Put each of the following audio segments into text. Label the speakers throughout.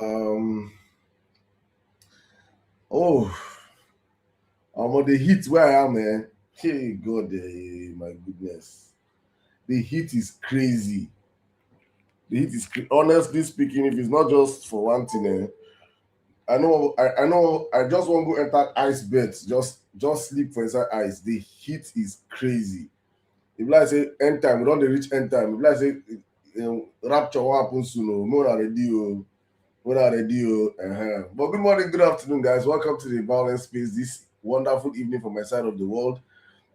Speaker 1: Um. Oh, I'm on the heat where I am, man. Hey, God, my goodness, the heat is crazy. The heat is honestly speaking. If it's not just for one thing, I know. I just want to go enter ice beds. Just sleep for inside ice. The heat is crazy. If like say end time, we don't dey reach end time. If like say rapture what happens soon, more already, what are they do? But good morning, good afternoon, guys. Welcome to the Vawulence Space. This wonderful evening from my side of the world.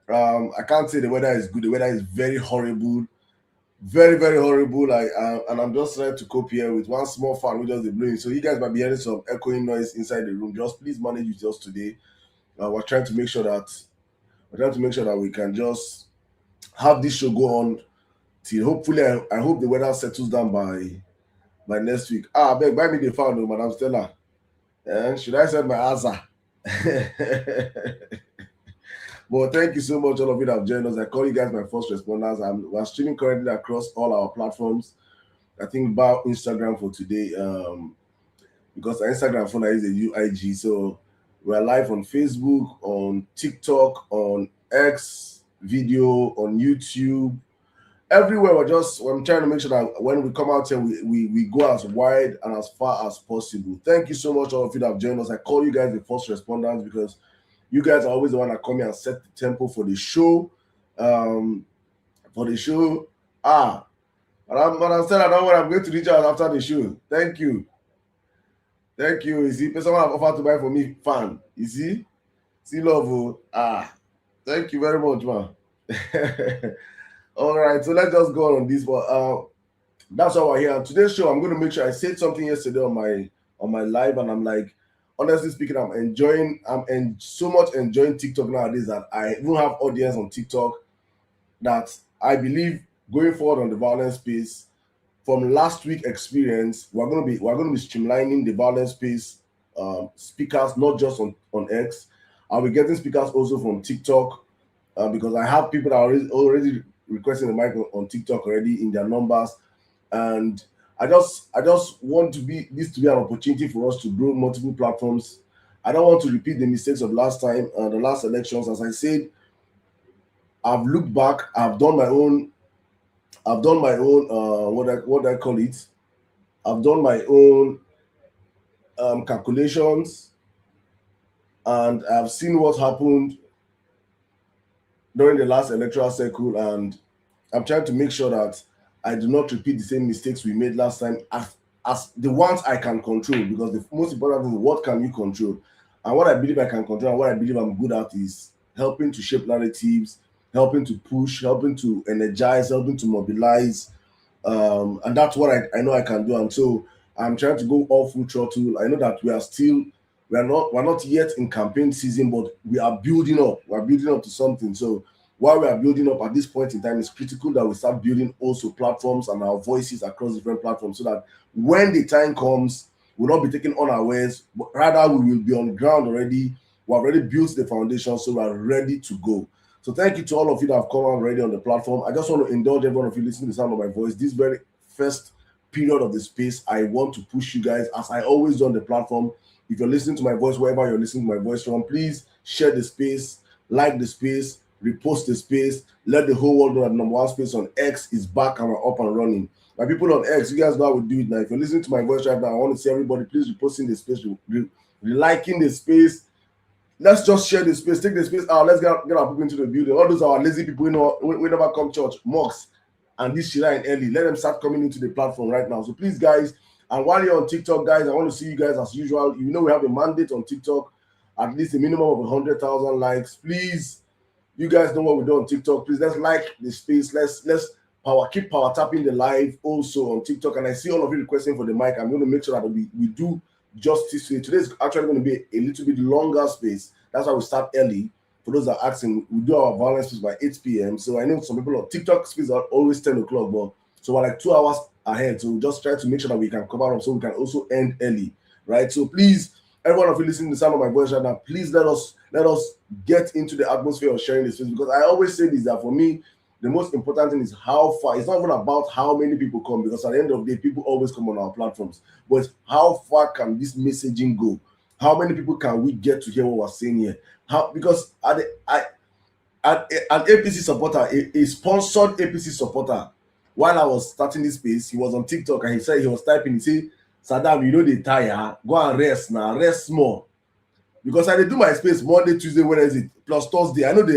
Speaker 1: I can't say the weather is good. The weather is very horrible, very very horrible. And I'm just trying to cope here with one small fan which just blowing. So you guys might be hearing some echoing noise inside the room. Just please manage it just today. We're trying to make sure that we can just have this show go on till hopefully I hope the weather settles down by next week. I beg buy me the fan, Madam Stella. Should I send my answer? Well, thank you so much, all of you that have joined us. I call you guys my first responders. We're streaming currently across all our platforms. I think about Instagram for today, because our Instagram phone is a UIG. So we're live on Facebook, on TikTok, on X video, on YouTube, everywhere. I'm trying to make sure that when we come out here we go as wide and as far as possible. Thank you so much, all of you that have joined us. I call you guys the first responders because you guys are always the one that come here and set the tempo for the show. um for the show. But I'm still, I know what I'm going to reach out after the show. Thank you. You see, someone have offered to buy for me fan. You see love. Thank you very much, man. All right, so let's just go on this. But that's why we're here. On today's show, I'm going to make sure I said something yesterday on my live, and I'm like, honestly speaking, so much enjoying TikTok nowadays that I even have audience on TikTok that I believe going forward on the violence space. From last week experience, we're going to be streamlining the violence space speakers, not just on X. I'll be getting speakers also from TikTok, because I have people that are already requesting the mic on TikTok already in their numbers. And I just want to be this to be an opportunity for us to grow multiple platforms. I don't want to repeat the mistakes of last time, the last elections. As I said, I've looked back. I've done my own. What I call it. I've done my own calculations, and I've seen what happened during the last electoral cycle, and I'm trying to make sure that I do not repeat the same mistakes we made last time, as the ones I can control, because the most important thing is what can you control. And what I believe I can control and what I believe I'm good at is helping to shape narratives, helping to push, helping to energize, helping to mobilize. And that's what I know I can do. And so I'm trying to go all full throttle. I know that we're not yet in campaign season, but we are building up. We're building up to something. So while we are building up at this point in time, it's critical that we start building also platforms and our voices across different platforms, so that when the time comes, we'll not be taken unawares, but rather we will be on ground already. We've already built the foundation, so we're ready to go. So thank you to all of you that have come out already on the platform. I just want to indulge every one of you listening to the sound of my voice. This very first period of the space, I want to push you guys, as I always do on the platform. If you're listening to my voice, wherever you're listening to my voice from, please share the space, like the space, repost the space, let the whole world know that number one space on X is back and we're up and running. My people on X, you guys know how we do it now. If you're listening to my voice right now, I want to see everybody please reposting the space, liking the space. Let's just share the space, take the space out. Let's get our people into the building. All those are our lazy people, we never come church, mocks, and this Shira and Ellie. Let them start coming into the platform right now. So please, guys, and while you're on TikTok, guys, I want to see you guys as usual. You know we have a mandate on TikTok, at least a minimum of 100,000 likes. Please, you guys know what we do on TikTok. Please, let's like the space. Let's keep power tapping the live also on TikTok. And I see all of you requesting for the mic. I'm going to make sure that we do justice to it. Today is actually going to be a little bit longer space. That's why we start early. For those that are asking, we do our violence space by 8 p.m. So I know some people on TikTok space are always 10 o'clock, but so we're like 2 hours ahead. So we just try to make sure that we can cover up so we can also end early, right? So please, every one of you listening to the sound of my voice right now, please let us get into the atmosphere of sharing this space, because I always say this, that for me, the most important thing is how far. It's not even about how many people come, because at the end of the day, people always come on our platforms. But how far can this messaging go? How many people can we get to hear what we're saying here? How, because an APC supporter, a sponsored APC supporter, while I was starting this space, he was on TikTok and he said, he was typing, he said, Saddam, you know they tire, go and rest now, rest more. Because I dey do my space Monday, Tuesday, Wednesday, plus Thursday. I know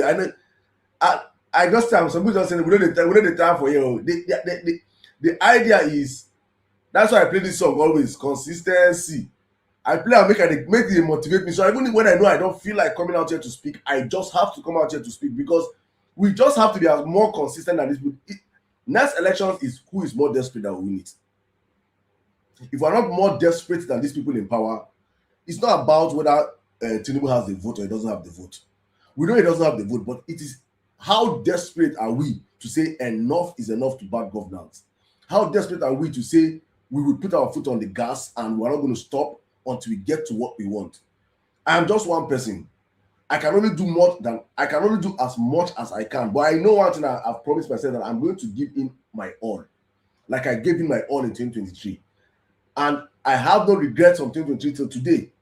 Speaker 1: I just time some people just say we know the time for you. The idea is, that's why I play this song always, consistency. I play and make it motivate me. So even when I know I don't feel like coming out here to speak, I just have to come out here to speak, because we just have to be as more consistent than this. Next elections is who is more desperate that will win it. If we're not more desperate than these people in power, it's not about whether Tinubu has the vote or he doesn't have the vote. We know he doesn't have the vote, but it is how desperate are we to say enough is enough to bad governance? How desperate are we to say we will put our foot on the gas and we're not going to stop until we get to what we want? I am just one person. I can only do as much as I can. But I know one thing, I've promised myself, that I'm going to give in my all. Like I gave in my all in 2023. And I have no regrets from 2023 till today.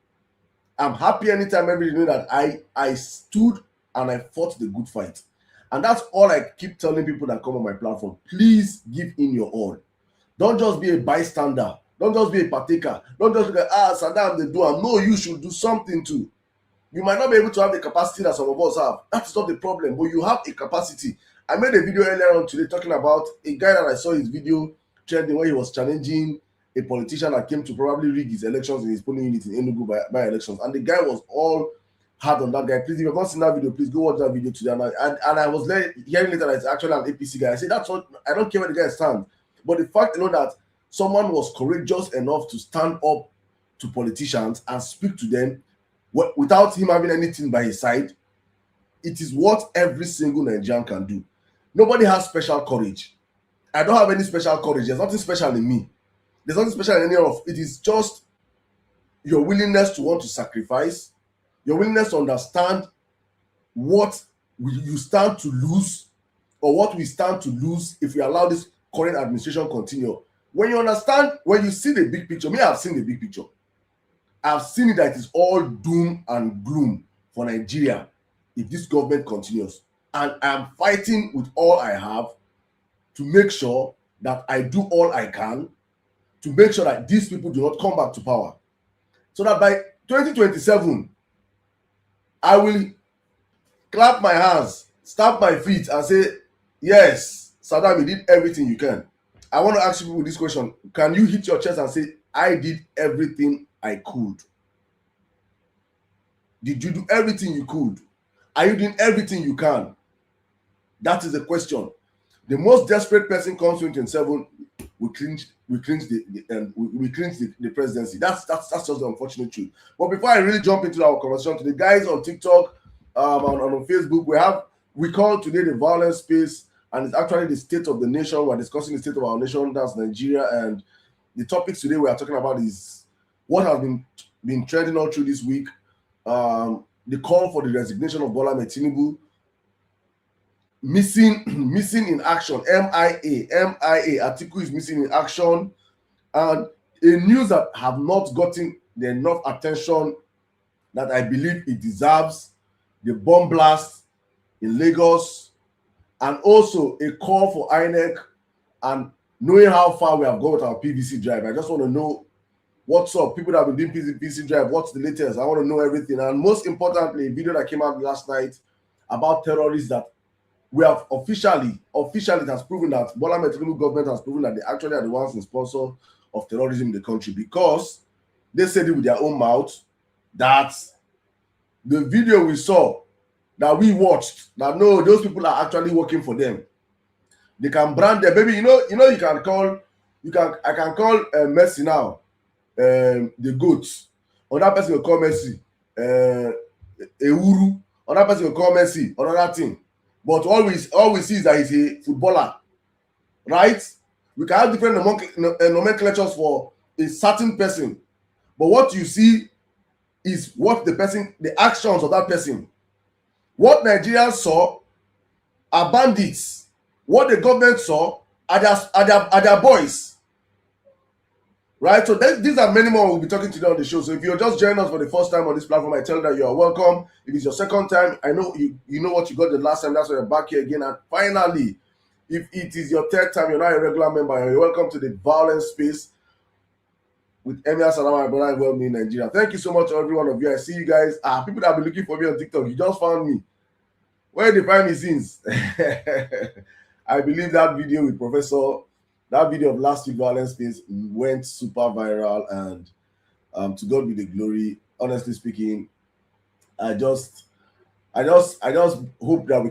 Speaker 1: I'm happy anytime, every day, that I stood and I fought the good fight. And that's all I keep telling people that come on my platform. Please give in your all. Don't just be a bystander. Don't just be a partaker. Don't just be like, Saddam, they do. No, you should do something too. You might not be able to have the capacity that some of us have. That's not the problem, but you have a capacity. I made a video earlier on today talking about a guy that I saw his video trending where he was challenging a politician that came to probably rig his elections in his polling unit in Enugu by elections. And the guy was all hard on that guy. Please, if you have not seen that video, please go watch that video today. And I was hearing later that it's actually an APC guy. I said, that's what, I don't care where the guy stands. But the fact, that someone was courageous enough to stand up to politicians and speak to them without him having anything by his side, it is what every single Nigerian can do. Nobody has special courage. I don't have any special courage. There's nothing special in me. There's nothing special in any of it. Is just your willingness to want to sacrifice, your willingness to understand what you stand to lose, or what we stand to lose if we allow this current administration continue. When you understand, when you see the big picture, me, I've seen the big picture. I've seen it that it is all doom and gloom for Nigeria if this government continues. And I'm fighting with all I have to make sure that I do all I can to make sure that these people do not come back to power. So that by 2027, I will clap my hands, stamp my feet, and say, yes, Saddam, you did everything you can. I want to ask you this question. Can you hit your chest and say, I did everything I could? Did you do everything you could? Are you doing everything you can? That is the question. The most desperate person comes to 2027, we clinch the presidency. That's just the unfortunate truth. But before I really jump into our conversation today, guys on TikTok, on Facebook, we call today the Vawulence Space, and it's actually the state of the nation. We're discussing the state of our nation, that's Nigeria, and the topics today we are talking about is what has been trending all through this week. The call for the resignation of Bola Tinubu, missing in action, MIA. Atiku is missing in action, and a news that have not gotten the enough attention that I believe it deserves: the bomb blast in Lagos, and also a call for INEC. And knowing how far we have gone with our PVC drive, I just want to know what's up. People that have been doing PVC drive, what's the latest? I want to know everything. And most importantly, a video that came out last night about terrorists that we have officially it has proven that Bola Tinubu government has proven that they actually are the ones in sponsor of terrorism in the country, because they said it with their own mouth that the video we saw, that we watched, that no, those people are actually working for them. They can brand them, baby. I can call Messi now the goats. Another person will call Messi Euru. Another person will call Messi another thing. But all we see is that he's a footballer, right? We can have different nomenclatures for a certain person, but what you see is what the actions of that person. What Nigerians saw are bandits. What the government saw are their boys, right? So these are many more we'll be talking today on the show. So if you're just joining us for the first time on this platform, I tell you that you are welcome. If it's your second time, I know you know what you got the last time. That's why you're back here again. And finally, if it is your third time, you're not a regular member, you're welcome to the Vawulence Space with Emir Salama, my brother, well me in Nigeria. Thank you so much to every one of you. I see you guys. People that have been looking for me on TikTok, you just found me. Where did they find me since? I believe that video with that video of last week Vawulence Space went super viral, and to God be the glory. Honestly speaking, I just hope that we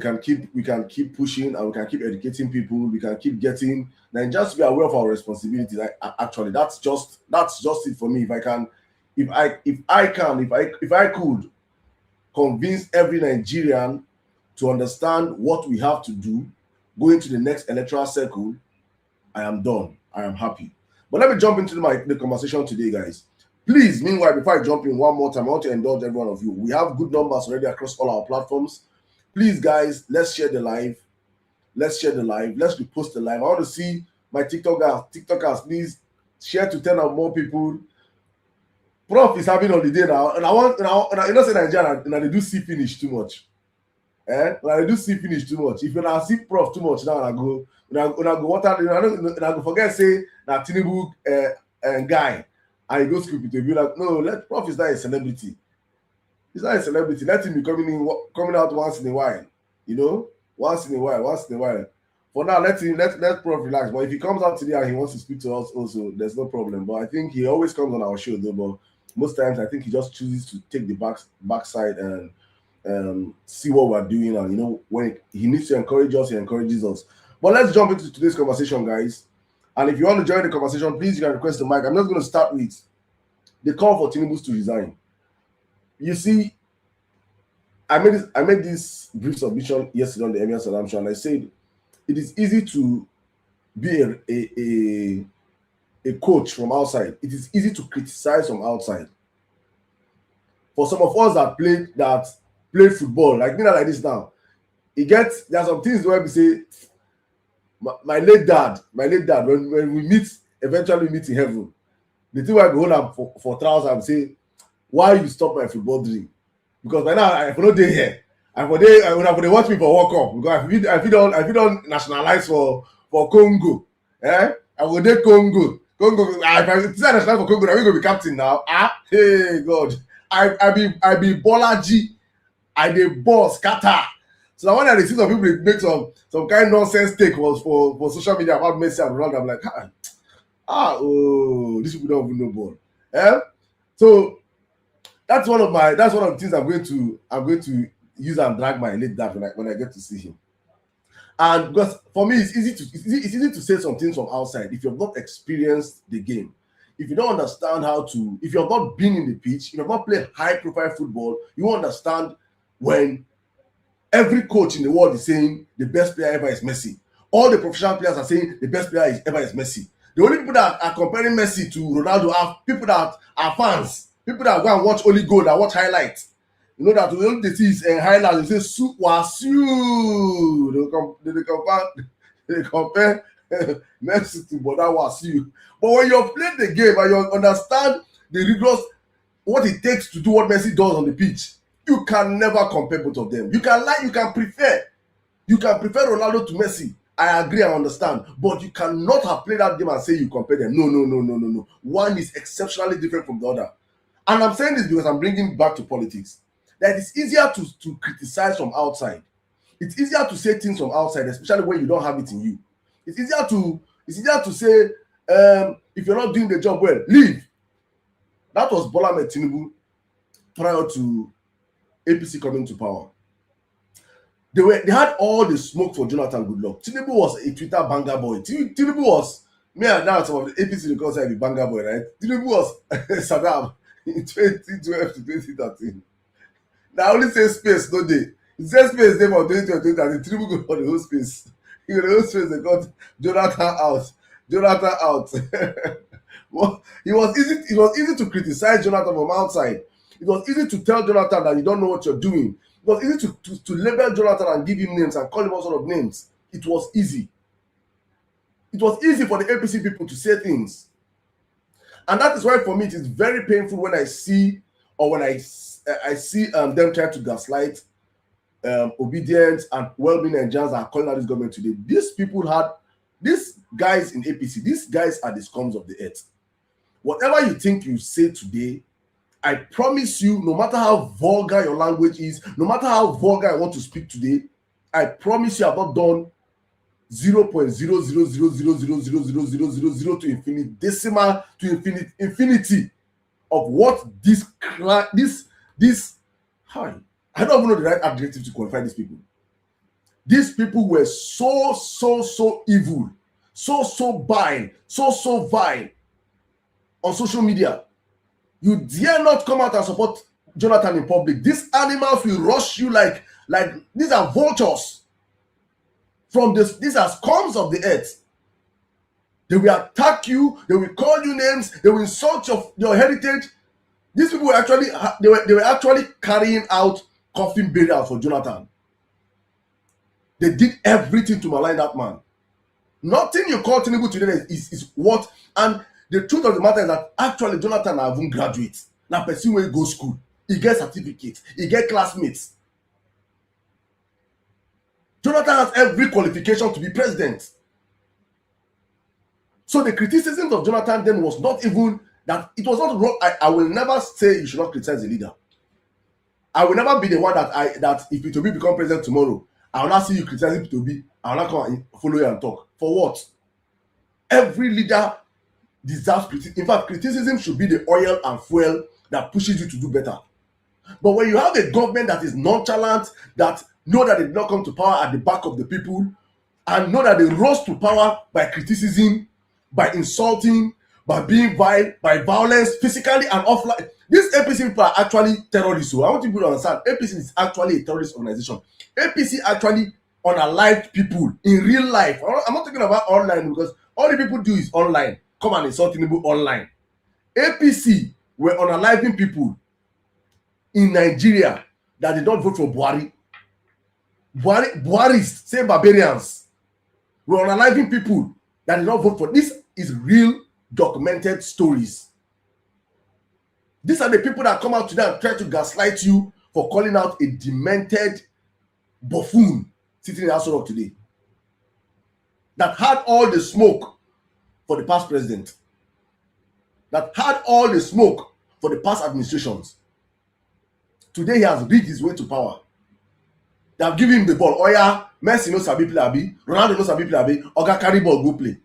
Speaker 1: can keep pushing, and we can keep educating people. We can keep getting, and just be aware of our responsibilities. Actually, that's just it for me. If I could convince every Nigerian to understand what we have to do going to the next electoral cycle, I am done. I am happy. But let me jump into the conversation today, guys. Please, meanwhile, before I jump in one more time, I want to indulge every one of you. We have good numbers already across all our platforms. Please, guys, let's share the live. Let's repost the live. I want to see my TikTokers. Please share to 10 or more people. Prof is having holiday now, and I want you know say Nigeria, and they do see finish too much. They do see finish too much. If you not see Prof too much now, I go water. I go forget say that Tinubu guy. And he goes to be like, no, let Prof is not a celebrity. He's not a celebrity. Let him be coming out once in a while. You know, once in a while. For now, let Prof relax. But if he comes out today and he wants to speak to us, also there's no problem. But I think he always comes on our show, though. But most times, I think he just chooses to take the backside and see what we're doing. And you know, when he needs to encourage us, he encourages us. But let's jump into today's conversation, guys. And if you want to join the conversation, please, you can request the mic. I'm just going to start with the call for Tinubu to resign. You see, I made this brief submission yesterday on the Emir Salam show, and I said it is easy to be a coach from outside. It is easy to criticize from outside. For some of us that played football, like me like this now, there are some things where we say, my late dad, when we eventually meet in heaven, the thing where I go hold am for trousers and say, why you stop my football dream? Because by now, I for no day here. I for they watch me for World Cup. Because I feel don't nationalize for Congo. I will dey Congo. If I decide nationalize for Congo, I will go be captain now. Hey God. I be Bolaji. I dey boss scatter. So when I see some people make some kind of nonsense take was for social media about Messi and Ronaldo, I'm like, these people don't even know ball. So that's one of the things I'm going to use and drag my late dad when I get to see him. And because for me it's easy to say some things from outside if you've not experienced the game. If you don't understand if you have not been in the pitch, if you have not played high profile football, you won't understand when every coach in the world is saying the best player ever is Messi. All the professional players are saying the best player ever is Messi. The only people that are comparing Messi to Ronaldo are people that are fans, people that go and watch only goal, that watch highlights. You know that the only they see is highlights. They say Wasiu. They compare Messi to Boda Wasiu. But when you play the game and you understand the rigorous what it takes to do what Messi does on the pitch, you can never compare both of them. You can prefer Ronaldo to Messi. I agree, I understand. But you cannot have played that game and say you compare them. No. One is exceptionally different from the other. And I'm saying this because I'm bringing back to politics. That it's easier to criticize from outside. It's easier to say things from outside, especially when you don't have it in you. It's easier to say, if you're not doing the job well, leave. That was Bola Ahmed Tinubu prior to APC coming to power. They had all the smoke for Jonathan Goodluck. Tinubu was a Twitter banger boy. Tinubu was, me and now some of the APC because I be banger boy, right? Tinubu was Saddam in 2012 to 2013. Now only say space, no day. It says space there for 2012 to 2013. Tinubu go for the whole space. In the whole space, they got Jonathan out. Well, it was easy to criticize Jonathan from outside. It was easy to tell Jonathan that you don't know what you're doing. It was easy to label Jonathan and give him names and call him all sort of names. it was easy. It was easy for the APC people to say things. And that is why for me it is very painful when I see, or when I see them trying to gaslight obedient and well-being Nigerians are calling out this government today. These guys in APC, these guys are the scums of the earth. Whatever you think you say today, I promise you, no matter how vulgar your language is, no matter how vulgar I want to speak today, I promise you I've not done 0.000000000 to infinity decimal to infinity of what this hi. I don't even know the right adjective to qualify these people. These people were so evil, so vile, so vile on social media. You dare not come out and support Jonathan in public. These animals will rush you like these are vultures from this. These are scums of the earth. They will attack you. They will call you names. They will insult your heritage. These people were actually they were actually carrying out coffin burial for Jonathan. They did everything to malign that man. Nothing you call Tinubu today is what. And the truth of the matter is that actually Jonathan na even graduate. Na person wey go school, he get certificate, he get classmates. Jonathan has every qualification to be president. So the criticism of Jonathan then was not even that. It was not wrong. I will never say you should not criticize the leader. I will never be the one that if P2B become president tomorrow, I will not see you criticizing P2B. I will not come and follow you and talk. For what? Every leader deserves criticism. In fact, criticism should be the oil and fuel that pushes you to do better. But when you have a government that is nonchalant, that know that they did not come to power at the back of the people, and know that they rose to power by criticism, by insulting, by being vile, by violence, physically and offline. These APC people are actually terrorists. So I want people to understand, APC is actually a terrorist organization. APC actually unalived people in real life. I'm not talking about online, because all the people do is online. Come and insult Tinubu online. APC were unaliving people in Nigeria that did not vote for Buhari. Buharis, same barbarians, were unaliving people that did not vote for. This is real documented stories. These are the people that come out today and try to gaslight you for calling out a demented buffoon sitting in the House of today that had all the smoke for the past president, that had all the smoke for the past administrations. Today he has rigged his way to power. They have given him the ball. Oya, Messi no sabi play abi, Ronaldo no sabi play abi, Oga carry ball go play.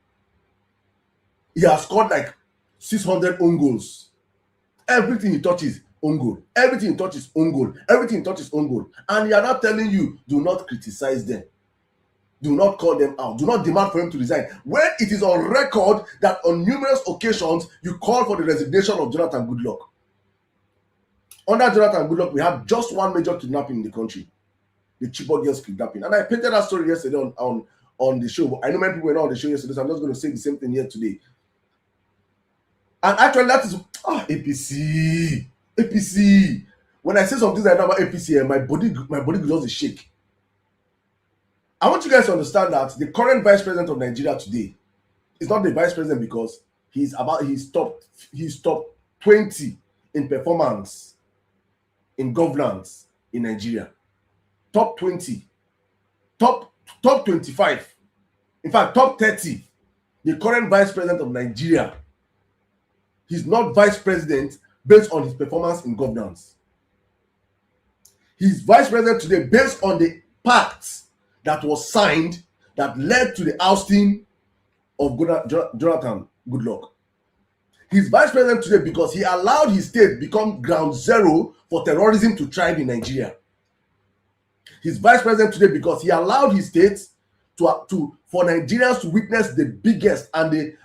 Speaker 1: He has scored like 600 own goals. Everything he touches, own goal. Everything he touches, own goal. Everything he touches, own goal. And he are not telling you, do not criticize them. Do not call them out. Do not demand for him to resign. When it is on record that on numerous occasions, you call for the resignation of Jonathan Goodluck. Under Jonathan Goodluck, we have just one major kidnapping in the country. The Chibok girls kidnapping. And I painted that story yesterday on the show. I know many people were not on the show yesterday, so I'm just going to say the same thing here today. And actually, that is APC. When I say some things I know about APC, my body goes to shake. I want you guys to understand that the current vice president of Nigeria today is not the vice president because he's top 20 in performance, in governance in Nigeria. Top 20, top 25, in fact, top 30. The current vice president of Nigeria. He's not vice president based on his performance in governance. He's vice president today based on the pact that was signed that led to the ousting of Jonathan Goodluck. He's vice president today because he allowed his state become ground zero for terrorism to thrive in Nigeria. He's vice president today because he allowed his state for Nigerians to witness the biggest and the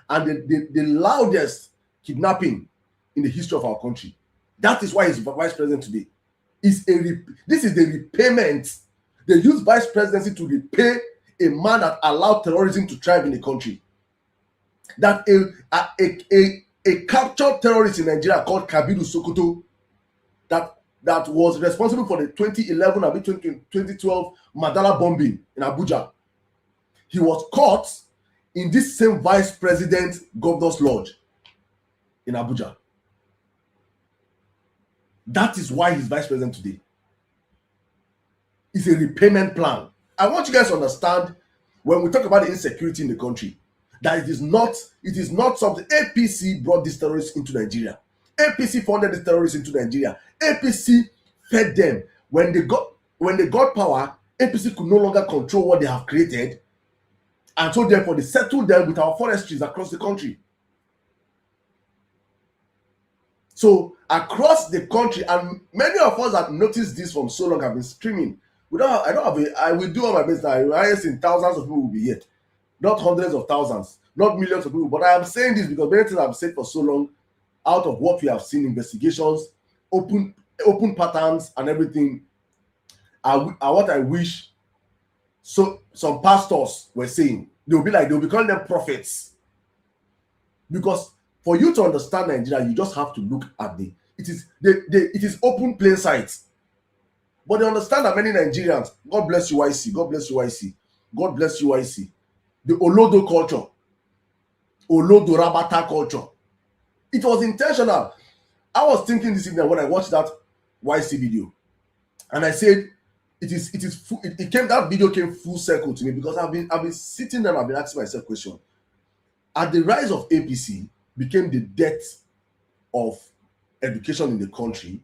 Speaker 1: loudest kidnapping in the history of our country. That is why he's vice president today. This is the repayment. They use vice presidency to repay a man that allowed terrorism to thrive in the country. That a captured terrorist in Nigeria called Kabiru Sokoto that was responsible for the 2011 and 2012 Madala bombing in Abuja. he was caught in this same vice president governor's lodge in Abuja. That is why he's vice president today. It's a repayment plan. I want you guys to understand, when we talk about the insecurity in the country, that it is not something. APC brought these terrorists into Nigeria. APC funded these terrorists into Nigeria. APC fed them. When they got power, APC could no longer control what they have created, and so therefore they settled them with our forestries across the country. So across the country, and many of us have noticed this from so long, have been screaming. I will do all my best. I in thousands of people will be here, not hundreds of thousands, not millions of people. But I am saying this because many things I've said for so long, out of what we have seen, investigations, open patterns, and everything, are what I wish. So some pastors were saying they'll be calling them prophets, because for you to understand Nigeria, you just have to look at it is open plain sight. But they understand that many Nigerians, God bless you, YC, God bless you, YC, God bless you, YC, the Olodo culture, Olodo Rabata culture. It was intentional. I was thinking this evening when I watched that YC video, and I said, that video came full circle to me, because I've been sitting there and I've been asking myself question. At the rise of APC became the death of education in the country,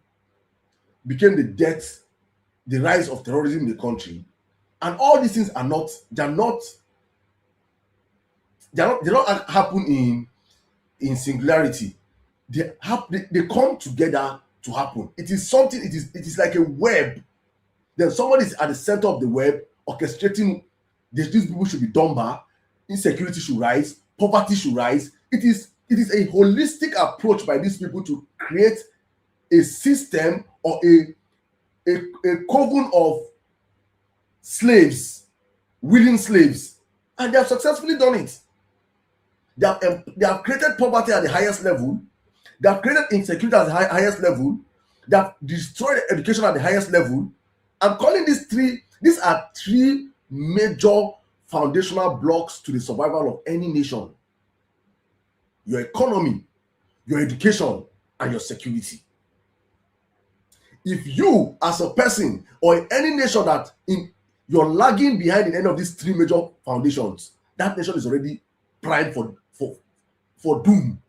Speaker 1: became the rise of terrorism in the country, and all these things they're not happen in singularity. They come together to happen. It is something. It is like a web. Then somebody is at the center of the web orchestrating. These people should be done by. Insecurity should rise. Poverty should rise. It is a holistic approach by these people to create a system or a coven of slaves, willing slaves, and they have successfully done it. They have created poverty at the highest level. They have created insecurity at the highest level. They have destroyed education at the highest level. I'm calling these are three major foundational blocks to the survival of any nation: your economy, your education, and your security. If you, as a person, or in any nation that you're lagging behind in any of these three major foundations, that nation is already primed for doom.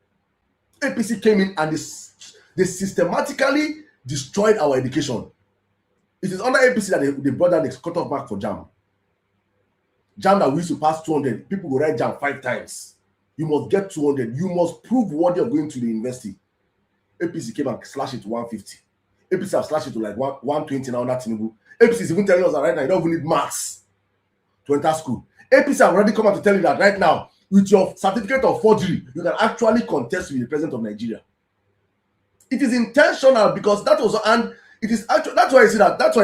Speaker 1: APC came in and they systematically destroyed our education. It is under APC that they brought down the cutoff mark for JAMB. JAMB that we used to pass 200, people go write JAMB 5 times. You must get 200. You must prove worthy of going to the university. APC came and slashed it to 150. APC have slashed it to like 120 now. Tinubu. APC is even telling us that right now you don't even need marks to enter school. APC have already come out to tell you that right now, with your certificate of forgery, you can actually contest with the president of Nigeria. It is intentional, because that was, and it is actually, that's why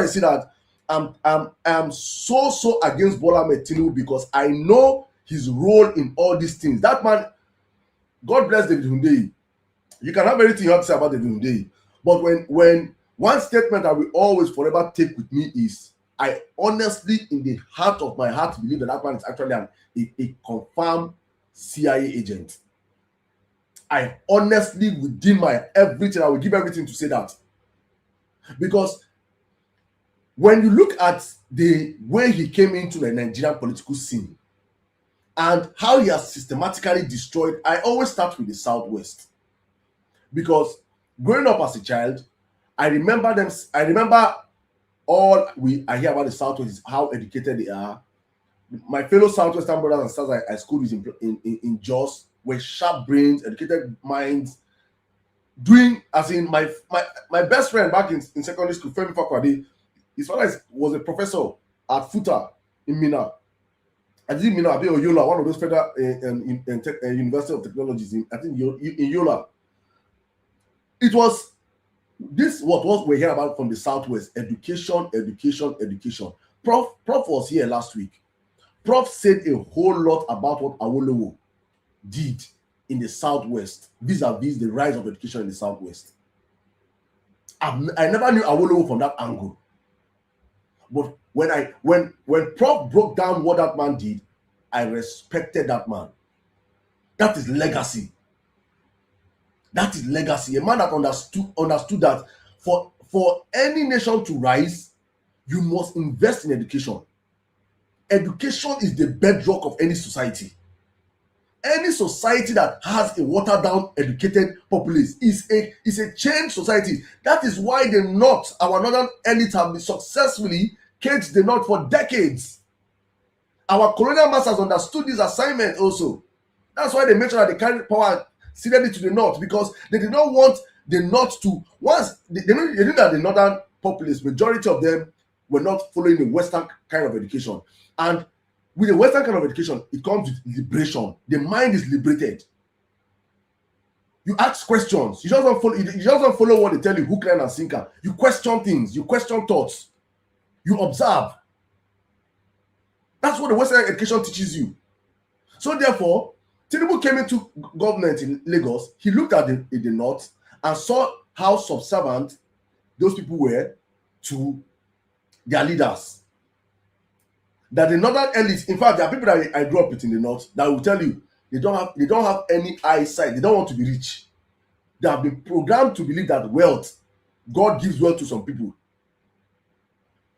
Speaker 1: I see that I'm so against Bola Ahmed Tinubu, because I know his role in all these things. That man, God bless David Hundeyi. You can have everything you have to say about David Hundeyi, but when one statement I will always forever take with me is, I honestly, in the heart of my heart, believe that man is actually a confirmed CIA agent. I honestly, within my everything, I will give everything to say that. Because when you look at the way he came into the Nigerian political scene and how he has systematically destroyed, I always start with the Southwest. Because growing up as a child, I remember all I hear about the Southwest is how educated they are. My fellow Southwestern brothers and sisters I schooled with in Jos were sharp brains, educated minds, doing, as in my best friend back in secondary school, Femi Fakwade, his father was a professor at FUTA in Minna. I think Minna, I think Yola, one of those federal University of Technologies in Yola. It was this what we hear about from the Southwest: education. Prof was here last week. Prof said a whole lot about what Awolowo did in the Southwest vis-a-vis the rise of education in the Southwest. I never knew Awolowo from that angle. But when Prof broke down what that man did, I respected that man. That is legacy. That is legacy. A man that understood that for any nation to rise, you must invest in education. Education is the bedrock of any society. Any society that has a watered down educated populace is a changed society. That is why the North, our northern elite, have been successfully caged the North for decades. Our colonial masters understood this assignment also. That's why they made sure that they carried power and ceded it to the North, because they did not want the North to, once they knew that the northern populace, majority of them were not following the Western kind of education. And with the Western kind of education, it comes with liberation. The mind is liberated. You ask questions. You just don't follow what they tell you, hook, line, and sinker. You question things. You question thoughts. You observe. That's what the Western education teaches you. So therefore, Tinubu came into government in Lagos. He looked at the North and saw how subservient those people were to their leaders. That the northern elites, in fact, there are people that I grew up with in the North that will tell you they don't have any eyesight. They don't want to be rich. They have been programmed to believe that wealth, God gives wealth to some people.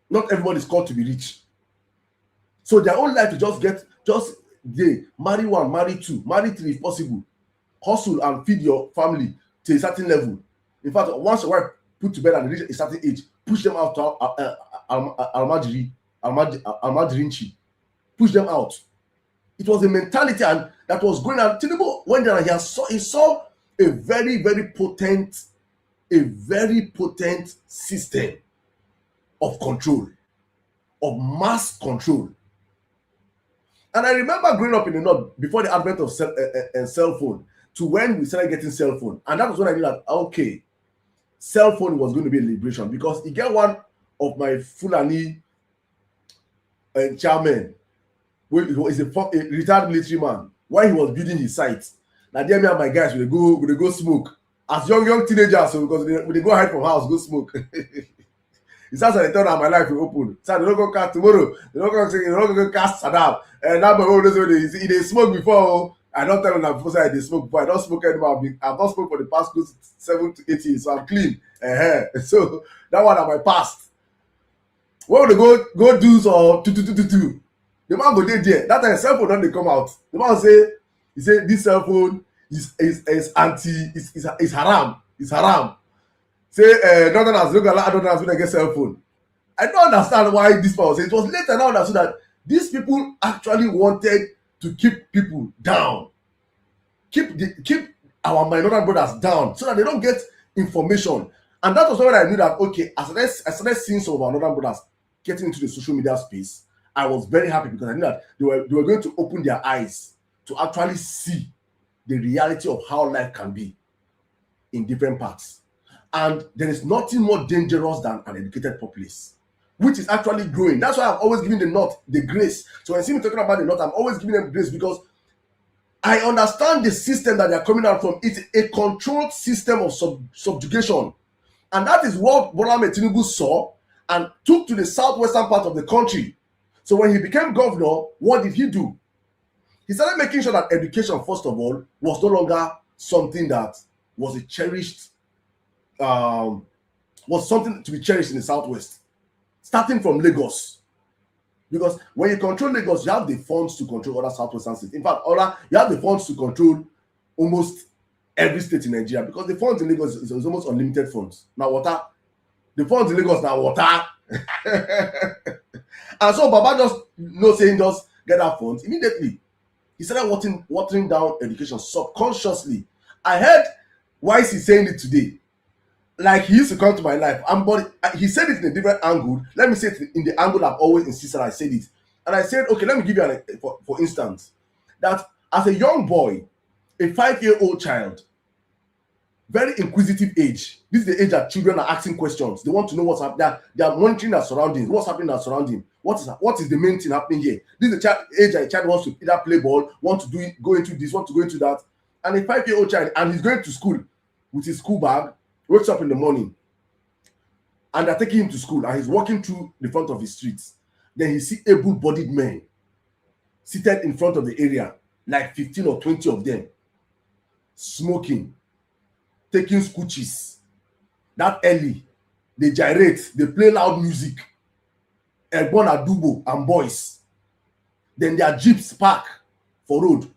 Speaker 1: Not everybody is called to be rich. So their own life to they marry one, marry two, marry three if possible. Hustle and feed your family to a certain level. In fact, once your wife put to bed and reach a certain age, push them out to Almajirinchi, push them out. It was a mentality and that was going on. Tinubu went there and he saw a very, very potent system of control, of mass control. And I remember growing up in the North before the advent of cell phone to when we started getting cell phone. And that was when I knew that, okay, cell phone was going to be a liberation, because he get one of my Fulani chairman, who is a retired military man, while he was building his site. Now there me and my guys we go smoke as young teenagers, so because we go hide from house, go smoke. It's as I tell them my life will open. So they don't go cast tomorrow. They don't go cast Saddam. And now my own they smoke before. I don't tell them that before they smoke before. I don't smoke anymore. I've not smoked for the past close 7 to 8 years, so I'm clean. So that one are my past. When they go do some the man go there. That time cell phone don't they come out. The man he say this cell phone is haram. It's haram. Say Northerners look at Northerners when they get cell phone. I don't understand why this man was saying. It was later now understood that these people actually wanted to keep people down, keep our minority brothers down, so that they don't get information. And that was when I knew that, okay, as I started seeing some of our northern brothers getting into the social media space, I was very happy, because I knew that they were going to open their eyes to actually see the reality of how life can be in different parts. And there is nothing more dangerous than an educated populace, which is actually growing. That's why I've always given the North the grace. So when I see me talking about the North, I'm always giving them grace, because I understand the system that they're coming out from. It's a controlled system of subjugation. And that is what Bola Ahmed Tinubu saw and took to the southwestern part of the country. So when he became governor, what did he do? He started making sure that education, first of all, was no longer something that was a cherished was something to be cherished in the southwest, starting from Lagos. Because when you control Lagos, you have the funds to control other southwestern states. In fact, you have the funds to control almost every state in Nigeria, because the funds in Lagos is almost unlimited funds. Now water, the funds in Lagos now water. And so Baba just get that funds immediately. He started watering down education subconsciously. I heard YC saying it today. Like he used to come to my life, but he said it in a different angle. Let me say it in the angle I've always insisted I said it. And I said, okay, let me give you for instance, that as a young boy, a 5-year-old child, very inquisitive age. This is the age that children are asking questions. They want to know what's happening. They are monitoring their surroundings. What's happening in their surrounding? What is the main thing happening here? This is the age that a child wants to either play ball, want to go into this, want to go into that. And a 5-year-old child, and he's going to school with his school bag, wakes up in the morning, and they're taking him to school, and he's walking through the front of the streets. Then he see able-bodied men seated in front of the area, like 15 or 20 of them, smoking, taking scooches. That early, they gyrate, they play loud music, Egbon Adubo and boys. Then their jeeps park for road.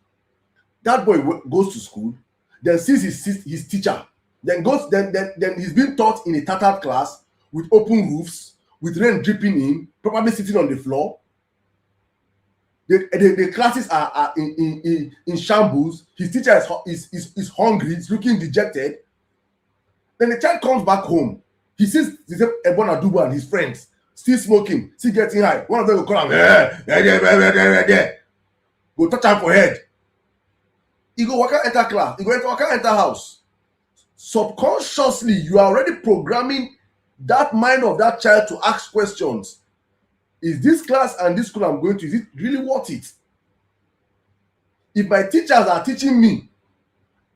Speaker 1: That boy goes to school, then sees his teacher, then he's being taught in a tattered class with open roofs, with rain dripping in, probably sitting on the floor. The classes are in shambles. His teacher is hungry, he's looking dejected. Then the child comes back home. He sees Egbon Adubo and his friends still smoking, still getting high. One of them will call him, go touch him for head. He go waka enter class, he go waka enter house. Subconsciously, you are already programming that mind of that child to ask questions. Is this class and this school I'm going to, is it really worth it? If my teachers are teaching me,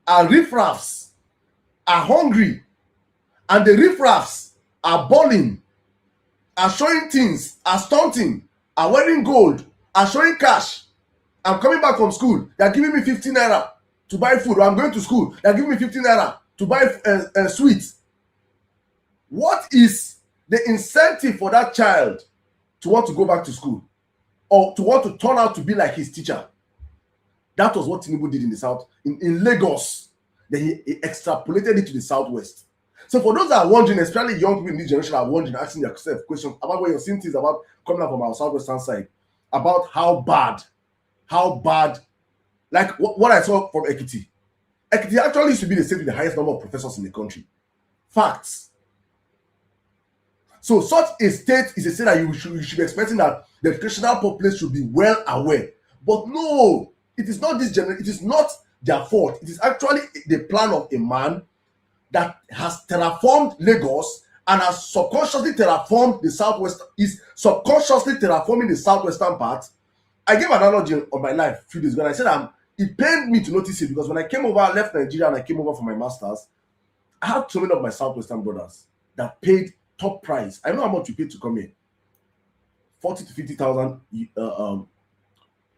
Speaker 1: and riffraffs are hungry, and the riffraffs are balling, are showing things, are stunting, are wearing gold, are showing cash, I'm coming back from school, they're giving me 15 naira to buy food, or I'm going to school, they're giving me 15 naira to buy sweets. What is the incentive for that child to want to go back to school, or to want to turn out to be like his teacher? That was what Tinubu did in the south, in Lagos. Then he extrapolated it to the southwest. So for those that are wondering, especially young people in this generation are wondering, asking themselves questions about what you're seeing things about coming up from our southwestern side, about how bad, like what I saw from Ekiti. Ekiti actually used to be the state with the highest number of professors in the country. Facts. So such a state is a state that you should be expecting that the educational populace should be well aware. But no, it is not this generation, it is not their fault. It is actually the plan of a man that has terraformed Lagos and has subconsciously terraformed the southwest, is subconsciously terraforming the southwestern part. I gave an analogy on my life a few days ago, and I said it pained me to notice it, because when I came over, I left Nigeria and I came over for my master's, I had so many of my southwestern brothers that paid top price. I know how much you paid to come here. 40 to 50,000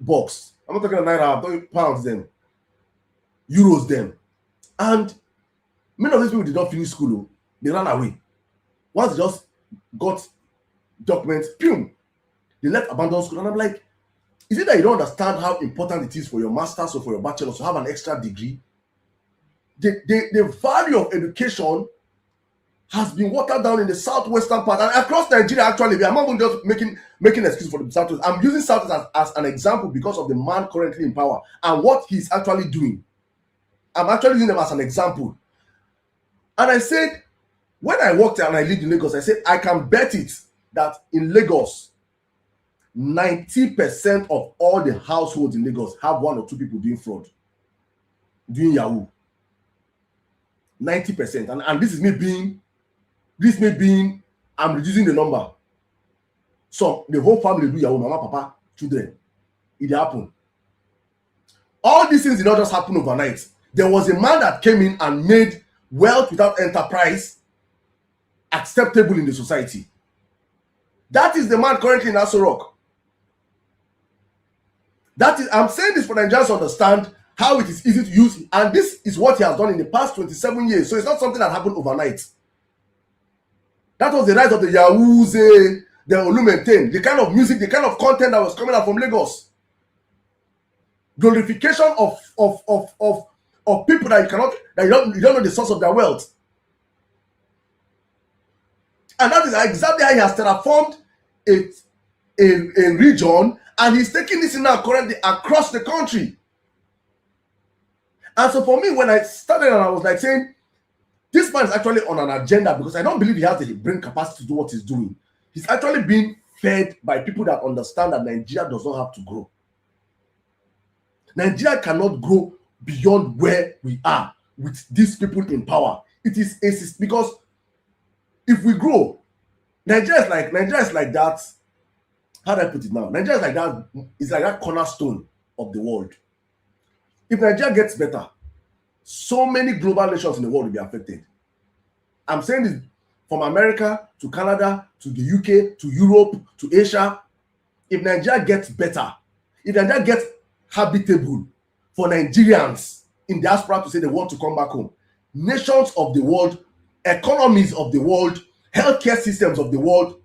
Speaker 1: bucks. I'm not talking naira, I'm talking pounds then. Euros then. And many of these people did not finish school. They ran away. Once they just got documents, boom, they left abandoned school. And I'm like, is it that you don't understand how important it is for your master's or for your bachelor's to have an extra degree? The value of education has been watered down in the southwestern part and across Nigeria. Actually, I'm not even just making excuses for the southwest. I'm using southwest as an example because of the man currently in power and what he's actually doing. I'm actually using them as an example. And I said, when I walked there and I lived in Lagos, I said, I can bet it that in Lagos, 90% of all the households in Lagos have one or two people doing fraud, doing Yahoo. 90%. And this is me being, I'm reducing the number. So the whole family do Yahoo, mama, papa, children. It happened. All these things did not just happen overnight. There was a man that came in and made wealth without enterprise acceptable in the society. That is the man currently in Aso Rock. That is, I'm saying this for Nigerians to understand how it is easy to use, and this is what he has done in the past 27 years. So it's not something that happened overnight. That was the rise of the Yahoos, the Olumentane, the kind of music, the kind of content that was coming out from Lagos. Glorification of people that you don't know the source of their wealth. And that is exactly how he has terraformed a region, and he's taking this in now currently across the country. And so for me, when I started and I was like saying, this man is actually on an agenda, because I don't believe he has the brain capacity to do what he's doing. He's actually being fed by people that understand that Nigeria does not have to grow. Nigeria cannot grow beyond where we are with these people in power. It is because if we grow, Nigeria is like that. How do I put it now? Nigeria is like that. It's like that cornerstone of the world. If Nigeria gets better, so many global nations in the world will be affected. I'm saying this from America to Canada to the UK to Europe to Asia. If Nigeria gets better, if Nigeria gets habitable for Nigerians in diaspora to say they want to come back home, nations of the world, economies of the world, healthcare systems of the world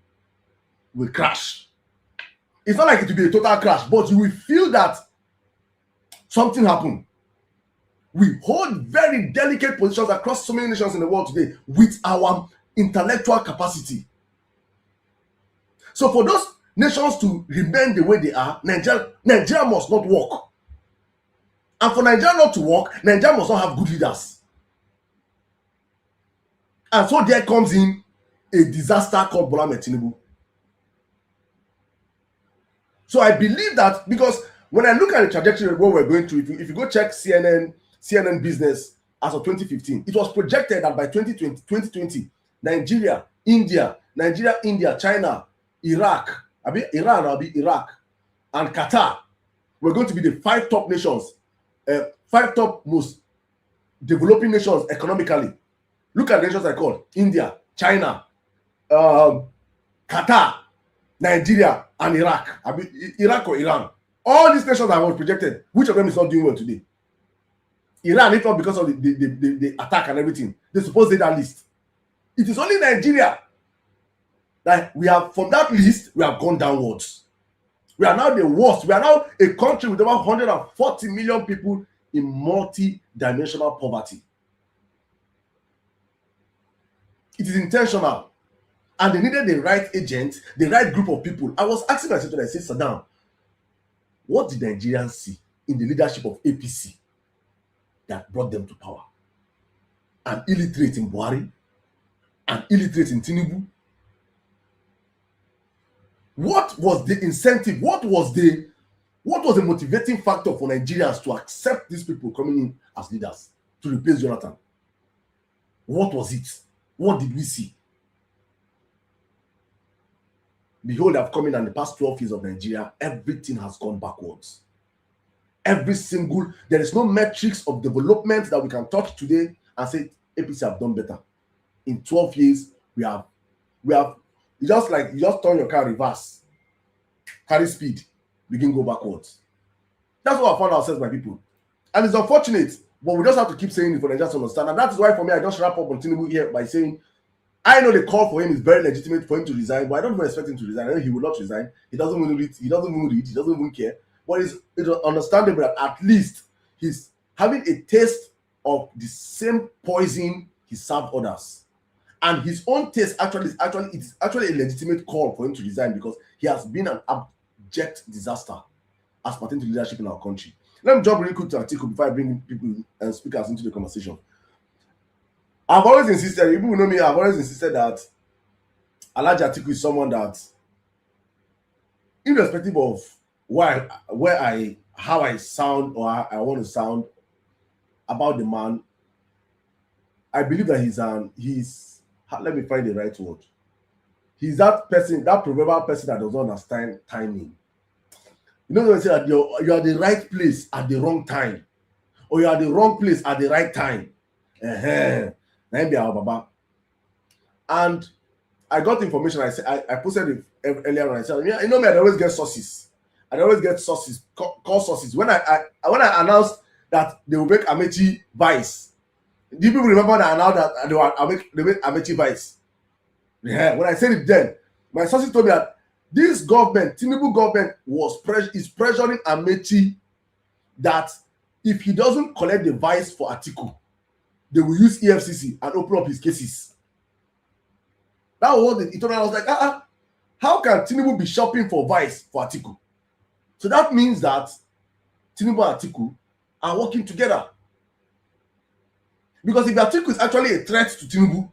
Speaker 1: will crash. It's not like it will be a total crash, but you will feel that something happened. We hold very delicate positions across so many nations in the world today with our intellectual capacity. So for those nations to remain the way they are, Nigeria must not work. And for Nigeria not to work, Nigeria must not have good leaders. And so there comes in a disaster called Bola Ahmed Tinubu. So I believe that, because when I look at the trajectory of what we're going through, if you go check CNN business as of 2015, it was projected that by 2020, Nigeria, India, China, Iraq, Iraq, and Qatar were going to be the 5 top nations, 5 top most developing nations economically. Look at the nations I called: India, China, Qatar, Nigeria, and Iraq. Iraq or Iran. All these nations that were projected, which of them is not doing well today? Iran, if not because of the attack and everything, they supposed to that list. It is only Nigeria that we have, from that list, we have gone downwards. We are now the worst. We are now a country with about 140 million people in multi-dimensional poverty. It is intentional. And they needed the right agent, the right group of people. I was asking myself when I said, Saddam, what did Nigerians see in the leadership of APC that brought them to power? An illiterate in Buhari, an illiterate in Tinubu. What was the incentive? What was the motivating factor for Nigerians to accept these people coming in as leaders to replace Jonathan? What was it? What did we see? Behold, I've come in, and the past 12 years of Nigeria, everything has gone backwards. There is no metrics of development that we can touch today and say APC have done better. In 12 years, we have you just turn your car reverse, carry speed, begin go backwards. That's what I found ourselves, my people. And it's unfortunate, but we just have to keep saying it for Nigerians to understand. And that is why, for me, I just wrap up on Tinubu here by saying, I know the call for him is very legitimate for him to resign, but I don't even expect him to resign. I know he will not resign. He doesn't even read, he doesn't even care. But it's understandable that at least he's having a taste of the same poison he served others. And his own taste is actually a legitimate call for him to resign, because he has been an abject disaster as pertaining to leadership in our country. Let me jump really quick to Atiku before I bring people and speakers into the conversation. I've always insisted, people who know me, I've always insisted that Alhaji Atiku is someone that, irrespective of how I sound or how I want to sound about the man, I believe that he's let me find the right word. He's that person, that proverbial person that does not understand timing. You know, they say that you are the right place at the wrong time, or you are the wrong place at the right time. And I got information. I posted it earlier on. I said, you know me, I always get sources. Call sources. When I announced that they will make Amechi vice, do people remember that I announced that they make Amechi vice? Yeah. When I said it then, my sources told me that this government, Tinubu government, is pressuring Amechi that if he doesn't collect the vice for Atiku, they will use EFCC and open up his cases. That was what he told me. I was like, how can Tinubu be shopping for vice for Atiku? So that means that Tinubu and Atiku are working together. Because if Atiku is actually a threat to Tinubu,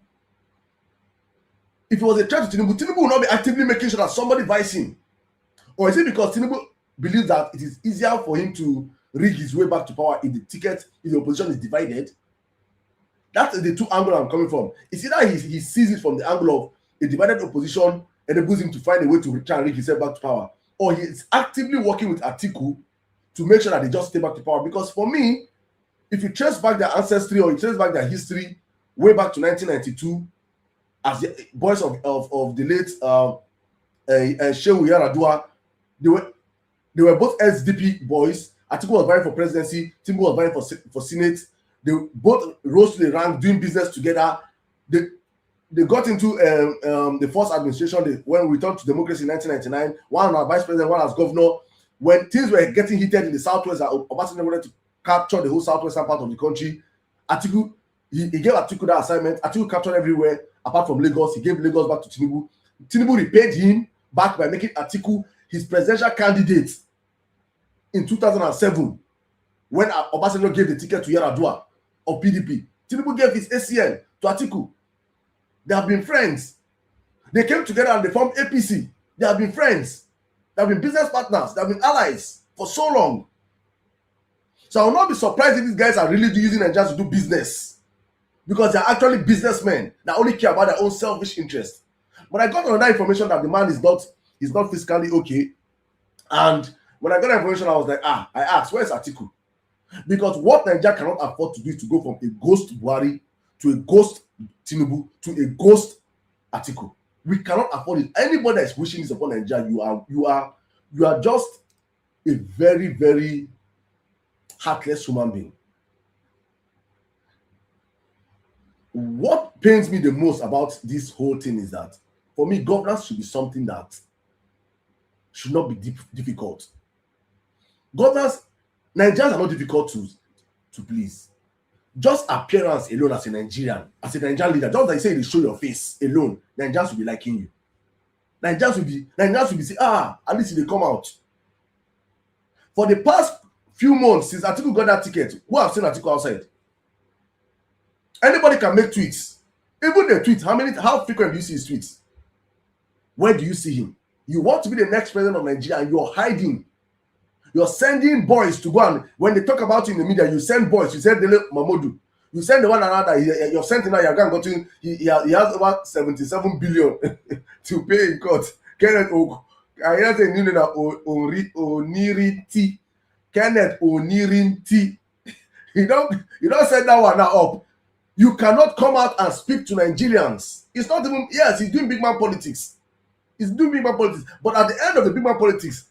Speaker 1: if it was a threat to Tinubu, Tinubu will not be actively making sure that somebody vice him. Or is it because Tinubu believes that it is easier for him to rig his way back to power if the opposition is divided? That's the two angles I'm coming from. It's either he sees it from the angle of a divided opposition enables him to find a way to try and rig himself back to power, or he is actively working with Atiku to make sure that they just stay back to power. Because for me, if you trace back their ancestry or you trace back their history way back to 1992, as the boys of the late Shehu Yaradua, They were both SDP boys. Atiku was vying for presidency. Tinubu was vying for Senate. They both rose to the rank, doing business together. They got into the first administration when we returned to democracy in 1999. One as vice president, one as governor. When things were getting heated in the southwest, Obasanjo wanted to capture the whole southwestern part of the country. Atiku, he gave Atiku that assignment. Atiku captured everywhere apart from Lagos. He gave Lagos back to Tinubu. Tinubu repaid him back by making Atiku his presidential candidate in 2007 when Obasanjo gave the ticket to Yar'Adua of PDP. Tinubu gave his ACN to Atiku. They have been friends. They came together and they formed APC. They have been friends. They have been business partners. They have been allies for so long. So I will not be surprised if these guys are really using Nigerians to do business, because they are actually businessmen that only care about their own selfish interest. But I got another information that the man is not fiscally okay. And when I got that information, I was like, I asked, where's Atiku? Because what Nigeria cannot afford to do is to go from a ghost Buhari to a ghost Tinubu to a ghost Atiku. We cannot afford it. Anybody that is wishing this upon Nigeria, you are just a very, very heartless human being. What pains me the most about this whole thing is that, for me, governance should be something that should not be difficult. Governance, Nigerians are not difficult to please. Just appearance alone as a Nigerian leader, just like you say, they show your face alone, Nigerians will be liking you. Nigerians will be saying, at least they come out. For the past few months since Atiku got that ticket, who have seen Atiku outside? Anybody can make tweets. Even the tweet, how frequent do you see his tweets? Where do you see him? You want to be the next president of Nigeria and you're hiding. You're sending boys to go, and when they talk about you in the media, you send boys. You send Dele Mamodu. You send the one another. You're sending out. You're going to. He has over 77 billion to pay in court. Kenneth Oniriti. Kenneth Onirinti. You don't set that one now up. You cannot come out and speak to Nigerians. It's not even. Yes, he's doing big man politics. But at the end of the big man politics,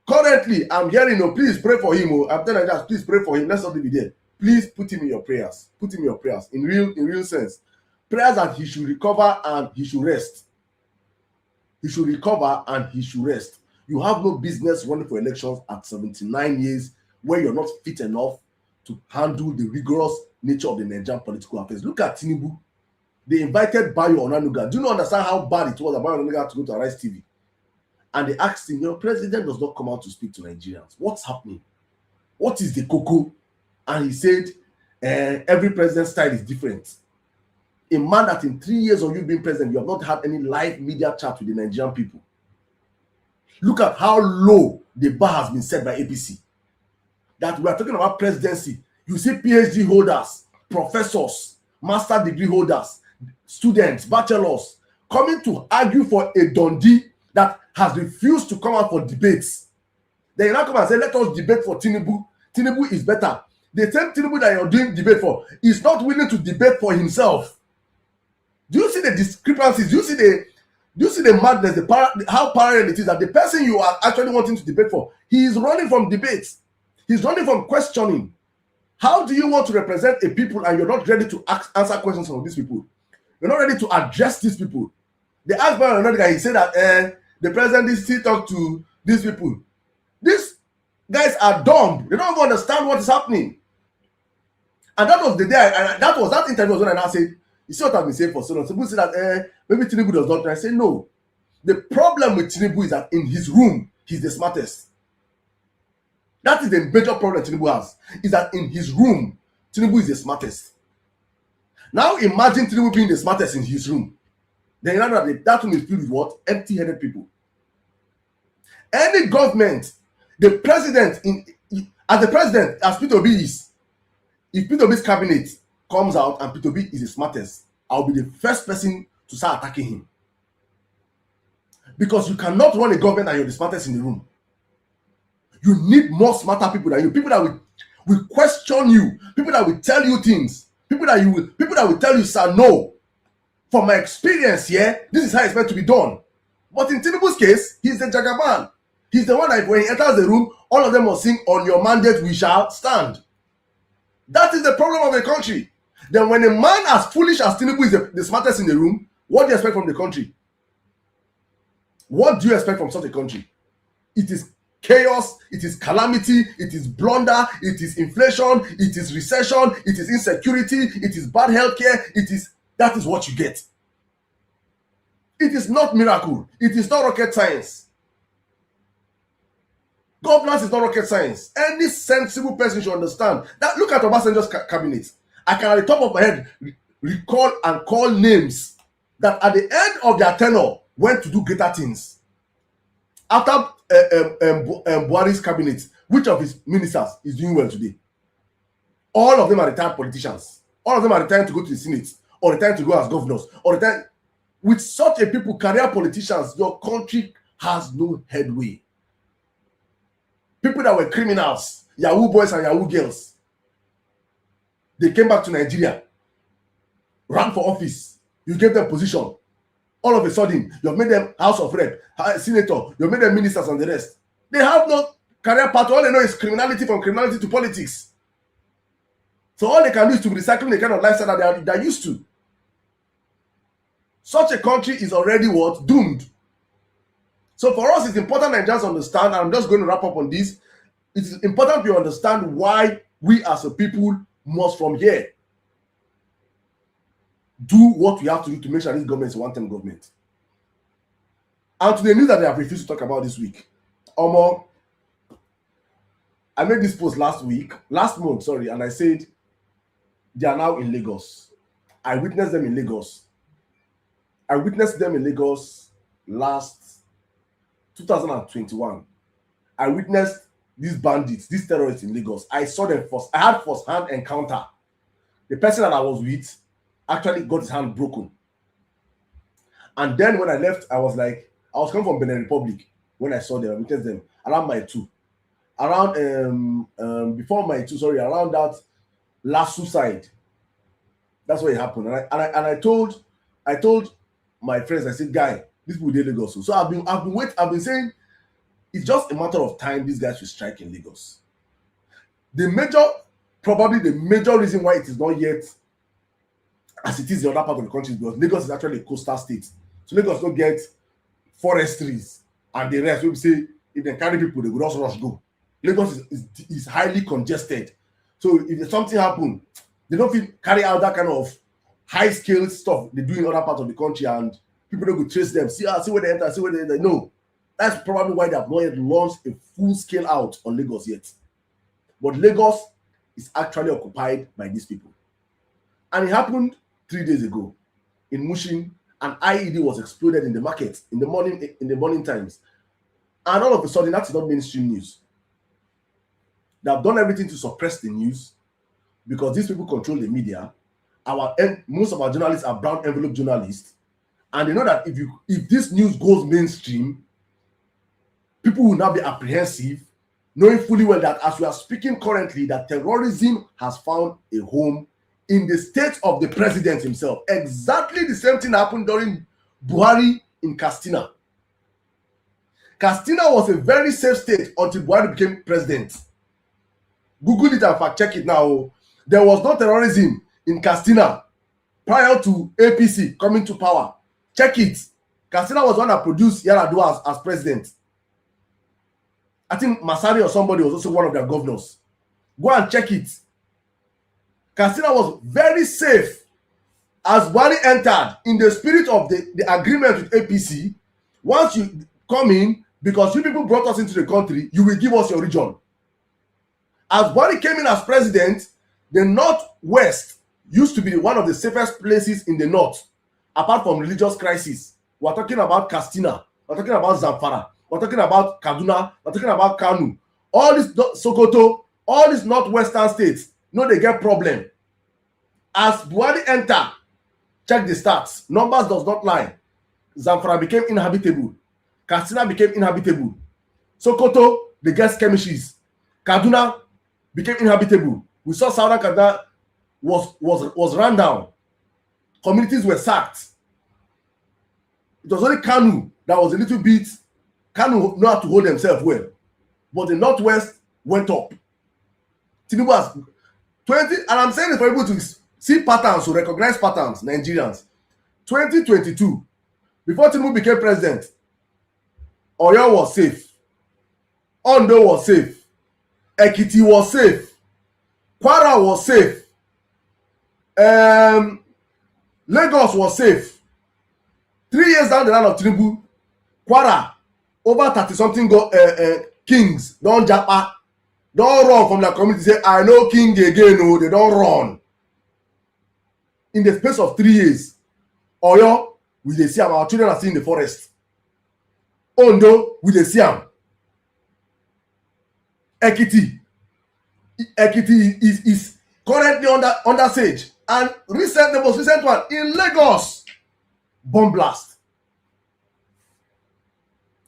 Speaker 1: currently, I'm hearing, please pray for him. I'm telling you, please pray for him. Let's not leave it there. Please put him in your prayers. Put him in your prayers. In real sense. Prayers that he should recover and he should rest. He should recover and he should rest. You have no business running for elections at 79 years where you're not fit enough to handle the rigorous nature of the Nigerian political affairs. Look at Tinubu. They invited Bayo Onanuga. Do you not understand how bad it was that Bayo Onanuga had to go to Arise TV? And they asked him, your president does not come out to speak to Nigerians. What's happening? What is the cocoa? And he said, every president's style is different. A man that in 3 years of you being president, you have not had any live media chat with the Nigerian people. Look at how low the bar has been set by APC. That we are talking about presidency. You see PhD holders, professors, master degree holders, students, bachelors, coming to argue for a Dundee that has refused to come out for debates. They now come and say, let us debate for Tinubu. Tinubu is better. The same Tinubu that you're doing debate for is not willing to debate for himself. Do you see the discrepancies? Do you see the madness, how parallel it is that the person you are actually wanting to debate for, he is running from debates. He's running from questioning. How do you want to represent a people and you're not ready to answer questions from these people? You're not ready to address these people. They asked by another guy, he said that the president did still talk to these people. These guys are dumb. They don't even understand what is happening. And that was the day, that interview was when I now said, you see what I've been saying for so long. Some people say that maybe Tinubu does not. I say no. The problem with Tinubu is that in his room, he's the smartest. That is the major problem Tinubu has, is that in his room, Tinubu is the smartest. Now imagine Tinubu being the smartest in his room. Then you know that room is filled with what? Empty-headed people. Any government, the president, as Peter Obi is, if Peter Obi's cabinet comes out and Peter Obi is the smartest, I'll be the first person to start attacking him. Because you cannot run a government and you're the smartest in the room. You need more smarter people than you. People that will question you. People that will tell you things. People that will tell you, sir, no. From my experience here, this is how it's meant to be done. But in Tinubu's case, he's a jagaban. He's the one that when he enters the room, all of them must sing, "On your mandate we shall stand." That is the problem of the country. Then when a man as foolish as Tinubu is the smartest in the room, what do you expect from the country? What do you expect from such a country? It is chaos, it is calamity, it is blunder, it is inflation, it is recession, it is insecurity, it is bad healthcare, that is what you get. It is not miracle, it is not rocket science. Governance is not rocket science. Any sensible person should understand that. Look at Obasanjo's cabinet. I can, at the top of my head, recall and call names that at the end of their tenure went to do greater things. After Buhari's cabinet, which of his ministers is doing well today? All of them are retired politicians. All of them are retiring to go to the Senate, or retiring to go as governors, or retiring. With such a people, career politicians, your country has no headway. People that were criminals, Yahoo boys and Yahoo girls, they came back to Nigeria, ran for office, you gave them position. All of a sudden, you've made them House of Rep, Senator, you've made them ministers and the rest. They have no career path. All they know is criminality, from criminality to politics. So all they can do is to be recycling the kind of lifestyle that they're used to. Such a country is already what? Doomed. So for us, it's important that just understand, and I'm just going to wrap up on this. It is important to understand why we as a people must from here do what we have to do to make sure this government is a one-term government. And to the news that they have refused to talk about this week, I made this post last month, and I said they are now in Lagos. I witnessed them in Lagos. I witnessed them in Lagos last 2021. I witnessed these bandits, these terrorists in Lagos. I saw them first. I had first-hand encounter. The person that I was with actually got his hand broken. And then when I left, I was coming from Benin Republic when I saw them. I witnessed them around my two. Before my two, around that last suicide. That's what happened. And I told my friends, I said, guy, this people did Lagos. So I've been saying it's just a matter of time these guys will strike in Lagos. Probably the major reason why it is not yet as it is in other part of the country is because Lagos is actually a coastal state. So Lagos don't get forestries and the rest. We say if they carry people, they will just rush go. Lagos is highly congested. So if something happen, they don't feel carry out that kind of high-scale stuff they do in other parts of the country, and people don't go trace them. See where they enter, see where they enter. No. That's probably why they have not yet launched a full-scale out on Lagos yet. But Lagos is actually occupied by these people. And it happened 3 days ago in Mushin. An IED was exploded in the market in the morning times. And all of a sudden, that's not mainstream news. They have done everything to suppress the news because these people control the media. Most of our journalists are brown envelope journalists. And they know that if this news goes mainstream, people will now be apprehensive, knowing fully well that as we are speaking currently, that terrorism has found a home in the state of the president himself. Exactly the same thing happened during Buhari in Katsina. Katsina was a very safe state until Buhari became president. Google it and fact check it now. There was no terrorism in Katsina prior to APC coming to power. Check it. Katsina was the one that produced Yar'Adua as president. I think Masari or somebody was also one of their governors. Go and check it. Katsina was very safe as Buhari entered in the spirit of the agreement with APC. Once you come in, because you people brought us into the country, you will give us your region. As Buhari came in as president, the Northwest used to be one of the safest places in the North, apart from religious crisis. We're talking about Katsina, we're talking about Zamfara, we're talking about Kaduna, we're talking about Kanu. All this Sokoto, all these northwestern states, they get problem. As Buhari enter, check the stats. Numbers does not lie. Zamfara became inhabitable. Katsina became inhabitable. Sokoto, they get skirmishes. Kaduna became inhabitable. We saw Southern Kaduna was run down. Communities were sacked. It was only Kanu that was a little bit Kanu know how to hold themselves well, but the Northwest went up. Tinubu has 20, and I'm saying it for people to see patterns, to recognize patterns, Nigerians. 2022, before Tinubu became president, Oyo was safe, Ondo was safe, Ekiti was safe, Kwara was safe, Lagos was safe. 3 years down the line of Tinubu, Kwara, over 30-something kings don japa, don run from their community, say, I know king again. No, they don run. In the space of 3 years, Oyo, we dey see am, our children are still in the forest. Ondo, we dey see am. Ekiti is currently under siege. And the most recent one in Lagos, bomb blast.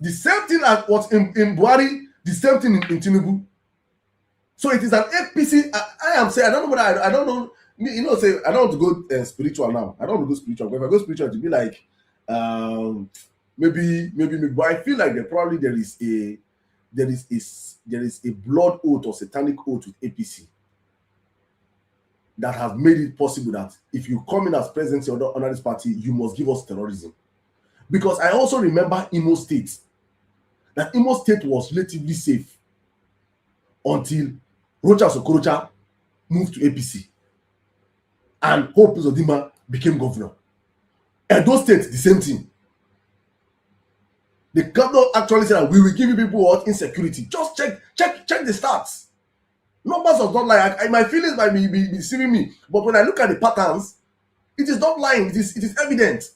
Speaker 1: The same thing as was in Buhari, the same thing in Tinubu. So it is an APC. I am saying, I don't know whether I don't know. You know, say I don't want to go spiritual now. I don't want to go spiritual. But if I go spiritual, to be like maybe. But I feel like there is a blood oath or satanic oath with APC that has made it possible that if you come in as president under this party, you must give us terrorism. Because I also remember Imo State. That Imo State was relatively safe until Rocha Sokorocha moved to APC. And Hope Uzodinma became governor. Edo State, the same thing. The governor actually said that we will give you people what insecurity. Just check the stats. Numbers does not lie. My feelings might be deceiving me, but when I look at the patterns, it is not lying. It is evident.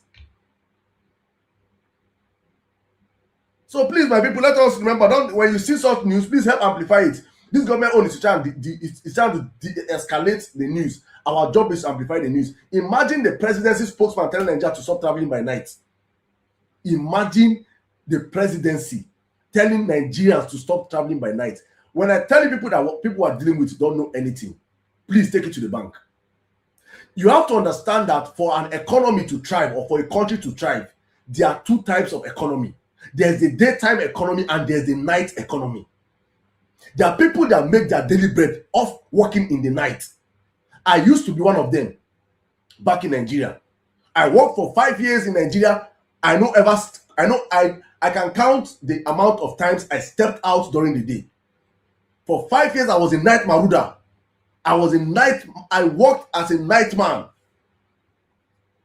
Speaker 1: So please, my people, let us remember. When you see such news, please help amplify it. This government only is trying to de-escalate the news. Our job is to amplify the news. Imagine the presidency spokesman telling Nigeria to stop traveling by night. Imagine the presidency telling Nigerians to stop traveling by night. When I tell you people that what people are dealing with don't know anything, please take it to the bank. You have to understand that for an economy to thrive or for a country to thrive, there are two types of economy. There's the daytime economy and there's the night economy. There are people that make their daily bread off working in the night. I used to be one of them back in Nigeria. I worked for 5 years in Nigeria. I can count the amount of times I stepped out during the day. For 5 years, I was a night maruder. I worked as a night man.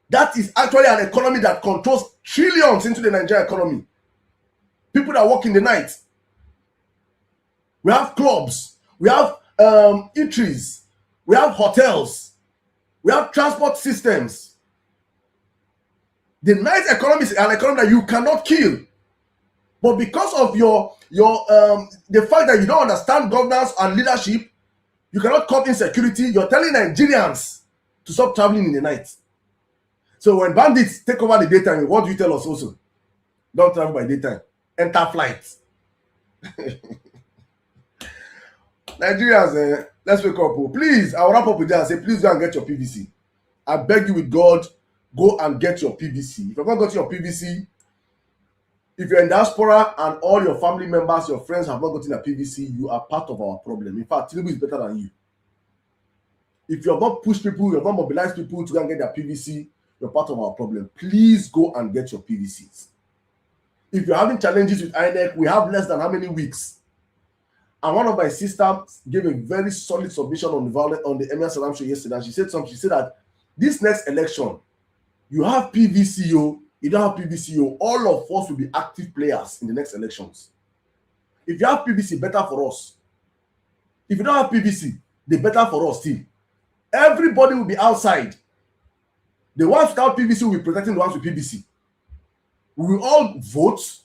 Speaker 1: That is actually an economy that controls trillions into the Nigerian economy. People that work in the night. We have clubs. We have eateries. We have hotels. We have transport systems. The night economy is an economy that you cannot kill. But because of the fact that you don't understand governance and leadership, you cannot curb insecurity. You're telling Nigerians to stop traveling in the night. So when bandits take over the daytime, what do you tell us also? Don't travel by daytime. Enter flight. Nigerians, let's wake up. Please, I'll wrap up with that and say, please go and get your PVC. I beg you with God, go and get your PVC. If you're not got your PVC, if you're in diaspora and all your family members, your friends have not gotten a PVC, you are part of our problem. In fact, Tinubu is better than you. If you have not pushed people, you have not mobilized people to go and get their PVC, you're part of our problem. Please go and get your PVCs. If you're having challenges with INEC, we have less than how many weeks? And one of my sisters gave a very solid submission on the Emir Salam show yesterday. She said something. She said that this next election, you have PVCO, you don't have PVCO, all of us will be active players in the next elections. If you have PVC, better for us. If you don't have PVC, they better for us too. Everybody will be outside. The ones without PVC will be protecting the ones with PVC. We will all vote,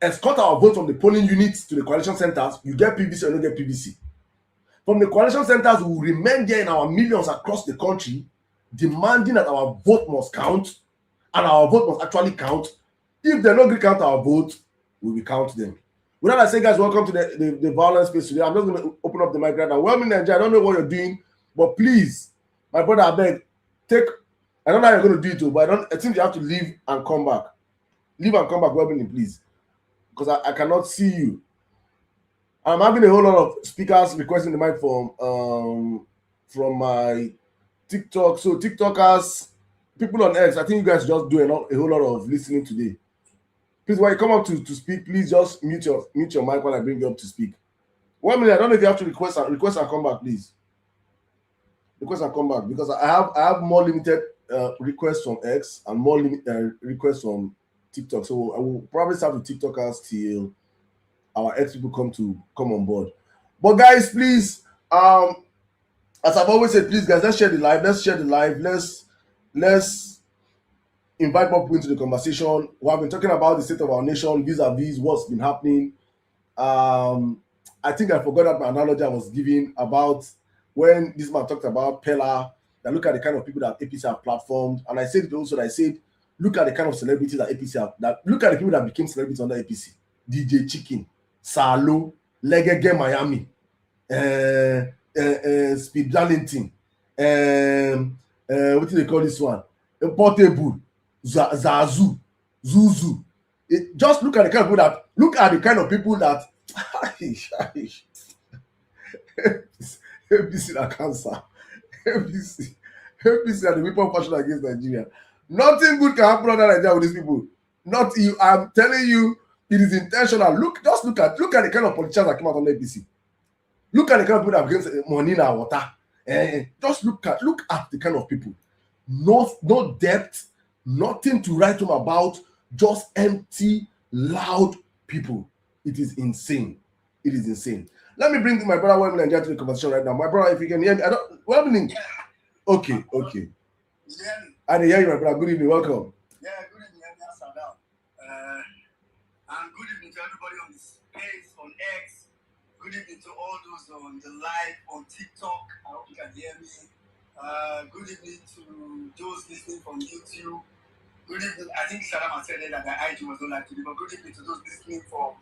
Speaker 1: escort our vote from the polling units to the coalition centers. You get PVC or you don't get PVC. From the coalition centers, we will remain there in our millions across the country, demanding that our vote must count, and our vote must actually count. If they don't count our vote, we will count them. Without I say, guys, welcome to the Vawulence Space today. I'm just going to open up the mic right now. Well, in Nigeria, I don't know what you're doing, but please, my brother, I beg, I don't know how you're going to do it, but I think you have to leave and come back. Leave and come back, well, please. because I cannot see you. I'm having a whole lot of speakers requesting the mic from my TikTok. So TikTokers, people on X, I think you guys just do a whole lot of listening today. Please, when you come up to speak, please just mute your mic while I bring you up to speak. 1 minute. I don't know if you have to request and come back, please. Request and come back, because I have more limited requests from X and more requests from TikTok. So I will probably start with TikTokers till our X people come on board. But guys, please, as I've always said, please guys, let's share the live. Let's invite more people into the conversation. We have been talking about the state of our nation vis-a-vis what's been happening. I think I forgot that my analogy I was giving about when this man talked about Pella, that look at the kind of people that APC have platformed. And I said also that I said, look at the kind of celebrities that APC have, look at the people that became celebrities under APC. DJ Chicken, Salo, Legege Miami, Speed Darlington, what do they call this one? Portable, Zazu, Zuzu. Just look at the kind of people that APC na cancer. APC are the weapon fashion against Nigeria. Nothing good can happen under Nigeria with these people. Not you. I'm telling you, it is intentional. Look at the kind of politicians that came out on APC. Look at the kind of people that against money in our water. Just look at the kind of people. No depth, nothing to write home about. Just empty, loud people. It is insane. It is insane. Let me bring my brother Wembley and to the conversation right now. My brother, if you can hear me, Wembley. Okay.
Speaker 2: Yeah.
Speaker 1: I hear you, my brother. Good evening. Welcome.
Speaker 2: Yeah, good evening, Sadam. And good evening to everybody on the space, on X. Good evening to all those on the live on TikTok. I hope you can hear me. Good evening to those listening from YouTube. Good evening. I think Sadam has said that the IG was not live today, but good evening to those listening from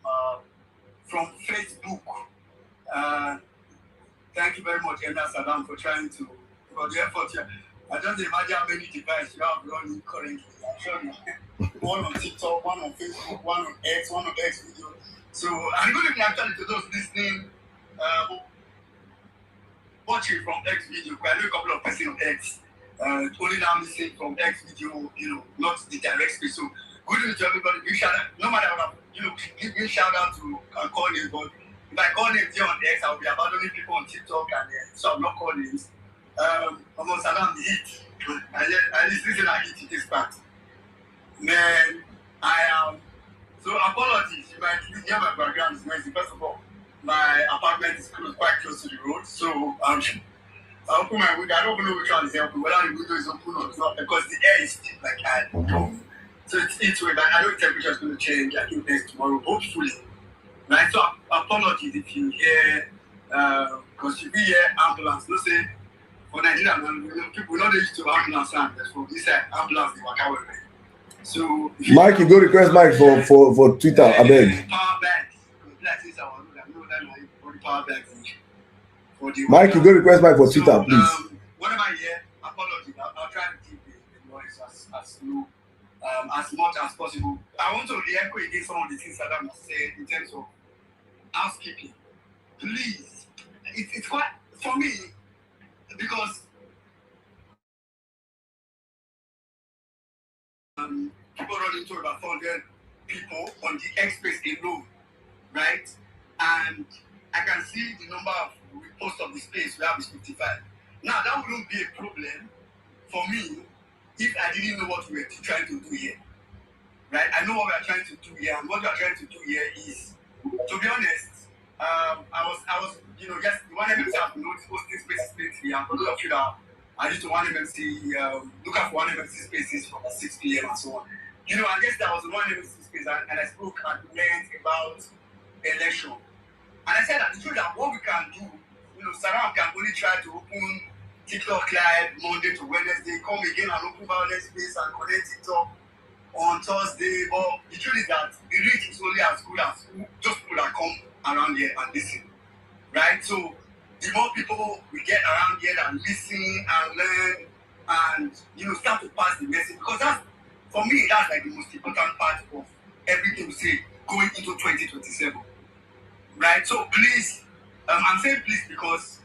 Speaker 2: Facebook. Thank you very much, Sadam, for trying to, for the effort here. I don't imagine how many devices you have running currently. I'm sure you one on TikTok, one on Facebook, one on X video. So, and good evening actually to those listening, watching from X video. I know a couple of persons on X, only now listening from X video, not the direct space. So, good evening to everybody. Big shout out, no matter what, give me shout out to call names, but if I call names here on X, I'll be abandoning people on TikTok, and so I'm not calling names. Almost around the heat. I listen and heat this part. Man, I am. So apologies. You might hear my background is noisy. First of all, my apartment is quite close to the road, so I open my window. I don't even know which one is open, whether the window is open or not, because the air is still like I don't. So it's way, but I know the temperature is going to change. I think next tomorrow, hopefully. Right. So apologies if you hear, because if you hear ambulance, no say. For Nigeria, people not used to ambulance sound. So this ambulance they work out with. So
Speaker 1: Mike, you go request Mike for Twitter. I beg.
Speaker 2: Power bags.
Speaker 1: Mike, you go request Mike for Twitter, please.
Speaker 2: Whatever I hear, apologies. I'll try to keep the noise as low as much as possible. I want to re-echo again some of the things that I'm saying in terms of housekeeping. Please, it's quite for me. Because people run into about 400 people on the X space alone, right? And I can see the number of reposts of the space we have is 55. Now, that wouldn't be a problem for me if I didn't know what we were trying to do here, right? I know what we are trying to do here, and what we are trying to do here is, to be honest, I was, yes, the one MMC have been hosting spaces lately, and for those of you that I used to one MMC, look out for one MMC spaces from 6 p.m. and so on. I guess that was one MMC space, and I spoke at length about election. And I said that the truth that what we can do, Saram can only try to open TikTok live Monday to Wednesday, come again and open Vawulence Space and connect TikTok on Thursday. But the truth is that the reach is only as good as just people that come around here and listen, right? So the more people we get around here that listen and learn and start to pass the message, because that's, for me, that's like the most important part of everything we say. going into 2027. Right? So please, I'm saying please because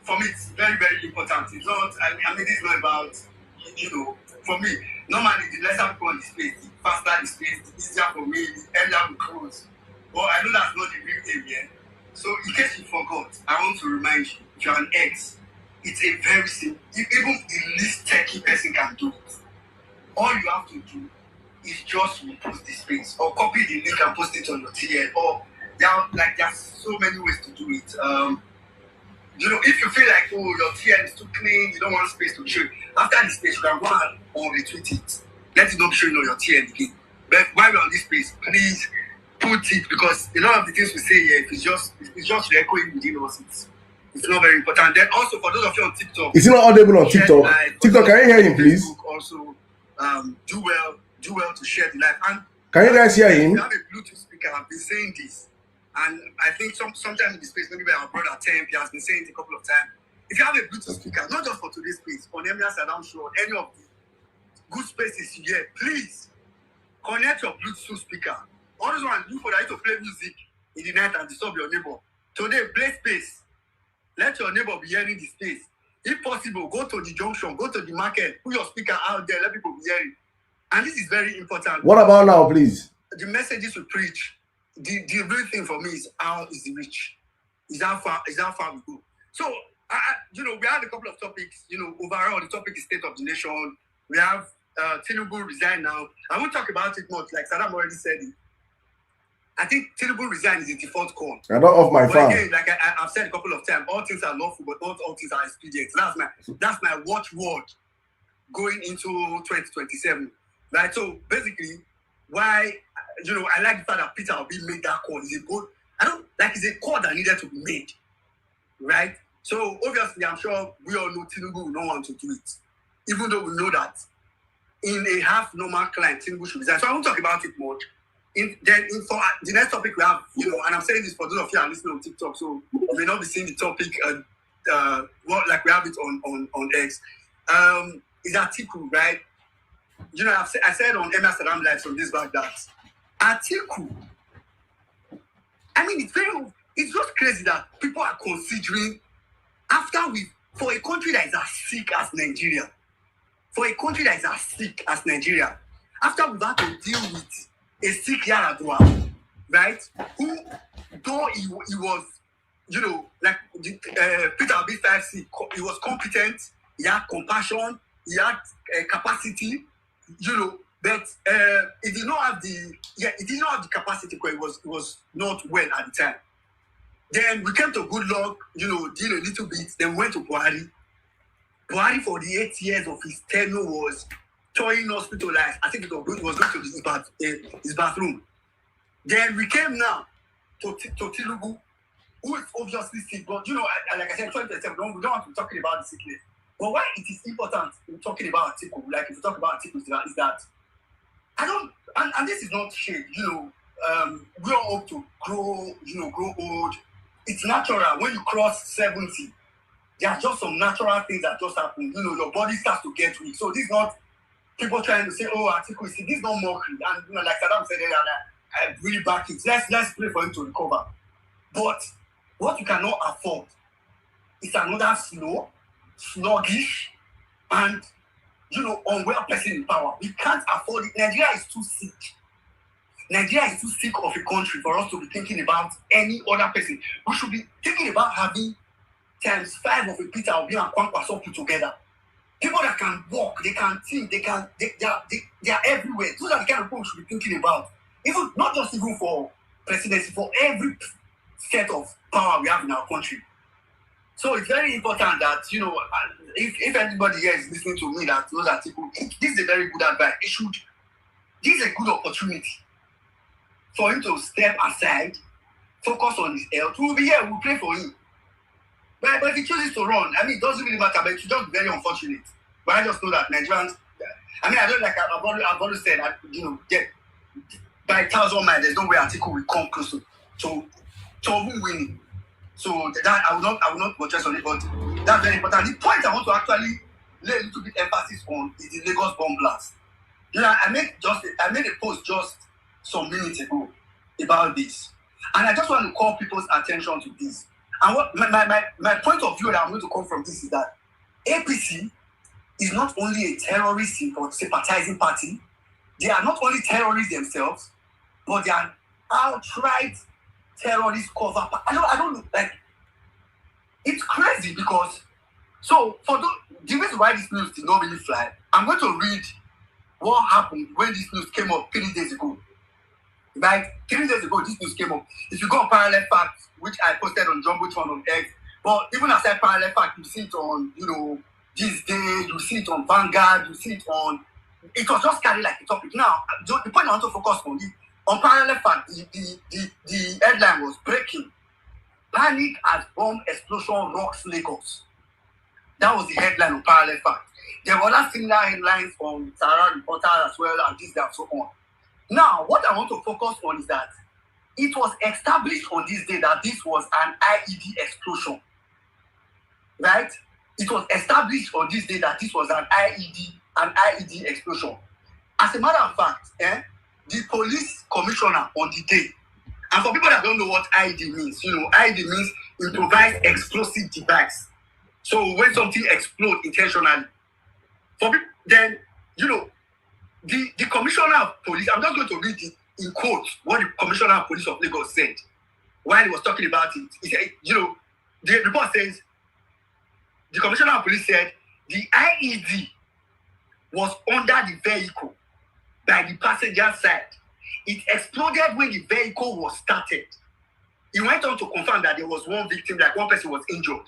Speaker 2: for me it's very, very important. It's not, I mean, this is not about, for me, normally the lesser people on the space, the faster the space, the easier for me, the earlier we close. But I know that's not the real aim here. So in case you forgot, I want to remind you, if you're an ex, it's a very simple, even the least techie person can do it. All you have to do is just repost the space or copy the link and post it on your TL. Or there's so many ways to do it. If you feel like your TL is too clean, you don't want space to show. After the space, you can go and or retweet it. Let it not be showing on your TL again. But while we're on this space, please put it, because a lot of the things we say here, it's just echoing within us. It's not very important. Then also for those of you on TikTok,
Speaker 1: it's not audible on TikTok. TikTok, can you hear him, please?
Speaker 2: Also, do well to share the live. And
Speaker 1: can you guys hear him?
Speaker 2: If you have a Bluetooth speaker, I've been saying this, and I think sometimes in the space, maybe our brother Temp has been saying it a couple of times. If you have a Bluetooth speaker, not just for today's space, on Emilia Saddam Show, any of the good spaces here, please connect your Bluetooth speaker. All those ones do for that to play music in the night and disturb your neighbor. Today, play space. Let your neighbor be hearing the space. If possible, go to the junction, go to the market, put your speaker out there, let people be hearing. And this is very important.
Speaker 1: What about now, please?
Speaker 2: The messages we preach, the real thing for me is how is the reach. Is how far we go. So, we have a couple of topics. Overall, the topic is state of the nation. We have Tinubu resign now. I won't talk about it much, like Saddam already said it. I think Tinubu resign is a default call.
Speaker 1: I don't off my phone.
Speaker 2: Again, like I've said a couple of times, all things are lawful, but not all things are expedient. That's my watchword going into 2027. Right? So basically, why I like the fact that Peter Obi made that call. It's a call that needed to be made. Right? So obviously, I'm sure we all know Tinubu will not want to do it. Even though we know that in a half normal climate, Tinubu should resign. So I won't talk about it much. For the next topic we have, and I'm saying this for those of you who are listening on TikTok, so you may not be seeing the topic like we have it on X. Is Atiku, right? I said on MS Saddam Live from this back that Atiku, I mean, it's just crazy that people are considering for a country that is as sick as Nigeria, after we've had to deal with a sick Yaradua, right? Who, though he was, like Peter Obi 5C, he was competent, he had compassion, he had capacity, but he did not have the capacity because he was not well at the time. Then we came to Goodluck, did a little bit, then we went to Buhari. Buhari for the 8 years of his tenure was showing hospitalized. I think it was going to his bathroom. Then we came now to Tinubu, who is obviously sick. But like I said, 2027, we don't want to be talking about the sickness. But why it is important in talking about Atiku, like if we talk about Atiku, is that and this is not shade. We are up to grow old. It's natural when you cross 70. There are just some natural things that just happen. Your body starts to get weak. So this is not people trying to say, "Oh, Atiku, this is not mockery." And like Saddam said earlier, I really back it. Let's pray for him to recover. But what you cannot afford is another slow, sluggish, and unwell person in power. We can't afford it. Nigeria is too sick. Nigeria is too sick of a country for us to be thinking about any other person. We should be thinking about having times 5 of a Peter Obi and Kwankwaso put together. People that can walk, they can think, they are everywhere. Those are the kind of people we should be thinking about. Even not just even for presidency, for every set of power we have in our country. So it's very important that if anybody here is listening to me that knows that this is a very good advice. This is a good opportunity for him to step aside, focus on his health. We'll be here, we'll pray for him. But if he chooses to run, I mean, it doesn't really matter, but it's just very unfortunate. But I just know that Nigerians, I don't like, I've always said that, by 1,000 miles, there's no way Atiku will come close to who winning. So that I will not go just on it, but that's very important. The point I want to actually lay a little bit emphasis on is the Lagos bomb blast. I made a post just some minutes ago. about this. And I just want to call people's attention to this. And what my point of view that I'm going to come from this is that APC is not only a terrorist sympathizing party, they are not only terrorists themselves, but they are outright terrorist cover. I don't like. It's crazy because so for the reason why this news did not really fly, I'm going to read what happened when this news came up 3 days ago. Right, 3 days ago, this news came up. If you go on Parallel Facts, which I posted on Jumbotron on X, but even aside Parallel Facts, you see it on, This Day, you see it on Vanguard, you see it on. It was just carried like a topic. Now, the point I want to focus on Parallel Facts, the headline was breaking. Panic as bomb explosion rocks Lagos. That was the headline on Parallel Facts. There were other similar headlines on Sarah Reporter as well, and this, that, and so on. Now, what I want to focus on is that it was established on this day that this was an IED explosion. Right? It was established on this day that this was an IED explosion. As a matter of fact, the police commissioner on the day, and for people that don't know what IED means, IED means improvised explosive device. So when something explodes intentionally, for people, then, the commissioner of police, I'm just going to read it in quotes what the commissioner of police of Lagos said while he was talking about it. He said, the report says, the commissioner of police said the IED was under the vehicle by the passenger side. It exploded when the vehicle was started. He went on to confirm that there was one victim, like one person was injured.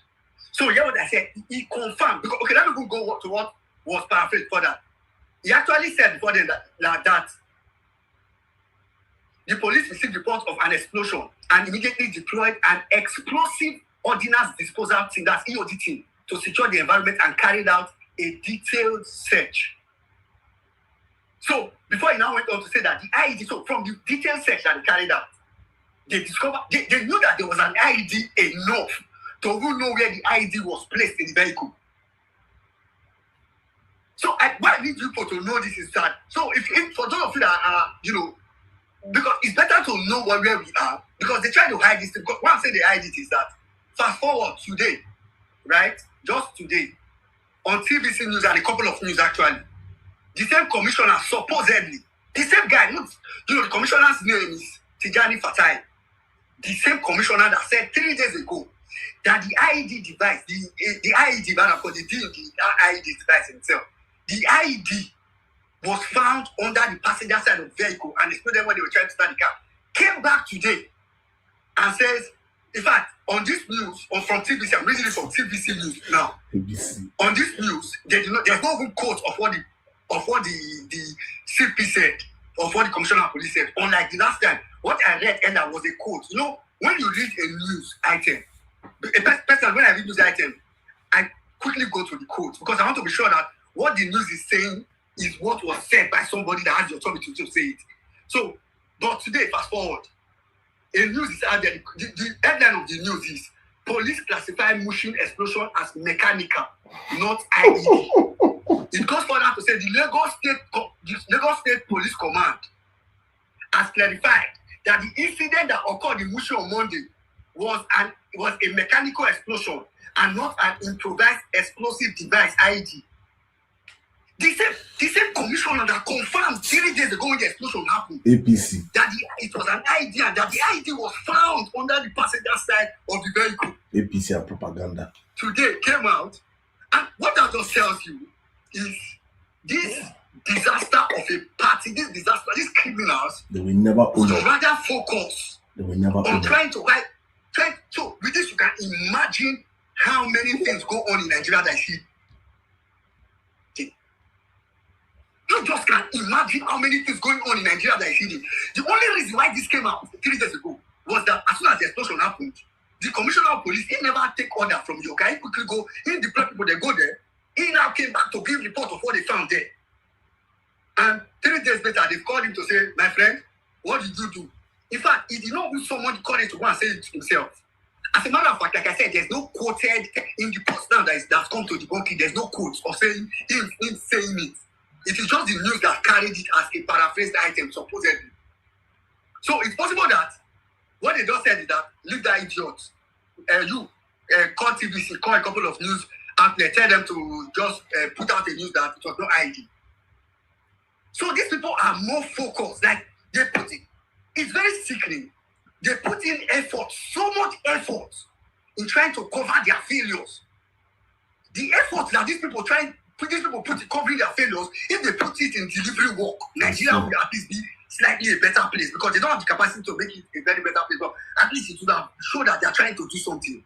Speaker 2: So hear what I said. He confirmed. Because, okay, let me go to what was paraphrased for that. He actually said before then that the police received reports of an explosion and immediately deployed an explosive ordnance disposal team, that's EOD team, to secure the environment and carried out a detailed search. So before he now went on to say that the IED, so from the detailed search that they carried out, they discovered, they knew that there was an IED enough to even know where the IED was placed in the vehicle. So what I need you to know this is that, so if for those of you that are, because it's better to know where we are, because they try to hide this thing. Because what I'm saying they hide it is that, fast forward today, right? Just today, on TVC News and a couple of news actually, the same commissioner supposedly, the same guy, the commissioner's name is Tijani Fatai, the same commissioner that said 3 days ago that the IED device, the IED, the IED device itself, the IED was found under the passenger side of the vehicle and exploded when they were trying to start the car. Came back today and says, in fact, on this news, from TVC, I'm reading it from TVC News now. ABC. On this news, there's no even quote of what the CP said, of what the commissioner of police said. Unlike the last time, what I read and that was a quote. When you read a news item, when I read news item, I quickly go to the quote because I want to be sure that what the news is saying is what was said by somebody that has the authority to say it. So, but today, fast forward, a news is out there. The headline of the news is police classify Mushin explosion as mechanical, not IED. It goes further to say the Lagos State Police Command has clarified that the incident that occurred in Mushin on Monday was a mechanical explosion and not an improvised explosive device IED. The same commissioner that confirmed 3 days ago when the explosion happened, APC, that it was an IED and that the IED was found under the passenger side of the vehicle. APC and propaganda. Today came out, and what that just tells you is this disaster of a party, these criminals, they will never would rather focus on trying to write. So with this, you can imagine how many things go on in Nigeria that is hidden. You just can't imagine how many things going on in Nigeria that is hidden. The only reason why this came out 3 days ago was that as soon as the explosion happened, the commissioner of police, he never take order from you. Okay, he quickly go, he deploy people, they go there. He now came back to give report of what they found there. And 3 days later, they called him to say, my friend, what did you do? In fact, he did not use someone call him to go and say it himself. As a matter of fact, like I said, there's no quoted in the post now that's come to the bunkie. There's no quotes of saying him saying it. It is just the news that carried it as a paraphrased item, supposedly. So it's possible that what they just said is that leave that idiot. Call TVC, call a couple of news outlets, tell them to just put out a news that it was no ID. So these people are more focused. Like they put it, it's very sickening. They put in effort, so much effort in trying to cover their failures. The effort that these people put in covering their failures, if they put it in delivery work, Nigeria will at least be slightly a better place because they don't have the capacity to make it a very better place. But at least it would have shown that they are trying to do something.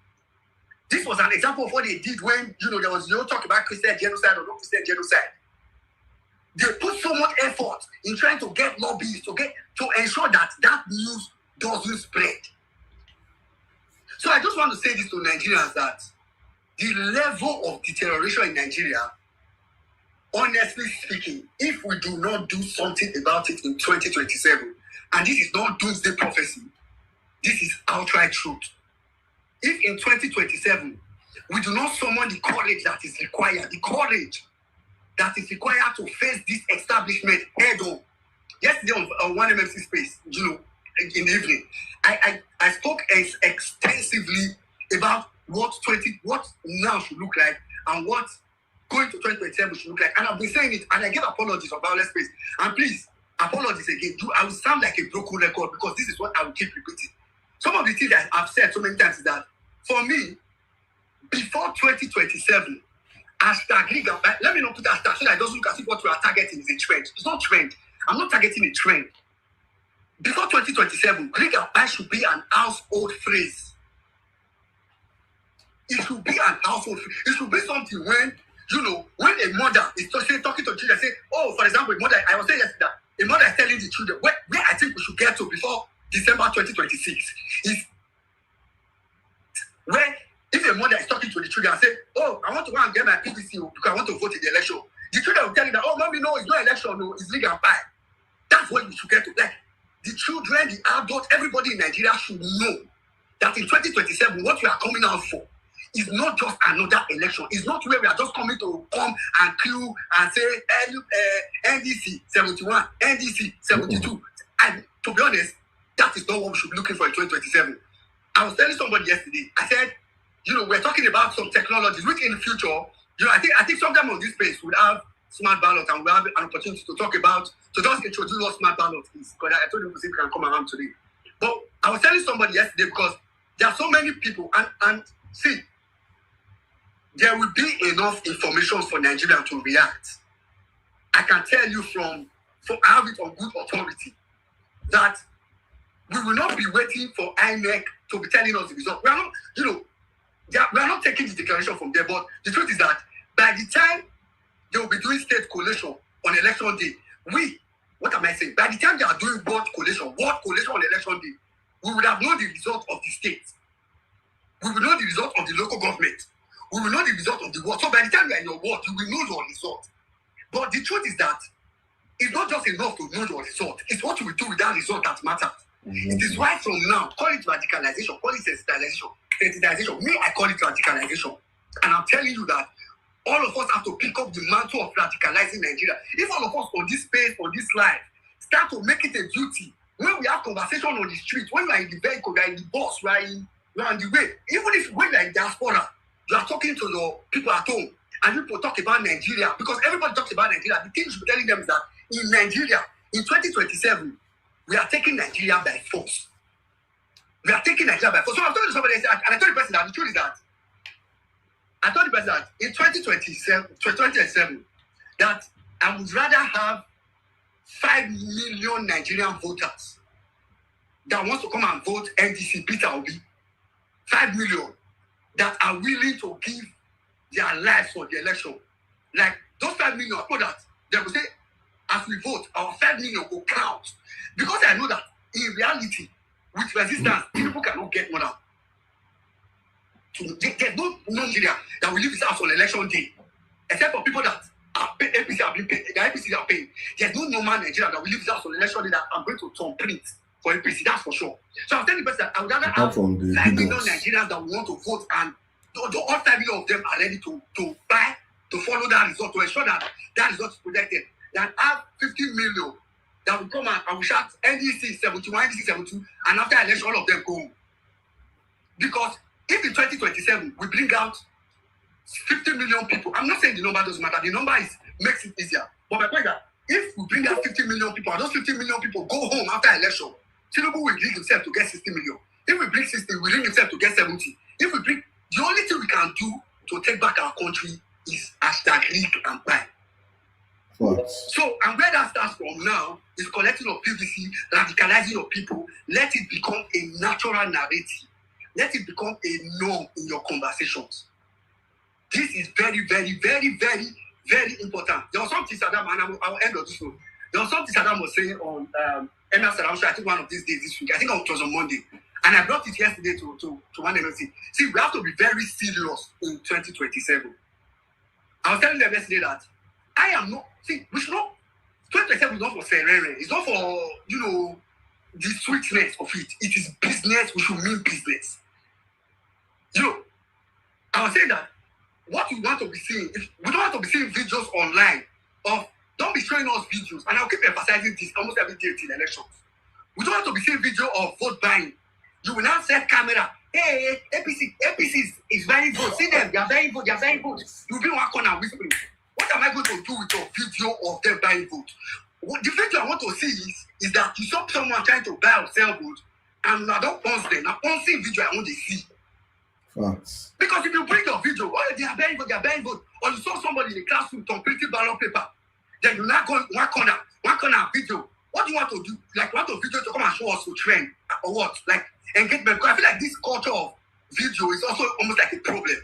Speaker 2: This was an example of what they did when there was no talk about Christian genocide or no Christian genocide. They put so much effort in trying to get lobbyists to ensure that news doesn't spread. So I just want to say this to Nigerians that the level of deterioration in Nigeria, honestly speaking, if we do not do something about it in 2027, and this is not doomsday prophecy, this is outright truth. If in 2027 we do not summon the courage that is required, to face this establishment head on. Yesterday on One MMC Space, in the evening, I spoke extensively about what now should look like and what going to 2027 should look like. And I've been saying it, and I give apologies on Vawulence Space. And please, apologies again. I will sound like a broken record because this is what I will keep repeating. Some of the things that I've said so many times is that, for me, before 2027, let me not put hashtag so that it doesn't look as if what we are targeting is a trend. It's not trend. I'm not targeting a trend. Before 2027, Rig and Buy should be an household phrase. It should be an household phrase. It should be something when a mother is talking to children, say, for example, I was saying yesterday, a mother is telling the children where I think we should get to before December 2026 is where if a mother is talking to the children and say, I want to go and get my PVC because I want to vote in the election, the children will tell you that, mommy, no, it's not election, no, it's Rig and Buy. That's what you should get to. Like, the children, the adults, everybody in Nigeria should know that in 2027, what we are coming out for is not just another election. It's not where we are just coming to come and queue and say NDC 71, NDC 72. And to be honest, that is not what we should be looking for in 2027. I was telling somebody yesterday, I said, we're talking about some technologies, which in the future, I think sometime on this space we'll have smart ballot and we'll have an opportunity to talk about, to just introduce what smart ballot is. Because I told you we can come around today. But I was telling somebody yesterday because there are so many people, and see, there will be enough information for Nigeria to react. I can tell you from I have it on good authority that we will not be waiting for INEC to be telling us the result. We are not, we are not taking the declaration from there. But the truth is that by the time they will be doing state collation on election day, what am I saying? By the time they are doing ward collation on election day, we would have known the result of the state. We will know the result of the local government. We will know the result of the ward. So by the time you are in your ward, you will know your result. But the truth is that it's not just enough to know your result. It's what you will do with that result that matters. Mm-hmm. It is why from now, call it radicalization, call it sensitization. Me, I call it radicalization. And I'm telling you that all of us have to pick up the mantle of radicalizing Nigeria. If all of us on this space, on this life, start to make it a duty, when we have conversation on the street, when you are in the vehicle, you are in the bus, you are on the way, even if when you are in diaspora, you are talking to your people at home, and people talk about Nigeria, because everybody talks about Nigeria. The thing you should be telling them is that in Nigeria, in 2027, we are taking Nigeria by force. So I'm telling somebody, and I told the person that the truth is that in 2027, that I would rather have 5 million Nigerian voters that wants to come and vote NDC Peter Obi. 5 million that are willing to give their lives for the election. Like those 5 million, I know that they will say, as we vote, our 5 million will count. Because I know that in reality, with resistance, people cannot get more than. There's no Nigeria that will leave his house on election day, except for people that are APC have been paid. The APC are paying. There's no normal Nigeria that will leave his house on election day that I'm going to print for APC. That's for sure. So I'm telling the person that I would rather have 5 million Nigerians that want to vote, and all 5 million of them are ready to buy, to follow that result, to ensure that result is protected, than have 50 million that will come out and will shout NDC 71, NDC 72, and after election, all of them go home. Because if in 2027 we bring out 50 million people, I'm not saying the number doesn't matter, the number makes it easier. But my point is that if we bring out 50 million people, and those 50 million people go home after election, Tinubu will link himself to get 60 million. If we bring 60, we link himself to get 70. If we bring, the only thing we can do to take back our country is #rig and buy. So, and where that starts from now is collecting of PVC, radicalizing of people. Let it become a natural narrative. Let it become a norm in your conversations. This is very, very, very, very, very important. There was something Saddam, and I'll end on this one. There was something Saddam was saying on MS Saddam show, I think one of these days this week. I think it was on Monday. And I brought it yesterday to one MLC. See, we have to be very serious in 2027. I was telling them yesterday that I am not, see, we should not, 2027 is not for Serere. It's not for, the sweetness of it. It is business. We should mean business. I was saying that what we want to be seeing, if we don't want to be seeing videos online of, don't be showing us videos, and I'll keep emphasizing this almost every day till elections. We don't want to be seeing video of vote buying. You will now set camera. Hey, APC is buying votes. See them, they are buying votes. You'll be one corner whispering. What am I going to do with your video of them buying votes? The video I want to see is that you saw someone trying to buy or sell votes, and I don't post them. I don't see video I want to see.
Speaker 1: Facts.
Speaker 2: Because if you bring your video, they are buying votes, or you saw somebody in the classroom completing ballot paper, then you now go one corner video. What do you want to do? Like, want a video to come and show us to trend or what? Like, engagement. Because I feel like this culture of video is also almost like a problem.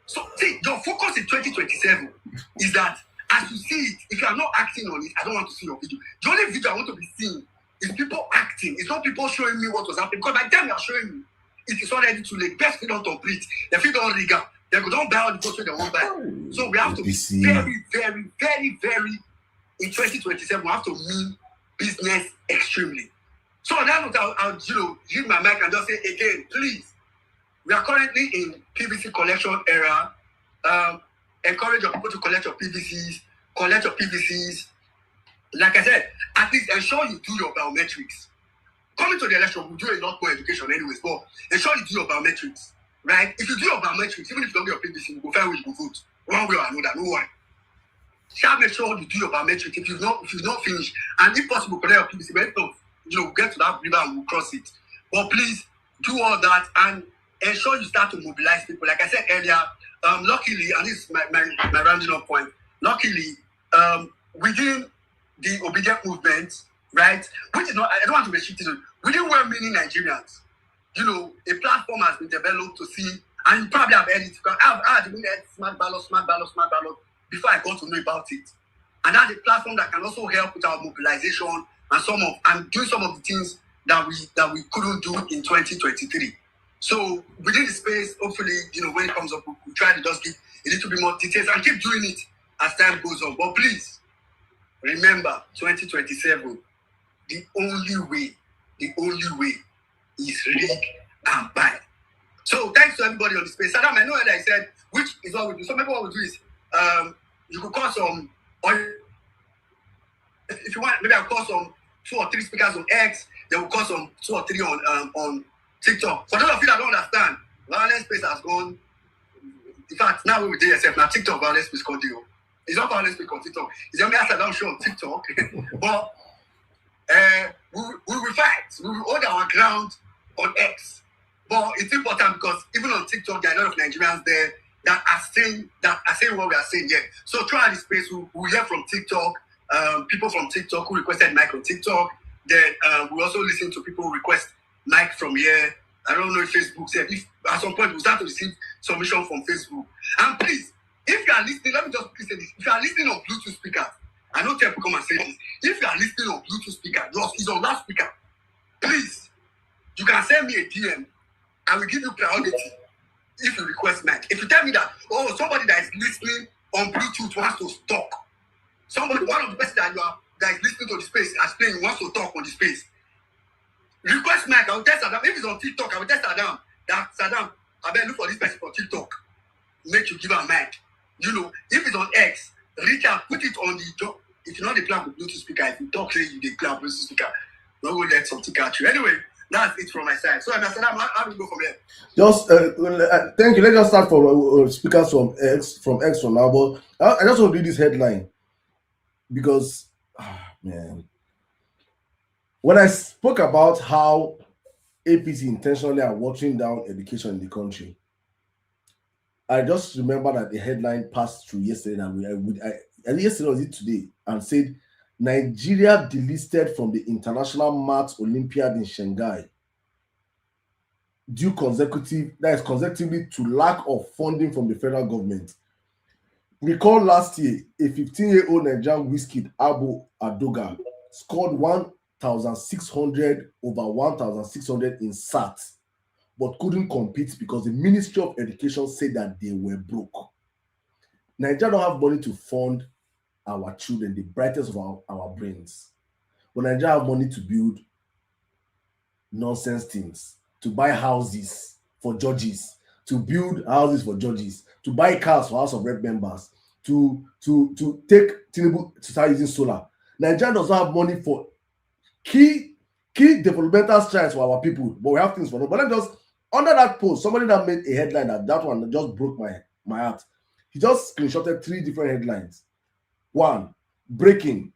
Speaker 2: So, see, your focus in 2027 is that as you see it, if you are not acting on it, I don't want to see your video. The only video I want to be seeing is people acting. It's not people showing me what was happening. Because by the time you are showing me, it is already too late. Best we don't complete. The film don't rig up. They don't buy all the votes they won't buy. So we have to be very, very, very, very, in 2027, we have to mean business extremely. So on that note, I'll give my mic and just say again, please, we are currently in PVC collection era. Encourage your people to collect your PVCs. Like I said, at least ensure you do your biometrics. Coming to the election, we'll do a lot more education anyways, but ensure you do your biometrics, right? If you do your biometrics, even if you don't get your PVC, we'll go find where you will vote. One way or another, no worry. Shall make sure you do your biometrics if you've not finished, and if possible, collect your PVC. But if not, get to that river and we'll cross it. But please do all that and ensure you start to mobilize people. Like I said earlier, luckily, and this is my rounding up point. Luckily, within the obedient movement, right, which is not, I don't want to restrict it, within well-meaning Nigerians, a platform has been developed to see, and you probably have heard it. I've even heard smart ballot before I got to know about it. And that's a platform that can also help with our mobilization and doing some of the things that we couldn't do in 2023. So within the space, hopefully, when it comes up, we'll try to just give a little bit more details and keep doing it as time goes on. But please, remember, 2027, the only way is rig and buy. So thanks to everybody on the space. Saddam, I know that I said, which is what we do. So maybe what we do is, you could call some, or if you want, maybe I'll call some 2 or 3 speakers on X, then we'll call some 2 or 3 on TikTok. For those of you that don't understand, Vawulence Space has gone, in fact, now with JSF, now TikTok Vawulence Space continue. It's not Vawulence Space on TikTok. It's only a Saddam show on TikTok. But we will fight. We will hold our ground on X. But it's important because even on TikTok, there are a lot of Nigerians there that are saying what we are saying here. So throughout the space, we hear from TikTok, people from TikTok who requested mic on TikTok. Then we also listen to people who request mic from here. I don't know if Facebook said, if at some point we start to receive submission from Facebook. And please, if you are listening, let me just say this. If you are listening on Bluetooth speaker, I know people come and say this. If you are listening on Bluetooth speaker, it's on loudspeaker. Please, you can send me a DM. I will give you priority if you request mic. If you tell me that, somebody that is listening on Bluetooth wants to talk. One of the person that is listening to the space as playing wants to talk on the space. Request mic, I will test Saddam. If it's on TikTok, I will test Saddam. That Saddam, I better look for this person for TikTok. Make you give a mic. If it's on X, reach out, put it on the if you know the plan with Bluetooth speaker, if you talk, say you the plan Bluetooth speaker, don't go let something catch you. Anyway, that's it from my side. So I said, how do we go from there?
Speaker 1: Just thank you. Let's just start from speakers from X from now. But I just want to read this headline because, man, when I spoke about how APC intentionally are watering down education in the country, I just remember that the headline passed through yesterday, and yesterday was it today, and said Nigeria delisted from the International Maths Olympiad in Shanghai due consecutively to lack of funding from the federal government. Recall last year, a 15-year-old Nigerian whiskey Abu Adoga scored 1,600 over 1,600 in SAT, but couldn't compete because the Ministry of Education said that they were broke. Nigeria don't have money to fund our children, the brightest of our brains. But Nigeria have money to build nonsense things, to buy houses for judges, to build houses for judges, to buy cars for House of Rep members, to take Tinubu to start using solar. Nigeria does not have money for key developmental strides for our people, but we have things for them. But let me just, under that post, somebody that made a headline that one just broke my heart. He just screenshotted 3 different headlines. 1, breaking.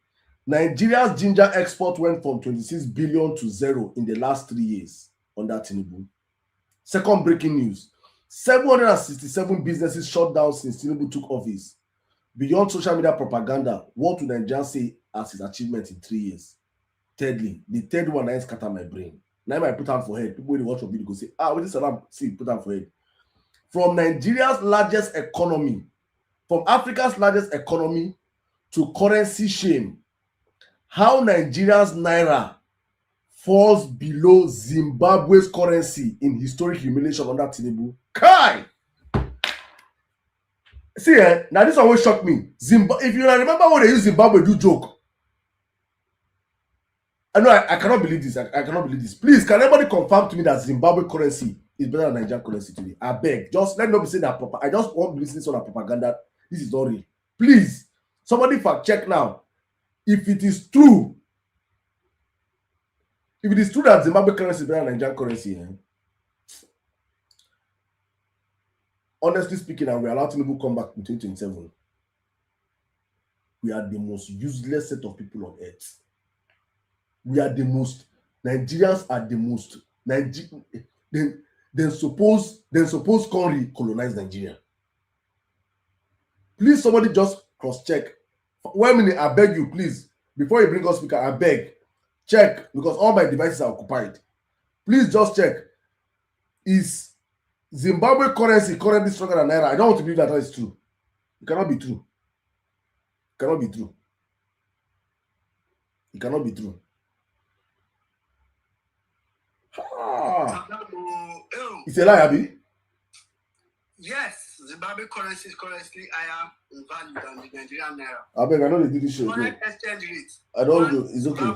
Speaker 1: Nigeria's ginger export went from 26 billion to 0 in the last 3 years under Tinubu. Second breaking news. 767 businesses shut down since Tinubu took office. Beyond social media propaganda, what would Nigerians say as his achievement in 3 years? Thirdly, the third one that scatter my brain. Now I put on for head. People will watch your video go say, what is Salam? See, put on for head. From Nigeria's largest economy, from Africa's largest economy to currency shame, how Nigeria's naira falls below Zimbabwe's currency in historic humiliation under Tinubu. Kai! See, now this one will shock me. If you remember when they use Zimbabwe do joke, I cannot believe this. I cannot believe this. Please, can anybody confirm to me that Zimbabwe currency is better than Nigerian currency today? I beg. Just let me not be saying that proper. I just want to listen to that propaganda. This is not real. Please, somebody fact check now. If it is true that Zimbabwe currency is better than Nigerian currency, honestly speaking, and we allow Tinubu come back in 2027, we are the most useless set of people on earth. Nigerians are the most, then suppose Conry colonize Nigeria. Please, somebody just cross-check. 1 minute, I beg you, please. Before you bring us speaker, I beg. Check, because all my devices are occupied. Please just check. Is Zimbabwe currency currently stronger than Naira? I don't want to believe that is true. It cannot be true. It cannot be true. It cannot be true. It's a lie, Abi?
Speaker 2: Yes, Zimbabwe currency is currently higher in value than the Nigerian naira.
Speaker 1: I beg, I know they did this show.
Speaker 2: Current exchange rate.
Speaker 1: I don't know. It's okay.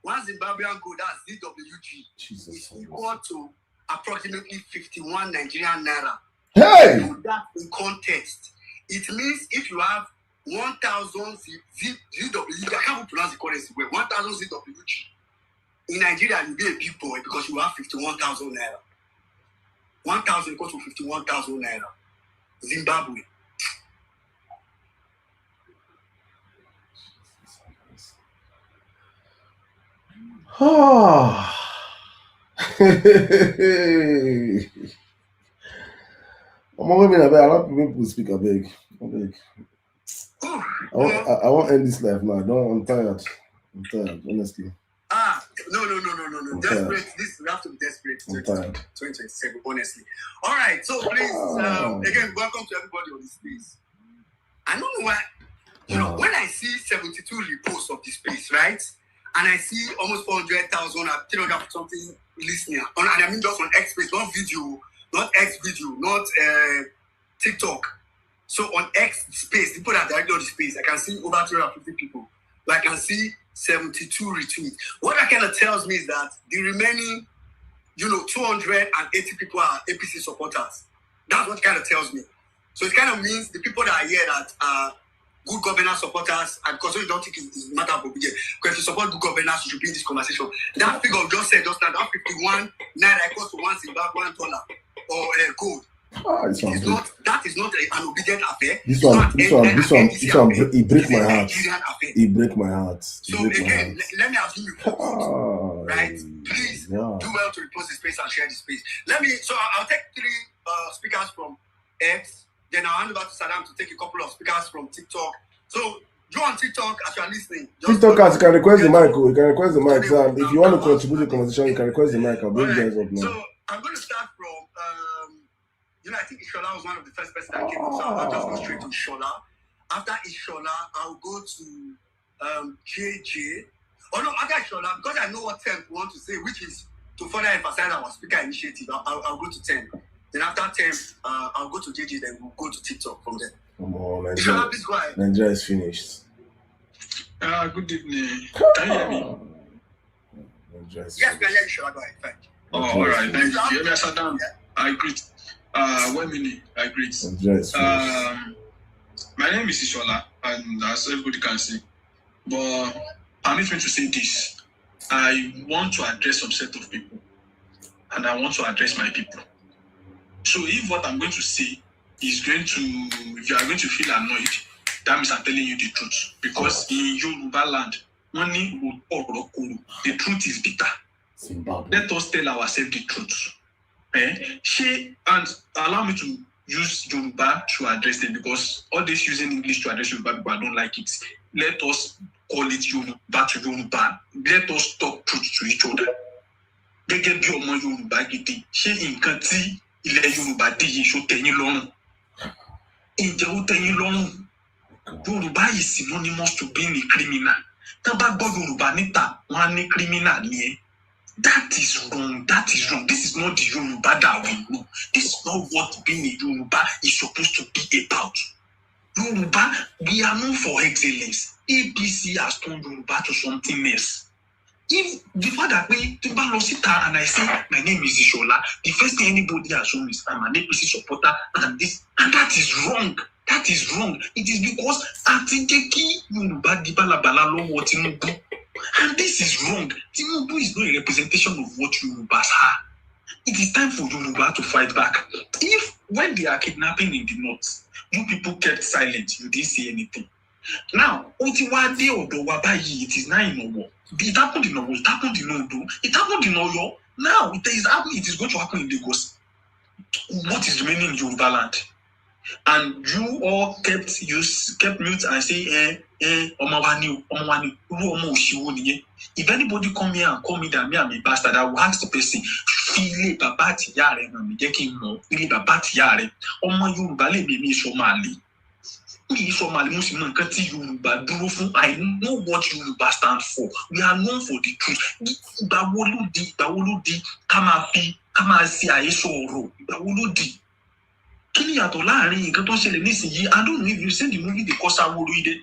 Speaker 2: One Zimbabwean gold, that's ZWG,
Speaker 1: Jesus,
Speaker 2: is equal to approximately 51 Nigerian naira.
Speaker 1: Hey!
Speaker 2: Put that in context. It means if you have 1,000 ZWG, I can't pronounce the currency well, 1,000 ZWG. In Nigeria, you'll be a big boy because you have 51,000 naira. 1,000 equals to 51,000 naira. Zimbabwe.
Speaker 1: Women, I love people speak. I beg. I want to end this life now. I'm tired. Honestly.
Speaker 2: No. Desperate. We have to be desperate. 2027, honestly. All right. So please, again, welcome to everybody on this space. I don't know why. When I see 72 reposts of this space, right, and I see almost 400,000, 300 something listening, and I mean just on X space, not video, not X video, not TikTok. So on X space, people that are directly on the space, I can see over 350 people. But I can see 72 retweets. What that kind of tells me is that the remaining, 280 people are APC supporters. That's what kind of tells me. So it kind of means the people that are here that are good governance supporters, and because you don't think it's a matter of obedience, because if you support good governance, you should be in this conversation. That figure just said just now, that 51 naira equals to $1 Zimbabwean dollar or gold. That is not an obedient affair.
Speaker 1: This one, it break my heart. It break my heart.
Speaker 2: So again, let me assume you post, right? Please do well to repost the space and share the space. So I'll take 3 speakers from X, then I'll hand over to Saddam to take a couple of speakers from TikTok. So go on TikTok as you are listening.
Speaker 1: TikTokers, you can request the mic. You can request the mic. So if you want to contribute to the conversation, you can request the mic. I'll bring you guys up now.
Speaker 2: So I'm going to start from I think Ishola was one of the first person that came up, so I'll just go straight to Ishola. After Ishola, I'll go to JJ. Oh no, after Ishola, because I know what 10 we want to say, which is to further emphasize our speaker initiative, I'll go to 10. Then after 10, I'll go to JJ, then we'll go to TikTok from there.
Speaker 1: Come on,
Speaker 2: Ishola, please go ahead.
Speaker 1: Nigeria is finished.
Speaker 3: Good evening. Can you hear me?
Speaker 2: Yes, can you hear Ishola? Go ahead. Thank you.
Speaker 3: Oh, all right. Thank you. Yes, Saddam. I greet. 1 minute, I greet. My name is Ishola, and as everybody can see, but permit me to say this. I want to address some set of people, and I want to address my people. So if what I'm going to say is if you are going to feel annoyed, that means I'm telling you the truth. Because in Yoruba land, the truth is bitter. Let us tell ourselves the truth. And allow me to use Yoruba to address them, because all this using English to address Yoruba people, I don't like it. Let us call it Yoruba to Yoruba. Let us talk truth to each other. Gẹ́gẹ́ bí ọmọ Yorùbá gidi, ṣé nǹkan tí ilẹ̀ Yorùbá dé yìí ṣó tẹ́ yín lọ́rùn? Ǹjẹ́ ó tẹ́ yín lọ́rùn? Yorùbá is synonymous to being a criminal. Tá bá gbọ́ Yorùbá níta, wọ́n á ní criminal ni ẹ́. That is wrong. That is wrong. This is not the Yoruba that we know. This is not what being a Yoruba is supposed to be about. Yoruba, we are known for excellence. APC has turned Yoruba to something else. If the fact that we Timbalosita and I say my name is Ishola, the first thing anybody assumes is I'm an APC supporter and that is wrong. That is wrong. It is because Atijeki Yoruba Dibalabala lo Tinubu. And this is wrong. Tinubu is not a representation of what Yorubas are. It is time for Yoruba to fight back. If when they are kidnapping in the north, you people kept silent, you didn't say anything. Now, it is now in Owo. It happened in Owo, it happened in Odo, it happened in Oyo. Now it is happening, it is going to happen in Lagos. What is remaining in Yoruba land? And you all kept mute and say, if anybody come here and call me that me I'm a bastard, I will ask the person, file babati yare na mi jẹ́ kí n mọ̀, file babati yare. Ọmọ Yorùbá lè mi Somali. Me Somali mo sì mọ̀ nǹkan tí Yorùbá dúró fún. I know what Yorùbá stand for. We are known for the truth. Ìgbà wo ló di ká máa ṣe àhesọ ọ̀rọ̀. Ìgbà wo ló di? Kí ni yàtọ̀ láàrin nǹkan tó ṣẹlẹ̀ nísìnyí? I don't know if you seen the movie they call Saworoide.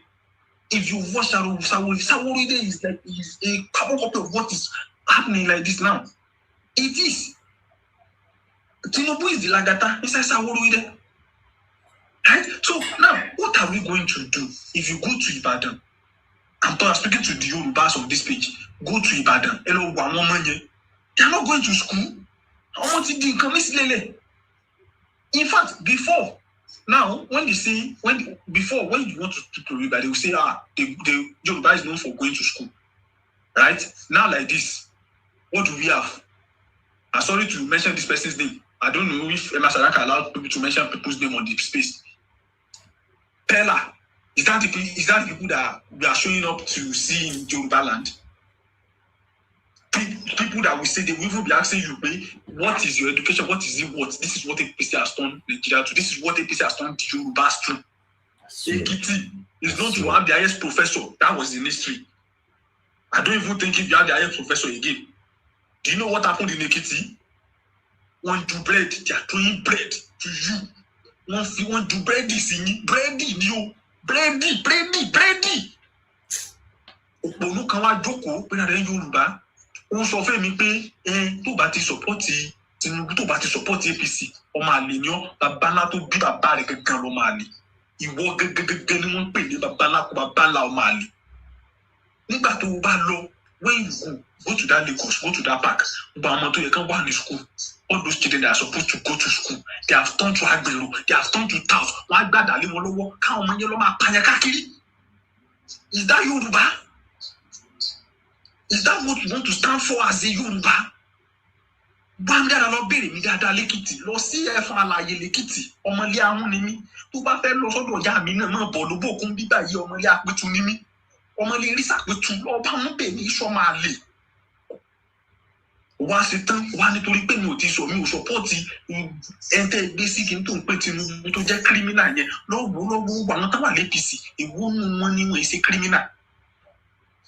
Speaker 3: If you watch Saworoide is a carbon copy of what is happening like this now. It is. Tinubu is the Lagata inside Saworoide. Right? So now, what are we going to do if you go to Ibadan? I'm speaking to the Yorubas of this page. Go to Ibadan. Hello, they are not going to school. I want to do in fact, before, now, when you say, when you want to speak to Yoruba, they will say, the Yoruba is known for going to school. Right? Now, like this, what do we have? I'm sorry to mention this person's name. I don't know if Emma Saraka allowed people to mention people's name on the space. Pella, is that the people that we are showing up to see in Yoruba land? People that will say, they will even be asking you, what is your education? What is it? This is what APC has done Nigeria to. This is what APC has done to Yorubas to. Ekiti is not to have the highest professor. That was in history. I don't even think if you have the highest professor again. Do you know what happened in Ekiti? One do bread, they are throwing bread to you. One do bread is in bready, you. Bready. Òpònú kan wá jókòó pé ààrẹ Yorùbá. Wọ́n sọ fún mi pé tó bá ti support Tinubu, tó bá ti support APC, ọmọ àlè ni ọ́, bàbá ńlá tó bí bàbá rẹ̀ gangan lọ́mọ àlè. ìwọ gẹ́gẹ́gẹ́gẹ́ ni wọ́n pè ní babaláwo máa lè. Nígbà tó o bá lọ, when you go to that Lagos, go to that park, gbogbo àwọn ọmọ tó yẹ kán wà ní school, all those children that are supposed to go to school, they have turned to agbèrò, they have turned to tout, wọ́n á gbàdá lé wọn lọ́wọ́, káwọn ọmọ yẹn lọ máa pààyàn káàkiri. Is that Yorùbá? Is that what you want to stand for as a Yorùbá? Bámdára lọ béèrè mi dáadáa lẹ́kìtì, lọ sí ẹ̀fọn àlàyé lẹ́kìtì, ọmọlé ahun ni mí. Tó bá fẹ́ lọ sọ́dọ̀ ọjà mi náà máa bọ̀ lóbòkun bíbá yìí, ọmọlé apẹ̀tù ni mí. Ọmọlé rí sàpẹ̀tù lọ bá wọn bẹ̀ ní iṣọ́ máa lè. Wá sí tán, wá nítorí pé mi ò ti sọ, mi ò sọpọ́ọ̀tì ẹ̀ńtẹ́ gbé sí kí n tó ń pè Tinubu tó jẹ́ kírímínà yẹn. Lọ́wọ́ àwọn táwọn APC, èwo nu wọn ni wọ́n ṣe kírímínà?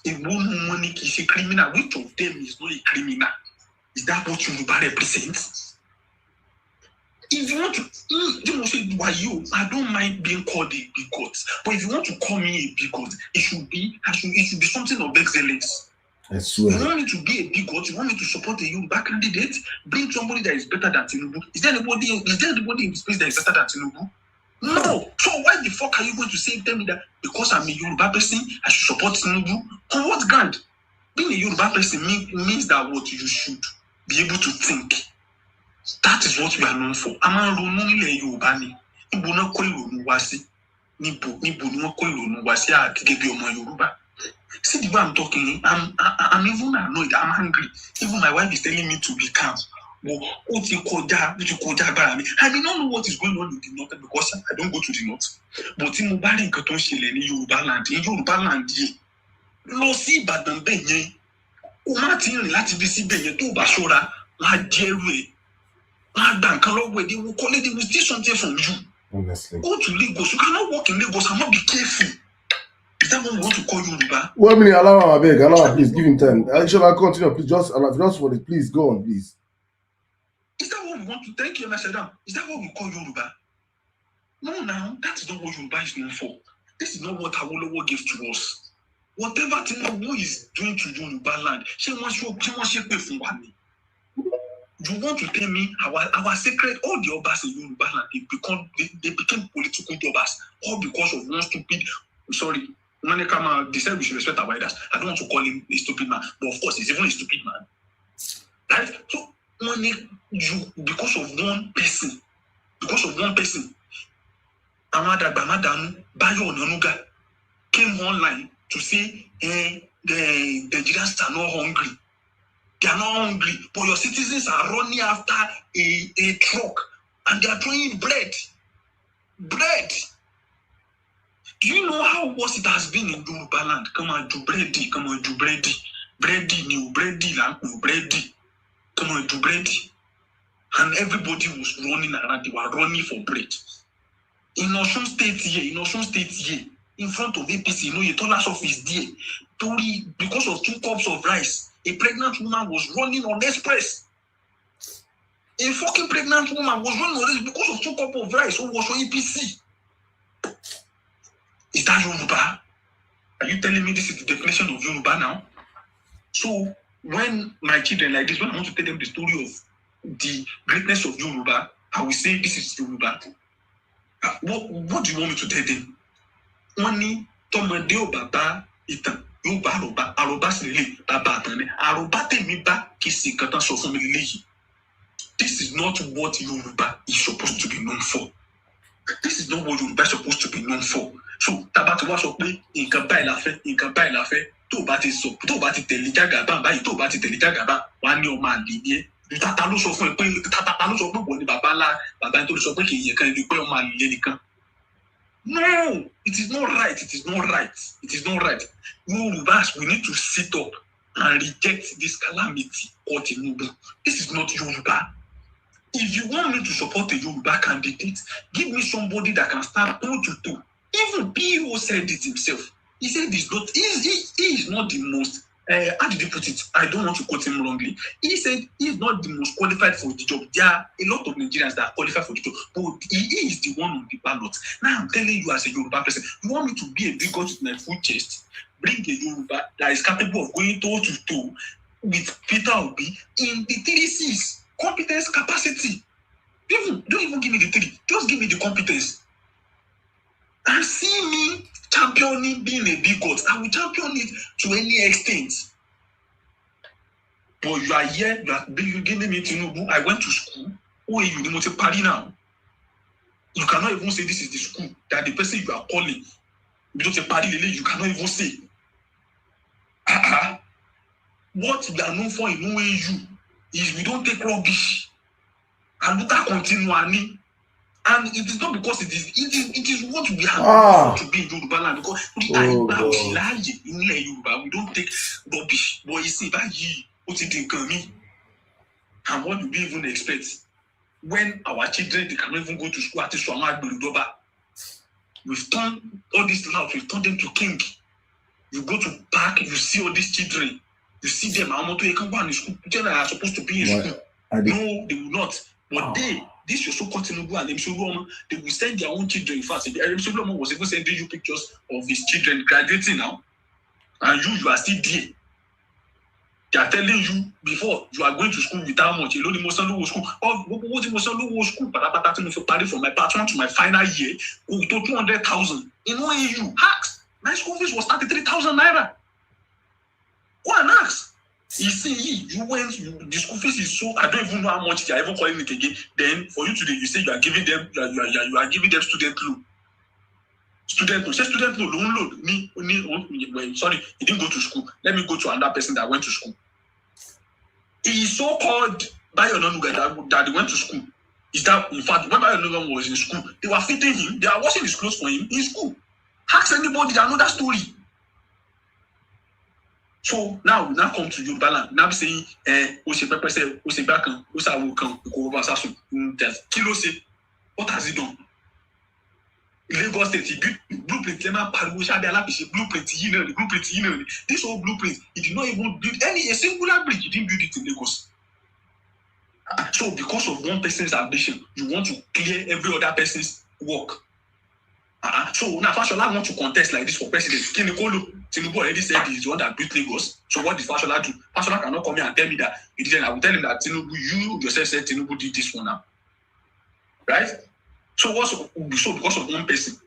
Speaker 3: Èwo nu wọn ni kì í ṣe kírímínà? Which of them is not a criminal? Is that what Yoruba represents? If you want to, you know, say, why you? I don't mind being called a bigot, but if you want to call me a bigot, it should be something of excellence.
Speaker 1: I swear.
Speaker 3: You want me to be a bigot? You want me to support a Yoruba candidate? Bring somebody that is better than Tinubu. Is there anybody in the space that is better than Tinubu? No. So why the fuck are you going to tell me that because I'm a Yoruba person, I should support Tinubu? On what ground? Being a Yoruba person means that what you should be able to think. That is what we are known for. I'm a Yoruba ni. Níbo náà kó ìrònú wá sí? Níbo ni wọ́n kó ìrònú wá sí gẹ́gẹ́ bí ọmọ Yorùbá? See the way I'm talking, I'm even annoyed, I'm angry. Even my wife is telling me to be calm. But I may not know what is going on in the north because I don't go to the north. But in Mubari nǹkan tó ń ṣẹlẹ̀ ní Yorùbá land, in Yorùbá land yìí, lọ sí Ìbàdàn bẹ́ẹ̀ yẹn, o má ti rìn láti bí sí bẹ́ẹ̀ yẹn tó bá ṣọ́ra, láà jẹ́rù ẹ̀, láà gbà nǹkan lọ́wọ́ ẹ̀, they will steal something from you.
Speaker 1: Honestly.
Speaker 3: Go to Lagos, you cannot walk in Lagos and not be careful. Is that what we want to call Yoruba?
Speaker 1: 1 minute, allow him, I beg, allow him, please, give him time. Shall I continue, please, just for it, please, go on, please.
Speaker 3: Is that what we want to thank you, Mr. Is that what we call Yoruba? No, now, that is not what Yoruba is known for. This is not what Awolowo gave to us. Whatever Tinubu is doing to Yoruba land, she wants to pay for one. You want to tell me our secret, all the Obas in Yoruba land, they became political Obas, all because of one stupid, sorry, they said we should respect our elders. I don't want to call him a stupid man, but of course, he's even a stupid man. Right? So, because of one person, Amada Bamadanu, Bayo Onanuga, came online to say, the Nigerians are not hungry. They are not hungry, but your citizens are running after a truck and they are throwing bread. Bread. Do you know how worse it has been in Yoruba land? Come on, do bready. Come on, do bready. Bready, new bready, bready. Come on, do bready. And everybody was running around. They were running for bread. In Osun State here, in front of APC, your Tola's office there, because of 2 cups of rice, a pregnant woman was running on express. A fucking pregnant woman was running on express because of 2 cups of rice. Who was on APC? Is that Yoruba? Are you telling me this is the definition of Yoruba now? So when my children like this, when I want to tell them the story of the greatness of Yoruba, I will say this is Yoruba. What do you want me to tell them? Money, Tomade o baba itan, Yoruba aroba, aroba sile, baba atane, aroba temi ba kisi katan so fun mi leleyi. This is not what Yoruba is supposed to be known for. This is not what Yoruba is supposed to be known for. So, tabati wa sọ pé nǹkan báyìí la fẹ́, tó bá ti tẹ̀lé Jagaban báyìí, tó bá ti tẹ̀lé Jagaban, wá ní ọmọ àlè ni ẹ́. Tata ló sọ fún ẹ pé wọ́n ní bàbá ẹni tó lè sọ pé kì í yẹ kan ẹni pé ọmọ àlè nìkan. No, it is not right. It is not right. Yorubas, we need to sit up and reject this calamity called Tinubu. This is not Yoruba. If you want me to support a Yoruba candidate, give me somebody that can stand toe to toe. Even PO said it himself. He said he is not the most, how did he put it? I don't want to quote him wrongly. He said he is not the most qualified for the job. There are a lot of Nigerians that are qualified for the job, but he is the one on the ballot. Now I'm telling you as a Yoruba person, you want me to be a bigot with my full chest? Bring a Yoruba that is capable of going toe to toe with Peter Obi in the 3 C's. Competence, capacity. Don't even give me the 3. Just give me the competence. And see me championing being a bigot. I will champion it to any extent. But you are here, you giving me Tinubu. I went to school. Who are you? The party now. You cannot even say this is the school that the person you are calling. You cannot even say. What we are known for in OAU is we don't take rubbish. And look at continually. And it is not because it is what we have to be in Yoruba land, because we don't take rubbish. But you see that what it can mean. And what do we even expect when our children they cannot even go to school at the we've turned all these louds, we've turned them to king. You go to park, you see all these children, you see them. They can go in school. Children are supposed to be in school. No, they will not. But this is so Tinubu and Msuluoma, they will send their own children. In fact, Msuluoma was even sending you pictures of his children graduating now, and you are still there. They are telling you before you are going to school with how much? School. School, from my part 1 to my final year, to 200,000. In OAU, ask. My school fees was 33,000 naira. Go and ask. You see, the school fees is so, I don't even know how much they are even calling it again. Then for you today, you say you are giving them, you are giving them student loan. Student loan. Sorry, he didn't go to school. Let me go to another person that went to school. He is so called Bayonanuga that he went to school. Is that in fact when Bayonanuga was in school, they were feeding him, they are washing his clothes for him in school. Ask anybody that know that story. So now we now come to Yoruba land. Now we saying, what has he done? Lagos State, he built blueprint. This whole blueprint, he did not even build a singular bridge. He didn't build it in Lagos. So because of one person's ambition, you want to clear every other person's work. So now Fashola want to contest like this for president. Tinubu already said he's the one that built Lagos. So what did Fashola do? Fashola cannot come here and tell me that he didn't. I will tell him that Tinubu, you yourself said Tinubu did this one now. Right? So because of one person,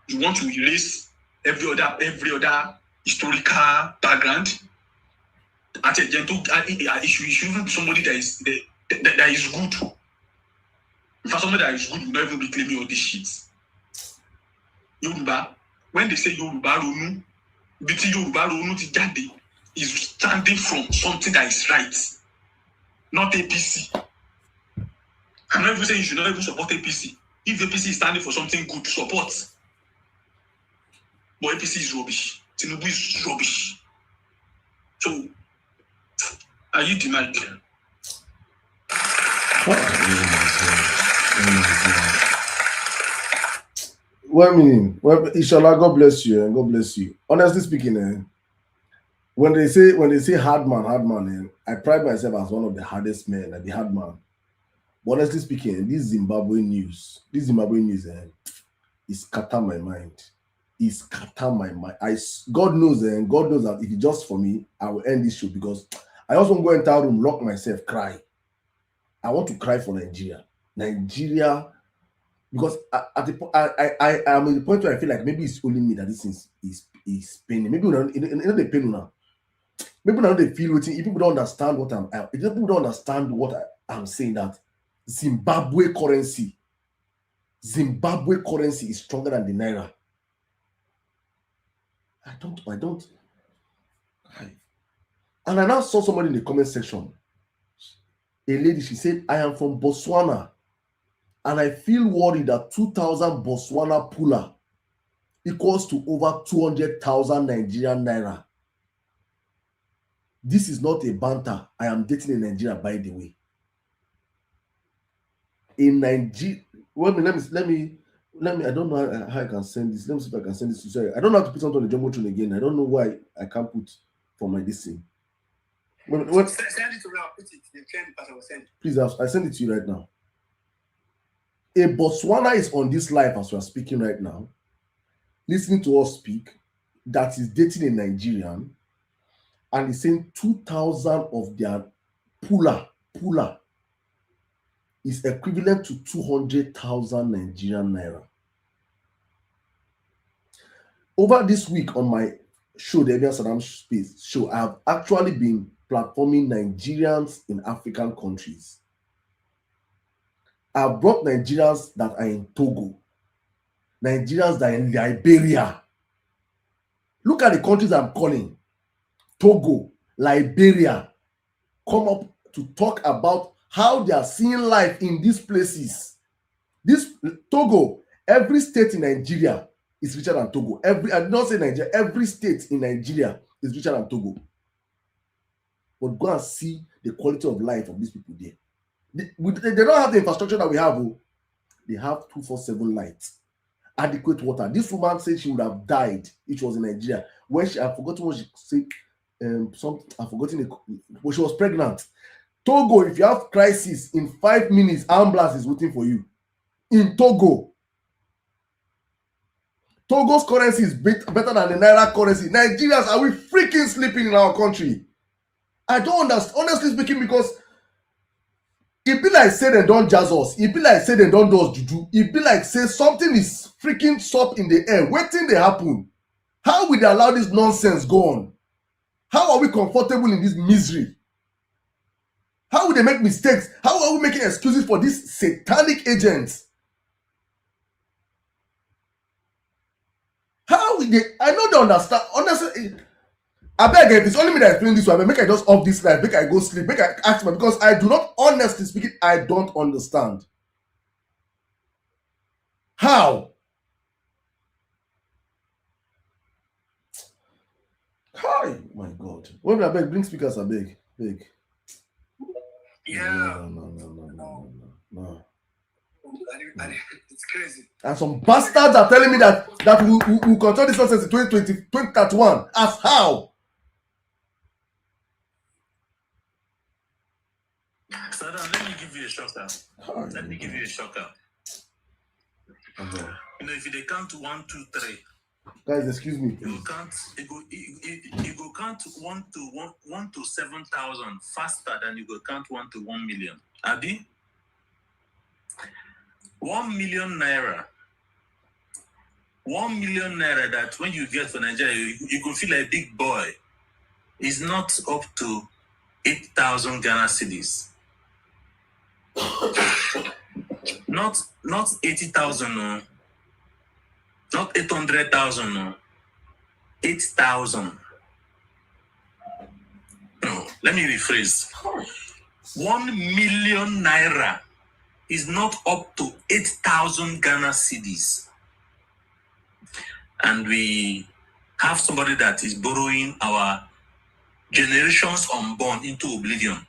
Speaker 3: you want to erase every other historical background? It should even be somebody that is good. In fact, somebody that is good will not even be claiming all this shit. Yoruba, when they say Yoruba Ronu, BT Yoruba Ronu ti jade is standing from something that is right, not APC. I'm not even saying you should not even support APC. If APC is standing for something good, support. But APC is rubbish. Tinubu is rubbish. So, are you the mic?
Speaker 1: Well, inshallah, God bless you and God bless you. Honestly speaking, when they say hard man, I pride myself as one of the hardest men, like the hard man. But honestly speaking, this Zimbabwe news, is scatter my mind. It's scatter my mind. God knows that if it's just for me, I will end this show because I also want to go into a room, lock myself, cry. I want to cry for Nigeria. Because I am at the point where I feel like maybe it's only me that this is paining. Maybe they pain now. Maybe now they feel waiting. If people don't understand what I'm saying, that Zimbabwe currency is stronger than the naira. I don't. And I now saw somebody in the comment section. A lady, she said, I am from Botswana. And I feel worried that 2,000 Botswana pula equals to over 200,000 Nigerian naira. This is not a banter. I am dating in Nigeria, by the way. In Nigeria, let me. I don't know how I can send this. Let me see if I can send this to you. I don't know how to put something on the Jumbotron again. I don't know why I can't put for my this thing.
Speaker 2: Send it to me. I'll put it. The trend as I was sending.
Speaker 1: Please, I send it to you right now. A Botswana is on this live as we are speaking right now, listening to us speak, that is dating a Nigerian, and is saying 2,000 of their pula is equivalent to 200,000 Nigerian naira. Over this week on my show, the Vawulence Space show, I have actually been platforming Nigerians in African countries. I've brought Nigerians that are in Togo, Nigerians that are in Liberia. Look at the countries I'm calling. Togo, Liberia, come up to talk about how they are seeing life in these places. This Togo, every state in Nigeria is richer than Togo. I did not say Nigeria, every state in Nigeria is richer than Togo. But go and see the quality of life of these people there. They don't have the infrastructure that we have. Oh. They have 247 lights, adequate water. This woman said she would have died if she was in Nigeria. When I've forgotten what she said. I've forgotten when she was pregnant. Togo, if you have crisis in 5 minutes, ambulance is waiting for you. In Togo, Togo's currency is better than the Naira currency. Nigerians, are we freaking sleeping in our country? I don't understand, honestly speaking, because it be like say they don't jazz us. It be like say they don't do us juju. It be like say something is freaking up in the air. Waiting they happen. How will they allow this nonsense go on? How are we comfortable in this misery? How will they make mistakes? How are we making excuses for these satanic agents? How will they? I know they understand. Honestly, I beg if it's only me that explain this one, make I just off this life, make I go sleep, make I ask me, because I do not, honestly speaking, I don't understand. How? Hi, my God. When I beg, bring speakers, I beg.
Speaker 2: Yeah.
Speaker 1: No.
Speaker 2: It's crazy.
Speaker 1: And some bastards are telling me that we control this nonsense in 2031. As how?
Speaker 4: Saddam, let me give you a shocker. Let me give you a shocker. You know, if you count 1, 2, 3.
Speaker 1: Guys, excuse me.
Speaker 4: You can't. You go count 1 to 7,000 faster than you go count 1 to 1 million. Abi, 1 million naira. 1 million naira that when you get for Nigeria, you go feel like a big boy. Is not up to 8,000 Ghana cedis. Not 80,000, no. Not 800,000, no. 8,000. No, let me rephrase. 1 million naira is not up to 8,000 Ghana cedis. And we have somebody that is borrowing our generations unborn into oblivion.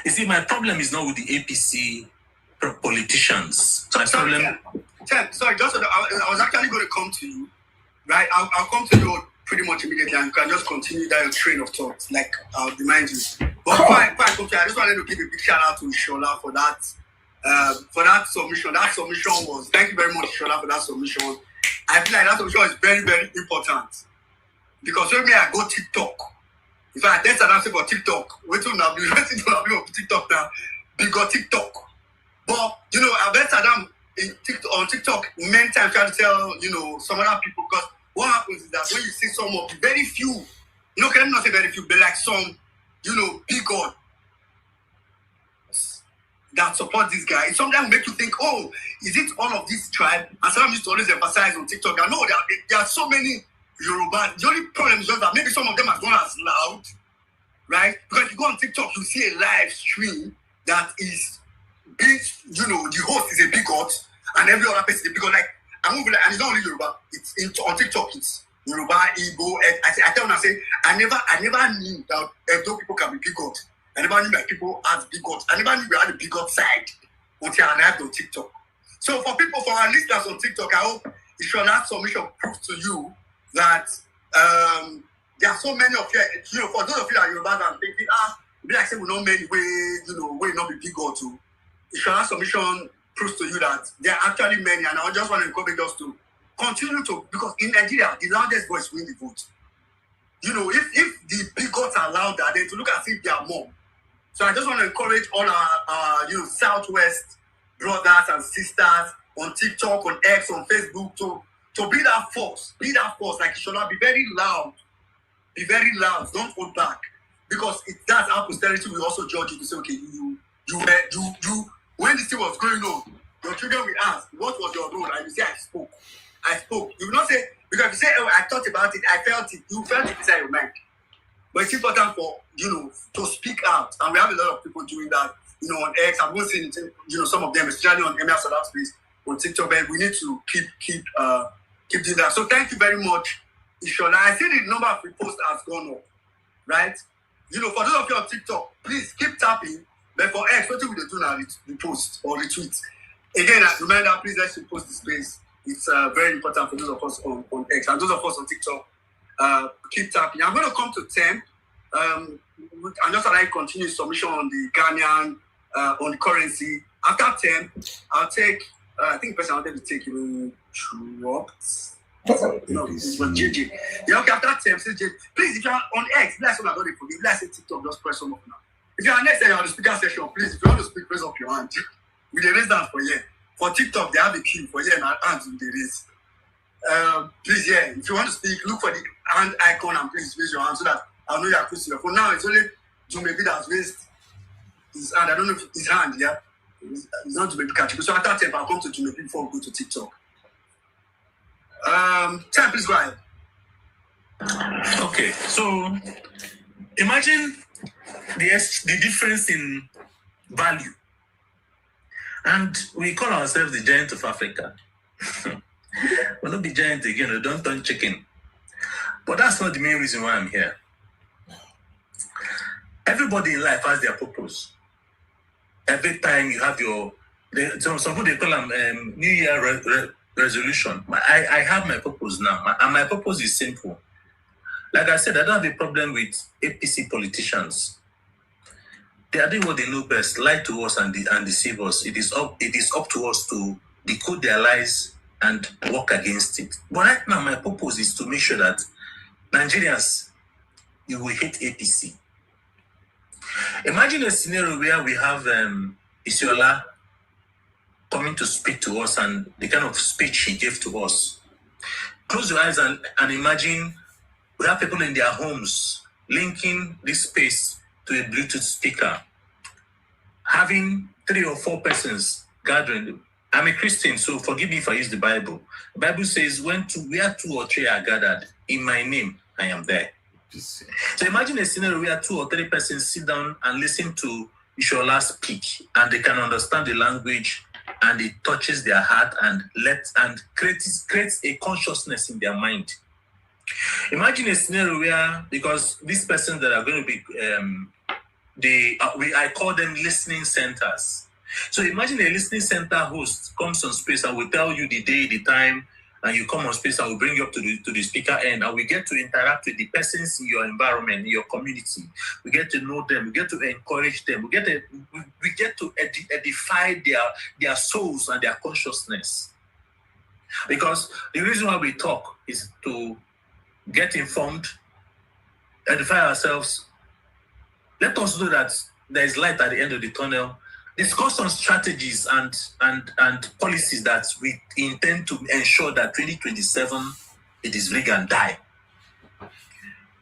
Speaker 4: You see, my problem is not with the APC politicians. My problem.
Speaker 2: Sorry, just I was actually going to come to you, right? I'll come to you pretty much immediately, and you can just continue that your train of thought, like I'll remind you. But before I come to you, I just wanted to give a big shout out to Ishola for that submission. That submission was, thank you very much, Ishola, for that submission. I feel like that submission is very, very important, because when I go TikTok, if I dance and for TikTok, wait till now, on TikTok now, because TikTok. But you know, I've heard Saddam on TikTok many times trying to tell some other people, because what happens is that when you see some of very few, can I not say very few, but like some, big God that support this guy, it sometimes make you think, oh, is it all of this tribe? And Saddam used to always emphasize on TikTok that no, there are so many Yoruba. The only problem is just that maybe some of them are not as loud, right? Because if you go on TikTok, you see a live stream that is big, the host is a bigot, and every other person is a bigot. Like, I'm moving, and it's not only Yoruba. It's on TikTok. It's Yoruba, Igbo. I tell them, I say, I never knew that Edo people can be bigot. I never knew that people as bigots. I never knew we had a bigot side until I arrived on TikTok. So for our listeners on TikTok, I hope Ishola's submission proves to you that there are so many of you, for those of you that are Yoruba and thinking, be like say we know many way not be bigot too. Ishola's submission proves to you that there are actually many, and I just want to encourage us to continue to, because in Nigeria, the loudest voice win the vote. If the bigots are louder, then to look as if they are more. So I just want to encourage all our Southwest brothers and sisters on TikTok, on X, on Facebook to to be that force, like Shola, be very loud, don't hold back, because that's how posterity will also judge you to say, okay, you when this thing was going on, your children will ask, what was your role? And you say, I spoke. You will not say, because if you say, oh, I thought about it, I felt it, you felt it inside your mind. But it's important for, to speak out. And we have a lot of people doing that, on X. I've been seeing, some of them, especially on Vawulence Space, on TikTok, but we need to keep doing that. So thank you very much, Ishola. I see the number of reposts has gone up, right? For those of you on TikTok, please keep tapping. But for X, what we do now, repost or retweet. Again, I remind that please let's repost the space. It's very important for those of us on X and those of us on TikTok. Keep tapping. I'm going to come to 10. And just like continue submission on the Ghanaian, on the currency. After 10, I'll take, I think the person I wanted to take dropped. No, it was JJ. Yeah, okay, after 10, say JJ. Please, if you're on X, bless what I don't forget. Bless TikTok, just press on up now. If you're on X and you're on the speaker session, please, if you want to speak, raise up your hand. We raise that for you. For TikTok, they have a queue for you and our hands with the raise. Please, if you want to speak, look for the hand icon and please raise your hand so that I'll know you're close to your phone. Now it's only Jumebi that's raised his hand. I don't know if his hand, it's not Jumebi category. So after 10, I'll come to Jumebi before we go to TikTok. 10, please go ahead.
Speaker 4: Okay, so imagine the difference in value. And we call ourselves the giant of Africa. We'll not be giant again, we don't turn chicken. But that's not the main reason why I'm here. Everybody in life has their purpose. Every time you have some people they call them New Year resolution. I have my purpose now, and my purpose is simple. Like I said, I don't have a problem with APC politicians. They are doing what they know best, lie to us and deceive us. It is up to us to decode their lies and work against it. But right now, my purpose is to make sure that Nigerians, you will hate APC. Imagine a scenario where we have Isiola coming to speak to us and the kind of speech he gave to us. Close your eyes and imagine we have people in their homes linking this space to a Bluetooth speaker, having 3 or 4 persons gathering. I'm a Christian, so forgive me if I use the Bible. The Bible says, where 2 or 3 are gathered in my name, I am there. So imagine a scenario where 2 or 3 persons sit down and listen to Ishola speak, and they can understand the language, and it touches their heart and creates a consciousness in their mind. Imagine a scenario where, because these persons that are going to be, I call them listening centers. So imagine a listening center host comes on space and will tell you the day, the time, and you come on space and will bring you up to the speaker end, and we get to interact with the persons in your environment, in your community. We get to know them. We get to encourage them. We get to edify their souls and their consciousness. Because the reason why we talk is to get informed, edify ourselves. Let us know that there is light at the end of the tunnel. Discuss on strategies and policies that we intend to ensure that 2027 it is rig and die.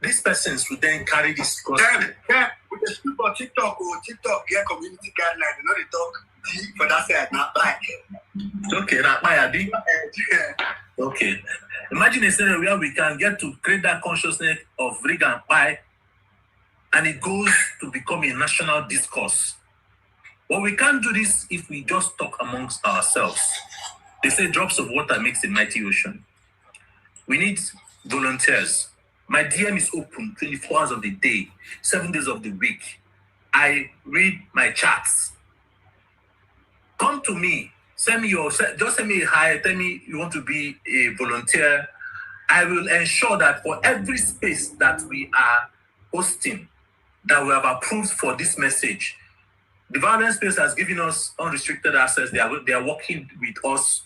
Speaker 4: These persons will then carry this cost.
Speaker 2: With the people on TikTok get community guidelines. You know they talk for that side, not back.
Speaker 4: Okay, not by Adi. Okay. Imagine a scenario where we can get to create that consciousness of rig and pie, and it goes to become a national discourse. But we can't do this if we just talk amongst ourselves. They say drops of water makes a mighty ocean. We need volunteers. My DM is open 24 hours of the day, 7 days of the week. I read my chats. Come to me. Send me just send me a hi. Tell me you want to be a volunteer. I will ensure that for every space that we are hosting, that we have approved for this message, the Vawulence Space has given us unrestricted access. They are working with us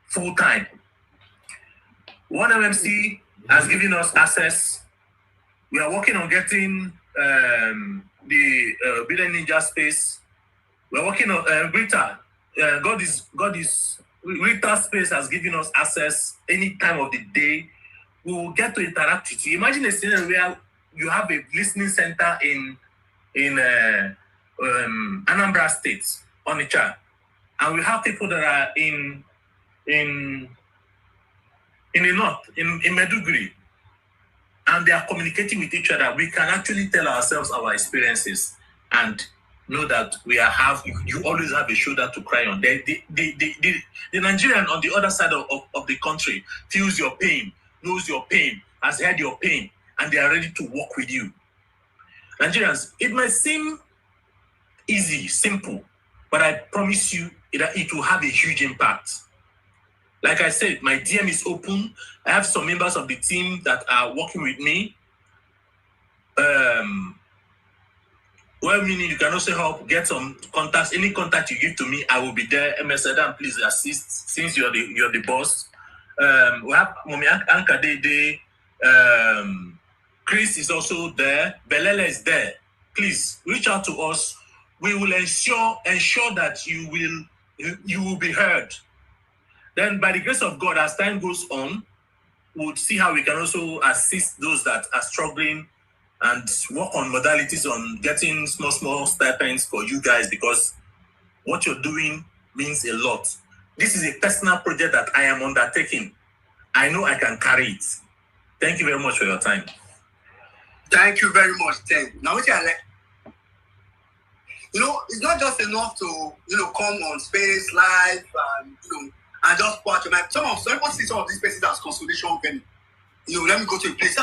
Speaker 4: full time. One MMC has given us access. We are working on getting the Billion Ninja space. We are working on Brita. God is Retail space has given us access any time of the day. We will get to interact with you. Imagine a scenario where you have a listening center in Anambra State, Onitsha, and we have people that are in the north, in Meduguri, and they are communicating with each other. We can actually tell ourselves our experiences and know that you always have a shoulder to cry on. The Nigerian on the other side of the country feels your pain, knows your pain, has heard your pain, and they are ready to work with you. Nigerians, it might seem easy, simple, but I promise you that it will have a huge impact. Like I said, my DM is open. I have some members of the team that are working with me. Well, meaning you can also help get some contacts. Any contact you give to me, I will be there. MS Adam, please assist since you're the boss. We have Momi Anka Dede. Chris is also there. Belele is there. Please reach out to us. We will ensure that you will be heard. Then, by the grace of God, as time goes on, we'll see how we can also assist those that are struggling and work on modalities on getting small stipends for you guys, because what you're doing means a lot. This is a personal project that I am undertaking. I know I can carry it. Thank you very much for your time.
Speaker 2: Thank you very much, Tim. Now, what I like, it's not just enough to, come on Space Live and, and just watch. Some people see some of these places as consolation venue. Let me go to a place.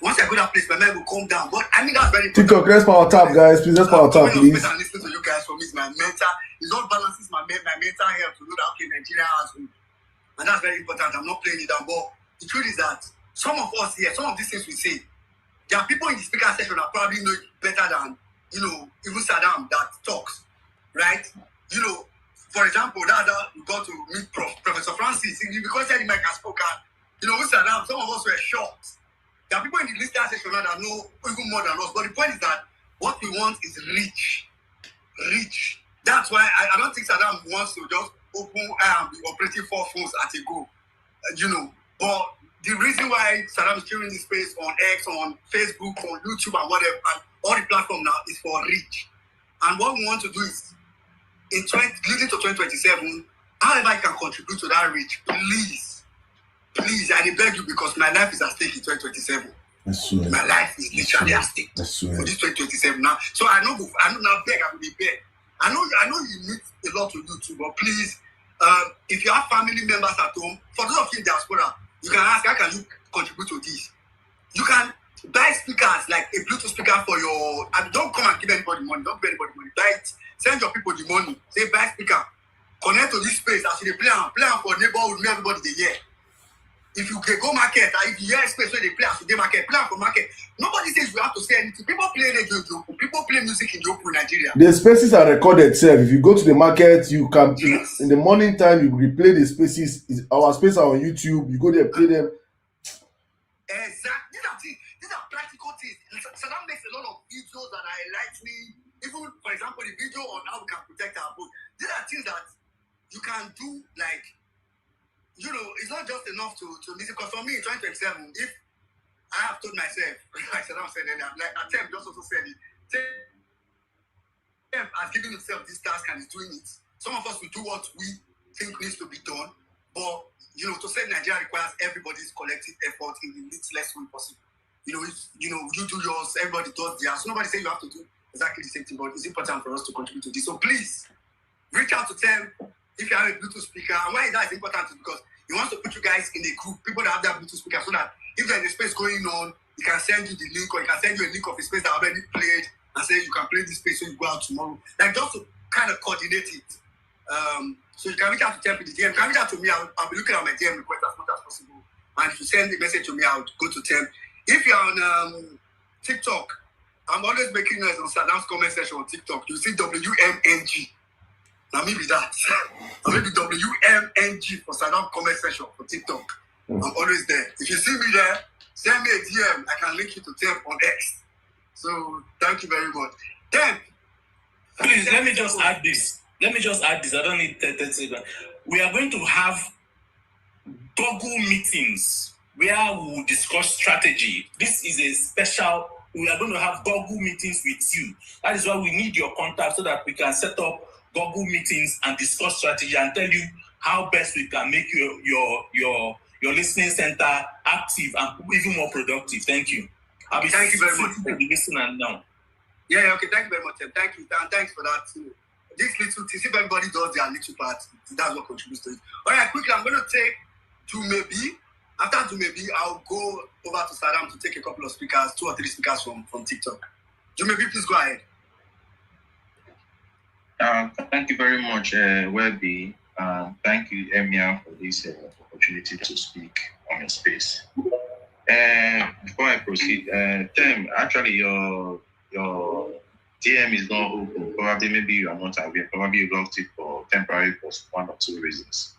Speaker 2: Once I go to that place, my mind will calm down. But I think that's very important.
Speaker 1: TikTok, let's power tap, guys. Please, let's power tap, please.
Speaker 2: And listening to you guys for me is my mental. It all balances my mental health to know that, okay, Nigeria has home. And that's very important. I'm not playing it down. But the truth is that some of us here, some of these things we say, there are people in the speaker session that probably know it better than, even Saddam that talks, right? For example, we got to meet Professor Francis. Because he might have spoken, Saddam, some of us were shocked. There are people in the listener session now that know even more than us. But the point is that what we want is reach. That's why I don't think Saddam wants to just open the operating 4 phones at a go, But the reason why Saddam is sharing this space on X, on Facebook, on YouTube, and whatever, and all the platform now is for reach. And what we want to do is, leading to 2027, however I can contribute to that reach, please, I beg you, because my life is at stake in 2027. My life is literally at stake for this 2027 now. So I know now beg, I will be beg. I know you need a lot to do too, but please, if you have family members at home, for those of you in diaspora, you can ask, how can you contribute to this? You can buy speakers, like a Bluetooth speaker for your. Don't come and give anybody money. Don't give anybody money. Buy it. Send your people the money. Say, buy speaker. Connect to this space. As you play for neighborhood, everybody they hear. If you can go market, if you hear space where they play as you market, plan for market. Nobody says you have to say anything. People play radio in Joku. People play music in Joku, Nigeria.
Speaker 1: The spaces are recorded, sir. If you go to the market, you can in the morning time you replay the spaces. Our spaces are on YouTube. You go there, play them.
Speaker 2: Exactly. These are practical things. Saddam makes a lot of videos that are enlightening. Even, for example, the video on how we can protect our boat. These are things that you can do, like, it's not just enough to listen. Because for me, in 2027, if I have told myself, like Saddam said earlier, like Atem just also said it, Atem has given himself this task and is doing it. Some of us will do what we think needs to be done, but, to save Nigeria requires everybody's collective effort in the least way possible. You do yours, everybody does theirs. So nobody say you have to do exactly the same thing, but it's important for us to contribute to this. So please, reach out to them if you have a Bluetooth speaker. And why is that important? Is because he wants to put you guys in a group, people that have that Bluetooth speaker, so that if there's a space going on, he can send you the link, or he can send you a link of a space that already played and say you can play this space when you go out tomorrow. Like, just to kind of coordinate it. So you can reach out to Temp in the DM. You can reach out to me. I'll be looking at my DM request as much as possible. And if you send a message to me, I'll go to Temp. If you're on TikTok, I'm always making noise on Saddam's comment section on TikTok. You see WMNG. Now maybe that. Maybe WMNG for Saddam comment section for TikTok. I'm always there. If you see me there, send me a DM. I can link you to Temp on X. So thank you very much. Temp.
Speaker 4: Please, let me just add this. I don't need 30 seconds. we are going to have Google meetings where we will discuss strategy. This is a special, we are going to have Google meetings with you. That is why we need your contact so that we can set up Google meetings and discuss strategy and tell you how best we can make your listening center active and even more productive. Thank you.
Speaker 2: Thank you very much.
Speaker 4: Listening now.
Speaker 2: Yeah, okay. Thank you very much. Thank you. And thanks for that too. This little thing, if everybody does their little part, that's what contributes to it. All right, quickly, I'm going to take Jumebi. After Jumebi, I'll go over to Saddam to take a couple of speakers, 2 or 3 speakers from TikTok. Jumebi, please go ahead.
Speaker 5: Thank you very much, Webby. Thank you, Emia, for this opportunity to speak on your space. Before I proceed, Tim, actually, your DM is not open. Probably, maybe you are not aware. Probably you locked it for temporary for 1 or 2 reasons.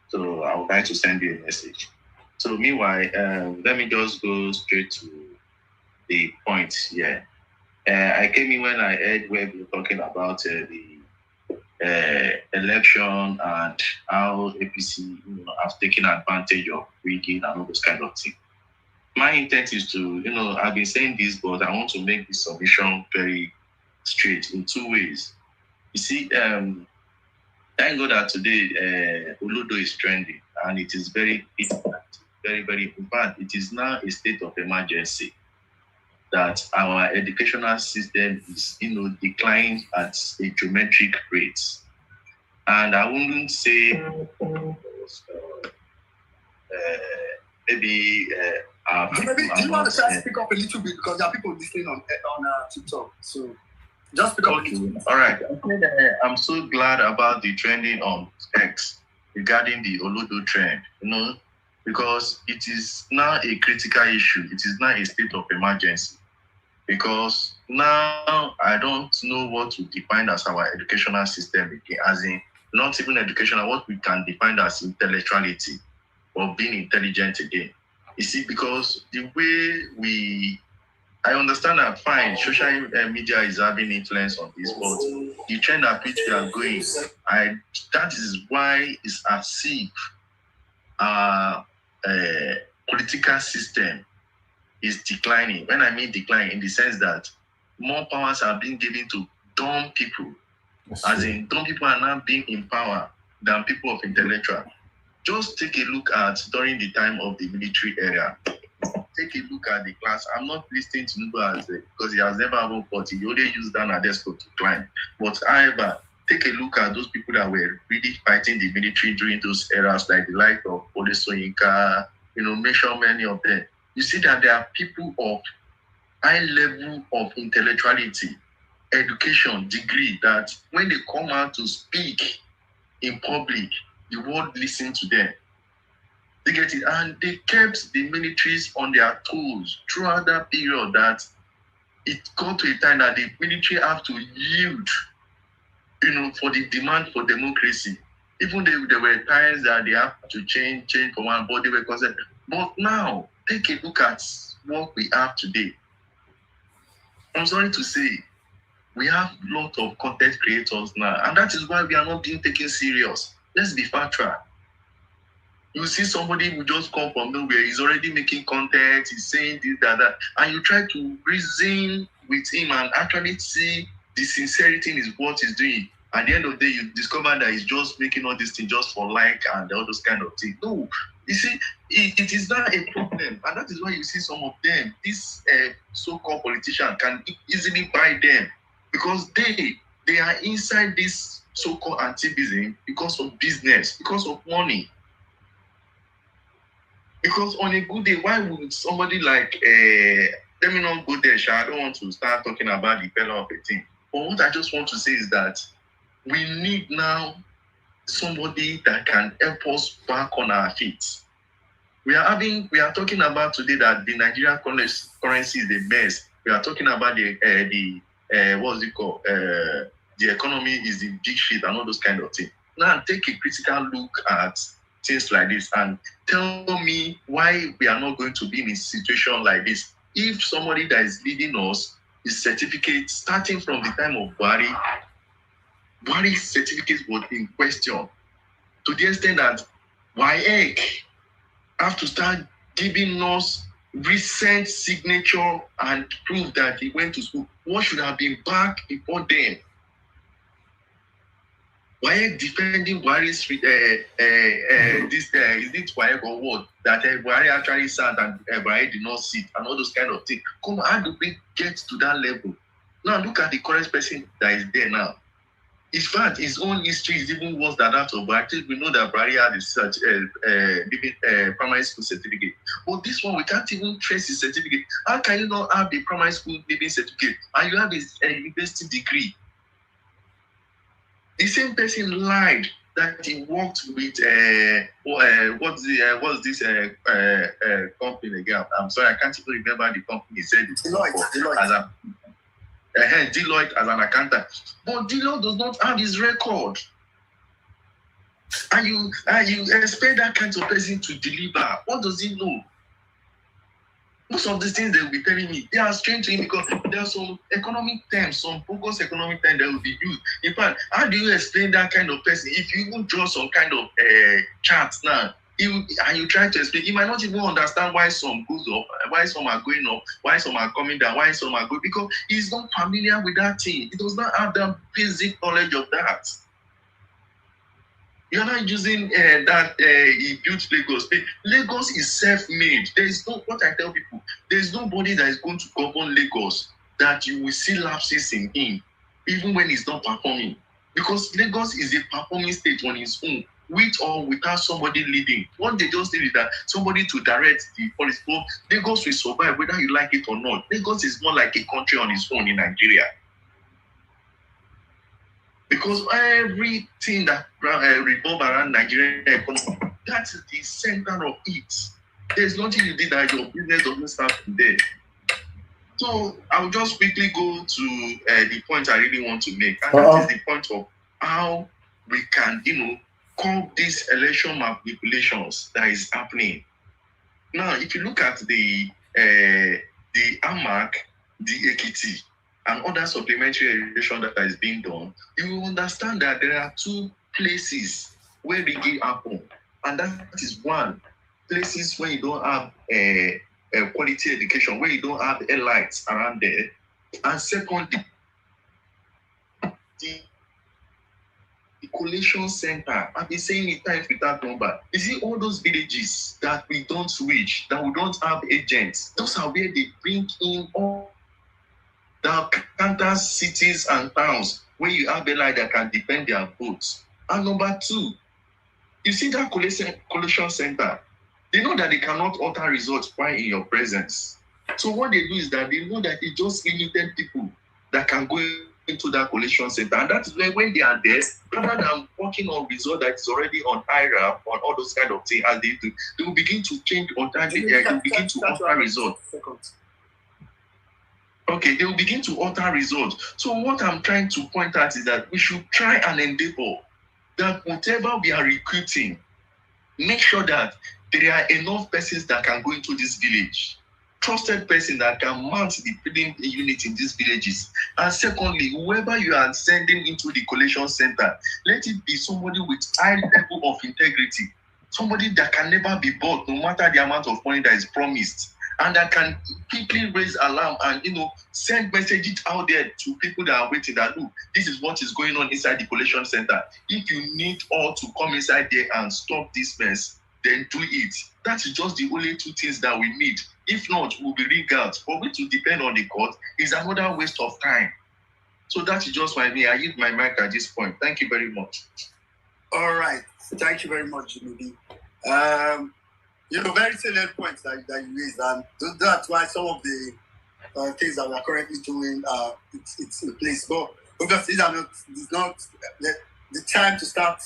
Speaker 5: So I would like to send you a message. So meanwhile, let me just go straight to the point here. I came in when I heard Web talking about the election and how APC have taken advantage of rigging and all those kind of things. My intent is to, I've been saying this, but I want to make this submission very straight in 2 ways. You see, thank God that today Olodo is trending, and it is very, very, in fact, it is now a state of emergency that our educational system is, declining at a geometric rate. And I wouldn't say maybe
Speaker 2: Maybe do you want to try to speak up a little bit, because there are people listening on TikTok. So just speak up a little bit.
Speaker 5: All right. I'm so glad about the trending on X regarding the Olodo trend, because it is now a critical issue. It is now a state of emergency. Because now I don't know what to define as our educational system again, as in not even educational, what we can define as intellectuality or being intelligent again. You see, because the way I understand that fine, social media is having influence on this, but the trend at which we are going, that is why it's as if our political system is declining. When I mean decline, in the sense that more powers are being given to dumb people, as in dumb people are now being in power than people of intellectual. Just take a look at during the time of the military era. Take a look at the class. I'm not listening to Nuba because he has never had 40. He only used Dan Adesco to climb. But however, take a look at those people that were really fighting the military during those eras, like the like of Ole Soyinka, mention many of them. You see that there are people of high level of intellectuality, education, degree, that when they come out to speak in public, the world listens to them. They get it. And they kept the militaries on their toes throughout that period, that it got to a time that the military have to yield, for the demand for democracy. Even though there were times that they have to change for one, but they were concerned. But now, take a look at what we have today. I'm sorry to say, we have a lot of content creators now, and that is why we are not being taken serious. Let's be factual. You see somebody who just come from nowhere, he's already making content, he's saying this, that, and you try to reason with him and actually see the sincerity in his what he's doing. At the end of the day, you discover that he's just making all these things just for like and all those kind of things. No, you see, it is not a problem, and that is why you see some of them, these so-called politicians can easily buy them, because they are inside this so-called activism because of business, because of money. Because on a good day, why would somebody like, let me not go there, I don't want to start talking about the fellow of a thing. But what I just want to say is that we need now somebody that can help us back on our feet. We are talking about today that the Nigerian currency is the best. We are talking about what's it called? The economy is in big shit and all those kind of things. Now take a critical look at things like this and tell me why we are not going to be in a situation like this. If somebody that is leading us is certificate starting from the time of Buhari's certificate was in question. to the extent that WAEC have to start giving us recent signature and proof that he went to school. What should have been back before then? WAEC defending Buhari's is it WAEC or what? That Buhari actually sat and Buhari did not sit and all those kind of things. Come on, how do we get to that level? Now look at the current person that is there now. In fact, his own history is even worse than that of Buhari. We know that Buhari had such primary school certificate. But this one, we can't even trace his certificate. How can you not have the primary school living certificate and you have his university degree? The same person lied that he worked with what's this company again? I'm sorry, I can't even remember the company. He said Deloitte. Deloitte as an accountant, but Deloitte does not have his record, and you expect that kind of person to deliver. What does he know? Most of these things they will be telling me, they are strange to him because there are some economic terms, some focused economic terms that will be used. In fact, how do you explain that kind of person? If you even draw some kind of charts now, and you try to explain, you might not even understand why some goes up, why some are going up, why some are coming down, why some are going, because he's not familiar with that thing. He does not have that basic knowledge of that. You're not using that he built Lagos. Lagos is self-made. There is no, what I tell people, there is nobody that is going to govern Lagos that you will see lapses in him, even when he's not performing. Because Lagos is a performing state on its own, with or without somebody leading. What they just need is that somebody to direct the policy. So Lagos will survive whether you like it or not. Lagos is more like a country on its own in Nigeria. Because everything that revolves around Nigerian economy, that's the center of it. There's nothing you did that your business doesn't start from there. So I'll just quickly go to the point I really want to make. And that is the point of how we can, curb these election manipulations that is happening. Now, if you look at the AMAC, the Ekiti, and other supplementary election that is being done, you will understand that there are two places where rigging happen. And that is one, places where you don't have a quality education, where you don't have elites around there. And secondly, the collation center. I've been saying it times without number. You see all those villages that we don't reach, that we don't have agents, those are where they bring in all the counter cities and towns where you have a line that can defend their votes. And number two, you see that collation center, they know that they cannot alter results while in your presence. So what they do is that they know that it's just limited people that can go into that collation center. And that is when they are there, rather than working on result that is already on IRAP, on all those kind of things, as they do, they will begin to change they will begin to alter results. Okay, they will begin to alter results. So what I'm trying to point out is that we should try and endeavor that whatever we are recruiting, make sure that there are enough persons that can go into this village. Trusted person that can mount the feeding unit in these villages. And secondly, whoever you are sending into the collation center, let it be somebody with high level of integrity, somebody that can never be bought, no matter the amount of money that is promised, and that can quickly raise alarm and send messages out there to people that are waiting that look, this is what is going on inside the collation center. If you need all to come inside there and stop this mess, then do it. That is just the only two things that we need. If not, we'll be rigged out. For me to depend on the court is another waste of time. So that is just why I use my mic at this point. Thank you very much.
Speaker 2: All right. Thank you very much, Jimmy. Very salient points that you raised, and that's why some of the things that we are currently doing, it's in place. But obviously, it's not the time to start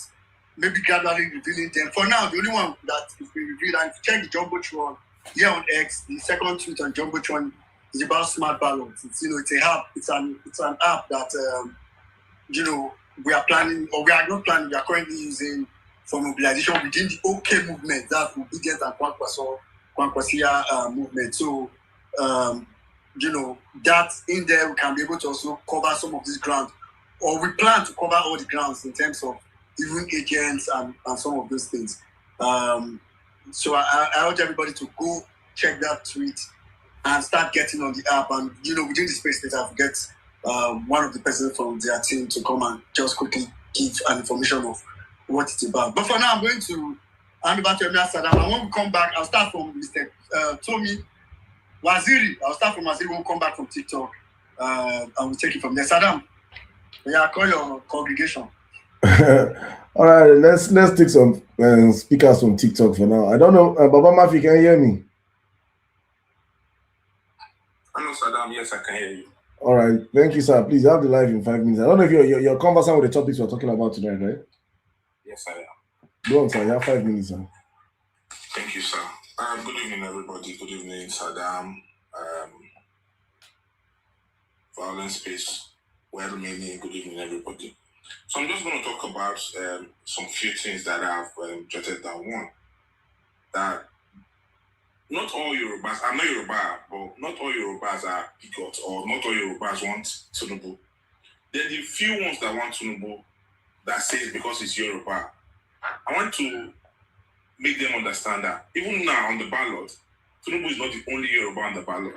Speaker 2: maybe gradually revealing them. For now, the only one that is being revealed, and if you check the Jumbotron here on X, the second tweet on Jumbotron is about smart ballots. It's a app. It's an app that we are planning, or we are not planning. We are currently using for mobilization within the OK movement, that obedient and Kwankwasia movement. So that in there we can be able to also cover some of this ground, or we plan to cover all the grounds in terms of even agents and some of those things. So I urge everybody to go check that tweet and start getting on the app. And within the space that I've get one of the persons from their team to come and just quickly give an information of what it's about. But for now, I'm going to hand over to Emir Saddam. And when we come back, I'll start from Mr. Tommy Waziri. I'll start from Waziri. We'll come back from TikTok. And we'll take it from there. Saddam, call your congregation.
Speaker 1: All right, let's take some speakers from TikTok for now. I don't know, Baba Mafi, can you hear me?
Speaker 6: Hello, Saddam. Yes, I can hear you.
Speaker 1: All right, thank you, sir. Please have the live in 5 minutes. I don't know if you're conversing with the topics we're talking about tonight, right?
Speaker 6: Yes, I am.
Speaker 1: Go on, sir. You have 5 minutes, sir.
Speaker 6: Thank you, sir. Good evening, everybody. Good evening, Saddam. Vawulence Space. Well, meaning good evening, everybody. So I'm just going to talk about some few things that I've jotted down. One, that not all Yorubas, I'm not Yoruba, but not all Yorubas are bigots, or not all Yorubas want Tinubu. Then the few ones that want Tinubu, that says because it's Yoruba, I want to make them understand that even now on the ballot, Tinubu is not the only Yoruba on the ballot.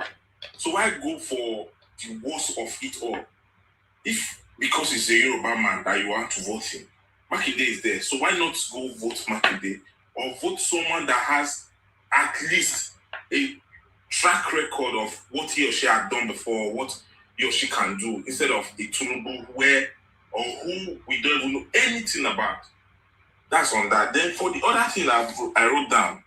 Speaker 6: So why go for the worst of it all? If because it's a Yoruba man that you want to vote him, Makinde is there. So why not go vote Makinde, or vote someone that has at least a track record of what he or she had done before, what he or she can do, instead of a Tinubu who we don't even know anything about. That's on that. Then for the other thing I wrote down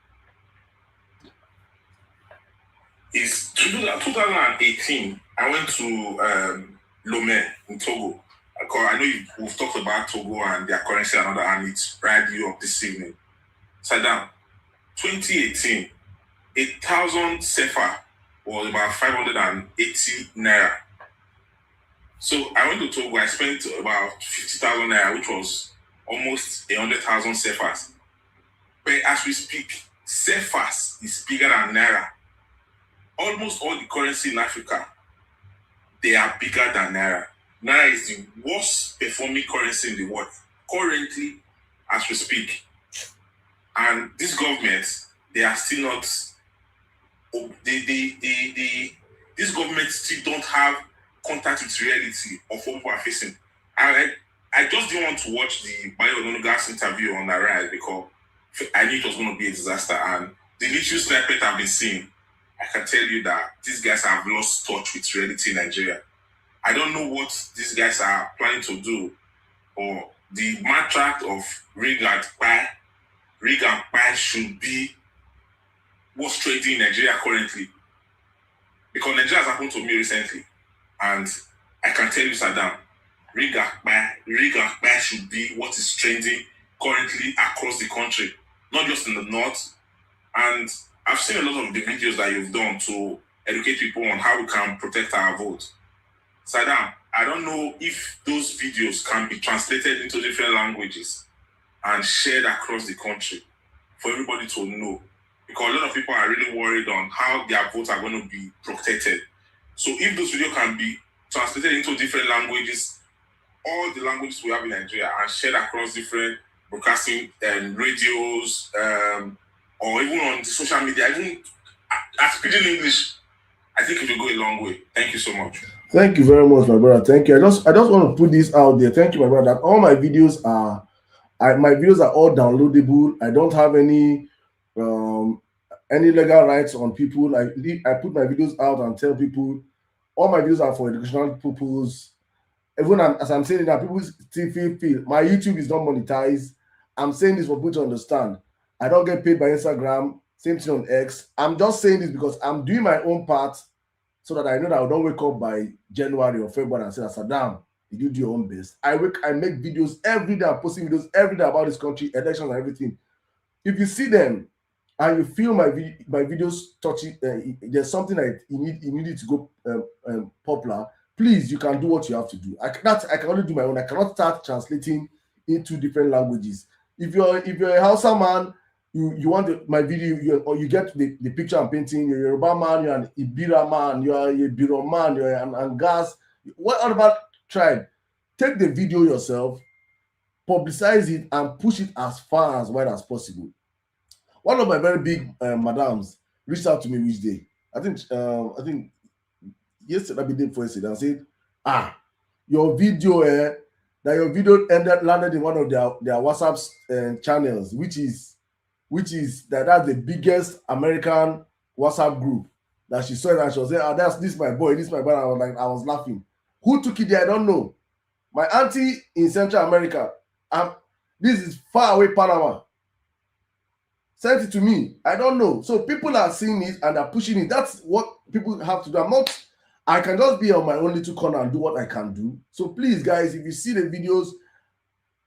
Speaker 6: is 2018. I went to Lomé in Togo. I know we've talked about Togo and their currency and other, and it's right you up this evening. Saddam, 2018, 1,000 sefa was about 580 naira. So I went to Togo. I spent about 50,000 naira, which was almost 100,000 sefas. But as we speak, sefas is bigger than naira. Almost all the currency in Africa, they are bigger than naira. Naira is the worst performing currency in the world currently, as we speak. And this government, they are still not. This government still don't have contact with reality of what people are facing. I just didn't want to watch the Bayo interview on Arise because I knew it was going to be a disaster. And the little snippet I've been seeing, I can tell you that these guys have lost touch with reality in Nigeria. I don't know what these guys are planning to do, or the matriarch of rig and buy should be what's trading in Nigeria currently. Because Nigeria has happened to me recently, and I can tell you, Saddam, rig and buy should be what is trending currently across the country, not just in the north. And I've seen a lot of the videos that you've done to educate people on how we can protect our vote. Saddam, I don't know if those videos can be translated into different languages and shared across the country for everybody to know. Because a lot of people are really worried on how their votes are going to be protected. So if those videos can be translated into different languages, all the languages we have in Nigeria, and shared across different broadcasting radios, or even on social media, even at speaking English, I think it will go a long way. Thank you so much.
Speaker 1: Thank you very much, my brother. Thank you. I just want to put this out there. Thank you, my brother. That all my videos are all downloadable. I don't have any legal rights on people. I put my videos out and tell people all my videos are for educational purposes. Even as I'm saying that, people still feel my YouTube is not monetized. I'm saying this for people to understand. I don't get paid by Instagram. Same thing on X. I'm just saying this because I'm doing my own part so that I know that I don't wake up by January or February and say, Saddam, you do your own best. I make videos every day. I'm posting videos every day about this country, elections and everything. If you see them and you feel my videos touching, there's something that you need to go popular, please, you can do what you have to do. I can only do my own. I cannot start translating into different languages. If you're a Hausa man, you want my video, or you get the picture I'm painting, you're a Yoruba man, you're an Ibira man, you're a Biro man, you're an Angas, what about tribe? Take the video yourself, publicize it and push it as far as wide as possible. One of my very big madams reached out to me which day. I think yesterday, the day before yesterday, and said, your video, that your video landed in one of their WhatsApp channels, which is that's the biggest American WhatsApp group. That she saw it and she was saying, this my boy, this my boy. I was laughing. Who took it there? I don't know. My auntie in Central America. This is far away Panama. Sent it to me. I don't know. So people are seeing it and are pushing it. That's what people have to do. I can just be on my own little corner and do what I can do. So please, guys, if you see the videos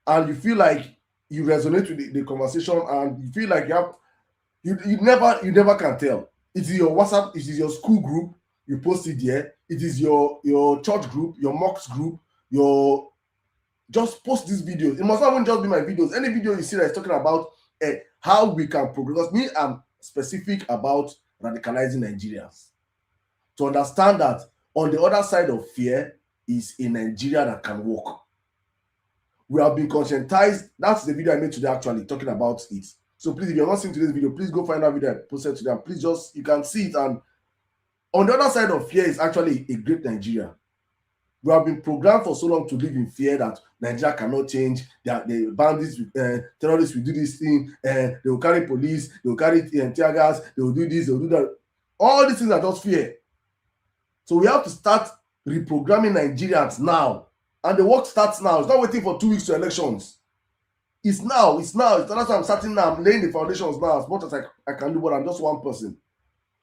Speaker 1: and you feel like you resonate with the conversation and you feel like you never can tell. It is your WhatsApp, it is your school group, you post it there. It is your church group, your mosque group, just post these videos. It must not even just be my videos. Any video you see that is talking about how we can progress. Me, I'm specific about radicalizing Nigerians. To understand that on the other side of fear is a Nigeria that can work. We have been conscientized. That's the video I made today, actually, talking about it. So please, if you're not seeing today's video, please go find that video I posted today. Please you can see it. And on the other side of fear is actually a great Nigeria. We have been programmed for so long to live in fear that Nigeria cannot change. The bandits, terrorists will do this thing, they will carry police, they will carry tear gas, they will do this, they will do that. All these things are just fear. So we have to start reprogramming Nigerians now. And the work starts now. It's not waiting for 2 weeks to elections. It's now. That's why I'm starting now. I'm laying the foundations now as much as I can do, but I'm just one person.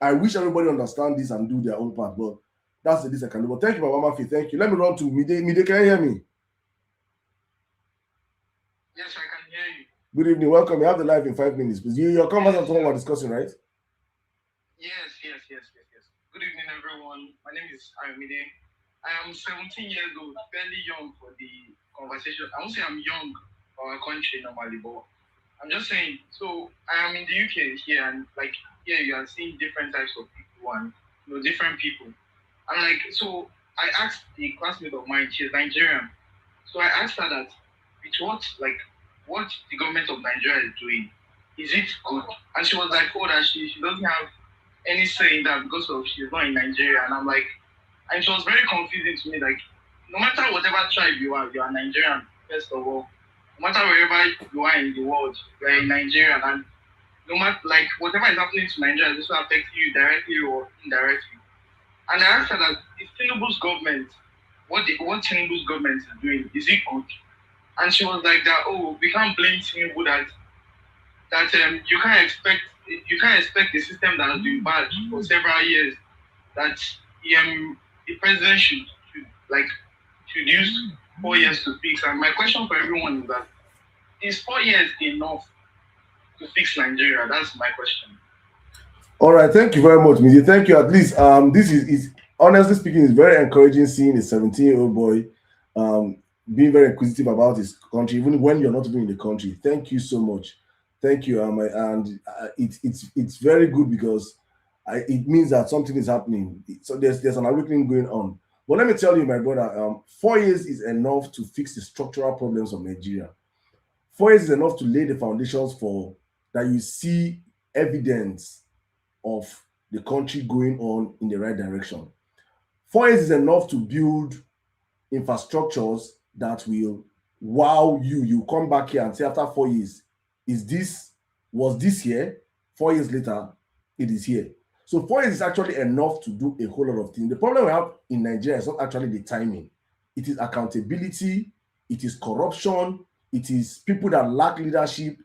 Speaker 1: I wish everybody understand this and do their own part, but that's the least I can do. But thank you, Mama Mafi. Thank you. Let me run to Mide. Mide, can you hear me?
Speaker 3: Yes, I can hear you.
Speaker 1: Good evening. Welcome. You have the live in 5 minutes. Please. Your comments on what we're discussing, right?
Speaker 3: Yes. Good evening, everyone. My name is Ayomide. I am 17 years old, fairly young for the conversation. I won't say I'm young for our country normally, but I'm just saying. So I am in the UK here, and like here you are seeing different types of people and different people. And so I asked the classmate of mine, she's Nigerian. So I asked her that what the government of Nigeria is doing, is it good? And she was like, oh, that she doesn't have any say in that because she's not in Nigeria. And I'm like, and it was very confusing to me, like, no matter whatever tribe you are Nigerian, first of all. No matter wherever you are in the world, you are a Nigerian, and no matter whatever is happening to Nigeria, this will affect you directly or indirectly. And I asked her that is Tinubu's government, what Tinubu's government is doing, is it good? And she was like that, oh, we can't blame Tinubu that you can't expect the system that has been bad for several years, that the president should use 4 years to fix. And my question for everyone is that, is 4 years enough to fix Nigeria? That's my question.
Speaker 1: All right, thank you very much, Midi. Thank you. At least this is honestly speaking, is very encouraging seeing a 17-year-old boy being very inquisitive about his country, even when you're not even in the country. Thank you so much. Thank you, and it's very good because it means that something is happening. So there's an awakening going on. But let me tell you, my brother, 4 years is enough to fix the structural problems of Nigeria. 4 years is enough to lay the foundations for that you see evidence of the country going on in the right direction. 4 years is enough to build infrastructures that will wow you. You come back here and say after 4 years, was this here? 4 years later, it is here. So 4 years is actually enough to do a whole lot of things. The problem we have in Nigeria is not actually the timing. It is accountability, it is corruption, it is people that lack leadership,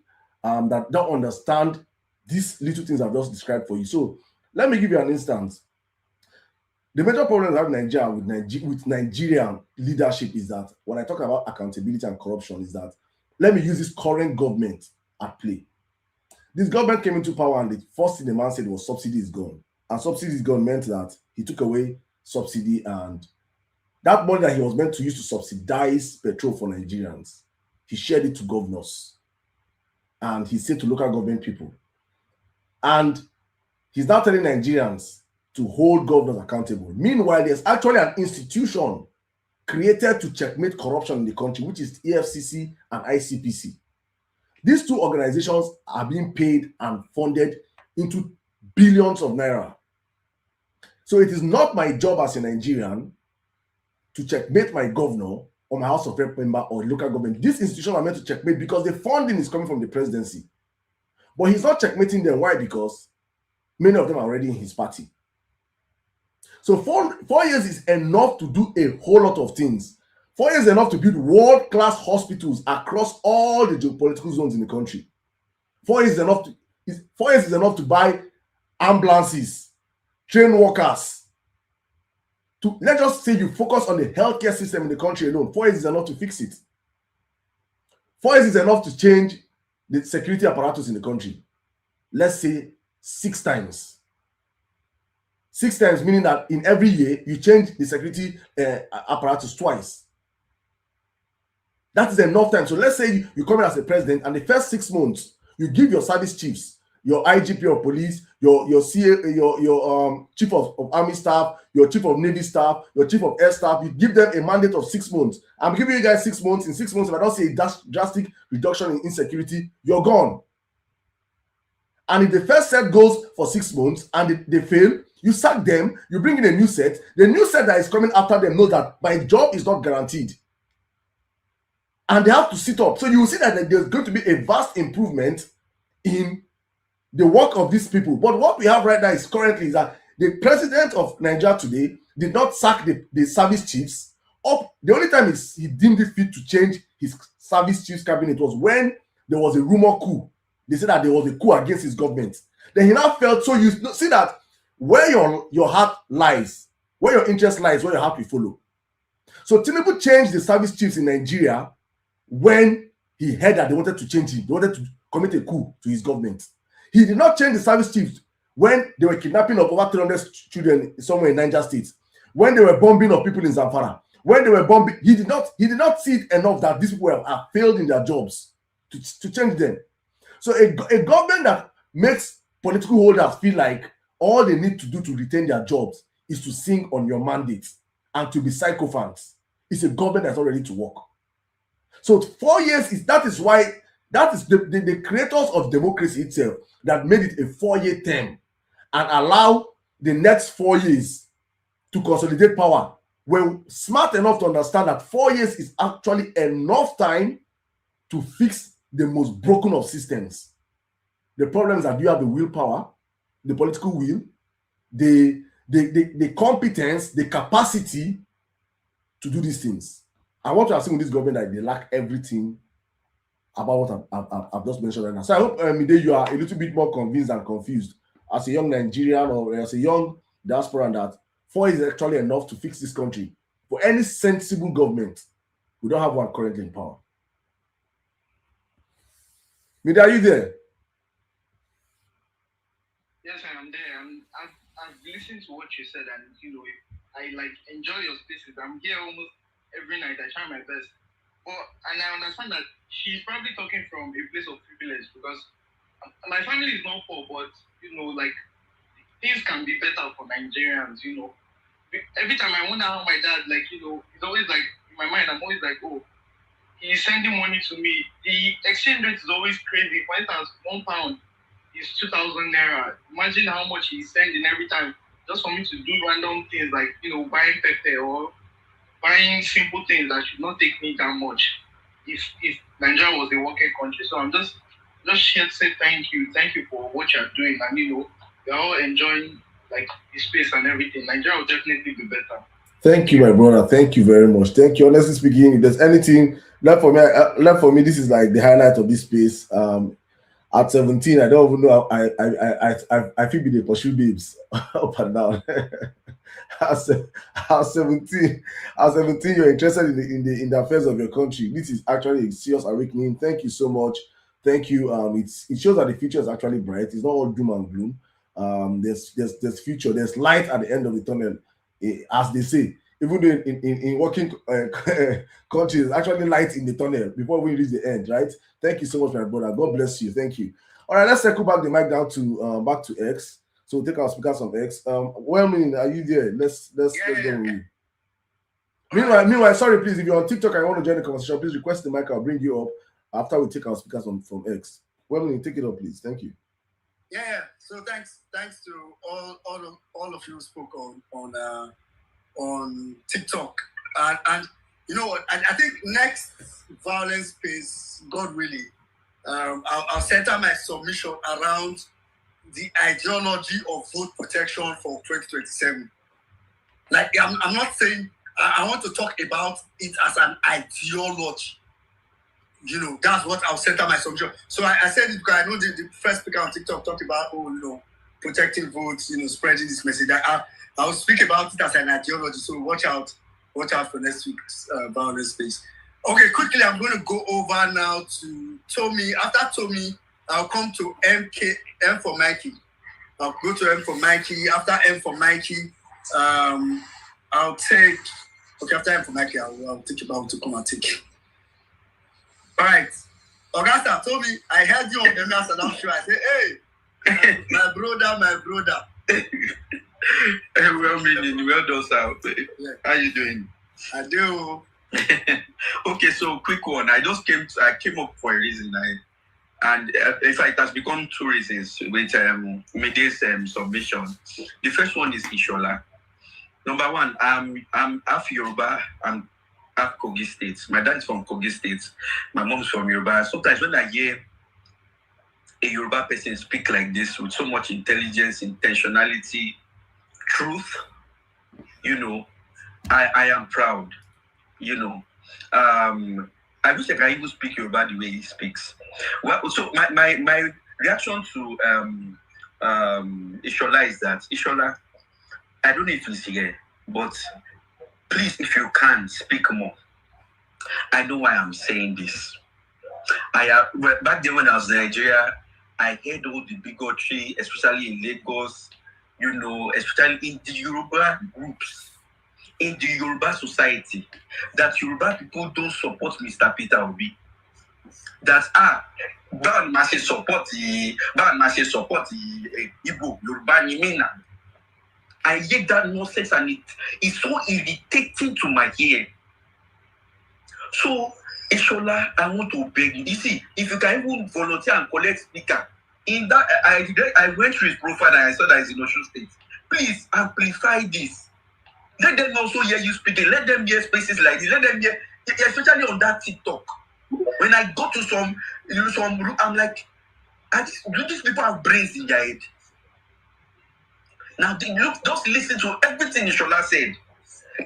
Speaker 1: that don't understand these little things I've just described for you. So let me give you an instance. The major problem we have in Nigeria with Nigerian leadership is that when I talk about accountability and corruption is that, let me use this current government at play. This government came into power and the first thing the man said was subsidy is gone. And subsidy is gone meant that he took away subsidy, and that money that he was meant to use to subsidize petrol for Nigerians, he shared it to governors. And he said to local government people. And he's now telling Nigerians to hold governors accountable. Meanwhile, there's actually an institution created to checkmate corruption in the country, which is EFCC and ICPC. These two organizations are being paid and funded into billions of naira. So it is not my job as a Nigerian to checkmate my governor or my House of Rep member or local government. These institutions are meant to checkmate because the funding is coming from the presidency. But he's not checkmating them. Why? Because many of them are already in his party. So 4 years is enough to do a whole lot of things. 4 years is enough to build world-class hospitals across all the geopolitical zones in the country. 4 years is enough to 4 years is enough to buy ambulances, train workers. Let's just say you focus on the healthcare system in the country alone. 4 years is enough to fix it. 4 years is enough to change the security apparatus in the country. Let's say 6 times. 6 times meaning that in every year you change the security apparatus twice. That is enough time. So let's say you come in as a president, and the first 6 months you give your service chiefs, your IGP of police, your CA, your chief of army staff, your chief of navy staff, your chief of air staff. You give them a mandate of 6 months. I'm giving you guys 6 months. In 6 months, if I don't see a drastic reduction in insecurity, you're gone. And if the first set goes for 6 months and they fail, you sack them, you bring in a new set. The new set that is coming after them knows that my job is not guaranteed. And they have to sit up. So you will see that there's going to be a vast improvement in the work of these people. But what we have right now is currently is that the president of Nigeria today did not sack the service chiefs up. The only time he deemed it fit to change his service chiefs cabinet was when there was a rumor coup. They said that there was a coup against his government. Then he now felt, so you see that where your heart lies, where your interest lies, where your heart will follow. So Tinubu changed the service chiefs in Nigeria when he heard that they wanted to change him. They wanted to commit a coup to his government. He did not change the service chiefs when they were kidnapping of over 300 children somewhere in Niger State, when they were bombing of people in Zamfara, when they were bombing. He did not see it enough that these people have failed in their jobs to change them. So a government that makes political holders feel like all they need to do to retain their jobs is to sing on your mandate and to be sycophants is a government that's not ready to work. So 4 years is the creators of democracy itself that made it a 4-year term and allow the next 4 years to consolidate power. We're smart enough to understand that 4 years is actually enough time to fix the most broken of systems. The problem is that you have the willpower, the political will, the competence, the capacity to do these things. And what we are seeing with this government, that they lack everything about what I've just mentioned right now. So I hope, Mide, you are a little bit more convinced and confused as a young Nigerian or as a young diaspora, that 4 years is actually enough to fix this country. For any sensible government, we don't have one currently in power. Mide, are you there?
Speaker 3: Yes, I am there. I've listened to what you said, and I enjoy your spaces. I'm here almost every night. I try my best. And I understand that she's probably talking from a place of privilege, because my family is not poor, but things can be better for Nigerians. Every time I wonder how my dad, it's always in my mind, I'm always like, oh, he's sending money to me. The exchange rate is always crazy. For instance, £1 is 2,000 naira. Imagine how much he's sending every time just for me to do random things like buying pepper or buying simple things that should not take me that much if Nigeria was a working country. So I'm just here to say thank you for what you're doing, and we're all enjoying the space and everything. Nigeria will definitely be better.
Speaker 1: Thank you, my brother. Thank you very much. Thank you. Honestly speaking, if there's anything left for me, this is like the highlight of this space. At 17, I don't even know. I feel they pursue babes up and down. At 17, you're interested in the affairs of your country. This is actually a serious awakening. Thank you so much. Thank you. It shows that the future is actually bright. It's not all doom and gloom. There's future. There's light at the end of the tunnel, as they say. Even though in working countries, actually light in the tunnel before we reach the end, right? Thank you so much, my brother. God bless you. Thank you. All right, let's circle back the mic down to back to X. So we'll take our speakers on X. Well, are you there? Let's go with you. Meanwhile, sorry, please, if you're on TikTok and you want to join the conversation, please request the mic. I'll bring you up after we take our speakers from X. Well, take it up, please. Thank you.
Speaker 2: Yeah. So thanks to all of you who spoke on TikTok, and you know what? I think next Vawulence Space, God willing, I'll center my submission around the ideology of vote protection for 2027. Like, I'm not saying I want to talk about it as an ideology. You know, that's what I'll center my submission. So I said it because I know the first speaker on TikTok talked about, protecting votes, spreading this message. I'll speak about it as an ideology. So watch out for next week's Vawulence Space. Okay, quickly, I'm going to go over now to Tommy. After Tommy, I'll come to M for Mikey. I'll go to M for Mikey. After M for Mikey, I'll take. Okay, after M for Mikey, I'll think about to come and take. All right, Augusta told me I heard you on the Amsterdam show. I said, "Hey, my brother."
Speaker 7: Well meaning, well done, sir. Yeah. How you doing?
Speaker 2: I do.
Speaker 7: Okay, so quick one. I came up for a reason. And in fact, it has become two reasons with Mide's submission. The first one is Ishola. Number one, I'm half Yoruba. I'm half Kogi State. My dad is from Kogi State. My mom's from Yoruba. Sometimes when I hear a Yoruba person speak like this with so much intelligence, intentionality, truth, I am proud. I wish I could even speak Yoruba the way he speaks. Well, so my reaction to Ishola is that Ishola, I don't know if he's here, but please, if you can, speak more. I know why I'm saying this. Back then when I was in Nigeria, I heard all the bigotry, especially in Lagos, especially in the Yoruba groups, in the Yoruba society, that Yoruba people don't support Mr. Peter Obi. That Ban must support Igbo, Yoruba Nimina. I hear that nonsense and it is so irritating to my ear. So, Ishola, I want to beg you. You see, if you can even volunteer and collect speaker, in that I went through his profile and I saw that he's in Osun State. Please amplify this. Let them also hear you speaking. Let them hear spaces like this. Let them hear, especially on that TikTok. When I go to some, I'm like, do these people have brains in their head? Now, just listen to everything Ishola said.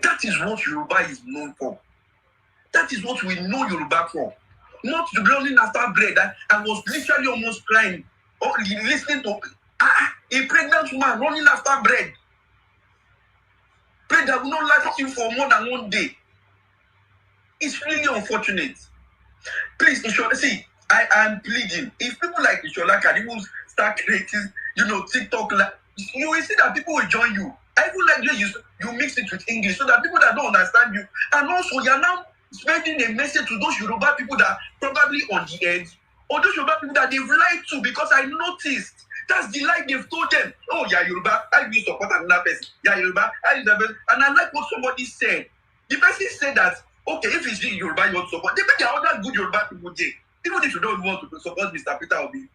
Speaker 7: That is what Yoruba is known for. That is what we know Yoruba for. Not the running after bread. I was literally almost crying. Listening to a pregnant woman running after bread. Bread that will not last you for more than one day. It's really unfortunate. Please, Ishola, see, I am pleading. If people like Ishola can even start creating, TikTok, you will see that people will join you. I even like you mix it with English so that people that don't understand you, and also you're now spreading a message to those Yoruba people that are probably on the edge, or those Yoruba people that they've lied to, because I noticed that's the lie they've told them. Oh, yeah, Yoruba, I will support another person. Yeah, Yoruba, I will support. And I like what somebody said. The person said that, okay, if it's Yoruba you want to support, there are other good Yoruba people there. Even if you don't want to support Mr. Peter Obi.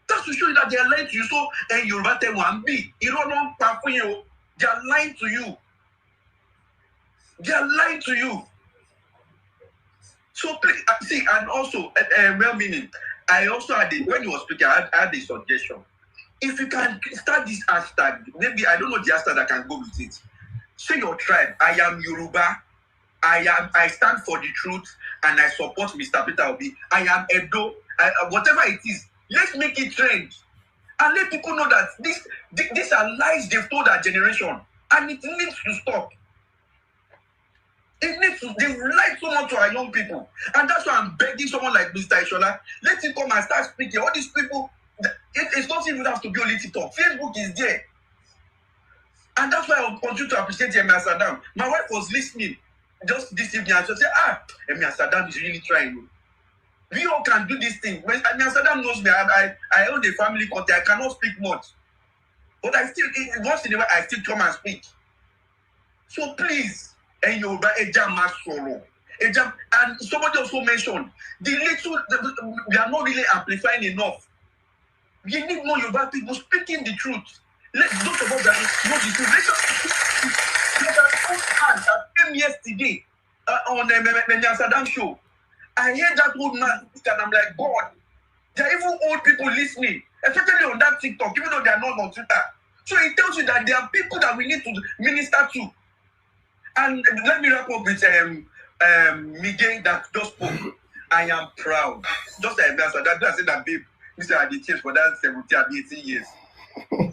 Speaker 7: That's to show you that they are lying to you. So, and Yoruba tell one be, they are lying to you. They are lying to you. So, please, see, and also, well-meaning, I also had when you were speaking, I had a suggestion. If you can start this hashtag, maybe, I don't know the hashtag that can go with it. Say your tribe, I am Yoruba, I stand for the truth, and I support Mr. Peter Obi. I am Edo, whatever it is. Let's make it trend. And let people know that these are lies they've told our generation. And it needs to stop. They've lied so much to our young people. And that's why I'm begging someone like Mr. Ishola, let him come and start speaking. All these people, it's not even have to be only TikTok. Facebook is there. And that's why I continue to appreciate Emir Saddam. My wife was listening just this evening and she said, Emir Saddam is really trying. We all can do this thing. When Emir Saddam knows me, I own a family content. I cannot speak much. But I still, once in a while, I still come and speak. So please, and Yoruba Eja Masoro. And somebody also mentioned we are not really amplifying enough. We need more Yoruba people speaking the truth. Those of us that know the truth. There's an old man that came yesterday on the Saddam show. I heard that old man and I'm like, God, there are even old people listening, especially on that TikTok, even though they are not on Twitter. So it tells you that there are people that we need to minister to. And let me wrap up with Miguel that just spoke. I am proud. Just like that, I said that, babe, Mr. Aditya for that 17 or 18 years.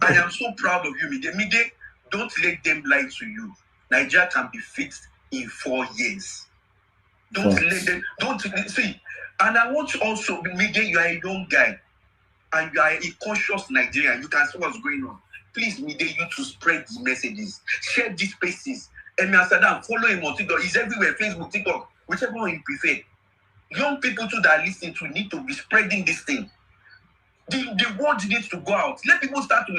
Speaker 7: I am so proud of you, Miguel. Miguel, don't let them lie to you. Nigeria can be fixed in 4 years. Don't let them, don't see. And I want you also, Miguel, you are a young guy and you are a conscious Nigerian. You can see what's going on. Please, Miguel, you to spread the messages, share these spaces. And Saddam, follow him on TikTok. He's everywhere, Facebook, TikTok, whichever one you prefer. Young people too that are listening to need to be spreading this thing. The word needs to go out. Let people start to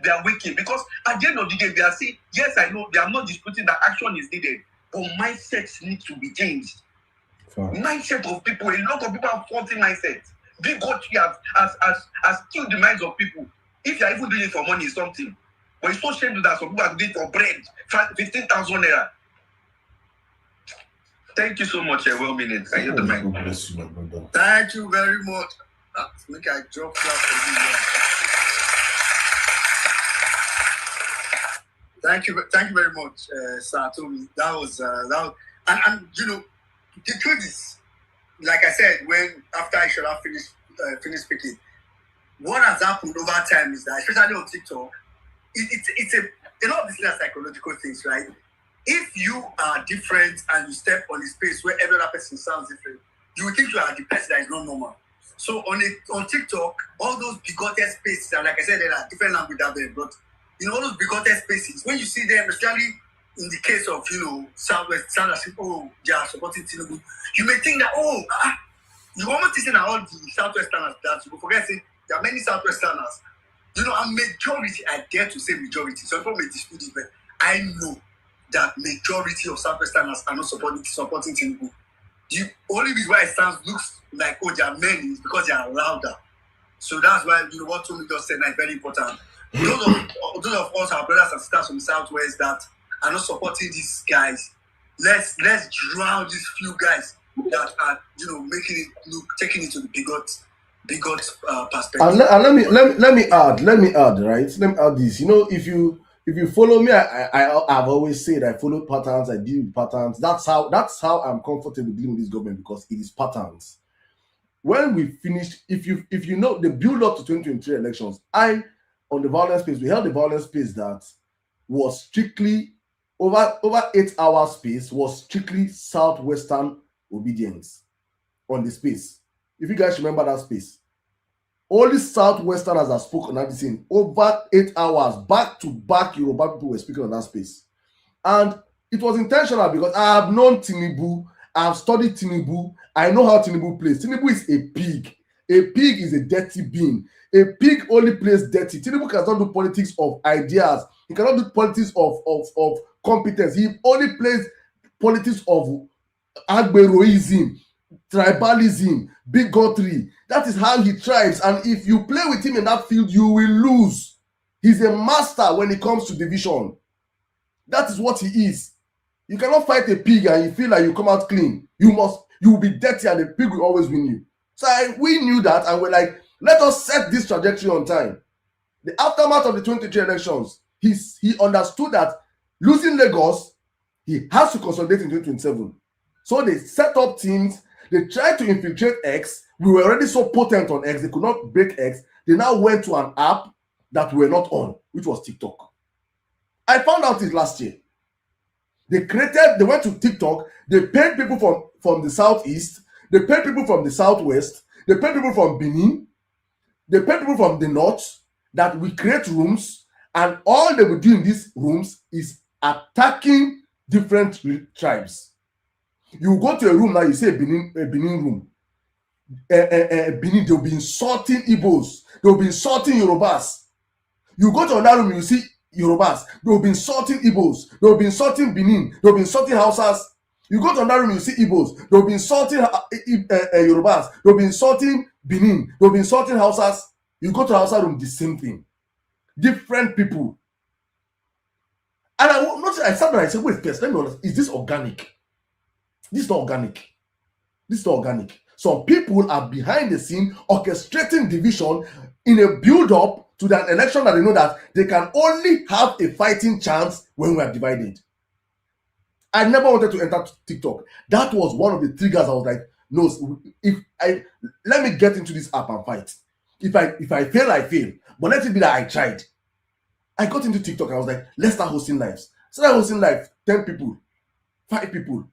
Speaker 7: be awakened, because at the end of the day, they are saying, yes, I know, they are not disputing that action is needed, but mindsets need to be changed. Mindset of people, a lot of people have faulty mindsets. Bigotry has killed the minds of people. If you are even doing it for money, it's something. But it's so shameful that some people are doing it for bread, 15,000 naira. Thank you so much, well minute. I hear the mic.
Speaker 1: Bless you, my brother.
Speaker 2: Thank you very much. Make I drop clap for you. Thank you very much, Sir Tomi. That was and you know, the truth is, like I said, when after I should have finished speaking, what has happened over time is that, especially on TikTok, it's a lot of these are psychological things, right? If you are different and you step on a space where every other person sounds different, you will think you are the person that is not normal. So on TikTok, all those bigoted spaces, and like I said, there are different languages out there, but all those bigoted spaces, when you see them, especially in the case of Southwest, oh, they are supporting Tinubu, you may think that you almost think that all the Southwesterners that you forget saying there are many Southwesterners. A majority, I dare to say majority, some people may dispute it, but I know that majority of Southwesterners are not supporting Tinubu. The only reason why it looks like, they are many is because they are louder. So that's why, what Tomi just said is very important. Those of us, our brothers and sisters from the Southwest that are not supporting these guys, let's drown these few guys that are, taking it to the bigot perspective.
Speaker 1: And let me add, right? Let me add this. If you follow me, I've always said I follow patterns, I deal with patterns. That's how I'm comfortable dealing with this government, because it is patterns. When we finished, if you know the build up to 2023 elections, on the Vawulence Space, we held the Vawulence Space that was strictly over 8 hours space, was strictly Southwestern obedience on the space. If you guys remember that space, only Southwesterners that spoke on that scene. Over 8 hours, back to back, Yoruba people were speaking on that space. And it was intentional, because I have known Tinubu, I have studied Tinubu, I know how Tinubu plays. Tinubu is a pig. A pig is a dirty being. A pig only plays dirty. Tinubu cannot do politics of ideas. He cannot do politics of competence. He only plays politics of agberoism, tribalism, bigotry. That is how he thrives. And if you play with him in that field, you will lose. He's a master when it comes to division. That is what he is. You cannot fight a pig and you feel like you come out clean. You will be dirty and the pig will always win you. So we knew that, and we're like, let us set this trajectory on time. The aftermath of the 2023 elections, he understood that losing Lagos, he has to consolidate in 2027. So they set up teams. They tried to infiltrate X. We were already so potent on X, they could not break X. They now went to an app that we were not on, which was TikTok. I found out it last year. They went to TikTok, they paid people from the Southeast, they paid people from the Southwest, they paid people from Benin, they paid people from the North, that we create rooms, and all they will do in these rooms is attacking different tribes. You go to a room now, you say a Benin room. Benin, they'll be insulting Igbos, they'll be insulting Yorubas. You go to another room, you see Yorubas, they'll be insulting Igbos, they'll be insulting Benin, they'll be insulting Hausas. You go to another room, you see Igbos, they'll be insulting Yorubas, they'll be insulting Benin, they'll be insulting Hausas. You go to the Hausa room, the same thing. Different people. And I sat there and I said, wait, first, let me understand, is this organic? This is not organic. This is not organic. Some people are behind the scene orchestrating division in a build-up to that election that they know that they can only have a fighting chance when we are divided. I never wanted to enter TikTok. That was one of the triggers. I was like, no, let me get into this app and fight. If I fail, I fail. But let it be that I tried. I got into TikTok and I was like, let's start hosting lives. Started hosting live, 10 people, 5 people,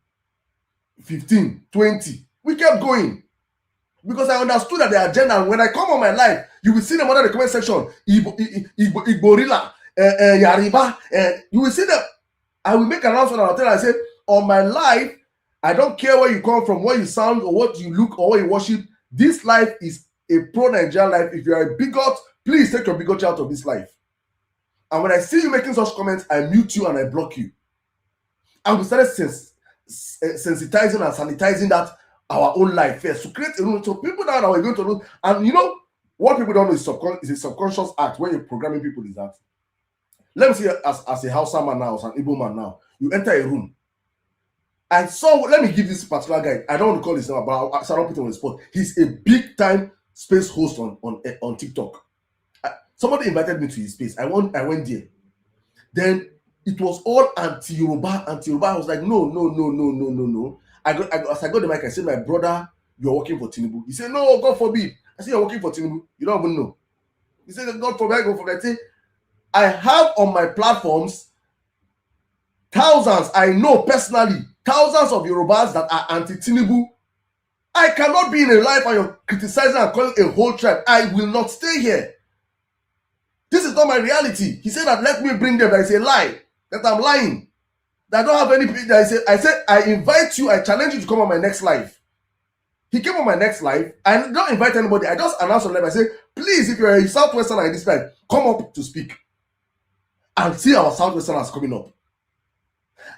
Speaker 1: 15, 20. We kept going. Because I understood that the agenda, and when I come on my live, you will see them under the comment section, Igborilla, Yariba, you will see them. I will make an announcement and I'll tell you, I say, on my live, I don't care where you come from, what you sound, or what you look, or what you worship. This life is a pro-Nigerian life. If you are a bigot, please take your bigotry out of this life. And when I see you making such comments, I mute you and I block you. And we started sensitizing and sanitizing that our own life first to create a room. So people now that we're going to do, and you know what people don't know is a subconscious act when you're programming people is that. Let me see as a Hausa man now, as an Igbo man now, you enter a room. Let me give this particular guy, I don't want to call his name, but I don't put him on the spot. He's a big time space host on TikTok. Somebody invited me to his space. I went there. Then it was all anti-Yoruba. I was like, no. As I got the mic, I said, my brother, you're working for Tinubu. He said, no, God forbid. I said, you're working for Tinubu. You don't even know. He said, God forbid, God forbid. I said, I have on my platforms thousands, I know personally, thousands of Yorubas that are anti-Tinubu. I cannot be in a life and you're criticizing and calling a whole tribe. I will not stay here. This is not my reality. He said that let me bring them. That is a lie. That I'm lying. That I don't have any. I said I invite you. I challenge you to come on my next live. He came on my next live. I don't invite anybody. I just announced on live. I say, please, if you're a Southwesterner in this live, come up to speak. And see our Southwesterners coming up.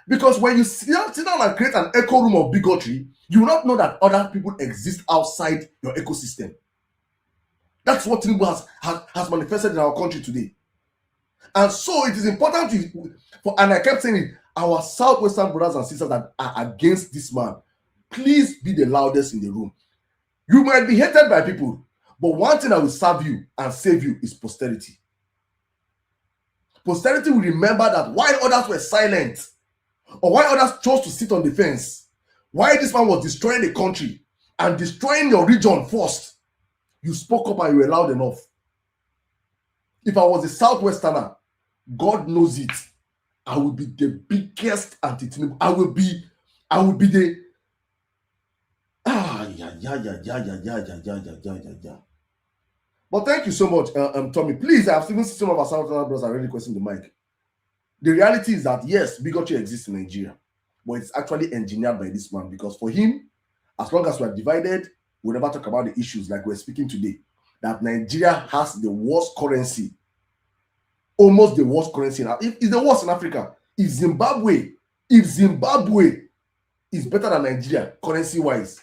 Speaker 1: Because when you sit down and create an echo room of bigotry, you will not know that other people exist outside your ecosystem. That's what Tinubu has manifested in our country today. And so it is important and I kept saying it, our Southwestern brothers and sisters that are against this man, please be the loudest in the room. You might be hated by people, but one thing that will serve you and save you is posterity. Posterity will remember that while others were silent, or while others chose to sit on the fence, while this man was destroying the country and destroying your region first, you spoke up and you were loud enough. If I was a Southwesterner, God knows it, I would be the biggest anti-Tinubu. I will be the But thank you so much, Tommy. Please, I've even seen some of our Southwestern brothers are really requesting the mic. The reality is that yes, bigotry exists in Nigeria, but it's actually engineered by this man, because for him, as long as we are divided, we'll never talk about the issues like we're speaking today. That Nigeria has the worst currency, almost the worst currency. It's the worst in Africa. If Zimbabwe is better than Nigeria currency-wise,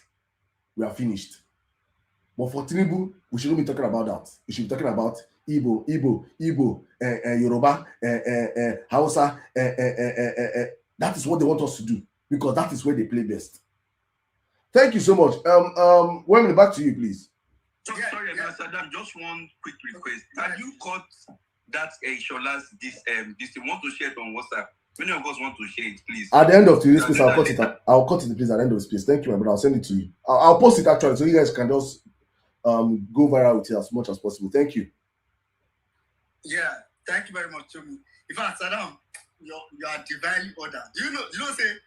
Speaker 1: we are finished. But for Tinubu, we shouldn't be talking about that. We should be talking about Igbo, Yoruba, Hausa. That is what they want us to do, because that is where they play best. Thank you so much. Women, back to you, please.
Speaker 7: Sorry, Saddam, just one quick request. Can you cut that Shola's this want to share it on WhatsApp? Many of us want to share it, please.
Speaker 1: At the end of today's space, I'll cut it, please, at the end of the space. Thank you, my brother. I'll send it to you. I'll post it actually, so you guys can just go viral with it as much as possible. Thank you.
Speaker 2: Yeah, thank you very much, Tommy. In fact, Saddam, you are divinely ordered. You know, say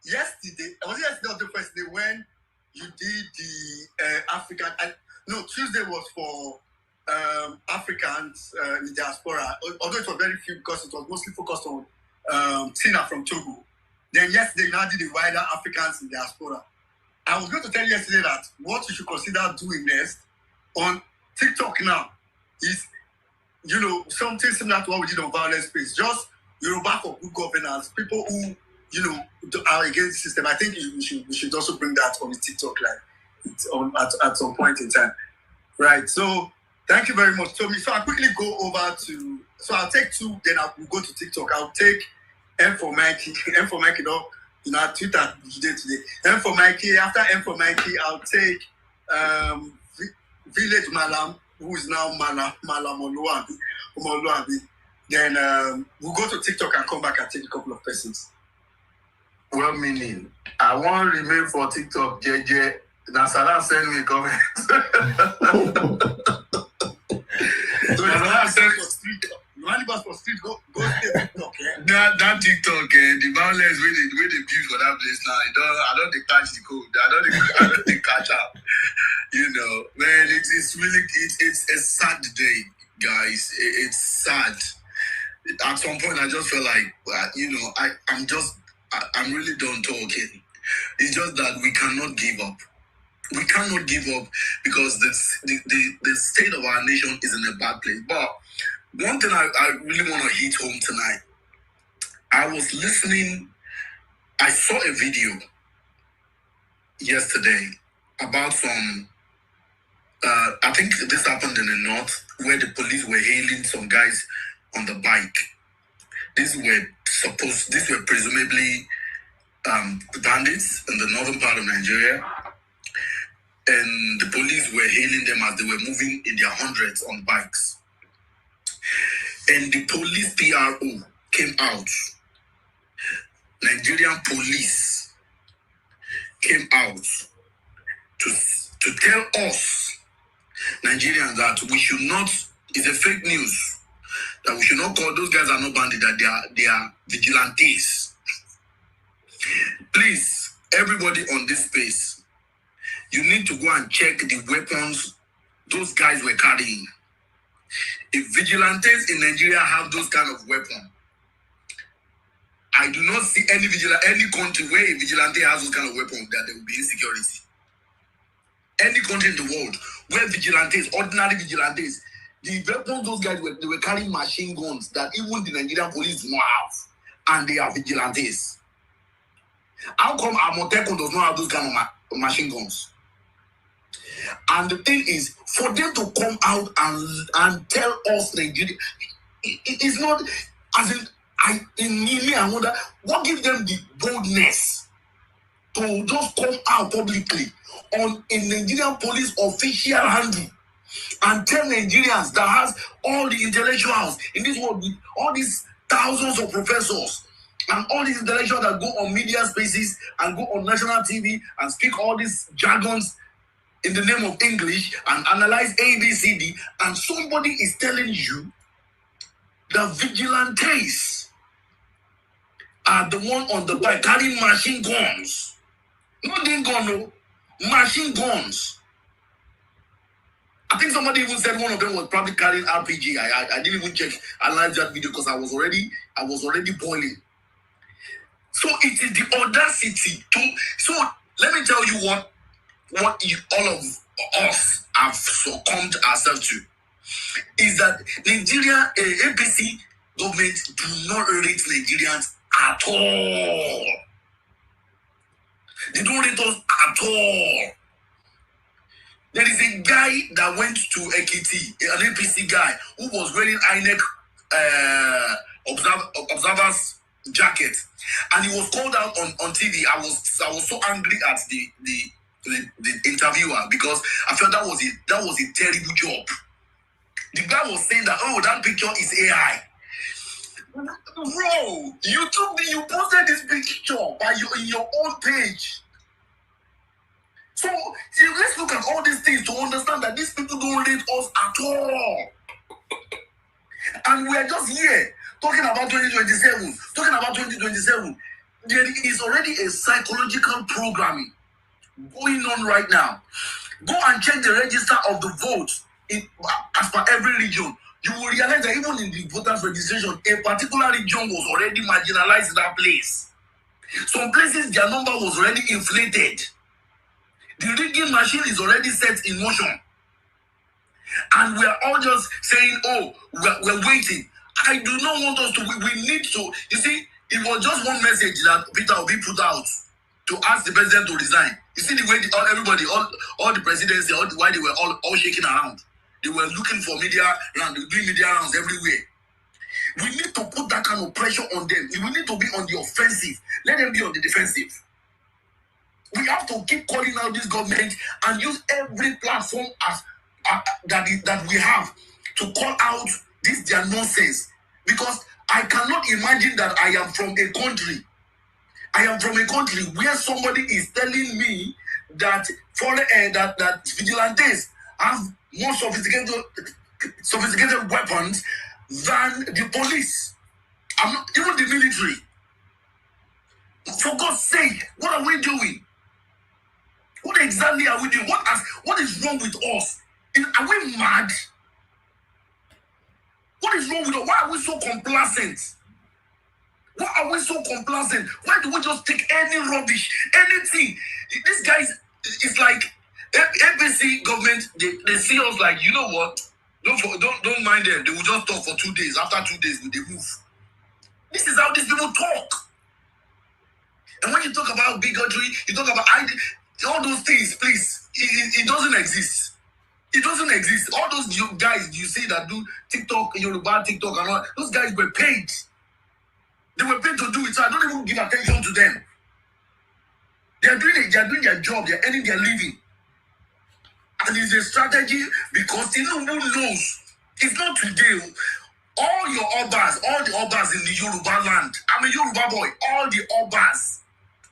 Speaker 2: yesterday, was it yesterday or the first day when you did the African? Tuesday was for Africans in the diaspora, although it was very few because it was mostly focused on Tina from Togo. Then yesterday, now did the wider Africans in the diaspora. I was going to tell you yesterday that what you should consider doing next on TikTok now is something similar to what we did on Vawulence Space. Just Yoruba for good governance. People who, are against the system. I think we should also bring that on the TikTok at some point in time. Right. So thank you very much, Tommy. So I'll quickly go over to. So I'll take two. Then we'll go to TikTok. I'll take M for Mikey. M for Mikey. Twitter today. M for Mikey. After M for Mikey, I'll take Village Malam, who is now Malam Oluwabi. Then we'll go to TikTok and come back and take a couple of persons.
Speaker 5: Well meaning. I want to remain for TikTok, JJ. Now Salah send me a comment.
Speaker 2: So Salah send for street. You want to for street? Go stay TikTok.
Speaker 3: That TikTok, the violence where they build for that place now. I don't catch the code. I don't catch up. Man, it's really it's a sad day, guys. It's sad. At some point, I just felt like I'm really done talking. It's just that we cannot give up. We cannot give up because the state of our nation is in a bad place. But one thing I really want to hit home tonight, I was listening, I saw a video yesterday about some, I think this happened in the north, where the police were hailing some guys on the bike. These were presumably bandits in the northern part of Nigeria. And the police were hailing them as they were moving in their hundreds on bikes. And the police PRO came out. Nigerian police came out to tell us, Nigerians, that we should not, it's a fake news, that we should not call those guys are not bandits, that they are vigilantes. Please, everybody on this space, you need to go and check the weapons those guys were carrying. If vigilantes in Nigeria have those kind of weapons, I do not see any country where a vigilante has those kind of weapons that there will be insecurity. Any country in the world where vigilantes, ordinary vigilantes, the weapons those guys were carrying machine guns that even the Nigerian police do not have, and they are vigilantes. How come Amotekun does not have those kind of machine guns? And the thing is, for them to come out and tell us Nigeria, it is not, as in me, I wonder, what gives them the boldness to just come out publicly on a Nigerian police official handle and tell Nigerians that has all the intellectuals in this world, with all these thousands of professors and all these intellectuals that go on media spaces and go on national TV and speak all these jargons in the name of English and analyze ABCD, and somebody is telling you that vigilantes are the one on the bike carrying machine guns. Not the gun, no, machine guns. I think somebody even said one of them was probably carrying RPG. I didn't even check, analyze that video because I was already boiling. So it is the audacity to. So let me tell you what all of us have succumbed ourselves to is that Nigeria, APC government do not rate Nigerians at all. They don't rate us at all. There is a guy that went to Ekiti, an APC guy, who was wearing INEC observer's jacket, and he was called out on TV. I was so angry at the interviewer because I felt that was a terrible job. The guy was saying that, oh, that picture is AI. Bro, you posted this picture in your own page. So let's look at all these things to understand that these people don't rate us at all. And we are just here talking about 2027. There is already a psychological programming going on right now. Go and check the register of the votes as per every region. You will realize that even in the voters registration, a particular region was already marginalized in that place. Some places, their number was already inflated. The rigging machine is already set in motion.
Speaker 7: And we are all just saying, oh, we're waiting. I do not want us to. We need to. You see, it was just one message that Peter Obi put out to ask the president to resign. You see the way everybody, all the presidency, why they were all shaking around. They were looking for media round. They were doing media rounds everywhere. We need to put that kind of pressure on them. We need to be on the offensive. Let them be on the defensive. We have to keep calling out this government and use every platform that we have to call out this their nonsense. Because I cannot imagine that I am from a country where somebody is telling me that that vigilantes have more sophisticated weapons than the police. I'm not even the military. For God's sake, what are we doing? What exactly are we doing? What is wrong with us? Are we mad? What is wrong with us? Why are we so complacent? Why are we so complacent? Why do we just take any rubbish, anything? These guys, it's like ABC government. They see us like, you know what? Don't mind them. They will just talk for 2 days. After 2 days, they move. This is how these people talk. And when you talk about bigotry, you talk about all those things, please. It doesn't exist. It doesn't exist. All those guys you see that do TikTok, Yoruba TikTok and all, those guys were paid. They were paid to do it, so I don't even give attention to them. They are doing their job, they are earning their living. And it's a strategy because Tinubu knows it's not today. All the Obas in the Yoruba land, I'm a Yoruba boy, all the Obas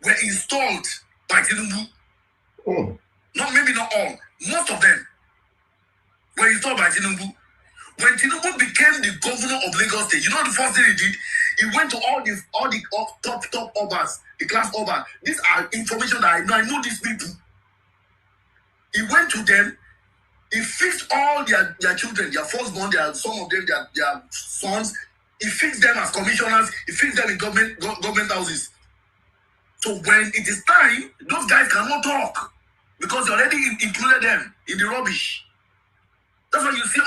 Speaker 7: were installed by Tinubu.
Speaker 1: Oh.
Speaker 7: Maybe not all, most of them were installed by Tinubu. When Tinubu became the governor of Lagos State, you know the first thing he did? He went to all the top Obas, the class Obas. These are information that I know. I know these people. He went to them. He fixed all their children, their firstborn, some of them, their sons. He fixed them as commissioners. He fixed them in government houses. So when it is time, those guys cannot talk because he already included them in the rubbish. That's why you see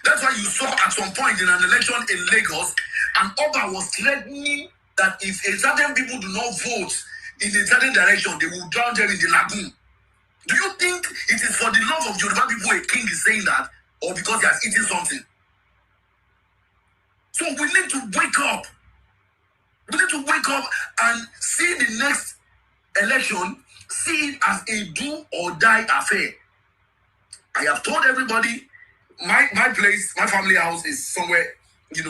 Speaker 7: that's why you saw at some point in an election in Lagos, an Oba was threatening that if a certain people do not vote in a certain direction, they will drown them in the lagoon. Do you think it is for the love of Yoruba people a king is saying that, or because he has eaten something? So we need to wake up. We need to wake up and see the next election, see it as a do or die affair. I have told everybody, my place, my family house is somewhere, in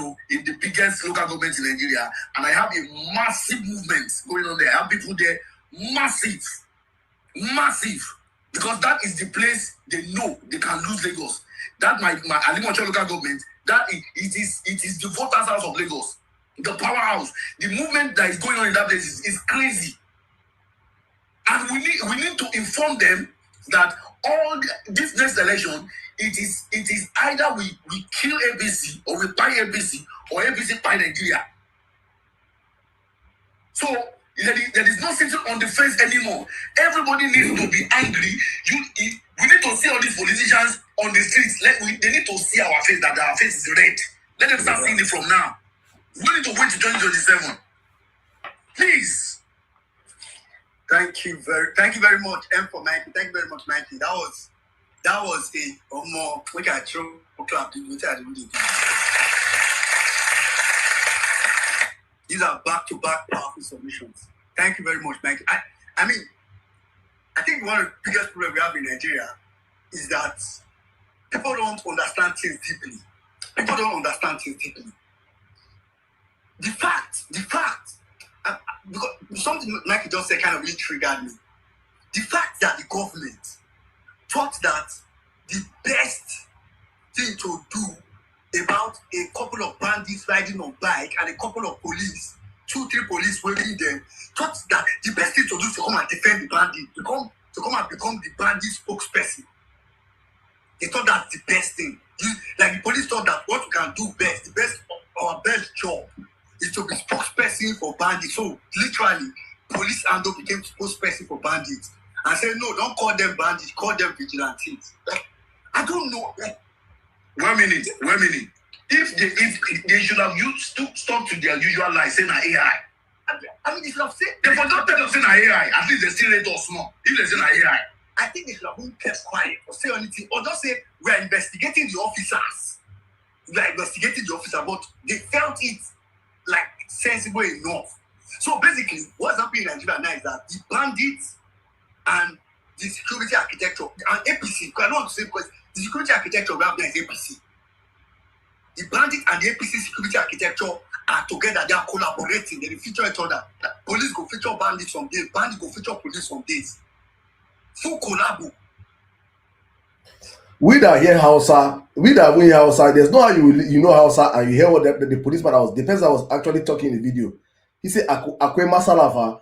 Speaker 7: the biggest local government in Nigeria, and I have a massive movement going on there. I have people there, massive, because that is the place they know they can lose Lagos. That my Alimocho local government, it is the voters' house of Lagos, the powerhouse. The movement that is going on in that place is crazy, and we need to inform them that this next election, it is either we kill ABC or we buy ABC or ABC buy Nigeria. So there is no sitting on the fence anymore. Everybody needs to be angry. We need to see all these politicians on the streets. They need to see our face, that our face is red. Let them start seeing it from now. We need to wait to 2027. Please.
Speaker 2: Thank you very much, M for Mikey. Thank you very much, Mikey. That was a more we can throw clap. These are back-to-back powerful submissions. Thank you very much, Mikey. I mean, I think one of the biggest problems we have in Nigeria is that people don't understand things deeply. The fact, because something Mikey just said kind of really triggered me. The fact that the government thought that the best thing to do about a couple of bandits riding on bike and a couple of police, 2-3 police waving them, thought that the best thing to do is to come and defend the bandit, to come and become the bandit spokesperson. They thought that's the best thing. Like the police thought that what we can do best, our best job is to be spokesperson for bandits. So literally, police and became spokesperson for bandits and said, no, don't call them bandits, call them vigilantes. I don't know.
Speaker 7: 1 minute. If they should have used to stop to their usual lie, saying AI. I mean, they should have said they forgot to say AI. At least they still rate us small. If they say AI, I think they should have been kept quiet or say anything, or just say we are investigating the officers. We are investigating the officer, but they felt it like sensible enough. So basically, what's happening in Nigeria now is that the bandits and the security architecture and APC, because I don't want to say because the security architecture we have there is APC. The bandits and the APC security architecture are together, they are collaborating, they feature each other. Police go feature bandits some days, bandits go feature police some days. Full collabo.
Speaker 1: We that hear Hausa, there's no how you know Hausa and you hear what the policeman the person that was actually talking in the video. He said, Akwe Masalafa.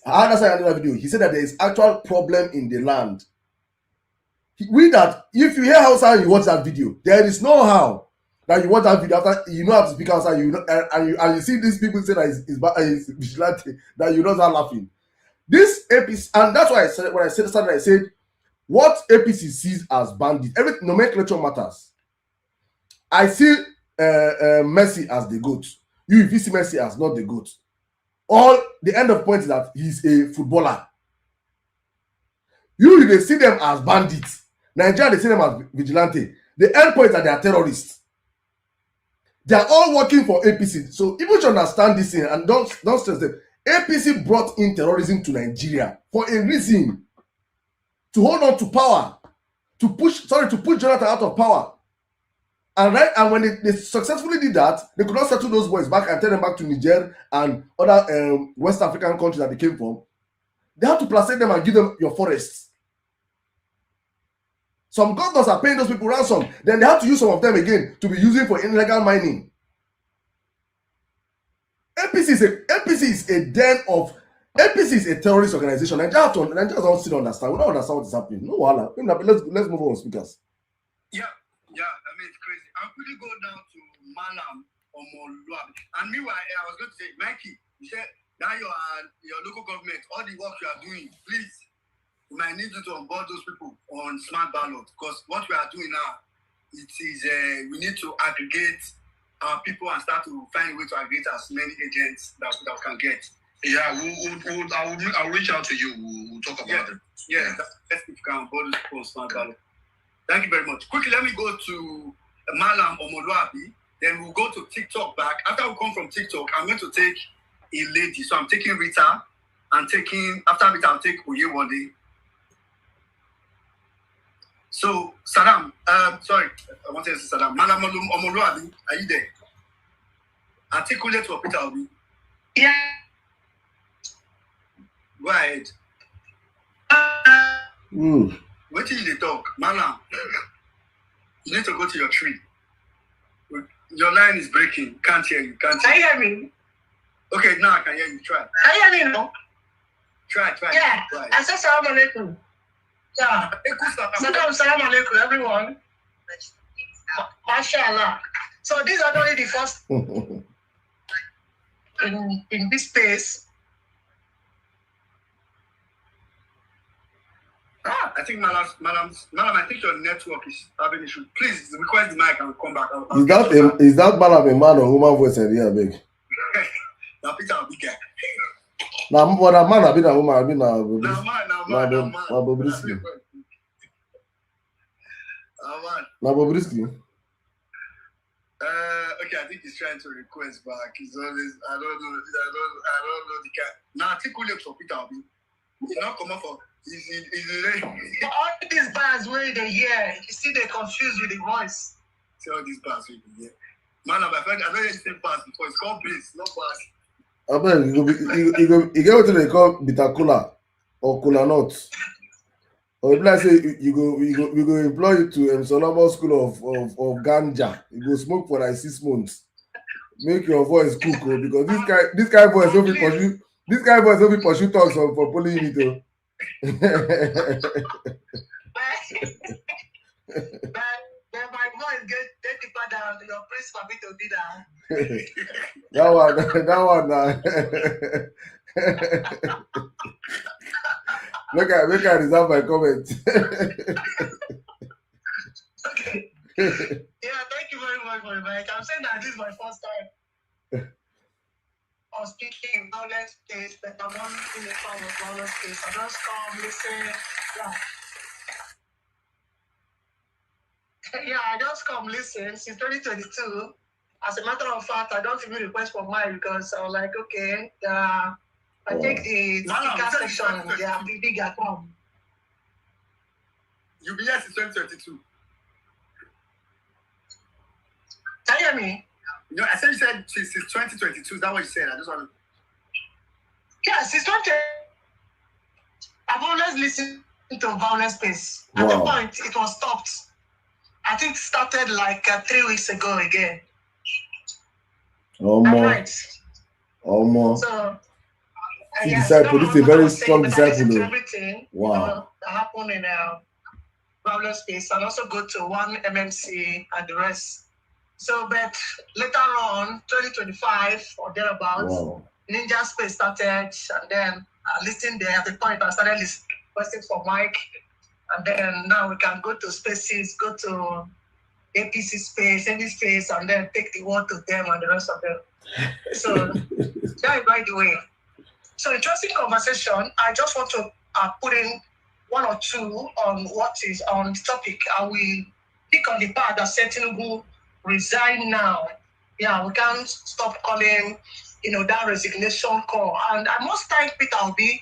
Speaker 1: I understand another video. He said that there is actual problem in the land. If you hear Hausa and you watch that video, there is no how that you watch that video after you know how to speak Hausa, and you see these people say that is vigilante, that you don't start laughing. This APC, and that's why I said when I said what APC sees as bandits, every nomenclature matters. I see Messi as the GOAT. If you see Messi as not the GOAT, all the end of point is that he's a footballer. They see them as bandits. Nigeria, they see them as vigilante. The end point is that they are terrorists. They are all working for APC. So people should understand this thing and don't stress them. APC brought in terrorism to Nigeria for a reason. To hold on to power, to push Jonathan out of power. And when they successfully did that, they could not settle those boys back and turn them back to Niger and other West African countries that they came from. They have to placate them and give them your forests. Some governors are paying those people ransom. Then they have to use some of them again to be using for illegal mining. APC is a den of. APC is a terrorist organization. Nigeria don't still understand. We don't understand what is happening. No, let's move on, speakers.
Speaker 7: Yeah. I mean, it's crazy. I'm quickly go down to Malam or Moluabi. And meanwhile, I was going to say, Mikey, you said now your local government, all the work you are doing, please, we might need you to onboard those people on smart ballot, because what we are doing now, it is we need to aggregate our people and start to find a way to aggregate as many agents that we can get.
Speaker 3: Yeah, I'll reach out to you. We'll talk about it.
Speaker 7: Yeah, let's if you can onboard those people on smart ballot. Thank you very much. Quickly, let me go to Malam or Moluabi. Then we'll go to TikTok back. After we come from TikTok, I'm going to take a lady. So I'm taking Rita. After Rita, I'll take Oyewole. So, Saddam, sorry, I want to say Saddam. Malam or Moluabi, are you there? Articulate for Peter Obi.
Speaker 8: Yeah.
Speaker 7: Go ahead. What did you talk? Malam, you need to go to your tree. Your line is breaking. Can't hear you.
Speaker 8: Can you hear me?
Speaker 7: Okay, now I can hear you. Try.
Speaker 8: Can you hear me now?
Speaker 7: Try.
Speaker 8: Yeah.
Speaker 7: Try.
Speaker 8: I said salam alaikum. Yeah. Salam alaikum, everyone. Mashallah. So these are only the first in this space.
Speaker 7: I think Malam, I think your network is having issues. Please request the mic and come back.
Speaker 1: Is that Malam a man or woman voice? Yeah, big.
Speaker 7: Now Peter will be guy.
Speaker 1: Now, man, I be a woman. I be na
Speaker 7: Bobrisky.
Speaker 1: Bobrisky.
Speaker 7: Okay, I think he's trying to request back. He's always I don't know the guy. Now articulate for Peter will be. He's not coming for.
Speaker 8: All these bars where they hear, you see they confused with the voice.
Speaker 7: See all these bars where they hear. Man, my friend, I know you say bars before. It's called bass, not bars.
Speaker 1: I mean, you get what they call bitter cola or cola nuts. Or if I say we go employ you to Solomon School of Ganja. You go smoke for like 6 months. Make your voice cook, because this guy voice don't be pursue. This guy voice don't be pursue talks for polling unit.
Speaker 8: But my voice get deeper down. Your praise for me to do that.
Speaker 1: that one. Make I reserve my comment.
Speaker 8: Okay. Thank you very much for the mic. I'm saying that this is my first time of speaking Vawulence Space, but I'm not in the form of Vawulence Space. I just come, listen. I just come listen since 2022. As a matter of fact, I don't even request for mine because I was like, okay, I take the speaker section, yeah, big account.
Speaker 7: You'll be here since 2022.
Speaker 8: Can you hear me?
Speaker 7: No, I said you said since 2022. Is that what you said? I just want to.
Speaker 8: Yeah, since 20. I've always listened to Vawulence Space. At the point, it was stopped. I think it started like 3 weeks ago again.
Speaker 1: Right.
Speaker 8: So,
Speaker 1: disciple, this is a very strong disciple.
Speaker 8: Everything that happened in Vawulence Space, and also go to one MMC and the rest. So, but later on, 2025 or thereabouts, Ninja Space started, and then listening there. At the point, I started listening for Mike, and then now we can go to spaces, go to APC space, any space, and then take the word to them and the rest of them. So, that is by the way. So, interesting conversation. I just want to put in one or two on what is on the topic. I will pick on the part that said Tinubu resign now. Yeah, we can't stop calling, that resignation call. And I must thank Peter Obi,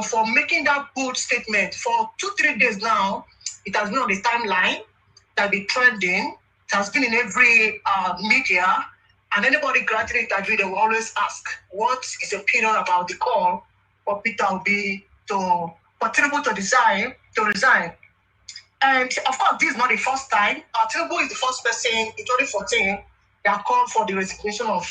Speaker 8: for making that bold statement. For 2-3 days now, it has been on the timeline, it has been trending, it has been in every media, and anybody granting interview, they will always ask, what is your opinion about the call for Peter Obi for Tinubu to resign? And of course, this is not the first time. Tinubu is the first person in 2014 that called for the resignation of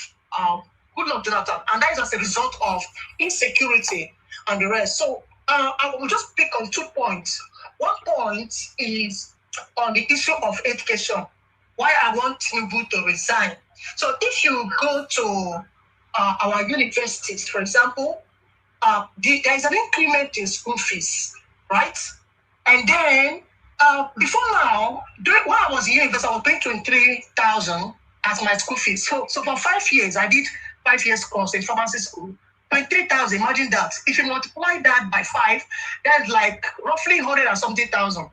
Speaker 8: Goodluck Jonathan, and that is as a result of insecurity and the rest. So I will just pick on 2 points. One point is on the issue of education, why I want Tinubu to resign. So if you go to our universities, for example, there is an increment in school fees, right? And then before now, when I was in university, I was paying 23,000 as my school fees. So for 5 years, I did 5 years course in pharmacy school. 23,000. Imagine that. If you multiply that by 5, that's like roughly 100 and something thousand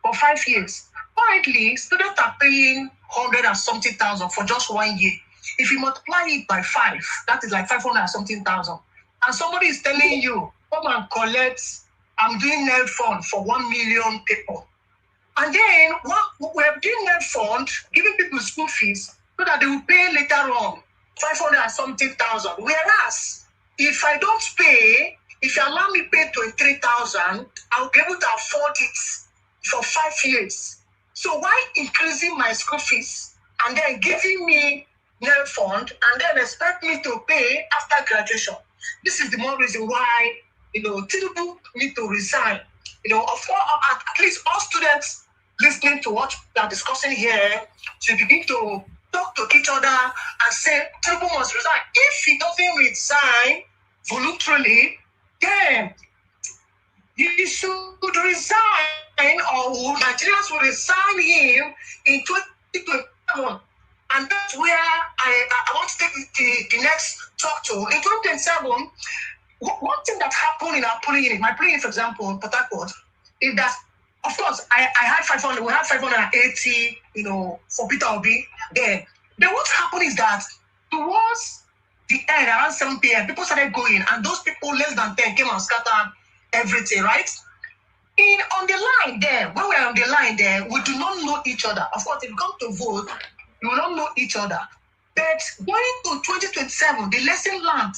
Speaker 8: for 5 years. Currently, students are paying 100 and something thousand for just 1 year. If you multiply it by 5, that is like 500 and something thousand. And somebody is telling you, come and collect. I'm doing net fund for 1 million people. And then we're doing net fund, giving people school fees so that they will pay later on 500 and something thousand. Whereas if I don't pay, if you allow me pay 23,000, I'll be able to afford it for 5 years. So why increasing my school fees and then giving me net fund and then expect me to pay after graduation? This is the more reason why Tinubu need to resign. Of course, at least all students listening to what we are discussing here should begin to talk to each other and say Tinubu must resign. If he doesn't resign voluntarily, then he should resign, or Nigerians will resign him in 2027. And that's where I want to take the next talk to. In 2027, one thing that happened in our polling unit, my polling unit, for example, Port Harcourt, is that, of course, I had 500, we had 580, for Peter Obi then. Then what happened is that towards the end, around 7 p.m., people started going, and those people less than 10 came and scattered everything, right? On the line there, when we're on the line there, we do not know each other. Of course, if you come to vote, you will not know each other. But going to 2027, the lesson learned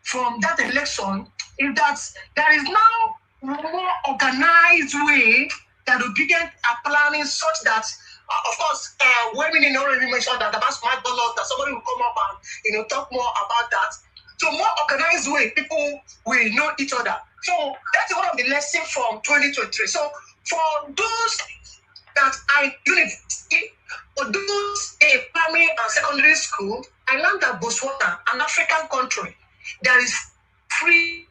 Speaker 8: from that election is that there is now more organized way that the Obedient are planning such that, of course, women already mentioned that about smart ballot, that somebody will come up and talk more about that. So more organized way, people will know each other. So that's one of the lessons from 2023. So for those that are in university, for those in primary and secondary school, I learned that Botswana, an African country, there is free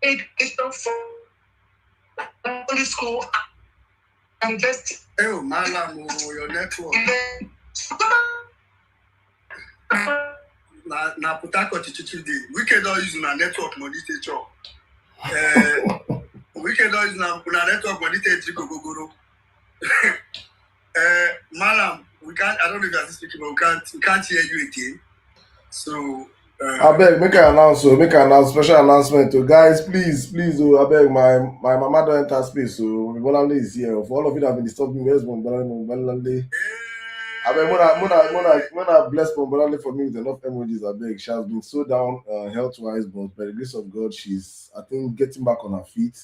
Speaker 8: education for secondary school Invest.
Speaker 7: Oh, Malam, your network. Na Putako Chichichidi. We cannot use my network money to chop. We cannot use my network money to go. Malam, we can't. I don't know if you're speaking, but we can't hear you again. So.
Speaker 1: I beg, make an special announcement to guys, please, I beg, my mama don't enter space, so Vawulence is here. For all of you that have been disturbing me, where's Vawulence? I beg, Mona bless Vawulence for me with enough emojis. I beg, she has been so down health-wise, but by the grace of God, she's, I think, getting back on her feet.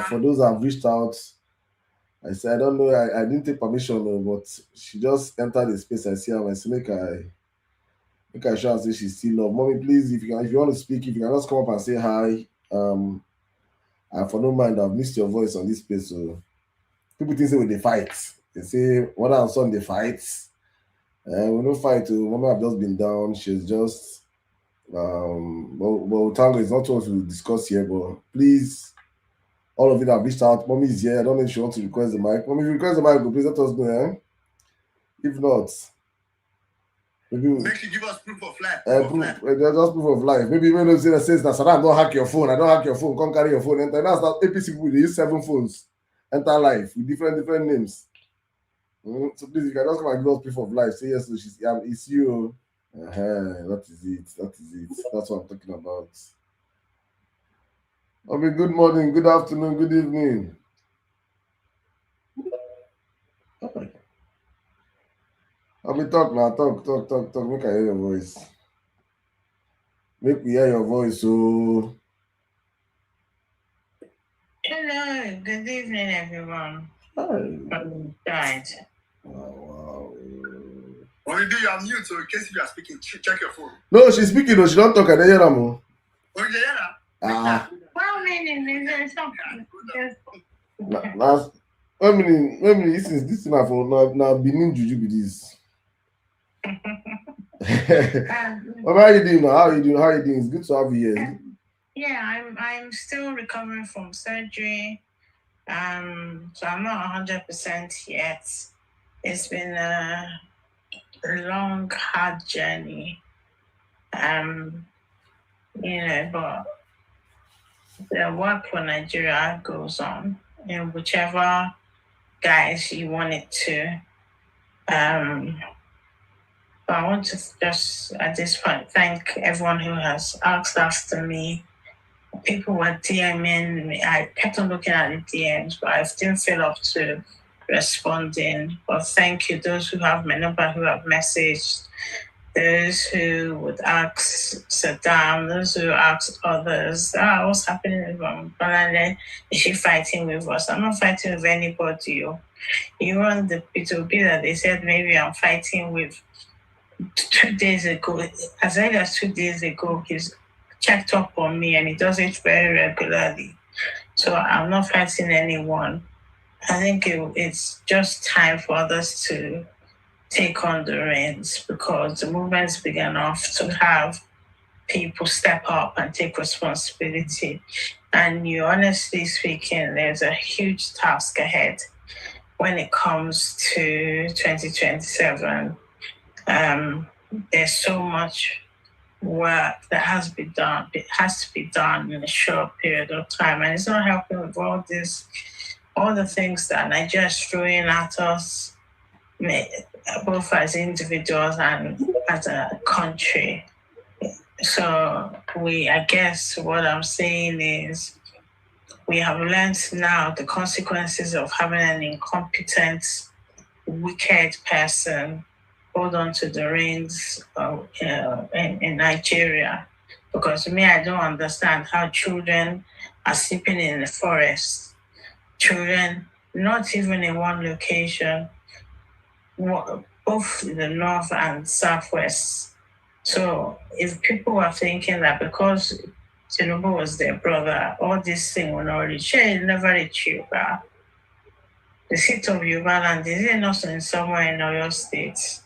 Speaker 1: For those that have reached out, I said, I don't know, I didn't take permission, but she just entered the space. I see her, I say, make I sure say she's still love. Mommy, please, if you want to speak, if you can just come up and say hi. And for no mind, I've missed your voice on this space. So people think say they fight. They say mother and son they fight. We no fight. Mommy have just been down. She's just well, Tango is not what we discuss here, but please, all of you that have reached out, Mommy is here. I don't know if she wants to request the mic. Mommy, if you request the mic, please let us know. If not, maybe
Speaker 7: make you give us proof of life.
Speaker 1: Just proof of life. Maybe even if it says that Saddam don't hack your phone, I don't hack your phone, come carry your phone. Enter. That's that APC people, they use 7 phones. Enter live with different names. So please, you can just come and give us proof of life. Say yes, so it's you. That is it. That's what I'm talking about. Okay, good morning, good afternoon, good evening. I mean, talk now, talk. Make I hear your voice. Make me hear your voice, so.
Speaker 9: Hello, good evening, everyone. I'm tired.
Speaker 1: Wow.
Speaker 7: When you do, you're mute, so in case you are speaking, check your phone.
Speaker 1: No, she's speaking, though. She don't talk. I don't hear her more.
Speaker 7: Oh, yeah.
Speaker 9: Well, meaning, is there something?
Speaker 1: Last, I mean, this is my phone. Now, Benin Juju be this. How are you doing now? How are you doing? It's good to have you here.
Speaker 9: Yeah, I'm still recovering from surgery. So I'm not 100% yet. It's been a long, hard journey. But the work for Nigeria goes on in whichever guise you want it to. But I want to just at this point thank everyone who has asked after me. People were DMing me. I kept on looking at the DMs, but I didn't feel up to responding. But thank you, those who have my number, who have messaged, those who would ask Saddam, those who ask others, what's happening with Vawulence? Is she fighting with us? I'm not fighting with anybody. Even on the P2P that they said maybe I'm fighting with 2 days ago, as early as 2 days ago, he's checked up on me and he does it very regularly. So I'm not fighting anyone. I think it's just time for others to take on the reins because the movement's big enough to have people step up and take responsibility. And honestly speaking, there's a huge task ahead when it comes to 2027. There's so much work that has to be done. It has to be done in a short period of time, and it's not helping with all the things that Nigeria is throwing at us, both as individuals and as a country. So I guess what I'm saying is we have learned now the consequences of having an incompetent, wicked person hold on to the reins in Nigeria. Because to me, I don't understand how children are sleeping in the forest. Children, not even in one location, both in the north and southwest. So if people are thinking that because Tinubu was their brother, all this thing will not reach, it never reach Yoruba. The seat of Yoruba land, is it not in somewhere in Oyo State?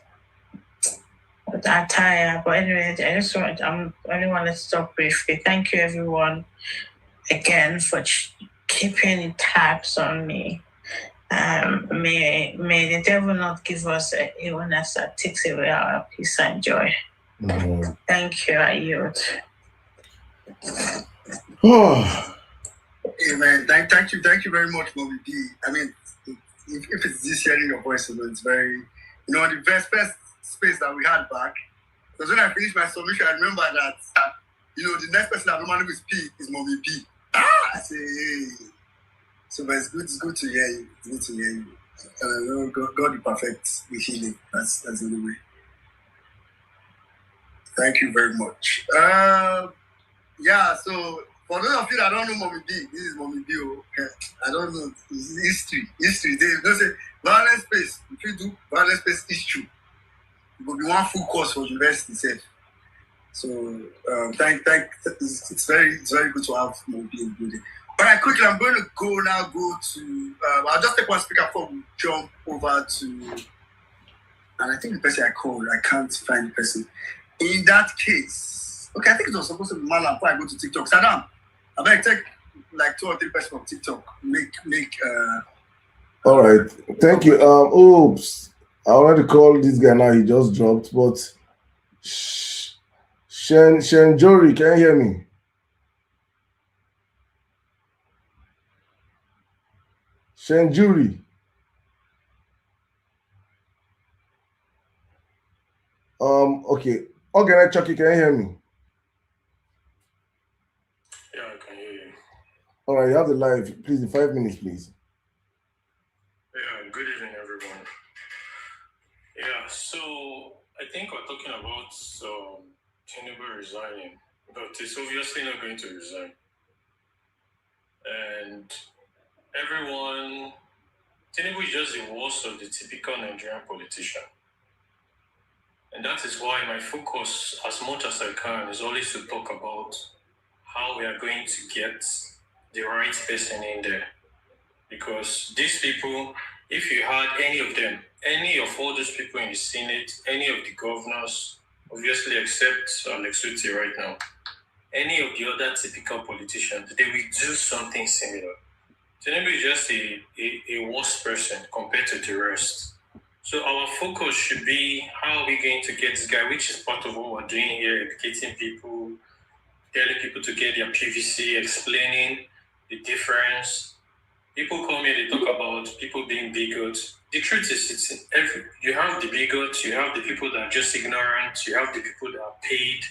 Speaker 9: I'm tired, but anyway, I only wanted to talk briefly. Thank you, everyone, again, for keeping tabs on me. May the devil not give us an illness that takes away our peace and joy. Thank you, I yield.
Speaker 7: Amen. Thank you very much, Mommy B. I mean, if it's this hearing your voice, it's very, the first space that we had back. Because when I finished my submission, I remember that, the next person that normally will speak is Mommy B. I say, hey. So, but it's good to hear you. It's good to hear you. God will perfect the healing. That's the only way. Thank you very much. Yeah, so for those of you that don't know Mommy B, this is Mommy B. Okay. I don't know. It's history. They don't say Vawulence Space. If you do Vawulence Space history, it will be one full course for university itself. So it's very good to have Mommy B in the building. All right, quickly, I'm going to go to, I'll just take one speaker before we jump over to, and I think the person I called, I can't find the person. In that case, okay, I think it was supposed to be Malam before I go to TikTok. Saddam, I better take like 2 or 3 person from TikTok.
Speaker 1: All right, thank you. Oops, I wanted to call this guy now, he just dropped, but Shenjori, can you hear me? Shenjuri. Okay. Okay, Chucky, can you hear me?
Speaker 10: Yeah, I can hear you.
Speaker 1: All right, you have the live. Please, in 5 minutes, please.
Speaker 10: Yeah, good evening, everyone. Yeah, so I think we're talking about Tinubu resigning, but it's obviously not going to resign. And Tinubu is just the worst of the typical Nigerian politician. And that is why my focus, as much as I can, is always to talk about how we are going to get the right person in there. Because these people, if you had any of all those people in the Senate, any of the governors, obviously except Alex Uti right now, any of the other typical politicians, they will do something similar. Tinubu is just a worse person compared to the rest. So our focus should be how are we going to get this guy, which is part of what we're doing here, educating people, telling people to get their PVC, explaining the difference. People come here, they talk about people being bigots. The truth is, you have the bigots, you have the people that are just ignorant, you have the people that are paid.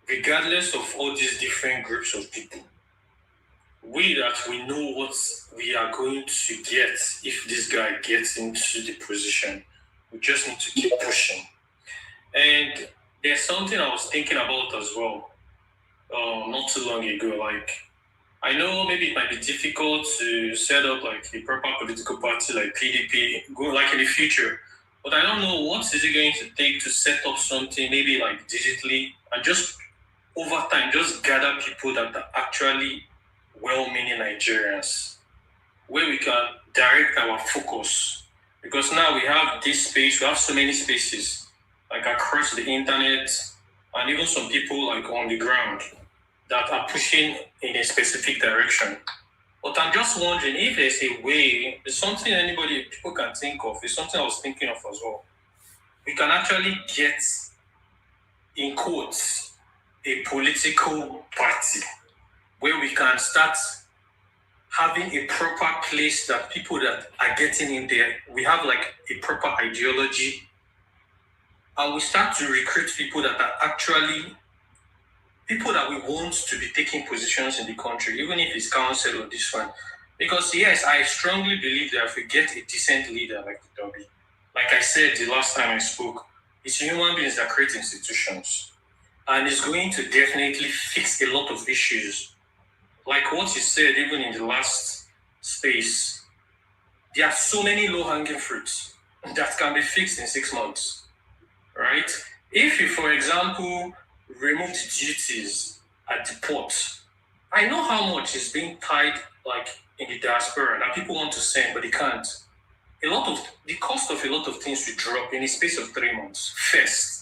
Speaker 10: Regardless of all these different groups of people, we know what we are going to get if this guy gets into the position. We just need to keep pushing. And there's something I was thinking about as well, not too long ago. Like, I know maybe it might be difficult to set up like a proper political party like PDP, go like in the future, but I don't know what is it going to take to set up something maybe like digitally and just over time, just gather people that are actually well-meaning Nigerians, where we can direct our focus. Because now we have this space, we have so many spaces, like across the internet, and even some people like on the ground that are pushing in a specific direction. But I'm just wondering if there's a way, there's something people can think of, it's something I was thinking of as well. We can actually get, in quotes, a political party where we can start having a proper place that people that are getting in there, we have like a proper ideology, and we start to recruit people that are actually people that we want to be taking positions in the country, even if it's council or this one. Because yes, I strongly believe that if we get a decent leader like the Dobby, like I said the last time I spoke, it's human beings that create institutions. And it's going to definitely fix a lot of issues. Like what you said, even in the last space, there are so many low-hanging fruits that can be fixed in 6 months, right? If you, for example, remove the duties at the port, I know how much is being tied, like in the diaspora, that people want to send, but they can't. The cost of a lot of things will drop in a space of 3 months, first.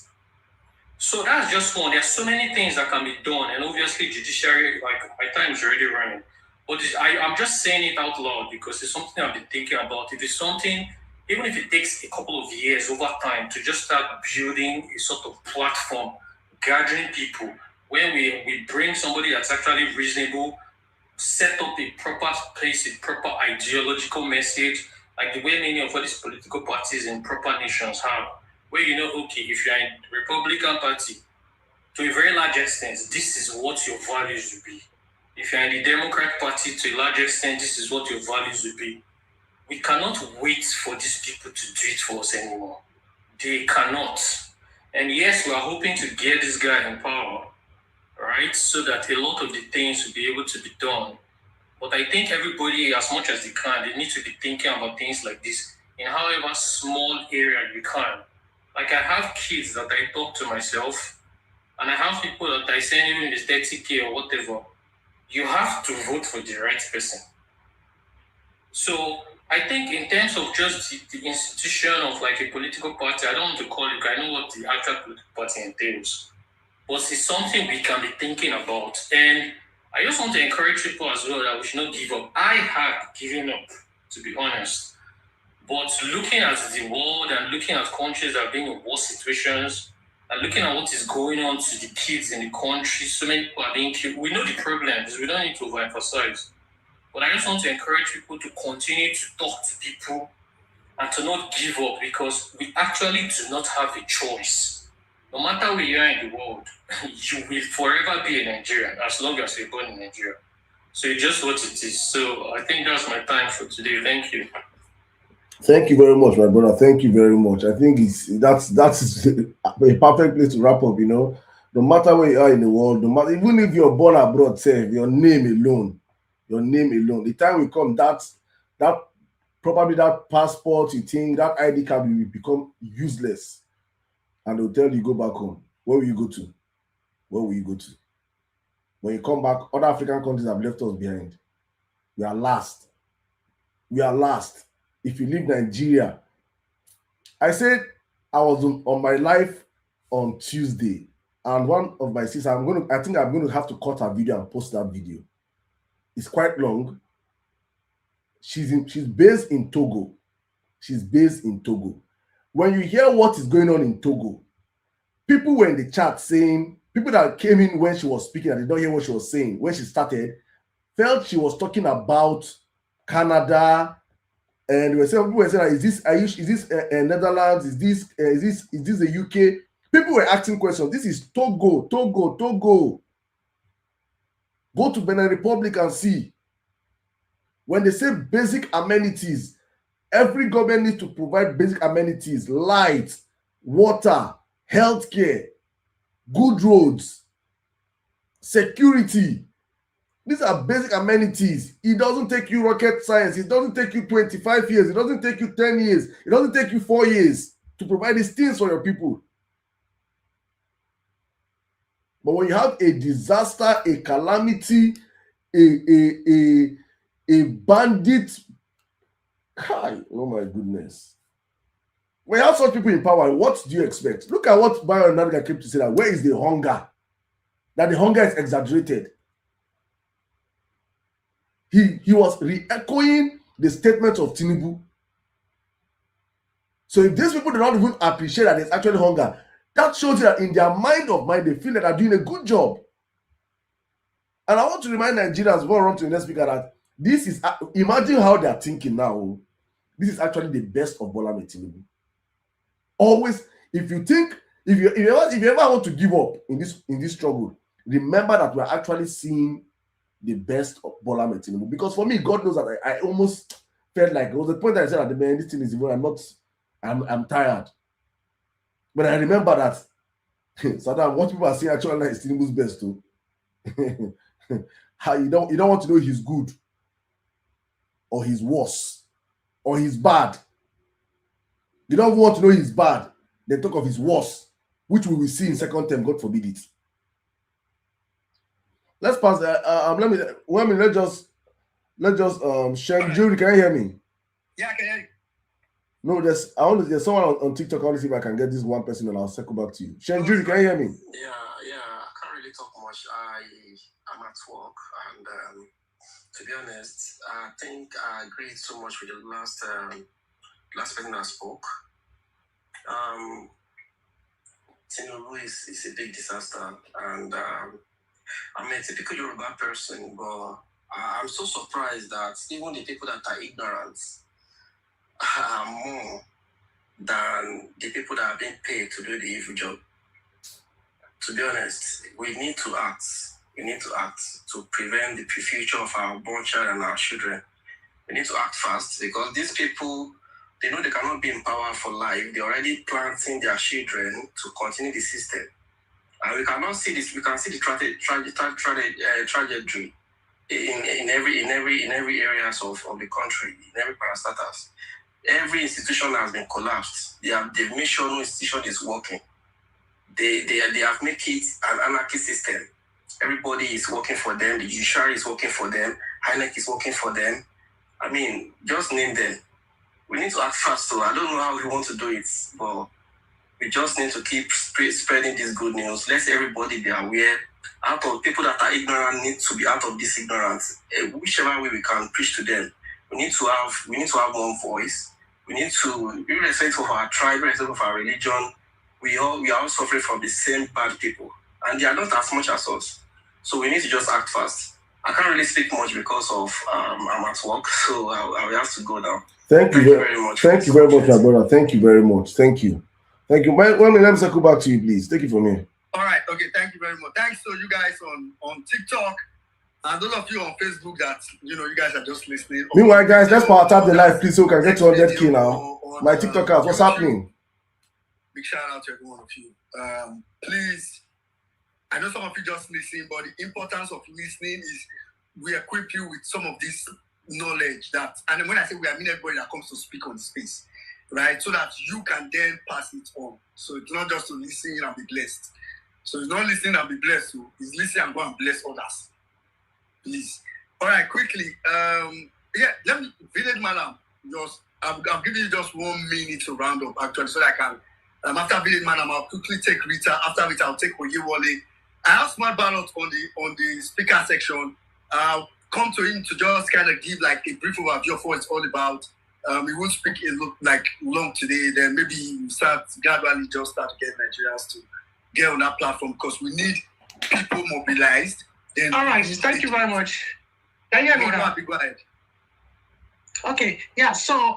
Speaker 10: So that's just one. There are so many things that can be done, and obviously judiciary, like my time is already running. But I'm just saying it out loud because it's something I've been thinking about. If it's something, even if it takes a couple of years over time to just start building a sort of platform, gathering people, where we bring somebody that's actually reasonable, set up a proper place, a proper ideological message, like the way many of all these political parties in proper nations have, where okay, if you're in the Republican Party, to a very large extent, this is what your values will be. If you're in the Democrat Party, to a large extent, this is what your values will be. We cannot wait for these people to do it for us anymore. They cannot. And yes, we are hoping to get this guy in power, right? So that a lot of the things will be able to be done. But I think everybody, as much as they can, they need to be thinking about things like this in however small area you can. Like I have kids that I talk to myself, and I have people that I send even if it's 30K or whatever. You have to vote for the right person. So I think in terms of just the institution of like a political party, I don't want to call it, I know what the actual political party entails, but it's something we can be thinking about. And I just want to encourage people as well that we should not give up. I had given up, to be honest. But looking at the world and looking at countries that are being in worse situations and looking at what is going on to the kids in the country, so many people are being killed. We know the problems. We don't need to overemphasize. But I just want to encourage people to continue to talk to people and to not give up because we actually do not have a choice. No matter where you are in the world, you will forever be a Nigerian as long as you're born in Nigeria. So it's just what it is. So I think that's my time for today. Thank you.
Speaker 1: Thank you very much, my brother. Thank you very much. I think that's a perfect place to wrap up. No matter where you are in the world, no matter even if you're born abroad, say your name alone, the time will come that probably that passport, you think that ID card will become useless, and they'll tell you go back home. Where will you go to? Where will you go to? When you come back, other African countries have left us behind. We are last. If you leave Nigeria, I said I was on my live on Tuesday, and one of my sisters, I think I'm going to have to cut her video and post that video. It's quite long. She's based in Togo. When you hear what is going on in Togo, people were in the chat saying, people that came in when she was speaking and did not hear what she was saying when she started, felt she was talking about Canada. And people were saying, is this Netherlands? Is this the UK? People were asking questions. This is Togo. Go to Benin Republic and see. When they say basic amenities, every government needs to provide basic amenities: light, water, healthcare, good roads, security. These are basic amenities. It doesn't take you rocket science. It doesn't take you 25 years. It doesn't take you 10 years. It doesn't take you 4 years to provide these things for your people. But when you have a disaster, a calamity, a bandit, oh my goodness. When you have such people in power, what do you expect? Look at what Bayo Nadiga came to say, that where is the hunger? That the hunger is exaggerated. He was re-echoing the statement of Tinubu. So if these people do not even appreciate that there's actually hunger, that shows you that in their mind, they feel that they're doing a good job. And I want to remind Nigerians, before I run to the next speaker, that this is, imagine how they are thinking now. This is actually the best of Bola Tinubu. Always, if you ever want to give up in this struggle, remember that we're actually seeing the best of Bola Tinubu. Because for me, God knows that I almost felt like, it was the point that I said, man, this thing is even, I'm tired. But I remember that Saddam, what people are saying actually is Tinubu's best too. How you don't want to know he's good or he's worse or he's bad. You don't want to know he's bad. They talk of his worse, which we will see in second term. God forbid it. Let's pass. Let's just share. Jury, can you hear me?
Speaker 2: Yeah, I can hear you.
Speaker 1: No, there's someone on TikTok. I want to see if I can get this one person, and I'll circle back to you. Shen Jury, can you hear me?
Speaker 11: Yeah. I can't really talk much. I'm at work, and to be honest, I think I agreed so much with the last person that spoke. Tinubu is a big disaster, and I'm a typical Yoruba person, but I'm so surprised that even the people that are ignorant are more than the people that are being paid to do the evil job. To be honest, we need to act. We need to act to prevent the future of our born child and our children. We need to act fast because these people, they know they cannot be in power for life. They're already planting their children to continue the system. And we cannot see this. We can see the trajectory in every areas of the country, in every parastatus. Every institution has been collapsed. They've made sure no institution is working. They have made it an anarchy system. Everybody is working for them. The judiciary is working for them. INEC is working for them. I mean, just name them. We need to act fast. So I don't know how we want to do it, but we just need to keep spreading this good news. Let everybody be aware. Out of people that are ignorant need to be out of this ignorance. Whichever way we can preach to them. We need to have one voice. We need to, irrespective of our tribe, irrespective of our religion, we are all suffering from the same bad people. And they are not as much as us. So we need to just act fast. I can't really speak much because of I'm at work, so I will have to go now.
Speaker 1: Thank you very much. Thank you very much, my brother. Thank you very much. Thank you. Let me circle back to you, please. Take it from here.
Speaker 7: All right. Okay. Thank you very much. Thanks to you guys on TikTok and those of you on Facebook that you guys are just listening.
Speaker 1: Meanwhile, guys, let's power tap the live, please, so we can get to 100K now. My TikTokers, what's happening?
Speaker 7: Big shout out to every one of you. Please, I know some of you just listen, but the importance of listening is we equip you with some of this knowledge and when I say we, I mean everybody that comes to speak on the space, right? So that you can then pass it on. So it's not just to listen and be blessed. So it's not listening and be blessed. So it's listen and go and bless others. Please. All right, quickly. Let me, Village Malam, I'm giving you just 1 minute to round up, actually, so that I can. After Village Malam, I'll quickly take Rita. After Rita, I'll take Oyewole. I have Smart Ballot on the speaker section. I'll come to him to just kind of give like a brief overview of what it's all about. We won't speak long today. Then maybe we gradually just start to get Nigerians to get on that platform because we need people mobilized. Then
Speaker 8: all right, thank you very much. Can you hear me now?
Speaker 7: Go ahead.
Speaker 8: Okay, yeah. So,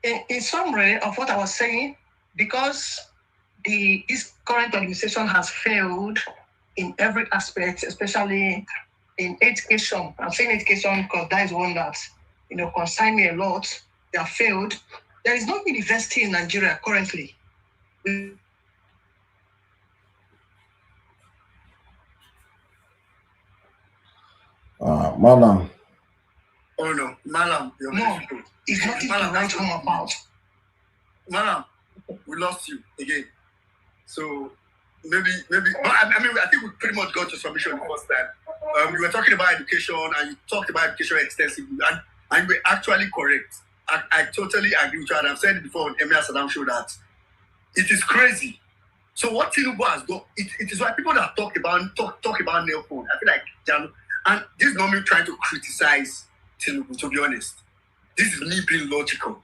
Speaker 8: in summary of what I was saying, because this current administration has failed in every aspect, especially in education. I'm saying education because that is one that concerns me a lot. They have failed. There is no university in Nigeria currently.
Speaker 1: Malam.
Speaker 7: Oh no, Malam.
Speaker 8: No, it's nothing to write home about.
Speaker 7: Malam, we lost you again. So maybe. I think we pretty much got your submission the first time. You were talking about education, and you talked about education extensively, and you were actually correct. I totally agree with you, and I've said it before on Emir Saddam show that it is crazy. So what Tinubu has done, it is why people that talk about Neopone, I feel like and this is not me trying to criticize Tinubu, to be honest. This is me being logical.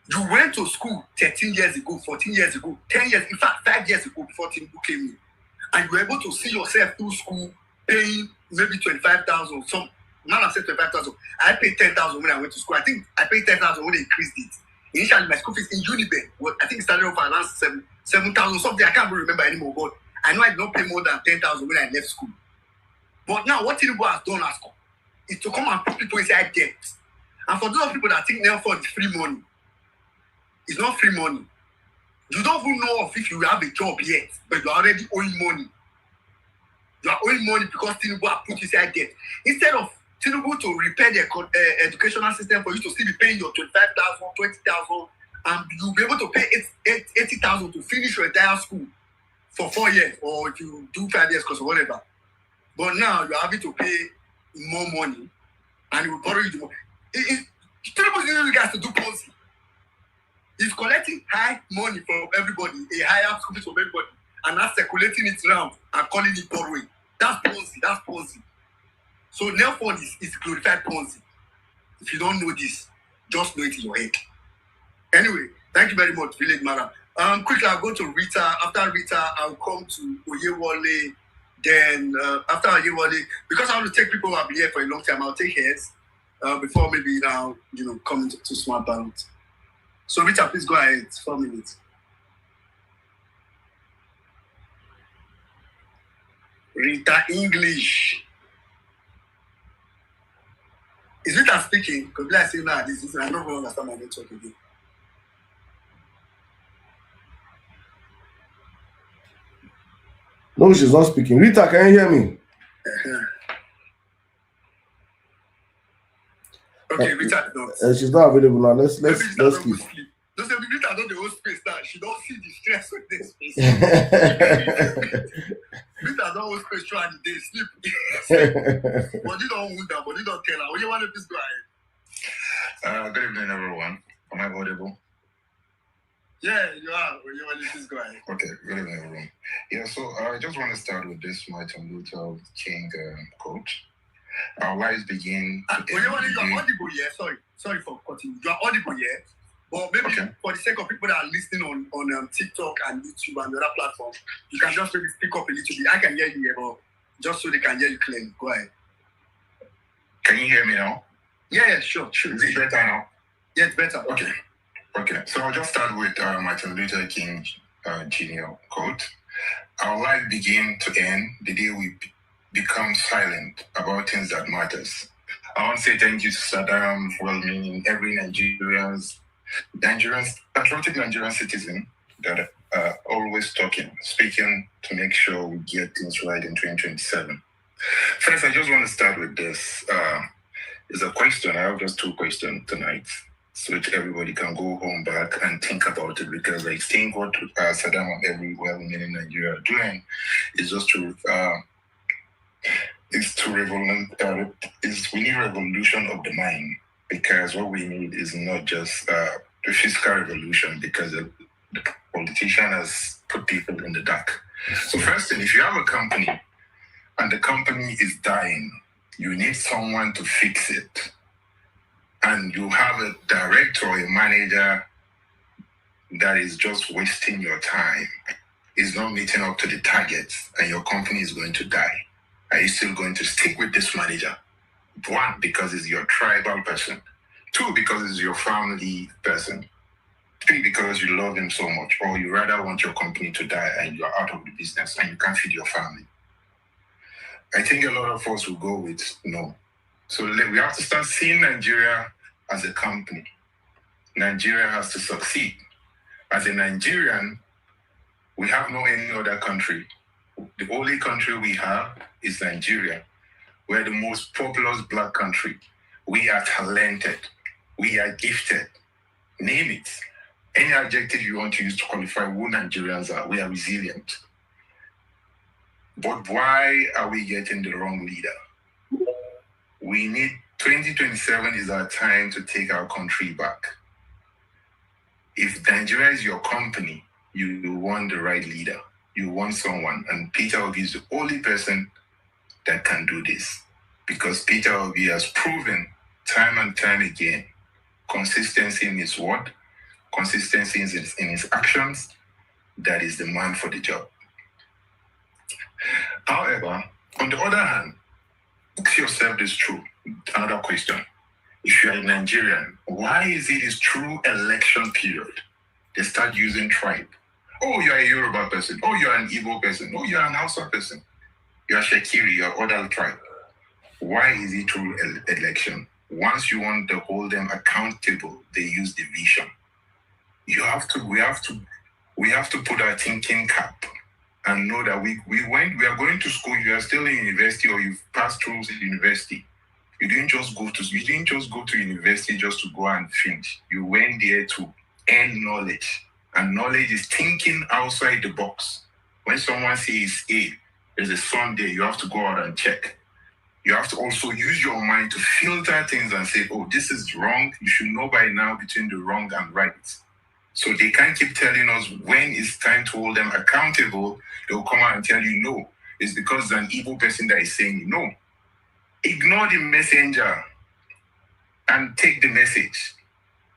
Speaker 7: You went to school 13 years ago, 14 years ago, 10 years, in fact, 5 years ago before Tinubu came in. And you were able to see yourself through school paying maybe 25,000. Some man have said 25,000. I paid 10,000 when I went to school. I think I paid 10,000 when they increased it. Initially, my school fees in Uniben, I think it started off around 7,000 something. I can't really remember anymore, but I know I did not pay more than 10,000 when I left school. But now, what Tinubu has done is to come and put people inside debt. And for those people that think Nelford is free money, it's not free money. You don't even know if you have a job yet, but you're already owing money. You are owing money because Tinubu has put you inside debt. Instead of Tinubu to repair the educational system for you to still be paying your 25,000, 20,000, and you'll be able to pay 80,000 to finish your entire school for 4 years, or if you do 5 years course or whatever. But now you're having to pay more money, and it will borrow you the money. Tinubu is using you guys to do Ponzi. He's collecting high money from everybody, a higher school from everybody, and not circulating it around and calling it borrowing. That's Ponzi.
Speaker 2: So Nelfund is glorified Ponzi. If you don't know this, just know it in your head. Anyway, thank you very much, Village Mara. Quickly, I'll go to Rita. After Rita, I'll come to Oyewole. Then after Oyewole, because I want to take people who have been here for a long time, I'll take heads before maybe now, come to smart balance. So Rita, please go ahead. 4 minutes. Rita English. Is Rita speaking? Because I say now, this I don't understand my network again.
Speaker 1: No, she's not speaking. Rita, can you hear me?
Speaker 2: Okay, Rita not.
Speaker 1: She's not available now. Let's keep.
Speaker 2: Don't say Rita don't the whole space now. She don't see the stress with this space. Rita don't hold space throughout the day. Sleep. But you don't wound down, but you don't tell her. When you want to please go ahead.
Speaker 12: Good evening, everyone. Am I audible?
Speaker 2: Yeah, you are. When you want to please go ahead.
Speaker 12: Okay, good evening, everyone. Yeah, so I just want to start with this Martin Luther King quote. Our lives begin.
Speaker 2: You are audible, yeah. Sorry for cutting. You are audible, yeah. But maybe for the sake of people that are listening on TikTok and YouTube and the other platforms, you can just maybe speak up a little bit. I can hear you here, but just so they can hear you clearly. Go ahead.
Speaker 12: Can you hear me now?
Speaker 2: Yeah, sure.
Speaker 12: Is it better now?
Speaker 2: Yeah, it's better.
Speaker 12: Okay. So I'll just start with Martin Luther King Jr. quote. Our life begin to end the day we become silent about things that matters. I want to say thank you to Saddam, well-meaning every patriotic Nigerian citizen that are always speaking to make sure we get things right in 2027. First, I just want to start with this. It's a question. I have just 2 questions tonight, so which everybody can go home back and think about it, because I think what Saddam and every well-meaning Nigeria are doing is just we need revolution of the mind, because what we need is not just the fiscal revolution, because the politician has put people in the dark. So first thing, if you have a company and the company is dying, you need someone to fix it. And you have a director or a manager that is just wasting your time, is not meeting up to the targets, and your company is going to die. Are you still going to stick with this manager? 1, because it's your tribal person. 2, because it's your family person. 3, because you love him so much, or you rather want your company to die and you're out of the business and you can't feed your family. I think a lot of us will go with no. So we have to start seeing Nigeria as a company. Nigeria has to succeed. As a Nigerian, we have no any other country. The only country we have is Nigeria. We're the most populous black country. We are talented. We are gifted. Name it. Any adjective you want to use to qualify who Nigerians are. We are resilient. But why are we getting the wrong leader? We need 2027 is our time to take our country back. If Nigeria is your company, you want the right leader. You want someone, and Peter Obi is the only person that can do this, because Peter Obi has proven time and time again consistency in his word, consistency in his actions. That is the man for the job. However, on the other hand, ask yourself this another question. If you are a Nigerian, why is it this true election period they start using tribe? Oh, you're a Yoruba person. Oh, you're an Igbo person. Oh, you're an Hausa person. You're Shekiri, you're other tribe. Why is it true election? Once you want to hold them accountable, they use division. We have to put our thinking cap and know that we are going to school. You are still in university, or you've passed through the university. You didn't just go to university just to go and finish. You went there to earn knowledge. And knowledge is thinking outside the box. When someone says A, there's a sun there, you have to go out and check. You have to also use your mind to filter things and say, oh, this is wrong. You should know by now between the wrong and right. So they can't keep telling us when it's time to hold them accountable. They'll come out and tell you no. It's because it's an evil person that is saying no. ignore the messenger and take the message.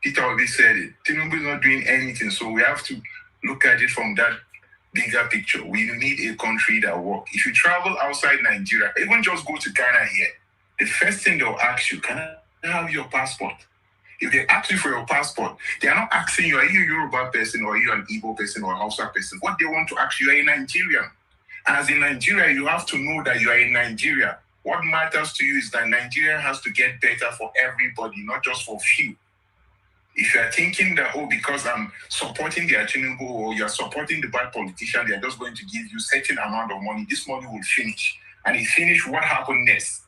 Speaker 12: Peter Obi said it. Tinubu is not doing anything, so we have to look at it from that bigger picture. We need a country that works. If you travel outside Nigeria, even just go to Ghana here, the first thing they'll ask you, can I have your passport? If they ask you for your passport, they are not asking you, are you a Yoruba person or are you an Igbo person or a Hausa person? What they want to ask you, are you a Nigerian? And as in Nigeria, you have to know that you are in Nigeria. What matters to you is that Nigeria has to get better for everybody, not just for few. If you are thinking that, because I'm supporting the Tinubu or you're supporting the bad politician, they're just going to give you certain amount of money, this money will finish. And it finished, what happened next?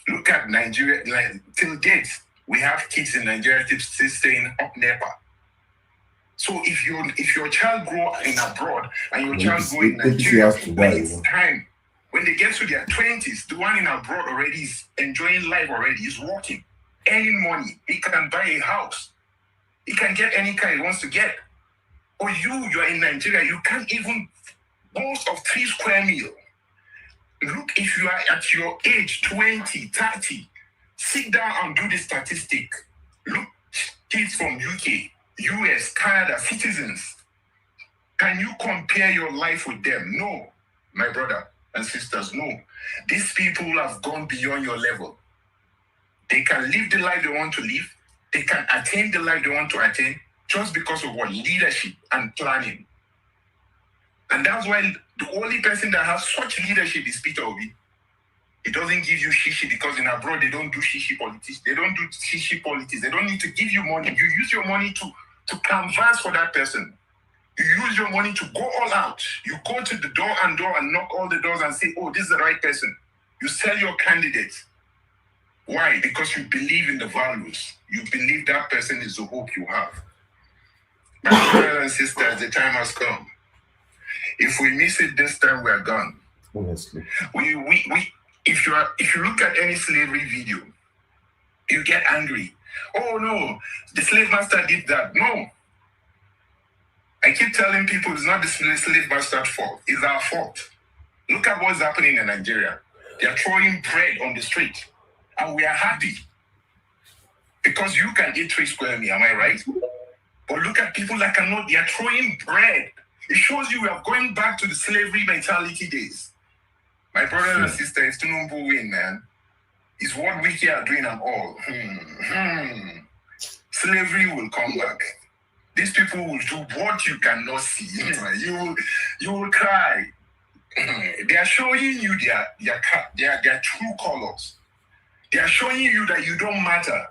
Speaker 12: Look at Nigeria, till date, we have kids in Nigeria still staying up NEPA. So if your child grow in abroad and your child grow in Nigeria, when it's time, when they get to their 20s, the one in abroad already is enjoying life already, he's working, earning money, he can buy a house. He can get any car he wants to get. Or you're in Nigeria, you can't even boast of 3 square meal. Look, if you are at your age, 20, 30, sit down and do the statistic. Look, kids from UK, US, Canada, citizens. Can you compare your life with them? No, my brother and sisters, no. These people have gone beyond your level. They can live the life they want to live. They can attain the life they want to attain just because of what? Leadership and planning. And that's why the only person that has such leadership is Peter Obi. It doesn't give you shishi because in abroad they don't do shishi politics. They don't do shishi politics. They don't need to give you money. You use your money to canvas for that person. You use your money to go all out. You go to the door and knock all the doors and say, this is the right person. You sell your candidate. Why? Because you believe in the values. You believe that person is the hope you have. My brothers and sisters, the time has come. If we miss it this time, we are gone.
Speaker 1: Honestly.
Speaker 12: If you look at any slavery video, you get angry. Oh no, the slave master did that. No. I keep telling people it's not the slave master's fault. It's our fault. Look at what's happening in Nigeria. They are throwing bread on the street. And we are happy. Because you can eat 3 square meal, am I right? But look at people that cannot, they are throwing bread. It shows you we are going back to the slavery mentality days. My brother and sister, it's Tinubu win, man. It's what we here are doing and all. Slavery will come back. These people will do what you cannot see. You will cry. They are showing you their true colors. They are showing you that you don't matter.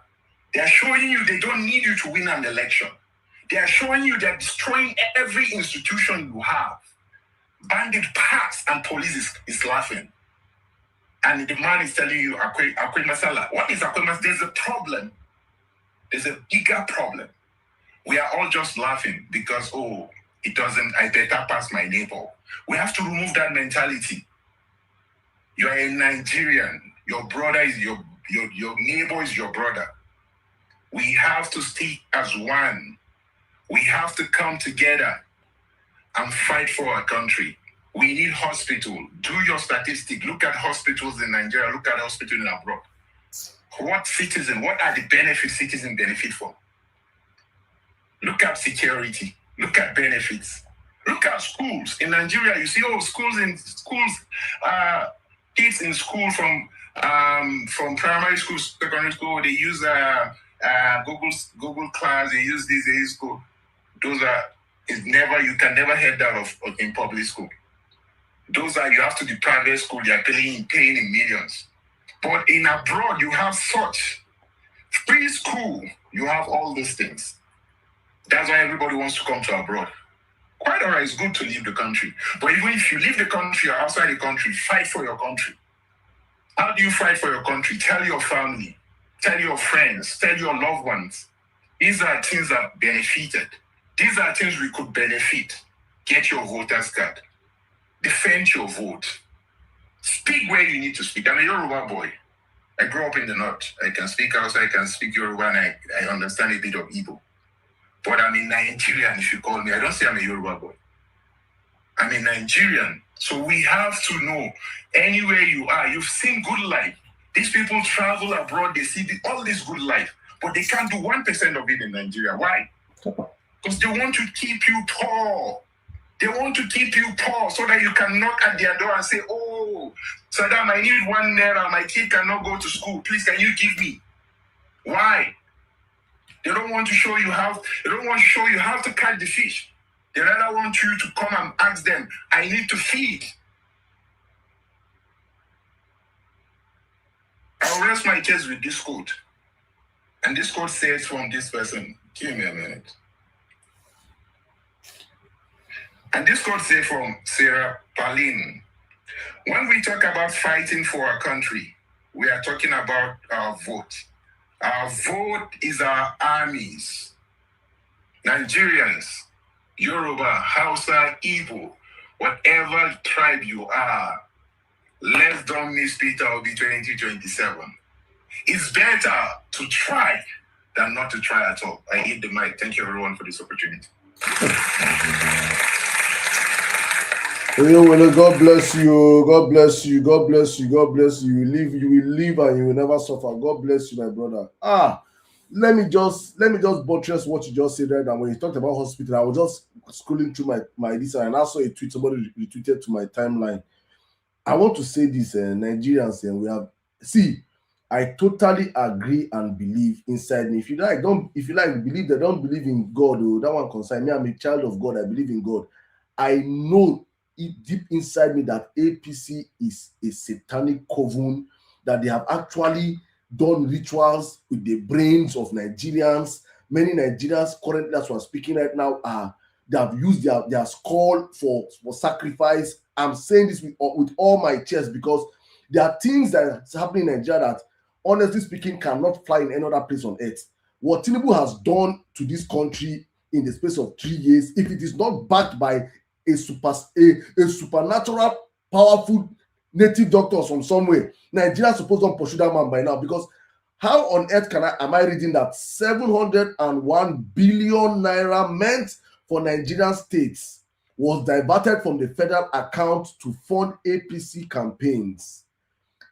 Speaker 12: They are showing you they don't need you to win an election. They are showing you they're destroying every institution you have. Bandit pass and police is laughing. And the man is telling you, Akwe Masala. What is Akwe Masala? There's a problem. There's a bigger problem. We are all just laughing because, it doesn't, I better pass my neighbor. We have to remove that mentality. You are a Nigerian. Your brother is your neighbor is your brother. We have to stay as one. We have to come together and fight for our country. We need hospital. Do your statistic. Look at hospitals in Nigeria. Look at hospitals in abroad. What are the benefits citizens benefit from? Look at security. Look at benefits. Look at schools. In Nigeria, you see, kids in school from primary school, secondary school, they use Google Class, they use this, they use school. You can never hear that of in public school. You have to be private school, you're paying in millions. But in abroad, you have such free school, you have all these things. That's why everybody wants to come to abroad. Quite all right, it's good to leave the country. But even if you leave the country or outside the country, fight for your country. How do you fight for your country? Tell your family, tell your friends, tell your loved ones. These are things that benefited. These are things we could benefit. Get your voter's card. Defend your vote. Speak where you need to speak. I'm a Yoruba boy. I grew up in the north. I can speak Hausa, I can speak Yoruba, and I understand a bit of Igbo. But I'm a Nigerian, if you call me. I don't say I'm a Yoruba boy. I'm a Nigerian. So we have to know, anywhere you are, you've seen good life. These people travel abroad, they see all this good life, but they can't do 1% of it in Nigeria. Why? Because they want to keep you poor. They want to keep you poor so that you can knock at their door and say, oh, Saddam, I need 1 naira. My kid cannot go to school. Please, can you give me? Why? They don't want to show you how. They don't want to show you how to catch the fish. They rather want you to come and ask them, I need to feed. I'll rest my case with this quote. And this quote says from this person. Give me a minute. And this quote says from Sarah Palin. When we talk about fighting for our country, we are talking about our vote. Our vote is our armies. Nigerians, Yoruba, Hausa, Igbo, whatever tribe you are, let's don't miss Peter Obi 2027. It's better to try than not to try at all. I hit the mic. Thank you everyone for this opportunity.
Speaker 1: God bless you. God bless you. God bless you. God bless you. You will live and you will never suffer. God bless you, my brother. Let me just buttress what you just said right now. When you talked about hospital, I was just scrolling through my this and I saw a tweet somebody retweeted to my timeline. I want to say this, Nigerians, and we have I totally agree and believe inside me. If you like believe they don't believe in God, that one concern me. I'm a child of God. I believe in God. I know deep inside me that APC is a satanic coven, that they have actually done rituals with the brains of Nigerians. Many Nigerians currently, as we're speaking right now, they have used their skull for sacrifice. I'm saying this with all my chest because there are things that are happening in Nigeria that, honestly speaking, cannot fly in any other place on earth. What Tinubu has done to this country in the space of 3 years, if it is not backed by a supernatural, powerful native doctors from somewhere, Nigeria is supposed to pursue that man by now. Because how on earth am I reading that 701 billion naira meant for Nigerian states was diverted from the federal account to fund APC campaigns?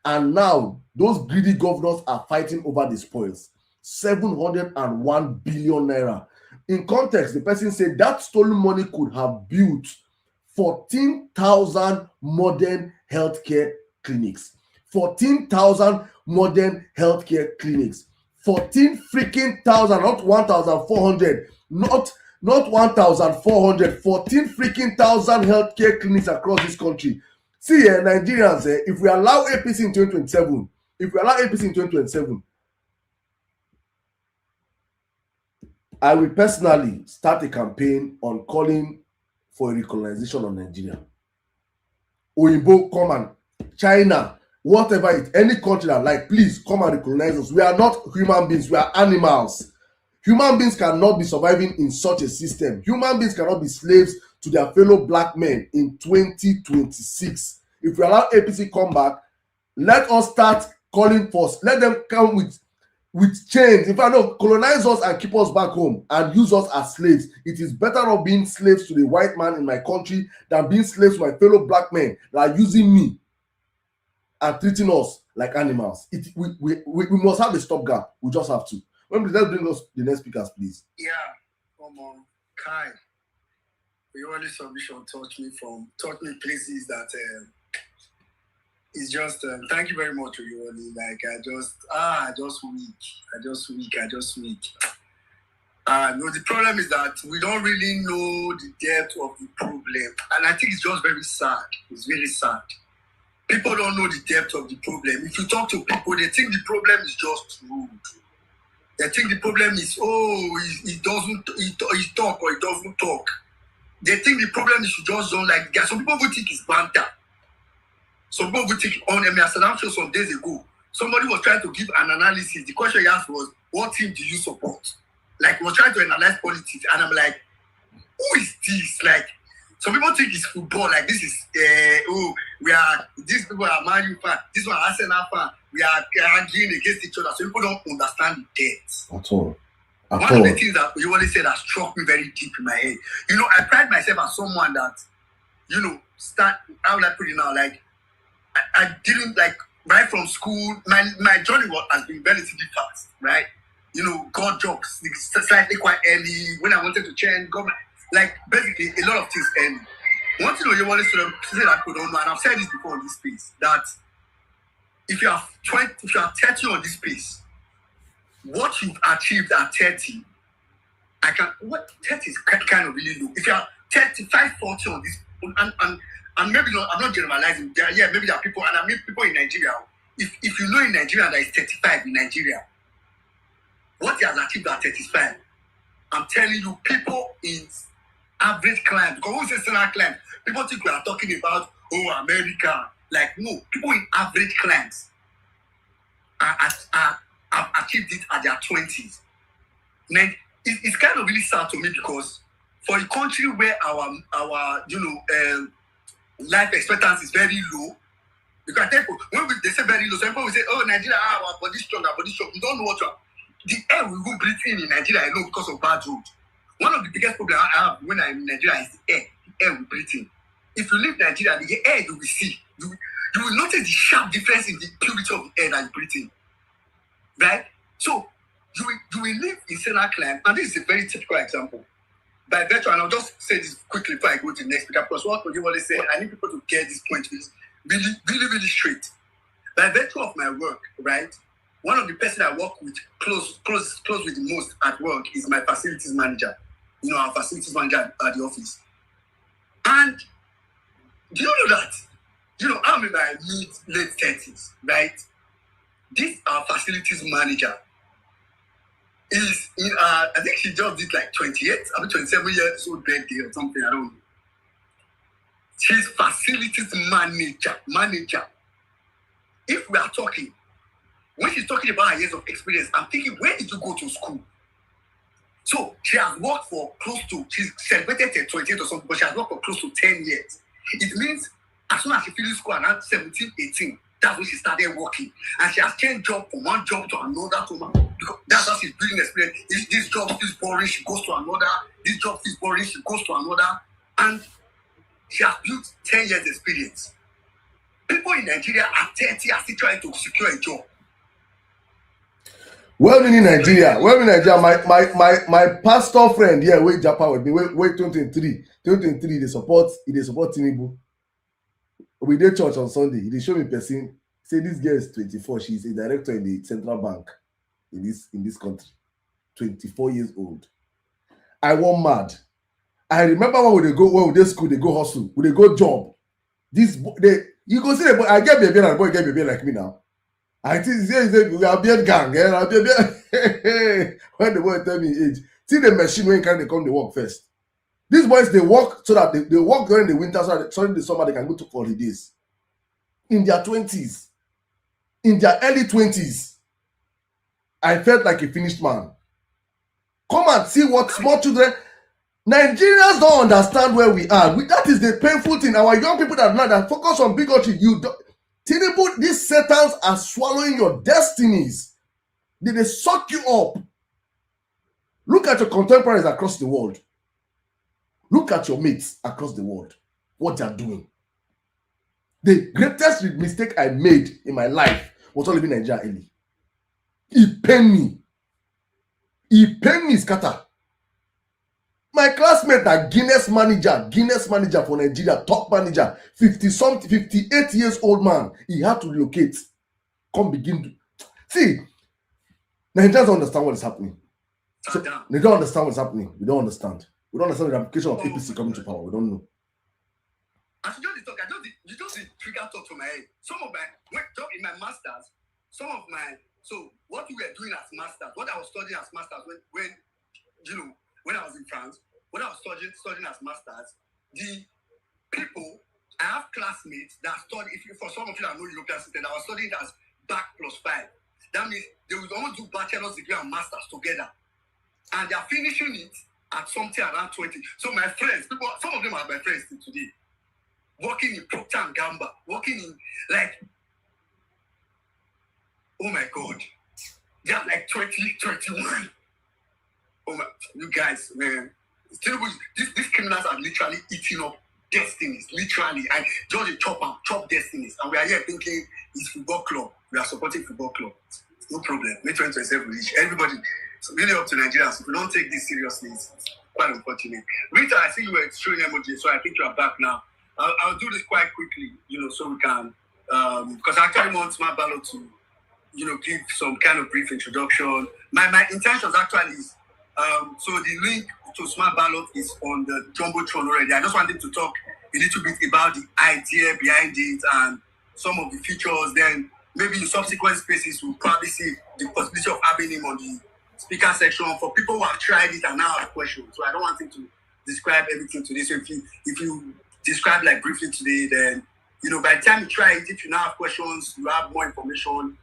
Speaker 1: And now those greedy governors are fighting over the spoils. 701 billion naira. In context, the person said that stolen money could have built 14,000 modern healthcare clinics. 14,000 modern healthcare clinics. 14 freaking thousand, not 1,400, not 1,400, 14 freaking thousand healthcare clinics across this country. See, Nigerians, if we allow APC in 2027, I will personally start a campaign on calling for a recolonization of Nigeria. Oyinbo, come and China, whatever it, any country that like, please come and recolonize us. We are not human beings, we are animals. Human beings cannot be surviving in such a system. Human beings cannot be slaves to their fellow black men in 2026. If we allow APC come back, let us start calling for, let them come with chains. If I know, colonize us and keep us back home and use us as slaves. It is better off being slaves to the white man in my country than being slaves to my fellow black men that are using me and treating us like animals. We must have a stopgap. We just have to. Let's bring us the next speakers, please.
Speaker 7: Yeah, come on, Kai. Your only submission taught me places that it's just thank you very much, Oyewole. Like I just weak. No, the problem is that we don't really know the depth of the problem, and I think it's just very sad. It's very sad. People don't know the depth of the problem. If you talk to people, they think the problem is just rude. They think the problem is he talk or he doesn't talk. They think the problem is you just don't like the guy. Some people would think it's banter. Some people would think I said I'm sure some days ago, somebody was trying to give an analysis. The question he asked was, what team do you support? Like, was trying to analyze politics. And I'm like, who is this? Like, some people think it's football. Like, this is, these people are Man U fan, this one Arsenal fan. We are arguing against each other. So people don't understand the depth.
Speaker 1: At all.
Speaker 7: One of the things that you always said that struck me very deep in my head. You know, I pride myself as someone that, how would I put it now? Like, I didn't like right from school, my journey has been relatively fast, right? You know, got jobs slightly quite early. When I wanted to change, got like basically a lot of things early. One thing you want to say that I could don't know, and I've said this before on this space, that if you are 30 on this space, what you've achieved at 30, 30 is kind of really low. If you are 35, 40 on this, and maybe not, I'm not generalizing. Maybe there are people, and I mean people in Nigeria. If you know in Nigeria that is 35 in Nigeria, what he has achieved at 35, I'm telling you, people in average clients, because who says standard clients? People think we are talking about, America. Like, no, people in average clients have achieved it at their 20s. Now, it's kind of really sad to me because for a country where our life expectancy is very low, because when they say very low, some people will say, Nigeria, our body strong, You don't know what you are. The air we will breathe in Nigeria, I know, because of bad roads. One of the biggest problems I have when I'm in Nigeria is the air we breathe in. If you leave Nigeria, the air you will see, you will notice the sharp difference in the purity of the air that you breathe in. Right? So, you will live in Senate climb, and this is a very typical example. By virtue, and I'll just say this quickly before I go to the next speaker, because what Ojiwole said, I need people to get this point really, really, really straight. By virtue of my work, right? One of the person I work with close with the most at work is my facilities manager. You know, our facilities manager at the office. And do you know that? You know, I'm in my late 30s, right? This our facilities manager is in I think she just did like 28, 27 years old birthday or something, I don't know. She's facilities manager. If we are talking, when she's talking about her years of experience, I'm thinking, where did you go to school? So she has worked for she's celebrated her 28 or something, but she has worked for close to 10 years. It means as soon as she finished school around 17, 18, that's when she started working. And she has changed job from one job to another because that's how she's building experience. If this job feels boring, she goes to another. This job feels boring, she goes to another. And she has built 10 years experience. People in Nigeria at 30 are still trying to secure a job.
Speaker 1: Well, in Nigeria, my pastor friend here, wait Japan with me, wait 2023, they support Tinubu. We did church on Sunday. They show me person, say this girl is 24. She's a director in the central bank in this country. 24 years old. I was mad. I remember when they go school, they go hustle, when they go job. You go see the boy, I get baby and the boy get baby like me now. I think we are beard gang. When the boy tell me age, see the machine when can they come to work first. These boys, they work so that they work during the winter, so that during the summer they can go to holidays. In their 20s, in their early 20s, I felt like a finished man. Come and see what small children. Nigerians don't understand where we are. That is the painful thing. Our young people that focus on bigotry, Tinubu, these satans are swallowing your destinies. They suck you up. Look at your contemporaries across the world. Look at your mates across the world. What they are doing. The greatest mistake I made in my life was not leaving Nigeria early. It pained me. It pained me, scatter. My classmate, a Guinness manager for Nigeria, top manager, 58 years old man. He had to relocate. Come begin to see. Nigerians don't understand what is happening. So they don't understand what's happening. We don't understand. We don't understand the ramification of APC coming to power. We don't know.
Speaker 7: As you just talk, you just trigger talk to my head. Some of in my masters, so what we were doing as masters, what I was studying as masters when I was in France, when I was studying as masters, the people, I have classmates that study, for some of you that know European system, that was studying as back +5. That means they will almost do bachelor's degree and masters together. And they are finishing it at something around 20. So my friends, some of them are my friends till today, working in Procter & Gamble, working in oh my God, they are like 20, 21. Oh my, you guys, man. These criminals are literally eating up
Speaker 2: destinies, literally, and just a chop destinies. And we are here thinking it's football club. We are supporting football club. No problem. May 2027 reach. Everybody, it's really up to Nigerians. If we don't take this seriously, it's quite unfortunate. Rita, I see you were showing emoji, so I think you are back now. I'll do this quite quickly, so we can, because I actually want Smart Ballot to, give some kind of brief introduction. My intentions actually is, so the link to Smart Ballot is on the Jumbotron already. I just wanted to talk a little bit about the idea behind it and some of the features. Then maybe in subsequent spaces we'll probably see the possibility of having him on the speaker section for people who have tried it and now have questions. So I don't want him to describe everything today. So if you describe like briefly today, then by the time you try it, if you now have questions, you have more information.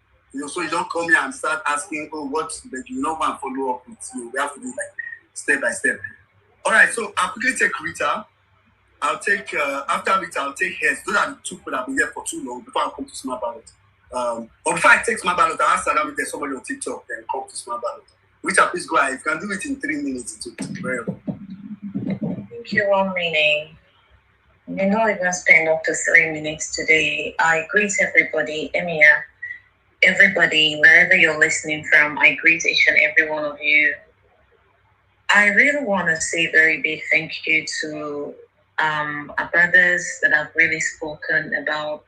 Speaker 2: So you don't come here and start asking, what, but you know, want to follow up with. We have to do like step by step. All right, so I'll quickly take Rita. I'll take after Rita, I'll take Hes. Those are the two people that have been here for too long before I come to Smart Ballot. Or before I take Smart Ballot, I'll ask Saddam if there's somebody on TikTok, then come to Smart Ballot. Rita, please go ahead. If you can do it in 3 minutes, it's very well.
Speaker 9: Thank you, Romini. We not even spend up to 3 minutes today. I greet everybody, Emia. Everybody, wherever you're listening from, I greet each and every one of you. I really want to say a very big thank you to our brothers that have really spoken about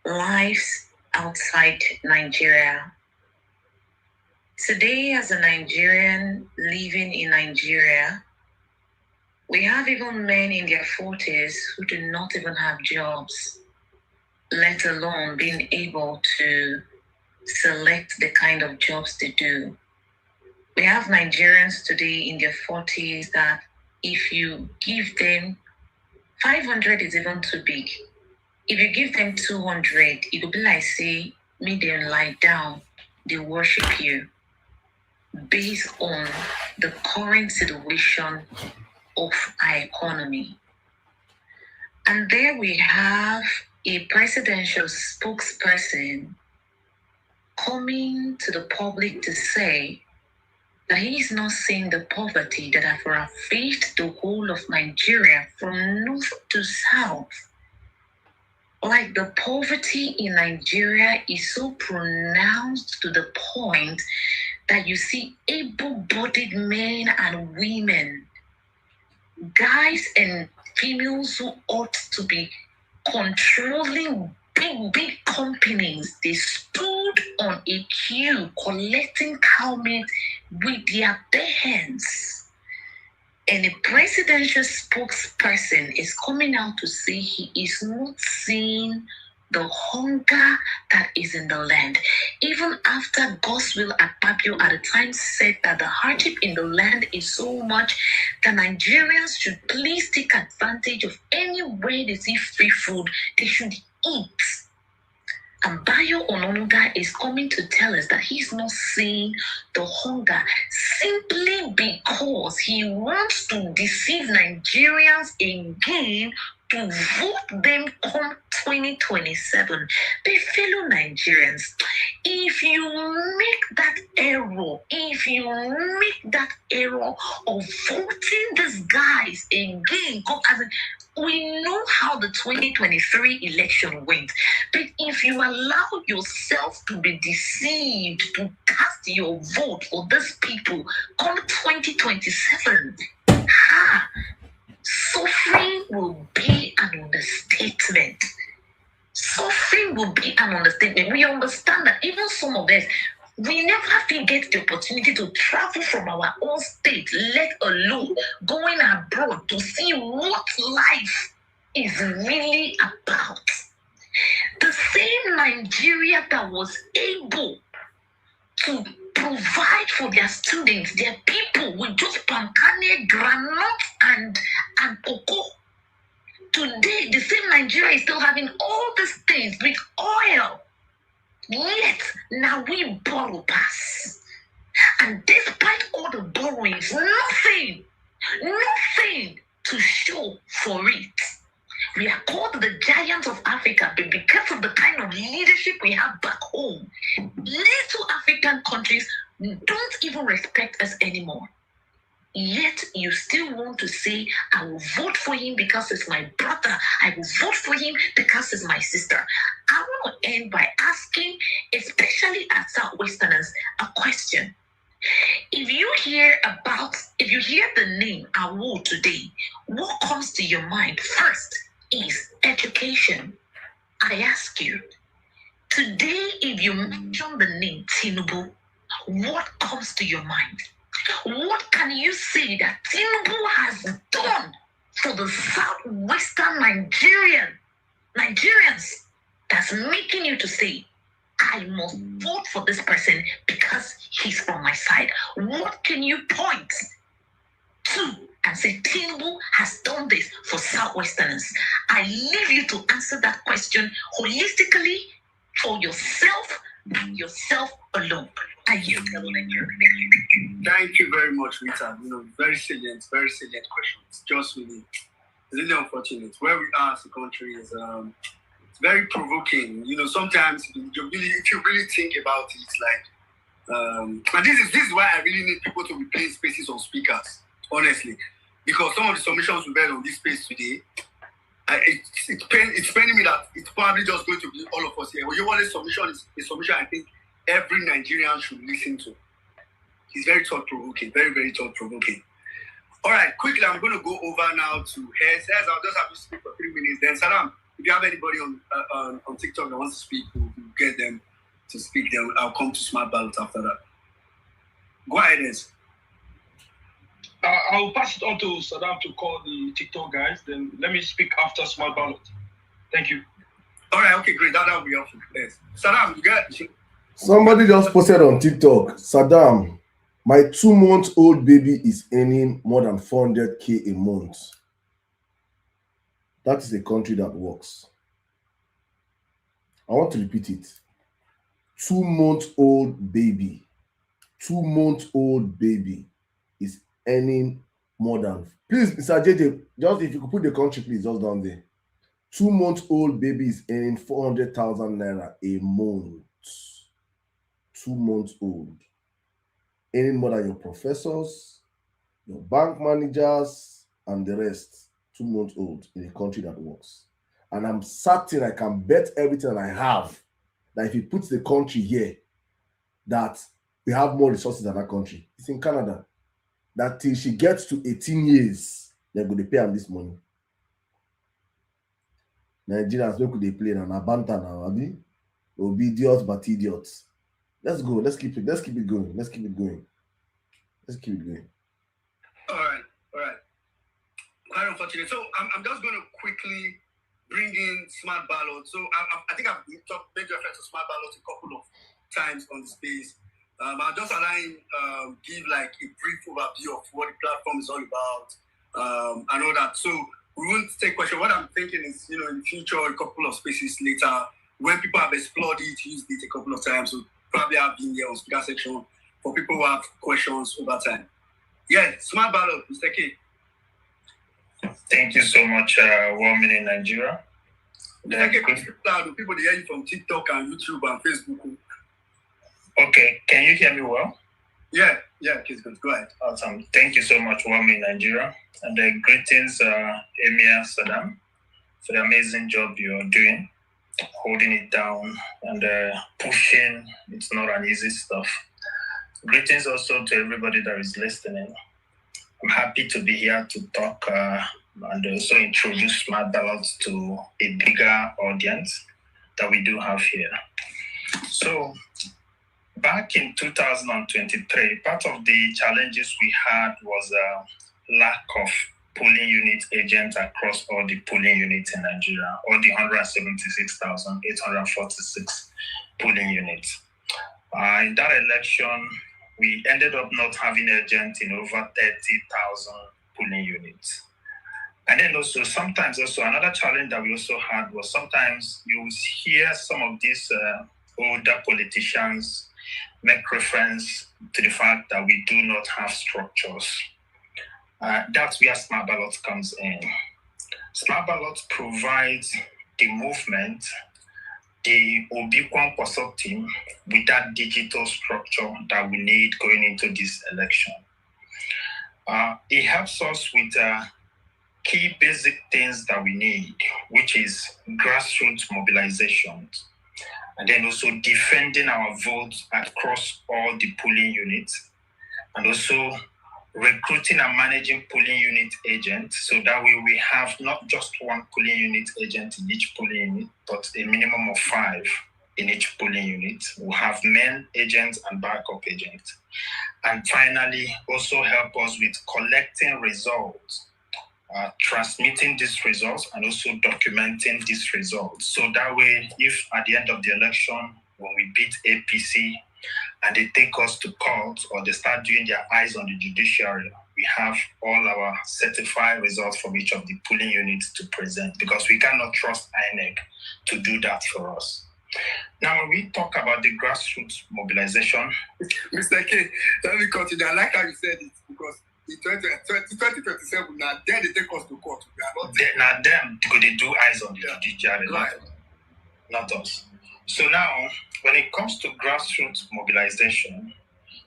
Speaker 9: lives outside Nigeria. Today, as a Nigerian living in Nigeria, we have even men in their 40s who do not even have jobs, let alone being able to select the kind of jobs they do. We have Nigerians today in their 40s that if you give them 500 is even too big. If you give them 200, it will be like say, me them lie down, they worship you based on the current situation of our economy. And there we have a presidential spokesperson coming to the public to say that he is not seeing the poverty that have ravaged the whole of Nigeria from north to south. Like the poverty in Nigeria is so pronounced to the point that you see able-bodied men and women, guys and females who ought to be controlling big companies, they stood on a queue collecting cow meat with their bare hands. And a presidential spokesperson is coming out to say he is not seeing the hunger that is in the land. Even after Godswill Akpabio at the time said that the hardship in the land is so much that Nigerians should please take advantage of any way they see free food, they should eat. And Bayo Ononuga is coming to tell us that he's not seeing the hunger simply because he wants to deceive Nigerians again to vote them come 2027. But fellow Nigerians, if you make that error of voting these guys again, we know how the 2023 election went. But if you allow yourself to be deceived to cast your vote for these people come 2027, suffering will be an understatement. Suffering will be an understatement. We understand that even some of us, we never get the opportunity to travel from our own state, let alone going abroad to see what life is really about. The same Nigeria that was able to provide for their students, their people with just palm kernel, granite, and cocoa. Today, the same Nigeria is still having all these things with oil. Yet, now we borrow pass. And despite all the borrowings, nothing to show for it. We are called the giants of Africa, but because of the kind of leadership we have back home, little African countries don't even respect us anymore. Yet you still want to say, I will vote for him because it's my brother. I will vote for him because it's my sister. I want to end by asking, especially as Southwesterners, a question. If you hear the name Awu today, what comes to your mind first is education. I ask you, today, if you mention the name Tinubu, what comes to your mind? What can you say that Tinubu has done for the Southwestern Nigerians that's making you to say, I must vote for this person because he's from my side? What can you point to and say Tinubu has done this for Southwesterners? I leave you to answer that question holistically for yourself and yourself alone.
Speaker 7: Thank you very much, Rita. Very salient questions. Just really unfortunate. Where we are as a country is it's very provoking. Sometimes if you really think about it, it's like, and this is why I really need people to be playing spaces on speakers, honestly, because some of the submissions we read on this space today, it's paining me that it's probably just going to be all of us here. Your wallet submission is a submission I think every Nigerian should listen to. It's very thought-provoking, very, very thought-provoking. All right, quickly, I'm going to go over now to Hez. I'll just have to speak for 3 minutes. Then, Salam, if you have anybody on TikTok that wants to speak, we'll get them to speak. Then I'll come to Smart Ballot after that. Go ahead, Hez.
Speaker 3: I'll pass it on to Saddam to call the TikTok guys. Then let me speak after Smart Ballot. Thank you.
Speaker 7: All right, okay, great. That will be helpful. Yes. Saddam, you got it.
Speaker 1: Somebody just posted on TikTok, Saddam, my 2-month-old baby is earning more than 400K a month. That is a country that works. I want to repeat it. 2-month-old baby. 2-month-old baby is earning more than. Please, Mr. JJ, just if you could put the country, please, just down there. 2-month-old baby is earning 400,000 naira a month. 2 months old. Earning more than your professors, your bank managers, and the rest. 2 months old in a country that works. And I'm certain I can bet everything I have that if he puts the country here, that we have more resources than that country. It's in Canada. That till she gets to 18 years, they're going to pay him this money. Nigerians, where could they play now? Nabanta now, Abi? Obedience but idiots. Let's go. Let's keep it going.
Speaker 7: All right. Quite unfortunate. So I'm just going to quickly bring in Smart Ballot. So I think I've made reference to Smart Ballot a couple of times on the space. I'll just give like a brief overview of what the platform is all about and all that. So we won't take questions. What I'm thinking is, in the future, a couple of spaces later, when people have explored it, used it a couple of times, so probably have been there on speaker section for people who have questions over time. Yeah, Smart Ballot, Mr. K.
Speaker 12: Thank you so much, Woman in Nigeria.
Speaker 7: People hear you from TikTok and YouTube and Facebook.
Speaker 12: Okay, can you hear me well?
Speaker 7: Yeah, it's good. Go ahead.
Speaker 12: Awesome. Thank you so much, Woman in Nigeria. And greetings, Emir Saddam, for the amazing job you're doing, holding it down and pushing. It's not an easy stuff. Greetings also to everybody that is listening. I'm happy to be here to talk and also introduce Smart Ballot to a bigger audience that we do have here. So, back in 2023, part of the challenges we had was lack of polling unit agents across all the polling units in Nigeria, all the 176,846 polling units. In that election, we ended up not having agents in over 30,000 polling units. And then also, sometimes also, another challenge that we also had was sometimes you hear some of these older politicians make reference to the fact that we do not have structures. That's where Smart Ballot comes in. Smart Ballot provides the movement, the Obiquan Posok team, with that digital structure that we need going into this election. It helps us with key basic things that we need, which is grassroots mobilization, and then also defending our votes across all the polling units, and also recruiting and managing polling unit agents, so that way we have not just one polling unit agent in each polling unit, but a minimum of 5 in each polling unit. We'll have men agents and backup agents. And finally, also help us with collecting results, transmitting these results, and also documenting these results. So that way, if at the end of the election, when we beat APC and they take us to court or they start doing their eyes on the judiciary, we have all our certified results from each of the polling units to present, because we cannot trust INEC to do that for us. Now, when we talk about the grassroots mobilization,
Speaker 7: Mr. K, let me continue. I like how you said it, because in 2027, now then they take us to court. We are not there.
Speaker 12: Now them, they do eyes on the judiciary,
Speaker 7: Right.
Speaker 12: not us. So now, when it comes to grassroots mobilization,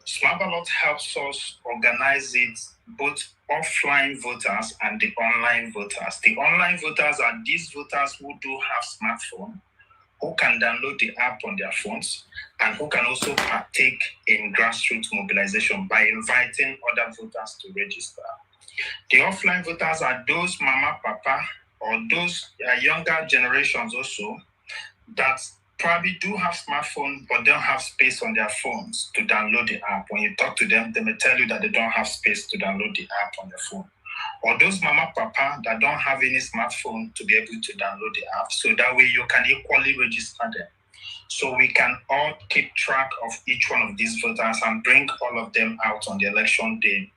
Speaker 12: Smart Ballot helps us organize it, both offline voters and the online voters. The online voters are these voters who do have smartphone, who can download the app on their phones, and who can also partake in grassroots mobilization by inviting other voters to register. The offline voters are those mama, papa, or those younger generations also that probably do have smartphones but don't have space on their phones to download the app. When you talk to them, they may tell you that they don't have space to download the app on their phone. Or those mama, papa that don't have any smartphone to be able to download the app, so that way you can equally register them. So we can all keep track of each one of these voters and bring all of them out on the election day.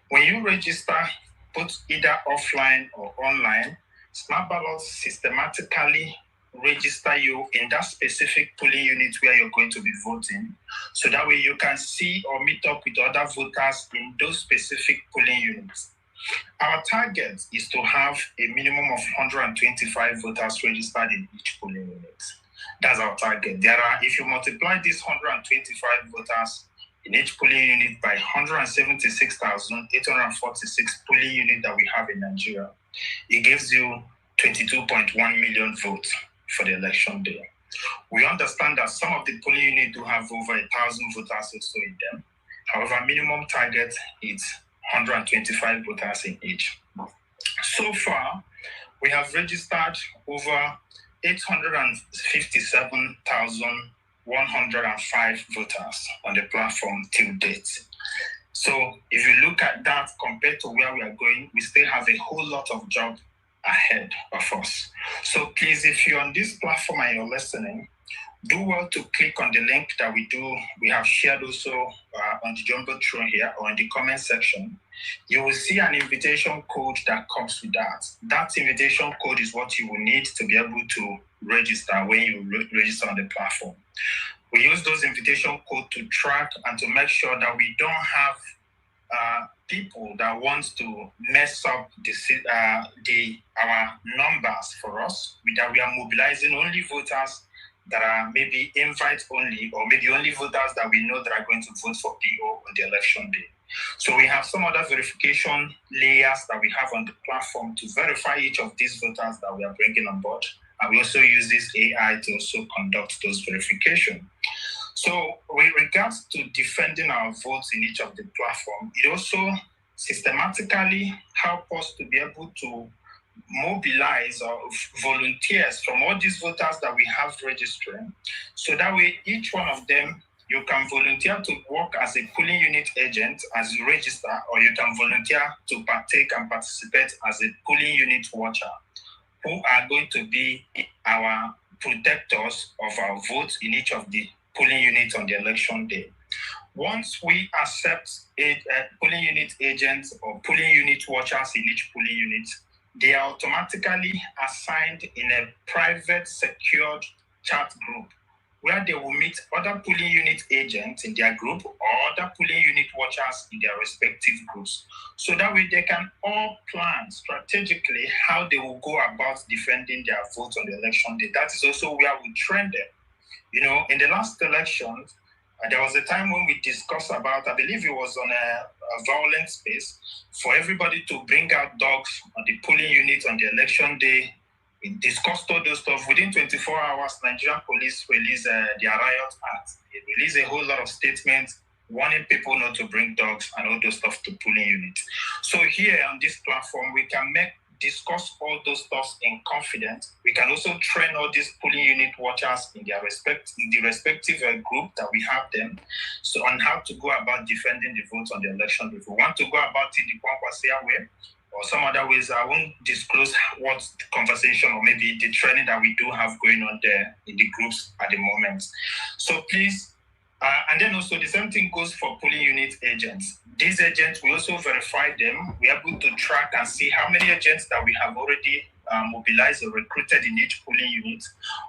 Speaker 12: When you register, both either offline or online, Smart Ballot systematically register you in that specific polling unit where you're going to be voting, so that way you can see or meet up with other voters in those specific polling units. Our target is to have a minimum of 125 voters registered in each polling unit. That's our target. If you multiply these 125 voters in each polling unit by 176,846 polling units that we have in Nigeria, it gives you 22.1 million votes for the election day. We understand that some of the polling units do have over 1,000 voters also in them. However, minimum target is 125 voters in each. So far, we have registered over 857,105 voters on the platform till date. So if you look at that compared to where we are going, we still have a whole lot of job ahead of us. So please, if you're on this platform and you're listening, do well to click on the link that we have shared also on the Jumbotron here or in the comment section. You will see an invitation code that comes with that. That invitation code is what you will need to be able to register when you register on the platform. We use those invitation codes to track and to make sure that we don't have people that want to mess up our numbers for us, that we are mobilizing only voters that are maybe invite only, or maybe only voters that we know that are going to vote for PO on the election day. So we have some other verification layers that we have on the platform to verify each of these voters that we are bringing on board. And we also use this AI to also conduct those verifications. So with regards to defending our votes in each of the platforms, it also systematically helps us to be able to mobilize volunteers from all these voters that we have registering. So that way, each one of them, you can volunteer to work as a polling unit agent as you register, or you can volunteer to partake and participate as a polling unit watcher, who are going to be our protectors of our votes in each of the polling units on the election day. Once we accept polling unit agents or polling unit watchers in each polling unit, they are automatically assigned in a private, secured chat group where they will meet other polling unit agents in their group or other polling unit watchers in their respective groups. So that way they can all plan strategically how they will go about defending their votes on the election day. That is also where we train them. You know, in the last elections, There was a time when we discussed about, I believe it was on a Vawulence Space, for everybody to bring out dogs on the polling unit on the election day. We discussed all those stuff. Within 24 hours, Nigerian police released their riot act. They released a whole lot of statements warning people not to bring dogs and all those stuff to polling units. So here on this platform, we can discuss all those stuff in confidence. We can also train all these polling unit watchers in the respective group that we have them, so on how to go about defending the votes on the election. If we want to go about it the Kwankwasia way or some other ways, I won't disclose what the conversation or maybe the training that we do have going on there in the groups at the moment. So please. And then also the same thing goes for polling unit agents. These agents, we also verify them. We're able to track and see how many agents that we have already mobilized or recruited in each polling unit,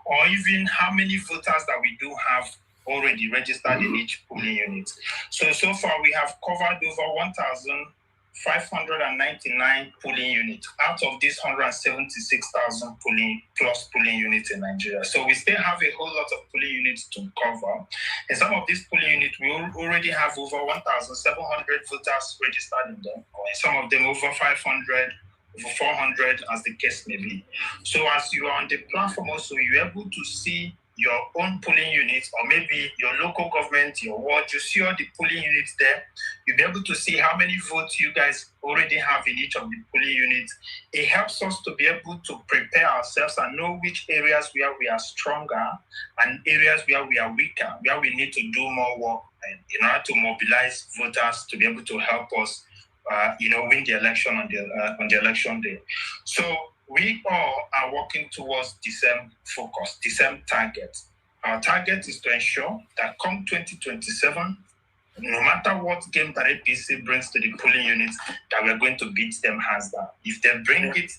Speaker 12: or even how many voters that we do have already registered in each polling unit. So far we have covered over 1,599 polling units out of these 176,000 polling units in Nigeria. So we still have a whole lot of polling units to cover. In some of these polling units, we already have over 1,700 voters registered in them, or in some of them over 500, over 400, as the case may be. So as you are on the platform also, you're able to see your own polling units, or maybe your local government, your ward, you see all the polling units there. You'll be able to see how many votes you guys already have in each of the polling units. It helps us to be able to prepare ourselves and know which areas where we are stronger and areas where we are weaker, where we need to do more work in order to mobilize voters to be able to help us, win the election on the election day. So we all are working towards the same focus, the same target. Our target is to ensure that come 2027, no matter what game that APC brings to the polling units, that we're going to beat them hands down. If they bring it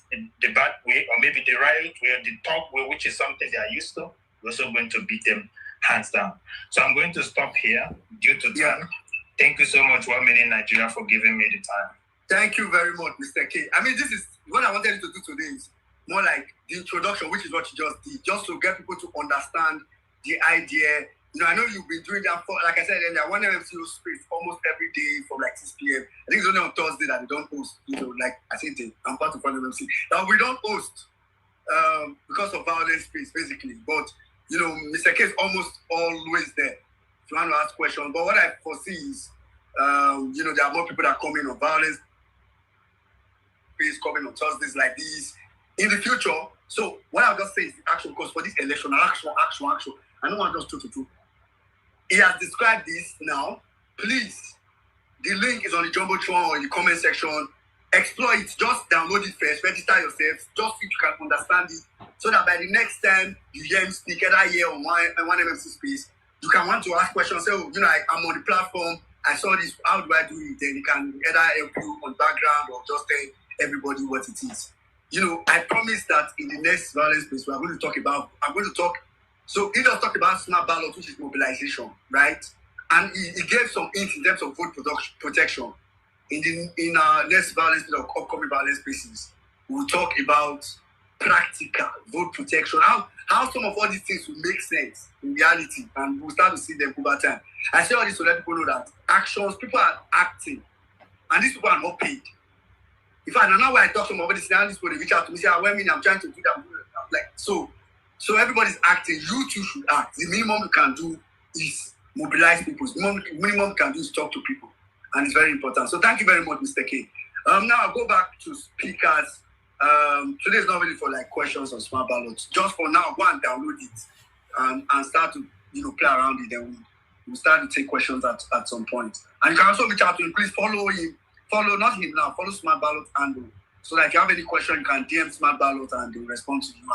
Speaker 12: the bad way, or maybe the right way, or the top way, which is something they are used to, we're also going to beat them hands down. So I'm going to stop here due to time. Yeah. Thank you so much, 1 Minute Nigeria, for giving me the time.
Speaker 7: Thank you very much, Mr. K. I mean, this is what I wanted you to do today is more like the introduction, which is what you just did, just to get people to understand the idea. I know you've been doing that for, like I said earlier, one MMCO space almost every day from like 6 p.m. I think it's only on Thursday that they don't host. Like I said, I'm part of one MMC. Now we don't host because of Vawulence Space, basically. But Mr. K is almost always there if you want to ask questions. But what I foresee is, there are more people that come in on Vawulence Space, coming on Thursdays like these in the future. So what I'll just say is the action, because for this election, action. I don't want just to. He has described this now. Please, the link is on the Jumbotron or in the comment section. Explore it. Just download it first. Register yourself. Just so you can understand it. So that by the next time you hear him speak, either here or one MMC space, you can want to ask questions. Say, I'm on the platform. I saw this. How do I do it? Then he can either help you on background or just tell everybody what it is. I promise that in the next Vawulence Space, I'm going to talk. So he just talked about smart ballot, which is mobilization, right? And he gave some hints in terms of vote protection. In our next Vawulence Space, or upcoming Vawulence Spaces, we'll talk about practical vote protection, how some of all these things will make sense in reality, and we'll start to see them over time. I say all this to let people know that people are acting, and these people are not paid. In fact, now when I talk to somebody, now these people they reach out to me, say, I'm trying to do that. I'm like, so everybody's acting. You too should act. The minimum you can do is mobilize people. The minimum you can do is talk to people, and it's very important. So thank you very much, Mr. K. Now I'll go back to speakers. Today's not really for like questions on smart ballots. Just for now, go and download it and start to play around it. Then we'll start to take questions at some point. And you can also reach out to him. Please follow him. Follow not him now. Follow Smart Ballot and so that if you have any question, you can DM Smart Ballot and they'll respond to you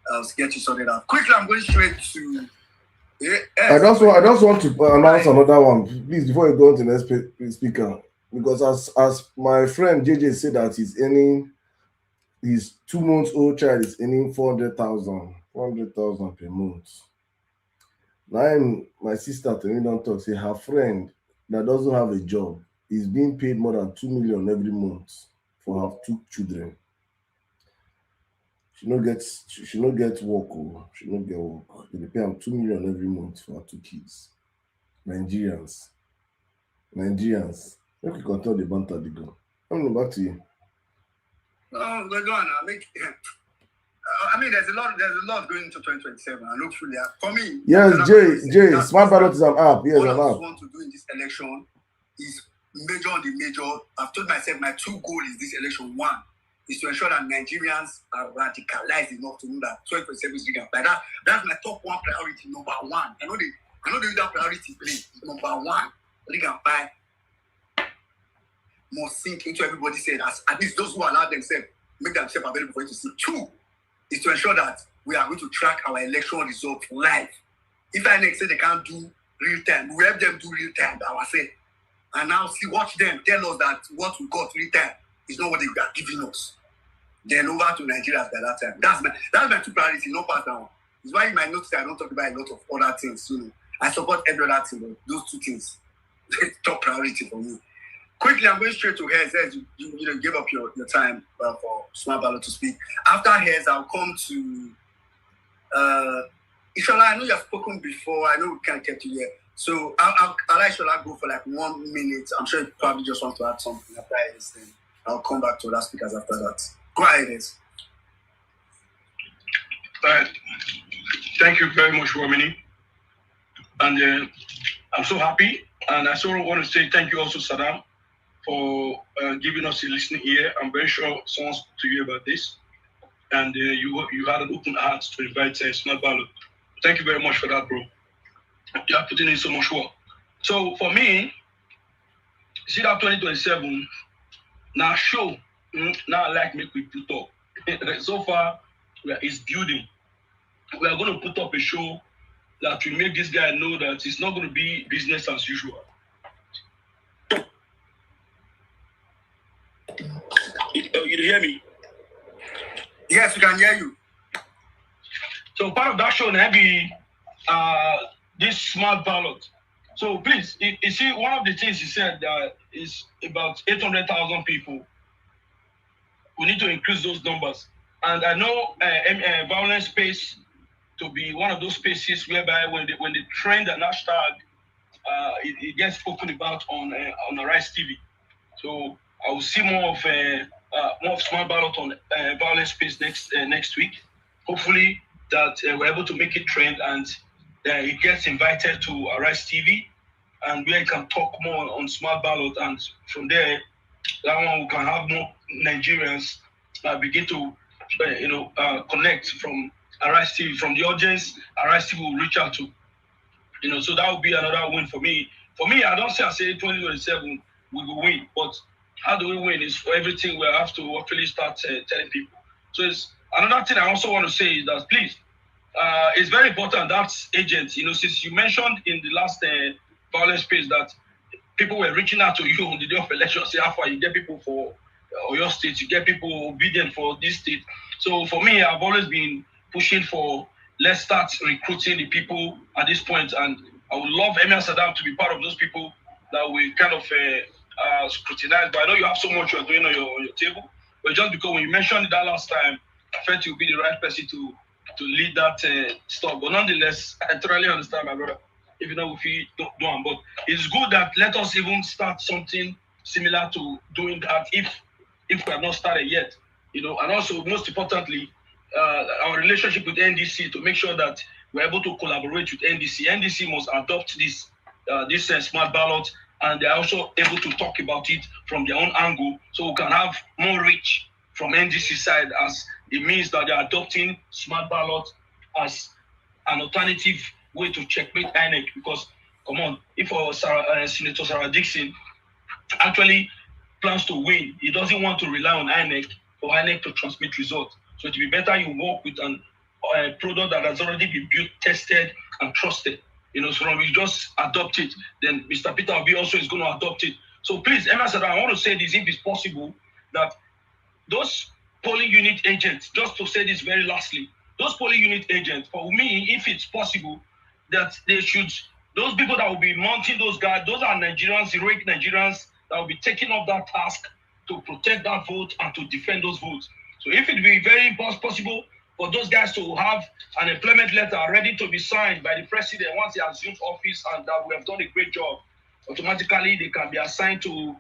Speaker 7: and get you sorted out. Quickly, I'm going straight to.
Speaker 1: I just want to announce another one, please, before you go to the next speaker, because as my friend JJ said that his 2-month-old child is earning 400,000 per month. Now my sister to me don't talk, say her friend that doesn't have a job is being paid more than 2 million every month for her 2 children. She no get work. She no get work. They pay her 2 million every month for her 2 kids. Nigerians. Make you control the banter they go. I'm back to you.
Speaker 7: Oh, go on. I mean, there's a lot going into 2027, and hopefully, for me.
Speaker 1: Yes, Jay, Smart Ballot is an app. Yes,
Speaker 7: all
Speaker 1: an
Speaker 7: I
Speaker 1: app.
Speaker 7: want to do in this election is major on the major. I've told myself my two goals is this election. One is to ensure that Nigerians are radicalized enough to know that 2027 is legal. Like that's my top one priority, number one. I know they use that priority play. Number one, legal by must sink into everybody's head. At least those who allow themselves, make themselves available for you to see. Two is to ensure that we are going to track our election results live. If INEC say they can't do real time, we help them do real time ourselves. And now watch them tell us that what we got real time is not what they are giving us. Then over to Nigeria by that time. That's my two priorities, no pass down. It's why you might notice I don't talk about a lot of other things. I support every other thing, but those two things, top priority for me. Quickly, I'm going straight to Hairs. You give up your time for Smart Ballot to speak. After Hairs, I'll come to Ishola. I know you have spoken before. I know we can't get to here. So I'll let Ishola go for like 1 minute. I'm sure you probably just want to add something after Hairs. Then I'll come back to other speakers after that. Go ahead, Hairs.
Speaker 3: Thank you very much, Romini. And I'm so happy. And I also want to say thank you also, Saddam, for giving us a listening ear. I'm very sure someone spoke to you about this. And you had an open heart to invite Smart Ballot. Thank you very much for that, bro. You are putting in so much work. So for me, see that 2027, now show, now like make we put up. So far, it's building. We are going to put up a show that will make this guy know that it's not going to be business as usual. You hear me?
Speaker 7: Yes, we can hear you.
Speaker 3: So part of that show will be this Smart Ballot. So please, you see, one of the things he said is about 800,000 people. We need to increase those numbers. And I know Vawulence Space to be one of those spaces whereby when they trend an hashtag, it gets spoken about on Arise TV. So I will see more of Smart Ballot on Vawulence Space next week. Hopefully that we're able to make it trend and it gets invited to Arise TV, and where you can talk more on Smart Ballot, and from there, that one we can have more Nigerians begin to connect from Arise TV, from the audience. Arise TV will reach out to, so that would be another win for me. For me, I don't say 2027 we will win, but how do we win is for everything we have to actually start telling people. So it's another thing I also want to say is that please, it's very important that agents, since you mentioned in the last Vawulence Space that people were reaching out to you on the day of election, say how far you get people for your state, you get people obedient for this state. So for me, I've always been pushing for let's start recruiting the people at this point, and I would love Emir Saddam to be part of those people that we kind of scrutinize. But I know you have so much you're doing on your table, but just because when you mentioned it that last time, I felt you'd be the right person to lead that stuff. But nonetheless, I totally understand, my brother. If you know if you don't do it, but it's good that let us even start something similar to doing that if we have not started yet, and also most importantly, our relationship with NDC to make sure that we're able to collaborate with NDC. NDC must adopt this Smart Ballot, and they're also able to talk about it from their own angle, so we can have more reach from NDC side, as it means that they're adopting Smart Ballot as an alternative way to checkmate INEC. Because, come on, if Senator Sarah Dixon actually plans to win, he doesn't want to rely on INEC for INEC to transmit results. So it would be better you work with a product that has already been built, tested, and trusted. So when we just adopt it, then Mr. Peter Obi also is going to adopt it. So please, Emma said, I want to say this, if it's possible, that those polling unit agents, just to say this very lastly, those polling unit agents, for me, if it's possible, that they should, those people that will be mounting those guys, those are Nigerians, heroic Nigerians, that will be taking up that task to protect that vote and to defend those votes. So if it be very possible,
Speaker 7: for those guys to have an employment letter ready to be signed by the president once he assumes office and that we have done a great job. Automatically, they can be assigned to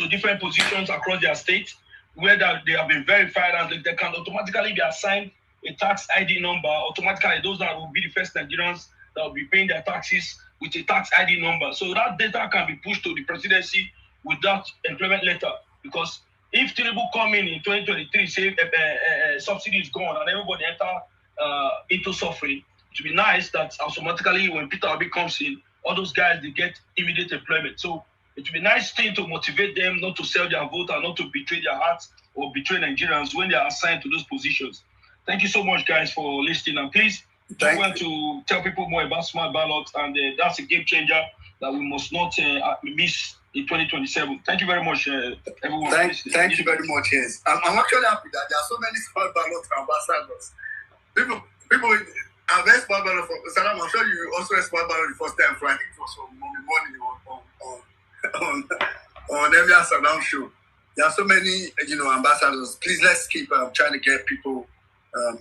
Speaker 7: different positions across their state where they have been verified, and they can automatically be assigned a tax ID number. Automatically, those that will be the first Nigerians that will be paying their taxes with a tax ID number. So that data can be pushed to the presidency with that employment letter. Because if Tinubu come in 2023, say subsidy is gone and everybody enter into suffering, it would be nice that automatically when Peter Obi comes in, all those guys, they get immediate employment. So it would be a nice thing to motivate them not to sell their vote and not to betray their hearts or betray Nigerians when they are assigned to those positions. Thank you so much, guys, for listening. And please don't want to tell people more about smart ballots, and that's a game changer that we must not miss in 2027. Thank you very much, everyone.
Speaker 2: Thank you very much. Yes, I'm actually happy that there are so many smart ballot ambassadors. People have a smart ballot from Salam. I'm sure you also a smart ballot the first time. For I think it was on morning on every Salam show. There are so many, ambassadors. Please let's keep trying to get people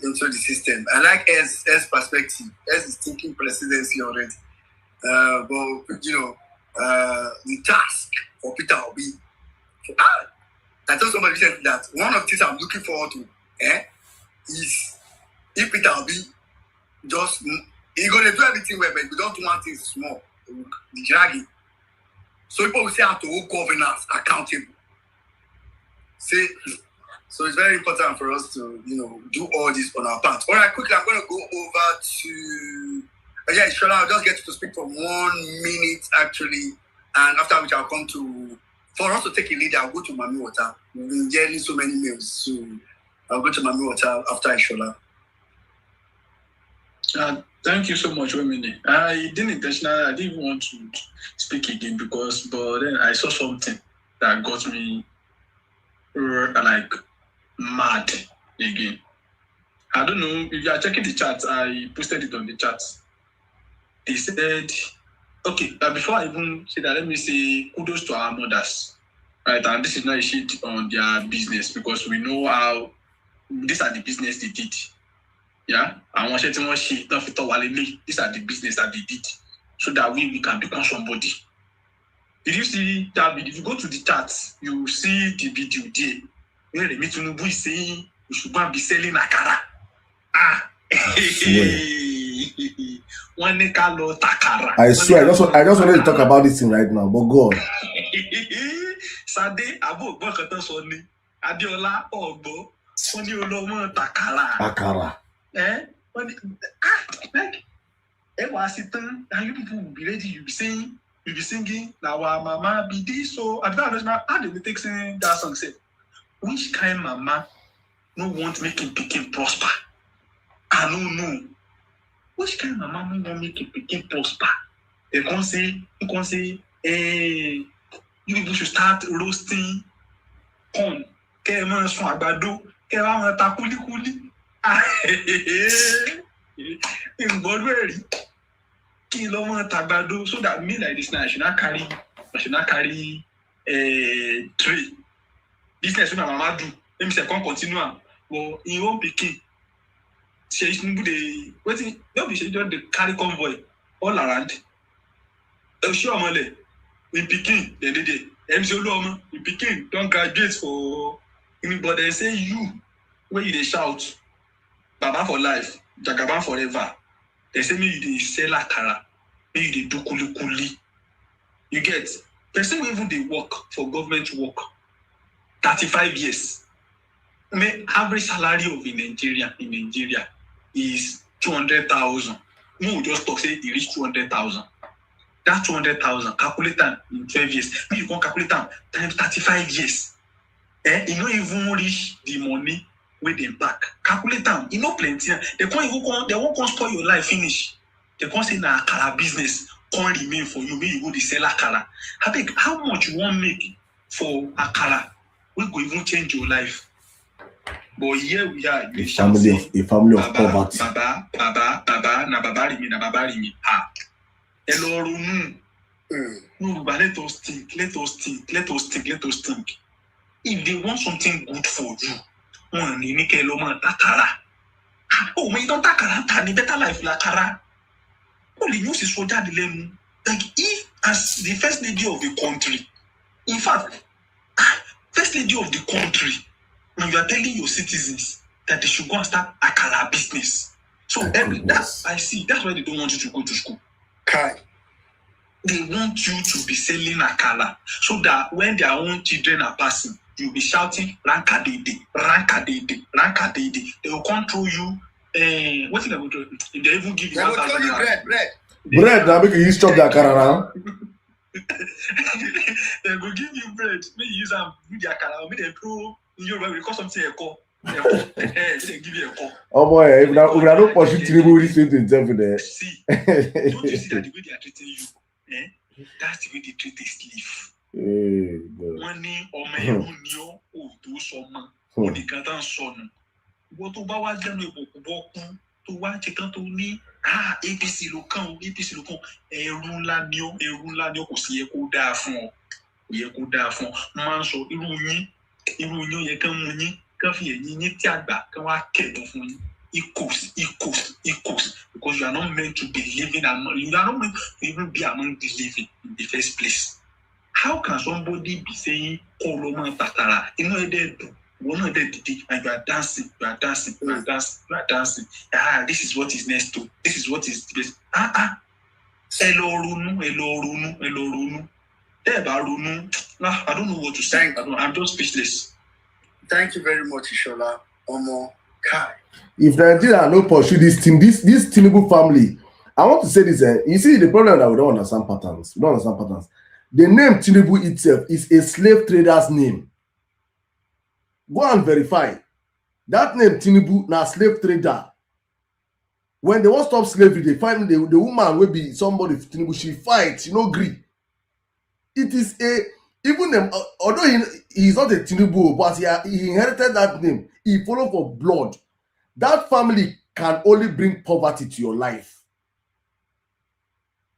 Speaker 2: into the system. I like S perspective. S is thinking presidency already. But the task for Peter Obi. I told somebody said that one of the things I'm looking forward to is if Peter Obi he's gonna do everything well, but we don't want things small. The dragging. So people will say how to hold governance accountable. So it's very important for us to, do all this on our part. All right, quickly, I'm going to go over to... Shola, I'll just get you to speak for 1 minute, actually. And after which I'll come to... For us to take a lead, I'll go to Mami Water. We've been getting so many mails, so I'll go to Mami Water after Shola.
Speaker 3: Thank you so much, Wemini. I didn't even want to speak again but then I saw something that got me mad again. I don't know if you are checking the chat. I posted it on the chat. They said, okay, before I even say that, let me say kudos to our mothers, right? And this is not a shit on their business because we know how these are the business they did. Yeah, I want to say these are the business that they did, so that we can become somebody. Did you see that video? If you go to the chat, you see the video there where the Tinubu is saying we should go and be selling akara.
Speaker 1: I swear, I just wanted to talk about this thing right now, but go on.
Speaker 3: Sade Abu Bakata Soni Adiola Ogbo Soni Olomo Takara. Like and you people will be ready, you'll be singing, now our mama be this. So I don't understand how they will take singing that song. Say, which kind mama no want making picking prosper? I don't know. Which kind mama no want making picking prosper? You can't say, you people should start roasting corn. Keman son agbado, keman ta kuli. In Bodweri, Tagbado, so that me like this now I should not carry a tray. Business with my mama do. Let me say come continue. Well, in one picking, she is waiting. No, she just the carry convoy all around. Sure, Mole in picking the day. MC Oloma in picking don't graduate for anybody. They say you where you they shout. Baba for life, Jagaban forever. They say me you dey sell akara, me you dey do kuli. You get person who even they work for government work 35 years. My average salary of in Nigeria is 200,000. No, just talk say it reach 200,000. That 200,000 calculate them in 12 years. Me you can calculate them times 35 years. You don't even reach the money with them back. Calculate them. You know plenty. They won't spoil your life finish. They can't say na akara business can't remain for you. Maybe you go to sell akara. I think how much you want make for akara will go even change your life. But here we are.
Speaker 1: A family of poverty.
Speaker 3: Baba, na baba rimi. Ha. Hello, no, but let us think. If they want something good for you, one ni ke lo ma takara. Oh, me don't takara ta ni better life la kara. Only news is for that lenu. Like if as the first lady of the country, in fact, first lady of the country, when you are telling your citizens that they should go and start akara business. So that I see, that's why they don't want you to go to school.
Speaker 7: Kai.
Speaker 3: They want you to be selling akara so that when their own children are passing, you'll be shouting rankadede, rankadede, rankadede. They will control you. What is they going to do? They even give you
Speaker 7: They will throw you bread.
Speaker 1: Bread, now make you stop that akara now.
Speaker 3: They will give you bread. Maybe you use them with the akara, or maybe they throw you because something a call. They give you a call.
Speaker 1: Oh boy, if we don't pursue Tinubu this 2027 there.
Speaker 3: See, don't you see that the way they are treating you? That's the way they treat a slave. Money or my own new or do some money can't son. What to buy them to watch a country. APC lokan, erun la ni o kò sí kó dáa fún ọ. Yẹ kó dáa fún ọ. Máa ń sọ irú yín yẹ kán mú yín, kán fi ẹ̀yìn yín tí àgbà kán wá kẹ̀dùn fún yín. Equals. Because you are not meant to be living among, you are not meant to even be among the living in the first place. How can somebody be saying Koloma Tatara? You know one of the and you are dancing. This is what is next to. This is what is this. Hello Runu. I don't know what to say. I'm just speechless.
Speaker 7: Thank you very much, Ishola. Omo Kai.
Speaker 1: If Nigeria no pursue this team, this Tinubu family, I want to say this. You see, the problem that we don't understand patterns. The name Tinubu itself is a slave trader's name. Go and verify. That name Tinubu na slave trader. When they want stop slavery, they find the woman will be somebody Tinubu. She fight, she no agree. It is even them. Although he is not a Tinubu, but he inherited that name. He followed for blood. That family can only bring poverty to your life.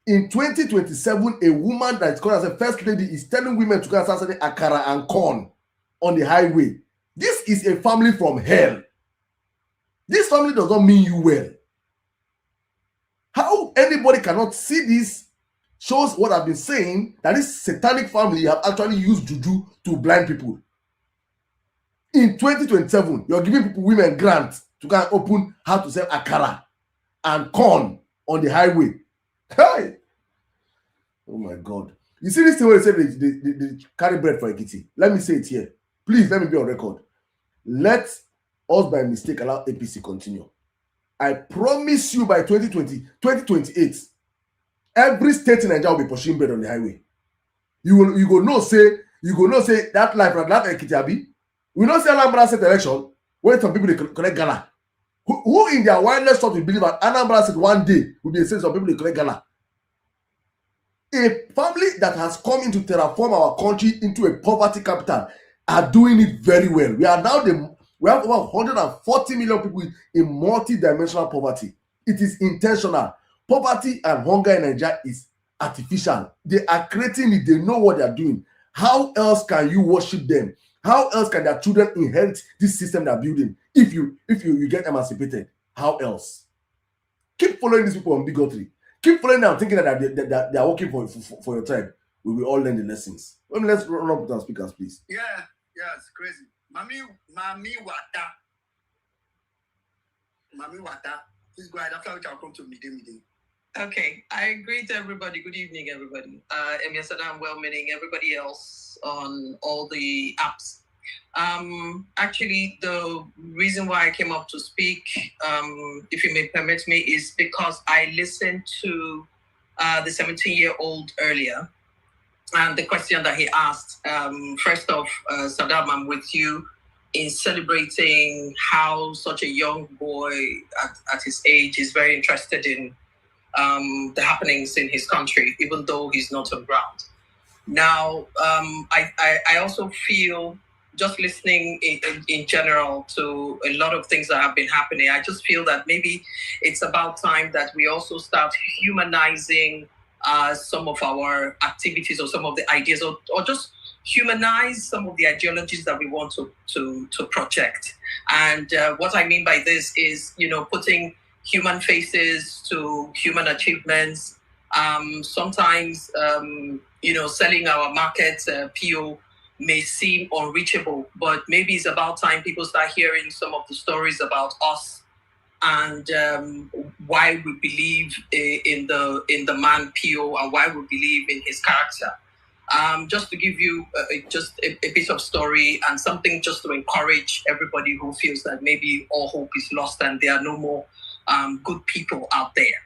Speaker 1: In 2027, a woman that is called as a first lady is telling women to go and start selling akara and corn on the highway. This is a family from hell. This family does not mean you well. How anybody cannot see this shows what I've been saying, that this satanic family have actually used juju to blind people. In 2027, you're giving people women grants to go and open how to sell akara and corn on the highway. Hey! Oh my God. You see this thing where they say they carry bread for a kitty. Let me say it here. Please, let me be on record. Let us by mistake allow APC continue. I promise you by 2028, every state in Nigeria will be pushing bread on the highway. You go no say that life that Ekiti. We don't say Anambra State election when some people they collect Ghana. Who in their wildest thought will believe that Anambra State one day will be a state some people they collect Ghana? A family that has come into terraform our country into a poverty capital are doing it very well. We have over 140 million people in multi-dimensional poverty. It is intentional. Poverty and hunger in Nigeria is artificial. They are creating it. They know what they are doing. How else can you worship them? How else can their children inherit this system they're building if you get emancipated? How else? Keep following these people on bigotry. Keep following them thinking that they are working for your tribe. We will all learn the lessons. Let's run up with our speakers, please.
Speaker 7: Yeah, it's crazy. Mami Wata. Please go ahead. After which I'll come to midday.
Speaker 13: Okay, I greet everybody. Good evening, everybody. I'm well-meaning everybody else on all the apps. Actually, the reason why I came up to speak, if you may permit me, is because I listened to the 17-year-old earlier, and the question that he asked. First off, Saddam, I'm with you in celebrating how such a young boy at his age is very interested in the happenings in his country, even though he's not on ground. Now, I also feel, just listening in general to a lot of things that have been happening, I just feel that maybe it's about time that we also start humanizing some of our activities or some of the ideas, or just humanize some of the ideologies that we want to project. And what I mean by this is, putting human faces to human achievements. Sometimes, selling our market PO may seem unreachable, but maybe it's about time people start hearing some of the stories about us and why we believe in the man PO and why we believe in his character. Just to give you just a bit of story and something just to encourage everybody who feels that maybe all hope is lost and there are no more good people out there.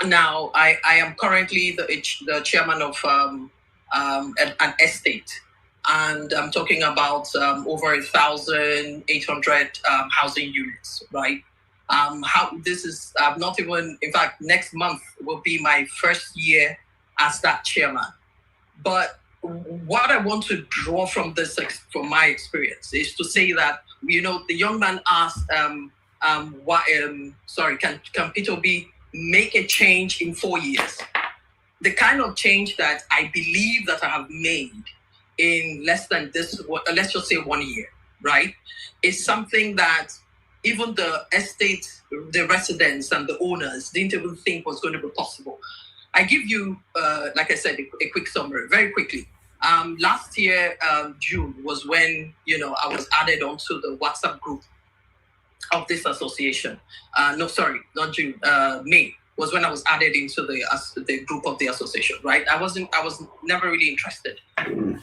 Speaker 13: Now, I am currently the chairman of an estate, and I'm talking about over 1,800 housing units, right? How this is not even, in fact, next month will be my first year as that chairman. But what I want to draw from this, from my experience, is to say that, the young man asked, can Peter B make a change in 4 years? The kind of change that I believe that I have made in less than this, let's just say 1 year, right, is something that even the estate, the residents and the owners didn't even think was going to be possible. I give you, like I said, a quick summary, very quickly. Last year, June, was when, I was added onto the WhatsApp group of this association. No, sorry, not June. May was when I was added into the group of the association, right? I was never really interested.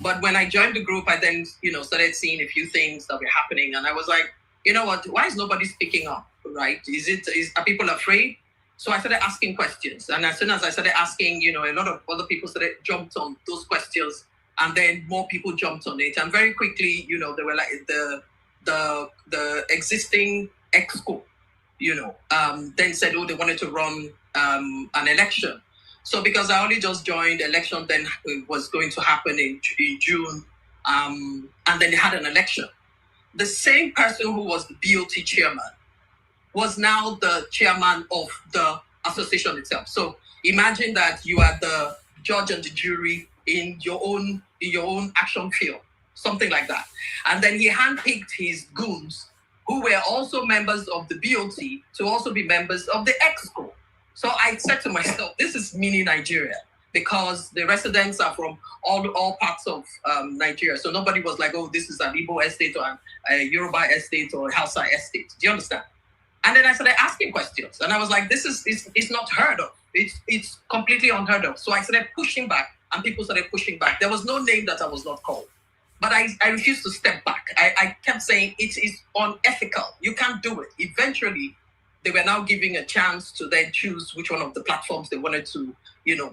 Speaker 13: But when I joined the group, I then, started seeing a few things that were happening. And I was like, you know what, why is nobody speaking up, right? Are people afraid? So I started asking questions. And as soon as I started asking, a lot of other people jumped on those questions, and then more people jumped on it. And very quickly, they were like the existing EXCO, then said, they wanted to run an election. So because I only just joined, election then was going to happen in June, and then they had an election. The same person who was the BOT chairman was now the chairman of the association itself. So imagine that you are the judge and the jury in your own action field, something like that. And then he handpicked his goons, who were also members of the BOT, to also be members of the EXCO. So I said to myself, this is mini Nigeria, because the residents are from all parts of Nigeria. So nobody was like, this is an Igbo estate or a Yoruba estate or a Hausa estate. Do you understand? And then I started asking questions, and I was like, this is not heard of. It's completely unheard of. So I started pushing back, and people started pushing back. There was no name that I was not called. But I refused to step back. I kept saying it is unethical. You can't do it. Eventually, they were now giving a chance to then choose which one of the platforms they wanted to,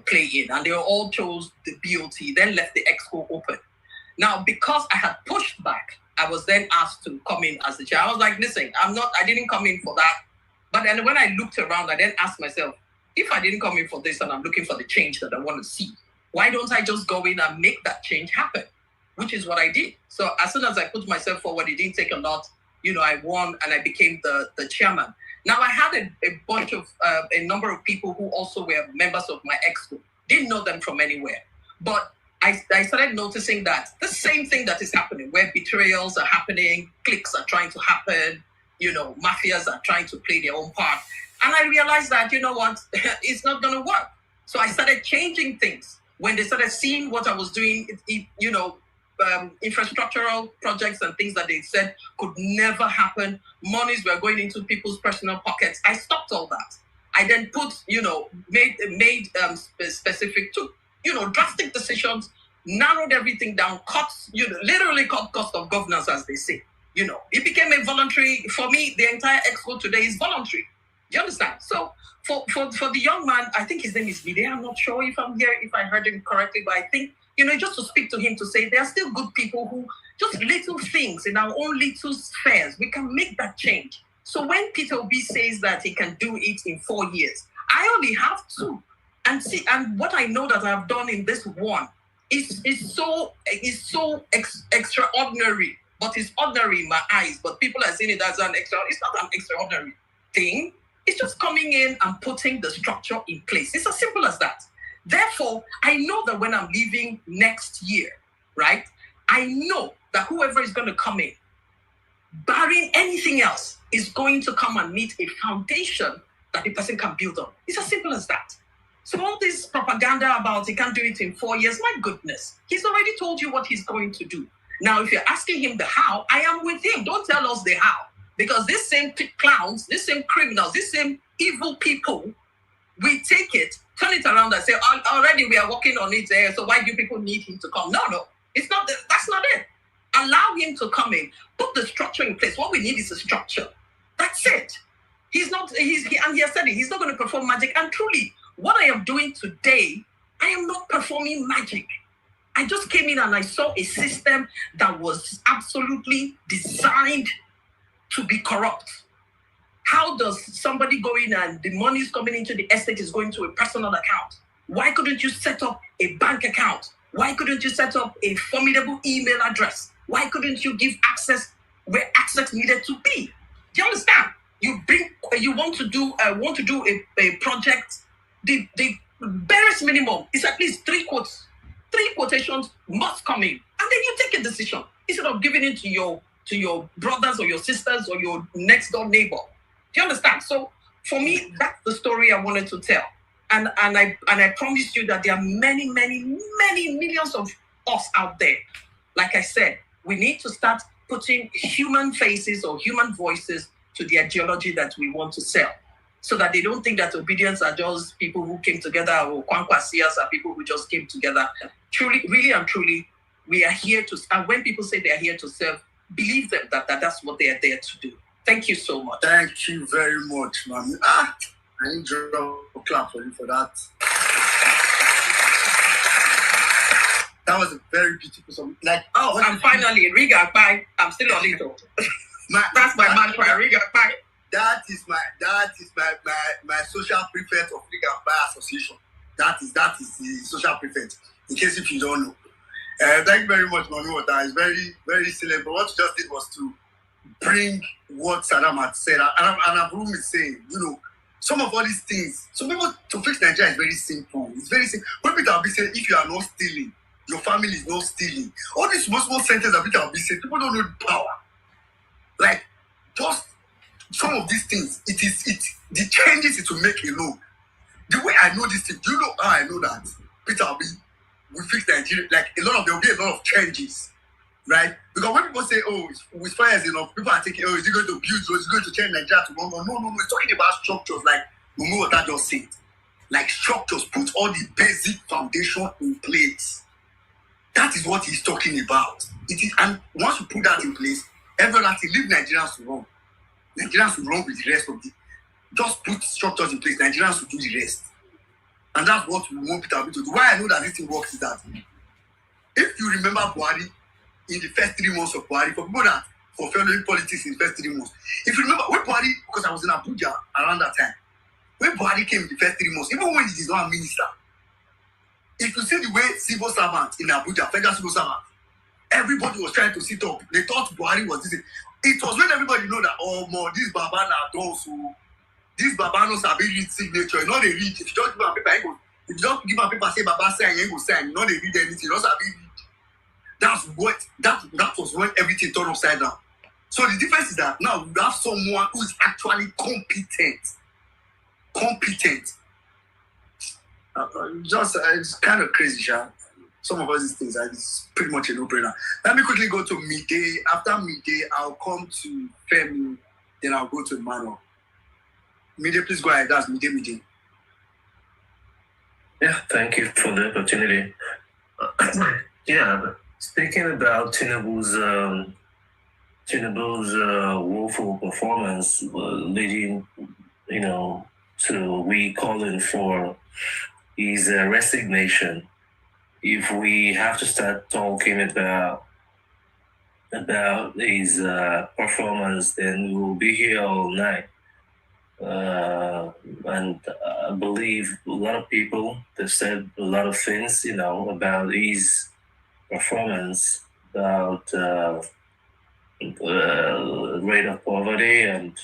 Speaker 13: play in. And they all chose the BOT, then left the EXCO open. Now, because I had pushed back, I was then asked to come in as the chair. I was like, listen, I didn't come in for that. But then when I looked around, I then asked myself, if I didn't come in for this and I'm looking for the change that I want to see, why don't I just go in and make that change happen? Which is what I did. So as soon as I put myself forward, it didn't take a lot. I won and I became the chairman. Now I had a bunch of, a number of people who also were members of my EXCO. Didn't know them from anywhere. But I started noticing that the same thing that is happening, where betrayals are happening, cliques are trying to happen, mafias are trying to play their own part. And I realized that, it's not going to work. So I started changing things. When they started seeing what I was doing, infrastructural projects and things that they said could never happen, monies were going into people's personal pockets, I stopped all that. I then made specific, took, drastic decisions, narrowed everything down, literally cut cost of governance, as they say. It became a voluntary, for me, the entire EXCO today is voluntary. Do you understand? So for the young man, I think his name is Vide. I'm not sure if I heard him correctly, but I think, just to speak to him, to say there are still good people who, just little things in our own little spheres, we can make that change. So when Peter Obi says that he can do it in 4 years, I only have 2. And what I know that I've done in this one is so extraordinary, but it's ordinary in my eyes. But people are seeing it as it's not an extraordinary thing. It's just coming in and putting the structure in place. It's as simple as that. Therefore, I know that when I'm leaving next year, right, I know that whoever is going to come in, barring anything else, is going to come and meet a foundation that the person can build on. It's as simple as that. So all this propaganda about he can't do it in 4 years, my goodness, he's already told you what he's going to do. Now, if you're asking him the how, I am with him. Don't tell us the how. Because these same clowns, these same criminals, these same evil people, we take it, turn it around and say, already we are working on it there, so why do people need him to come? No, it's not. That's not it. Allow him to come in, put the structure in place. What we need is a structure. That's it. And he has said it, he's not going to perform magic. And truly, what I am doing today, I am not performing magic. I just came in and I saw a system that was absolutely designed to be corrupt. How does somebody go in and the money is coming into the estate is going to a personal account? Why couldn't you set up a bank account? Why couldn't you set up a formidable email address? Why couldn't you give access where access needed to be? Do you understand? You want to do a project. The barest minimum is at least 3 quotations must come in, and then you take a decision instead of giving it to your brothers or your sisters or your next door neighbor. Do you understand? So for me, that's the story I wanted to tell, and I promise you that there are many millions of us out there. Like I said, we need to start putting human faces or human voices to the ideology that we want to sell, so that they don't think that obedience are just people who came together, or Kwankwasias are people who just came together. Truly, really and truly, we are here to, and when people say they are here to serve, believe them that that's what they are there to do. Thank you so much.
Speaker 2: Thank you very much, Mami. I need to clap for you for that. That was a very beautiful song.
Speaker 13: And finally, Riga Pai. I'm still on it. That's my mantra, Riga Pai.
Speaker 2: That is my social prefect of Riga Pai Association. That is the social prefect. In case if you don't know. Thank you very much, Mami. That is very, very silent. But what you just did was to bring what Saddam had said. And Abrum is saying, some of all these things. Some people, to fix Nigeria is very simple. It's very simple. When people will be saying, if you are not stealing, your family is not stealing. All these small sentences that people will be saying, people don't know the power. Like, just some of these things, the changes it will make alone. The way I know this thing, do you know how I know that Peter Obi will fix Nigeria? Like, there will be a lot of changes, right? Because when people say, with fires enough, people are thinking, is he going to build, or is he going to change Nigeria to one? No, it's talking about structures, like Mumu Wata just said. Like structures, put all the basic foundation in place. That is what he's talking about. And once you put that in place, everyone has to leave Nigerians to run. Nigerians will run with the rest of the. Just put structures in place. Nigerians will do the rest. And that's what we want Peter Obi to do. Why I know that this thing works is that if you remember Buhari in the first 3 months of Buhari, for people that for following politics in the first 3 months, if you remember when Buhari, because I was in Abuja around that time, when Buhari came in the first 3 months, even when he is not a minister, if you see the way civil servants in Abuja, federal civil servants, everybody was trying to sit up. They thought Buhari was this. It was when everybody know that, this Baba knows who. This Baba knows a very read signature. You know they read. If you just give a paper, if you just give a paper, say Baba sign, you go sign. You know they read anything. You just read. That was when everything turned upside down. So the difference is that now we have someone who is actually competent. It's kind of crazy, Sha. Some of us these things are pretty much a no-brainer. Let me quickly go to midday. After midday, I'll come to Femi. Then I'll go to Emmanuel. Midday, please go ahead. That's midday.
Speaker 14: Yeah, thank you for the opportunity. Speaking about Tinubu's woeful performance, leading, to we calling for his resignation. If we have to start talking about his performance, then we'll be here all night. And I believe a lot of people, they've said a lot of things, about his performance, about rate of poverty and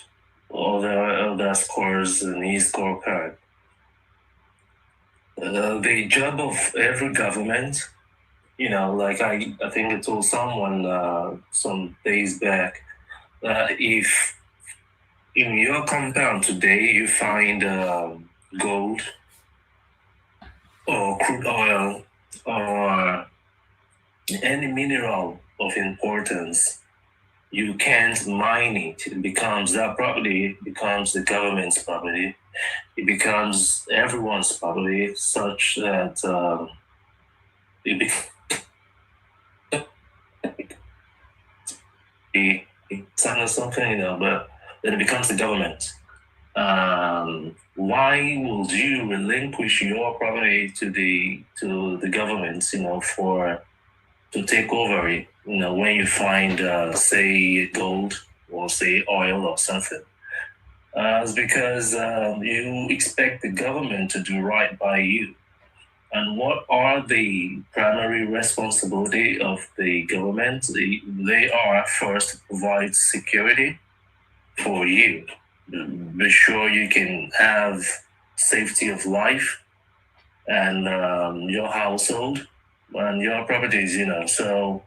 Speaker 14: other scores in his scorecard. the job of every government, like I think I told someone some days back, if in your compound today you find gold or crude oil or any mineral of importance, you can't mine it. That property becomes the government's property. It becomes everyone's property, such that it becomes something, but then it becomes the government. Why would you relinquish your property to the government, to take over it, when you find, say, gold or say oil or something? It's because you expect the government to do right by you. And what are the primary responsibility of the government? They are first to provide security for you. Be sure you can have safety of life and your household and your properties, So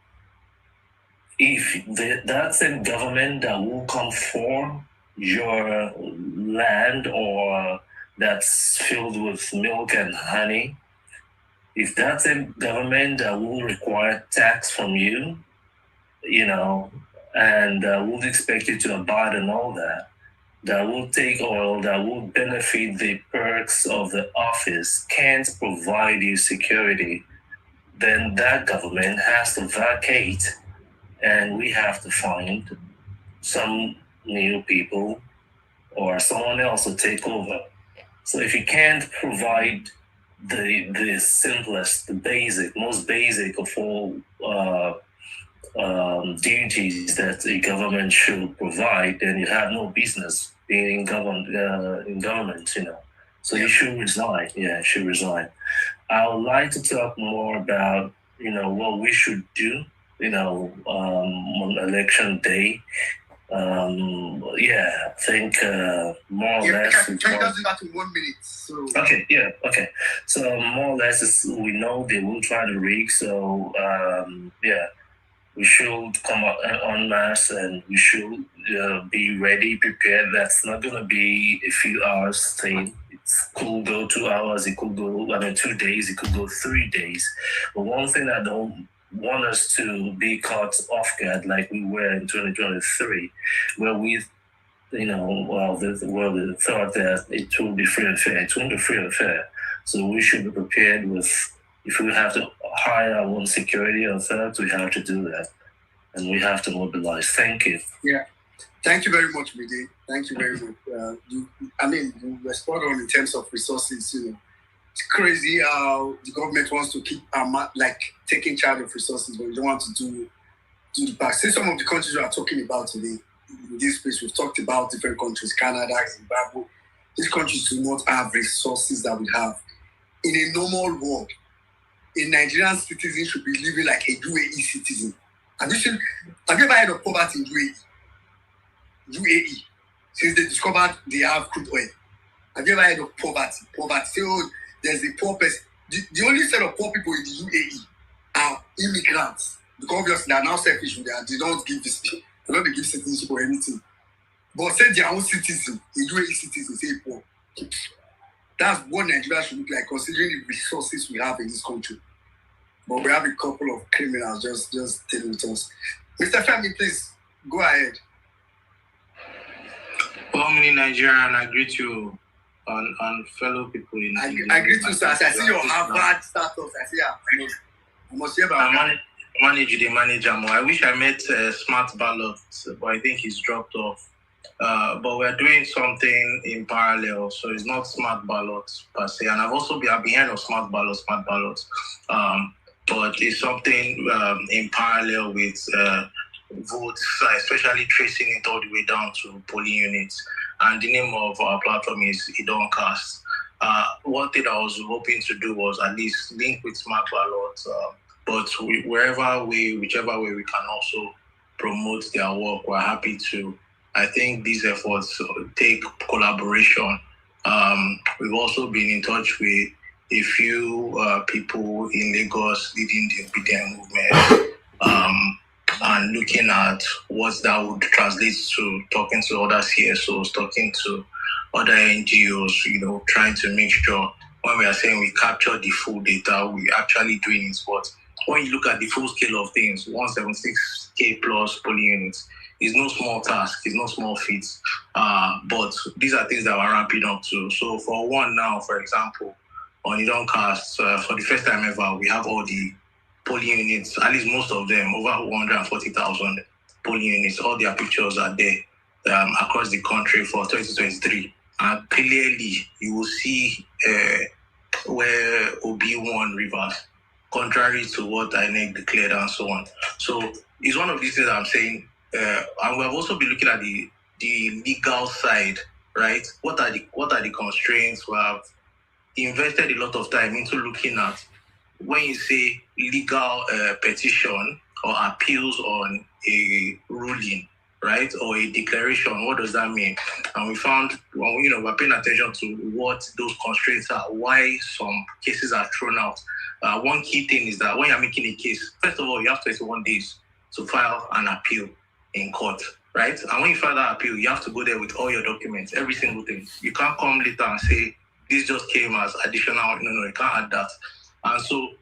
Speaker 14: if that's a government that will come for your land or that's filled with milk and honey, if that's a government that will require tax from you, and will expect you to abide and all that will take oil, that will benefit the perks of the office, can't provide you security, then that government has to vacate and we have to find some new people or someone else to take over. So if you can't provide the simplest, the most basic of all duties that a government should provide, then you have no business being in government, So you should resign. Yeah, should resign. I would like to talk more about, what we should do, on election day. I think more or less.
Speaker 2: Can you just do that in 1 minute? So.
Speaker 14: Okay. So more or less, we know they will try to rig. So we should come up en masse and we should be ready, prepared. That's not going to be a few hours thing. It could go 2 hours. It could go 2 days. It could go 3 days. But one thing I don't want us to be caught off guard like we were in 2023, where we, the world thought that it will be free and fair. It won't be free and fair. So we should be prepared with, if we have to hire our own security ourselves, we have to do that. And we have to mobilize. Thank you.
Speaker 2: Yeah. Thank you very much, Mide. Thank you very much. You were spot on in terms of resources, It's crazy how the government wants to keep taking charge of resources, but we don't want to do the back. Say some of the countries we are talking about today, in this space, we've talked about different countries, Canada, Zimbabwe. These countries do not have resources that we have. In a normal world, a Nigerian citizen should be living like a UAE citizen. Have you ever heard of poverty in UAE? UAE, since they discovered they have crude oil. Have you ever heard of poverty? Poverty. There's a poor person. The only set of poor people in the UAE are immigrants. Because obviously they are now selfish with that. They don't give citizenship or anything. But say their own citizen, a UAE citizen, say poor. That's what Nigeria should look like, considering the resources we have in this country. But we have a couple of criminals just dealing with us. Mr. Femi, please go ahead.
Speaker 15: Well, many Nigerian, I greet you on fellow people in.
Speaker 2: I greet you, sir. I see your Harvard status. I see I must hear about that.
Speaker 15: Manage the manager more. I wish I met Smart Ballot, but I think he's dropped off. But we're doing something in parallel, so it's not Smart Ballot per se. And I've been hearing of Smart Ballot, but it's something in parallel with votes, especially tracing it all the way down to polling units. And the name of our platform is Idoncast. One thing I was hoping to do was at least link with Smart Ballot, but whichever way we can also promote their work, we're happy to. I think these efforts take collaboration. We've also been in touch with a few people in Lagos leading the obedient movement, and looking at what that would translate to, talking to other CSOs, talking to other NGOs, trying to make sure when we are saying we capture the full data, we actually doing it. But when you look at the full scale of things, 176K plus polling units is no small task, it's no small feat. But these are things that we're ramping up to. So for one now, for example, on Idoncast, for the first time ever, we have all the polling units, at least most of them, over 140,000 polling units. All their pictures are there across the country for 2023. And clearly, you will see where Obi won Rivers, contrary to what INEC declared and so on. So it's one of these things I'm saying. And we have also been looking at the legal side, right? What are the constraints? We have invested a lot of time into looking at when you say legal petition or appeals on a ruling, right, or a declaration, what does that mean? And we found, we're paying attention to what those constraints are, why some cases are thrown out. One key thing is that when you're making a case, first of all, you have 21 days to file an appeal in court, right? And when you file that appeal, you have to go there with all your documents, every single thing. You can't come later and say, this just came as additional. No, you can't add that. And so,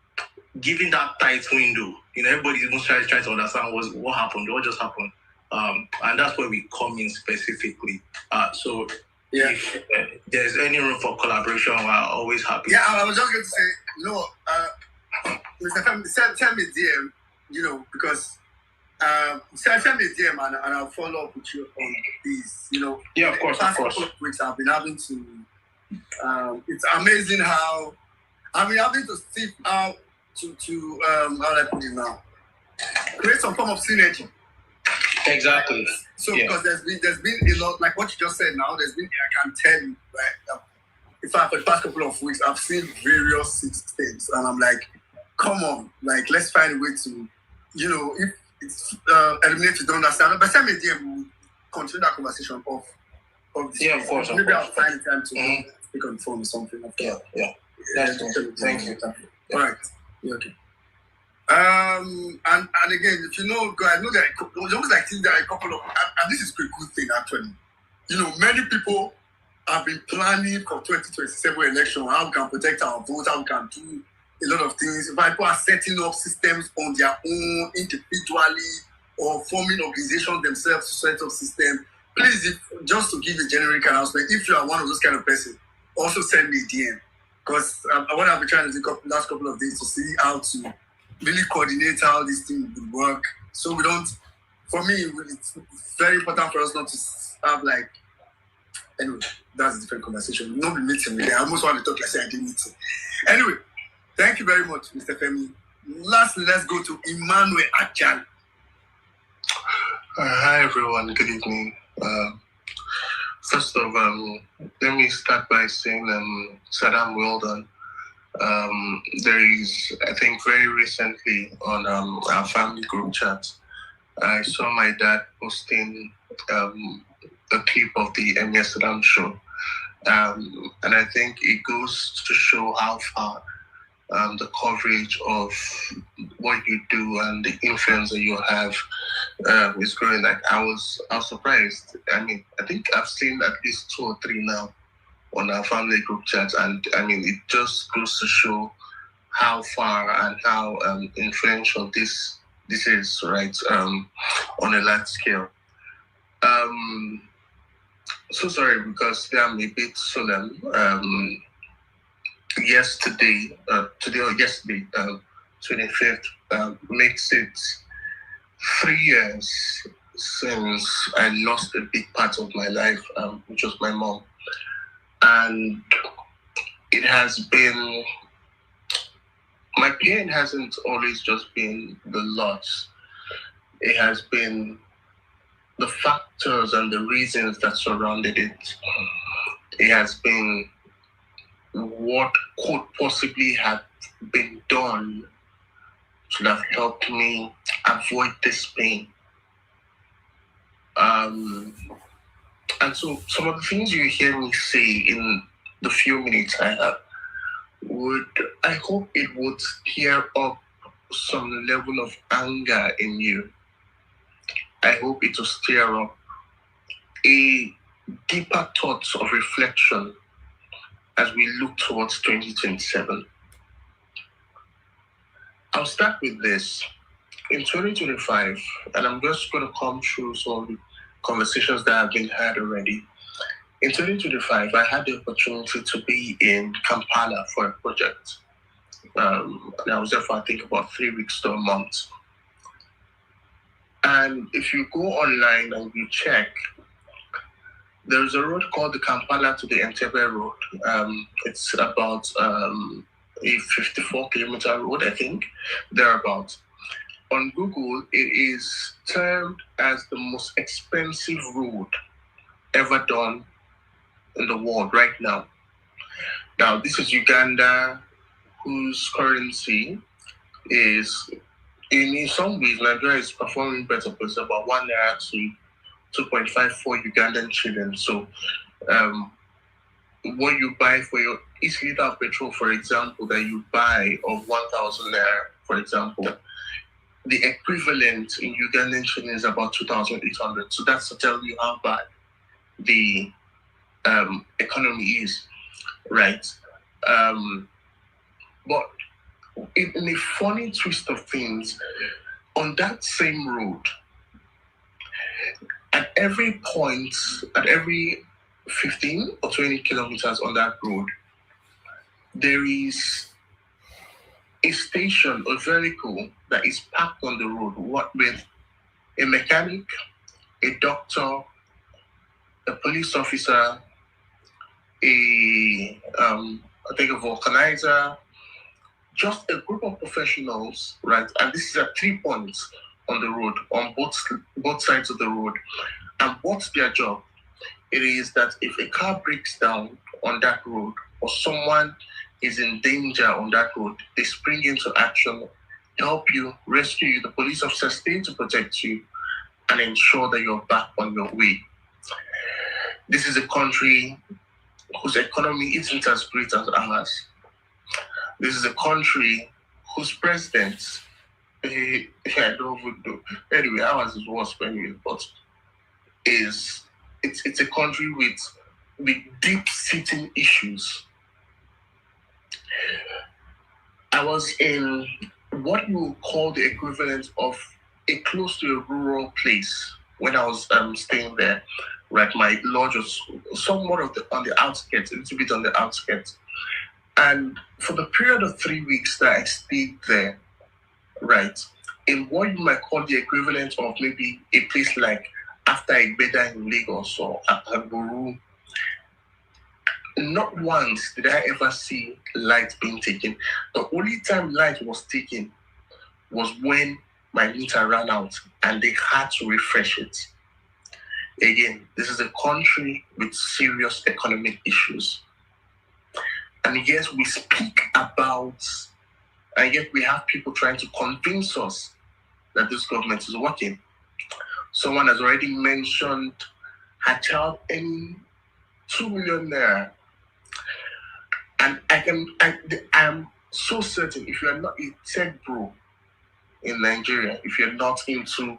Speaker 15: given that tight window, everybody's even trying to understand what happened, what just happened. And that's where we come in specifically. So, if there's any room for collaboration, we're always happy.
Speaker 2: Yeah, I was just going to say, Mr. Femi, send me DM, because send me DM and I'll follow up with you on these.
Speaker 15: Yeah, of course.
Speaker 2: Couple of weeks I've been having to. It's amazing how I've been having to see how to how do I put it now? Create some form of synergy.
Speaker 15: Exactly.
Speaker 2: So because there's been a lot, like what you just said now, I can tell you, right? In fact, for the past couple of weeks, I've seen various systems, and I'm like, come on, like let's find a way to, if it's eliminate you don't understand. But send me a DM, we'll continue that conversation of this.
Speaker 15: Yeah, of course.
Speaker 2: Maybe I'll find time to speak on the phone or something.
Speaker 15: Yeah. That's good. Thank you.
Speaker 2: All right. Yeah, okay. And again, if I know that it's almost like there are a couple of, and this is a good thing actually. Many people have been planning for 2027 election, how we can protect our votes, how we can do a lot of things. People are setting up systems on their own individually or forming organizations themselves to set up systems. Please, just to give a generic announcement, if you are one of those kind of person, also send me a DM. Because what I've been trying to do the last couple of days to see how to really coordinate how this thing would work. So we don't, for me, it's very important for us not to have anyway, that's a different conversation. We'll not be meeting with them. I almost want to talk like I didn't meet. Anyway, thank you very much, Mr. Femi. Lastly, let's go to Emmanuel Achan.
Speaker 16: Hi, everyone. Good evening. First of all, let me start by saying, Saddam, well done. There is, I think, very recently on our family group chat, I saw my dad posting a clip of the Emir Saddam show. And I think it goes to show how far the coverage of what you do and the influence that you have is growing. Like I was surprised. I mean, I think I've seen at least 2 or 3 now on our family group chat, and I mean, it just goes to show how far and how influential this is, right? On a large scale. So sorry because I'm a bit solemn. Yesterday, 25th, makes it 3 years since I lost a big part of my life, which was my mom. And it has been, my pain hasn't always just been the loss. It has been the factors and the reasons that surrounded it. It has been what could possibly have been done to have helped me avoid this pain. And so some of the things you hear me say in the few minutes I have I hope it would stir up some level of anger in you. I hope it will stir up a deeper thoughts of reflection as we look towards 2027. I'll start with this. In 2025, and I'm just going to come through some of the conversations that have been had already. In 2025, I had the opportunity to be in Kampala for a project. And I was there for, I think, about 3 weeks to a month. And if you go online and you check, there's a road called the Kampala to the Entebbe Road. It's about a 54-kilometer road, I think, thereabouts. On Google, it is termed as the most expensive road ever done in the world right now. Now, this is Uganda, whose currency is, in some ways, Nigeria is performing better because it's about 1 naira to 2.54 Ugandan shillings. So, what you buy for your each liter of petrol, for example, that you buy of 1,000 naira, for example, the equivalent in Ugandan shillings is about 2,800. So that's to tell you how bad the economy is, right? But in a funny twist of things, on that same road, at every point, at every 15 or 20 kilometers on that road, there is a station, a vehicle that is parked on the road, with a mechanic, a doctor, a police officer, I think a vulcanizer, just a group of professionals, right? And this is at 3 points on the road, on both sides of the road. And what's their job? It is that if a car breaks down on that road or someone is in danger on that road, they spring into action, help you, rescue you. The police officers stay to protect you and ensure that you're back on your way. This is a country whose economy isn't as great as ours. This is a country whose president, I don't know. Anyway, ours is worse anyway, but it's a country with deep-seating issues. I was in what you would call the equivalent of a close to a rural place when I was staying there. Right, my lodge was somewhat on the outskirts, a little bit on the outskirts. And for the period of 3 weeks that I stayed there, right, in what you might call the equivalent of maybe a place like After Igbeda in Lagos or Agboru, not once did I ever see light being taken. The only time light was taken was when my meter ran out and they had to refresh it. Again, this is a country with serious economic issues. And yes, we speak about, and yet we have people trying to convince us that this government is working. Someone has already mentioned her child earning 2 million naira. And I'm so certain if you're not a tech bro in Nigeria, if you're not into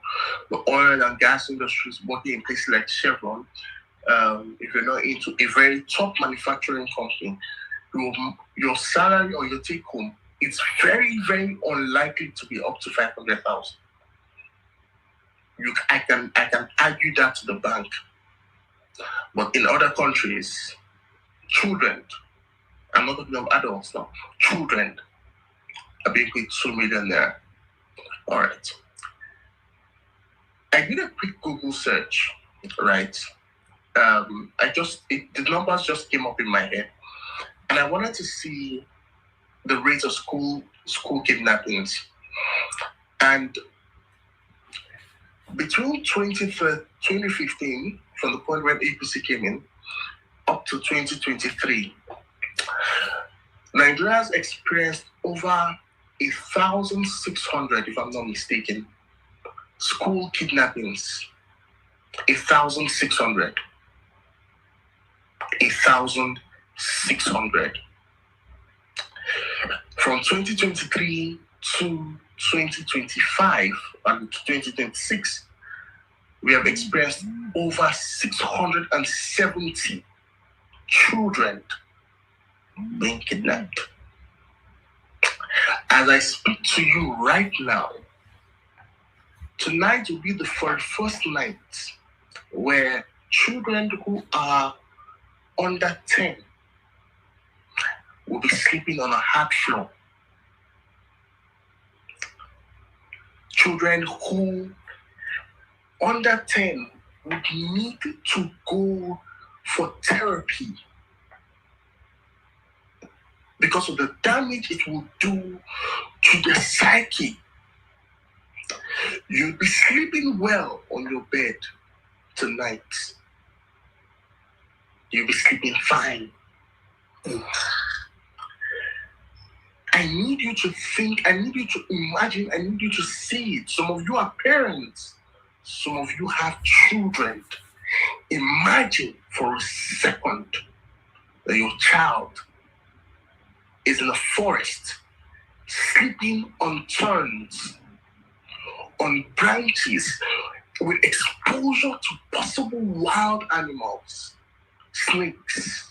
Speaker 16: the oil and gas industries, working in places like Chevron, if you're not into a very top manufacturing company, your salary or your take home, it's very, very unlikely to be up to 500,000. I can argue that to the bank. But in other countries, children, I'm not talking of adults now, children are being paid 2 million there. All right. I did a quick Google search, right? The numbers just came up in my head, and I wanted to see the rate of school kidnappings. And between 2015, from the point when APC came in, up to 2023, Nigeria's experienced over 1,600, if I'm not mistaken, school kidnappings. 1,600. 1,600. From 2023 to 2025 and to 2026, we have experienced over 670 children being kidnapped. As I speak to you right now, tonight will be the first night where children who are under 10 will be sleeping on a hard floor. Children who under 10 would need to go for therapy because of the damage it will do to the psyche. You'll be sleeping well on your bed tonight. You'll be sleeping fine. I need you to think, I need you to imagine, I need you to see it. Some of you are parents. Some of you have children. Imagine for a second that your child is in a forest, sleeping on thorns, on branches, with exposure to possible wild animals, snakes,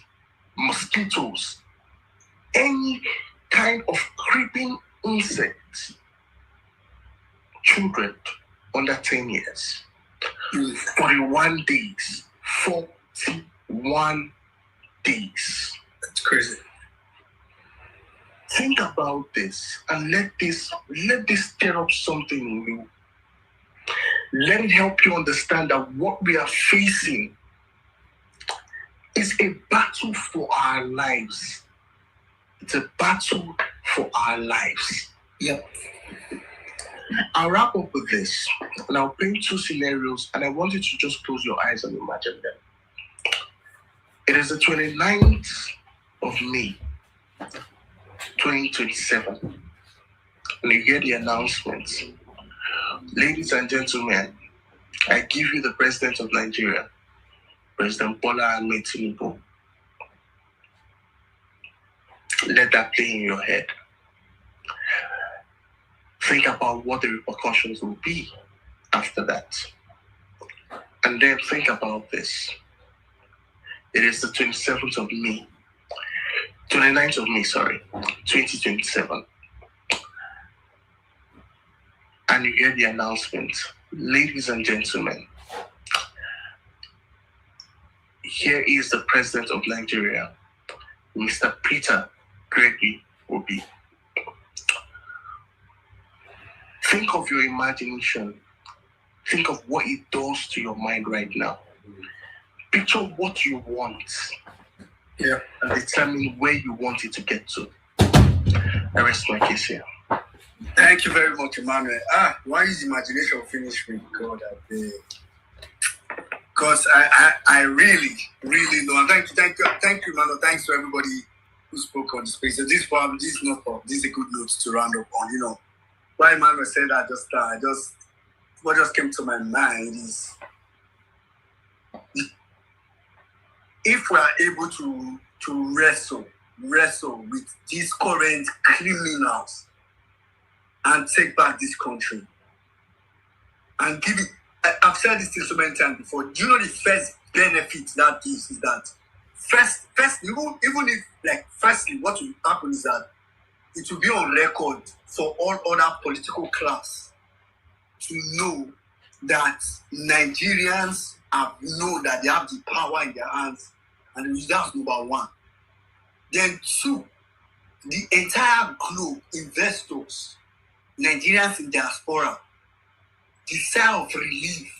Speaker 16: mosquitoes, any kind of creeping insects. Children under 10 years, 41 days, 41 days.
Speaker 7: That's crazy.
Speaker 16: Think about this and let this stir up something in you. Let it help you understand that what we are facing is a battle for our lives. It's a battle for our lives.
Speaker 7: Yep.
Speaker 16: I'll wrap up with this, and I'll paint two scenarios, and I want you to just close your eyes and imagine them. It is the 29th of May, 2027, and you hear the announcement. Ladies and gentlemen, I give you the President of Nigeria, President Bola Ahmed Tinubu. Let that play in your head. Think about what the repercussions will be after that. And then think about this. It is the 29th of May, 2027. And you hear the announcement. Ladies and gentlemen, here is the President of Nigeria, Mr. Peter Gregory Obi. Think of your imagination. Think of what it does to your mind right now. Picture what you want.
Speaker 7: Yeah.
Speaker 16: And determine where you want it to get to. I rest my case here.
Speaker 7: Thank you very much, Emmanuel. Why is imagination finish me? God, I beg. Because I really, really know. And thank you, Emmanuel. Thanks to everybody who spoke on the space. So this is a good note to round up on. You know, why Emmanuel said that what just came to my mind is if we are able to wrestle with these current criminals and take back this country and give it. I've said this so many times before. Do you know the first benefit that gives is that first, even if firstly, what will happen is that it will be on record for all other political class to know that Nigerians know that they have the power in their hands, and that's number one. Then two, the entire globe, investors, Nigerians in diaspora, the sigh of relief,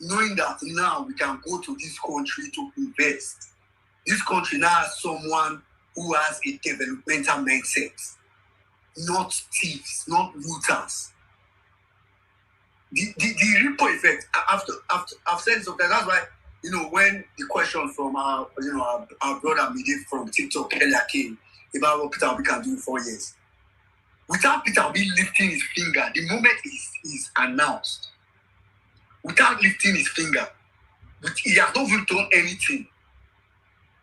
Speaker 7: knowing that now we can go to this country to invest. This country now has someone who has a developmental mindset, not thieves, not looters. The ripple effect, I've said something, that's why, you know, when the question from our brother Mide from TikTok earlier came about what Peter Obi can do in 4 years. Without Peter Obi lifting his finger, the moment is announced, without lifting his finger, he has not even done anything.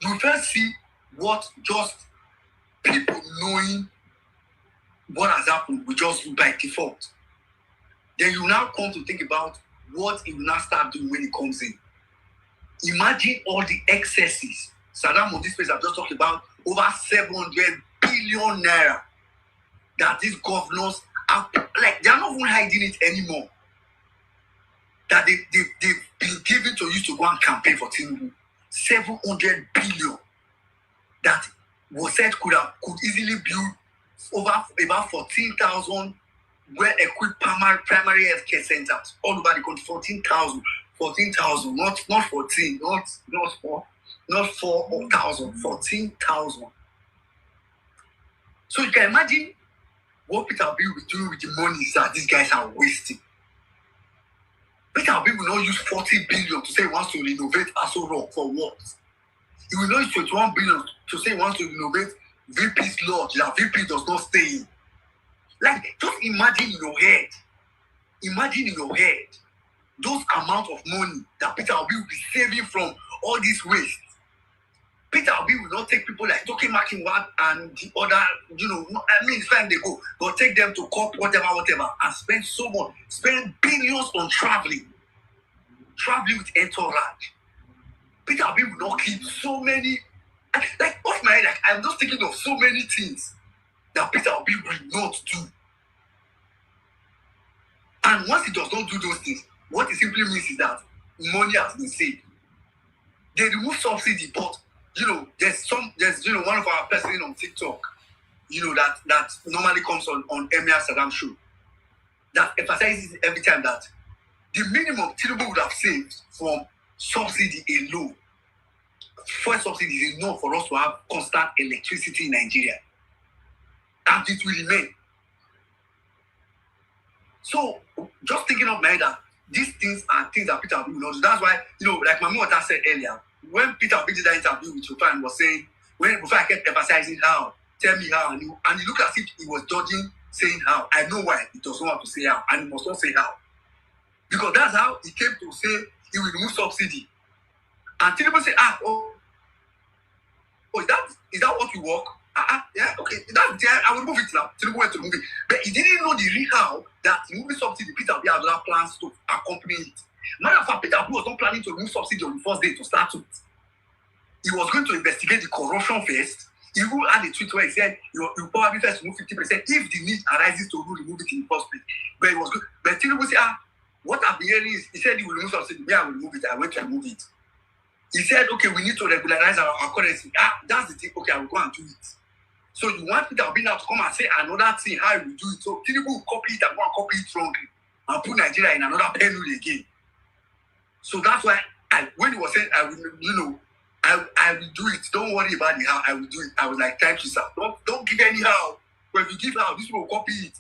Speaker 7: You first see what just people knowing what has happened will just do by default. Then you now come to think about what he will now start doing when he comes in. Imagine all the excesses. Saddam on this place I've just talked about, over 700 billion naira that these governors are like, they are not even hiding it anymore. That they've been given to you to go and campaign for Tinubu. 700 billion that was said could easily build over about 14,000 well-equipped primary health care centers all over the country. 14,000, not 14, not 4,000, 14,000. So you can imagine what Peter Obi will be doing with the money that these guys are wasting. Peter Obi will not use 40 billion to say he wants to renovate Aso Rock for what? He will not use 21 billion to say he wants to renovate VP's lodge that VP does not stay in. Like, just imagine in your head, those amount of money that Peter Obi will be saving from all this waste. Peter Obi will not take people like Toke Makinwa and the other, it's fine they go, but take them to COP, whatever, and spend billions on traveling with entourage. Peter Obi will not keep so many, like off my head, like, I'm just thinking of so many things that Peter Obi will not do. And once he does not do those things, what it simply means is that money has been saved. They remove subsidy, but there's one of our person on TikTok, that normally comes on Emir Saddam show, that emphasizes every time that the minimum Tinubu would have saved from subsidy alone, fuel subsidy is enough for us to have constant electricity in Nigeria. And it will remain. So, just thinking of my head that these things are things that Peter Obi will not do. That's why, like my mother said earlier, when Peter Obi did that interview with Chopin and was saying, before I kept emphasizing how, tell me how, and he looked as if he was dodging saying how. I know why he does not want to say how, and he must not say how. Because that's how he came to say he will remove subsidy. And Tinubu said, is that what you work? Yeah, okay, I will move it now. Tinubu went to move it. But he didn't know the real how that removing subsidy, Peter Obi had other plans to accompany it. Matter of fact, Peter Obi was not planning to remove subsidy on the first day to start with. He was going to investigate the corruption first. He will add a tweet where he said you probably first remove 50% if the need arises to remove it in the first place. But it was good. But Tinubu said, what I've been hearing is, he said he will remove subsidy. Me, I will remove it. I went to remove it. He said, okay, we need to regularize our currency. That's the thing. Okay, I will go and do it. So you want Peter Obi now to come and say another thing, how he will do it. So Tinubu will copy it and go and copy it wrongly and put Nigeria in another penury again. So that's why when he was saying, I will do it. Don't worry about the how, I will do it. I was like, thank you, sir. Don't give any how. But if you give how, this people will copy it.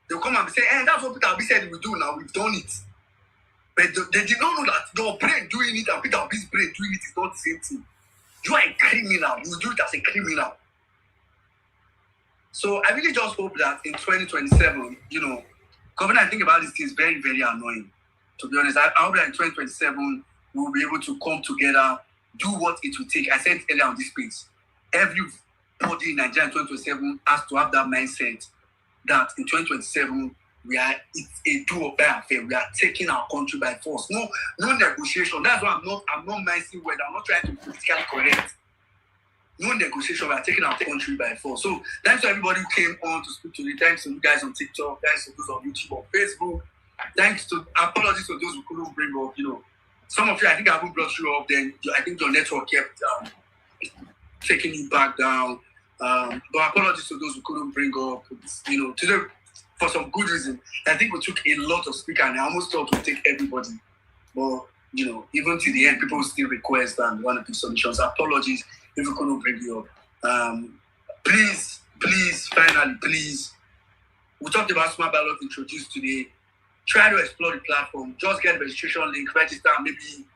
Speaker 7: They'll come and say, that's what Peter Obi said he will do now. We've done it. But they did not know that your brain doing it and Peter Obi's brain doing it is not the same thing. You are a criminal. You do it as a criminal. So I really just hope that in 2027, Governor, I think about this thing is very, very annoying. To be honest, I hope that in 2027, we'll be able to come together, do what it will take. I said earlier on this page, everybody in Nigeria in 2027 has to have that mindset that in 2027, it's a do or die affair. We are taking our country by force. No negotiation. That's why I'm not messing with. I'm not trying to be politically correct. No negotiation. We are taking our country by force. So thanks to everybody who came on to speak to me. Thanks to you guys on TikTok. Thanks to those on YouTube, on Facebook. Thanks to apologies to those who couldn't bring up. Some of you, I think I haven't brought you up. Then I think your network kept taking you back down. But apologies to those who couldn't bring up. Today, for some good reason, I think we took a lot of speakers, and I almost thought we'd take everybody. But even to the end, people still request and want to do solutions. Apologies if we couldn't bring you up. Please, finally, please. We talked about smart ballot introduced today. Try to explore the platform. Just get the registration link, register, maybe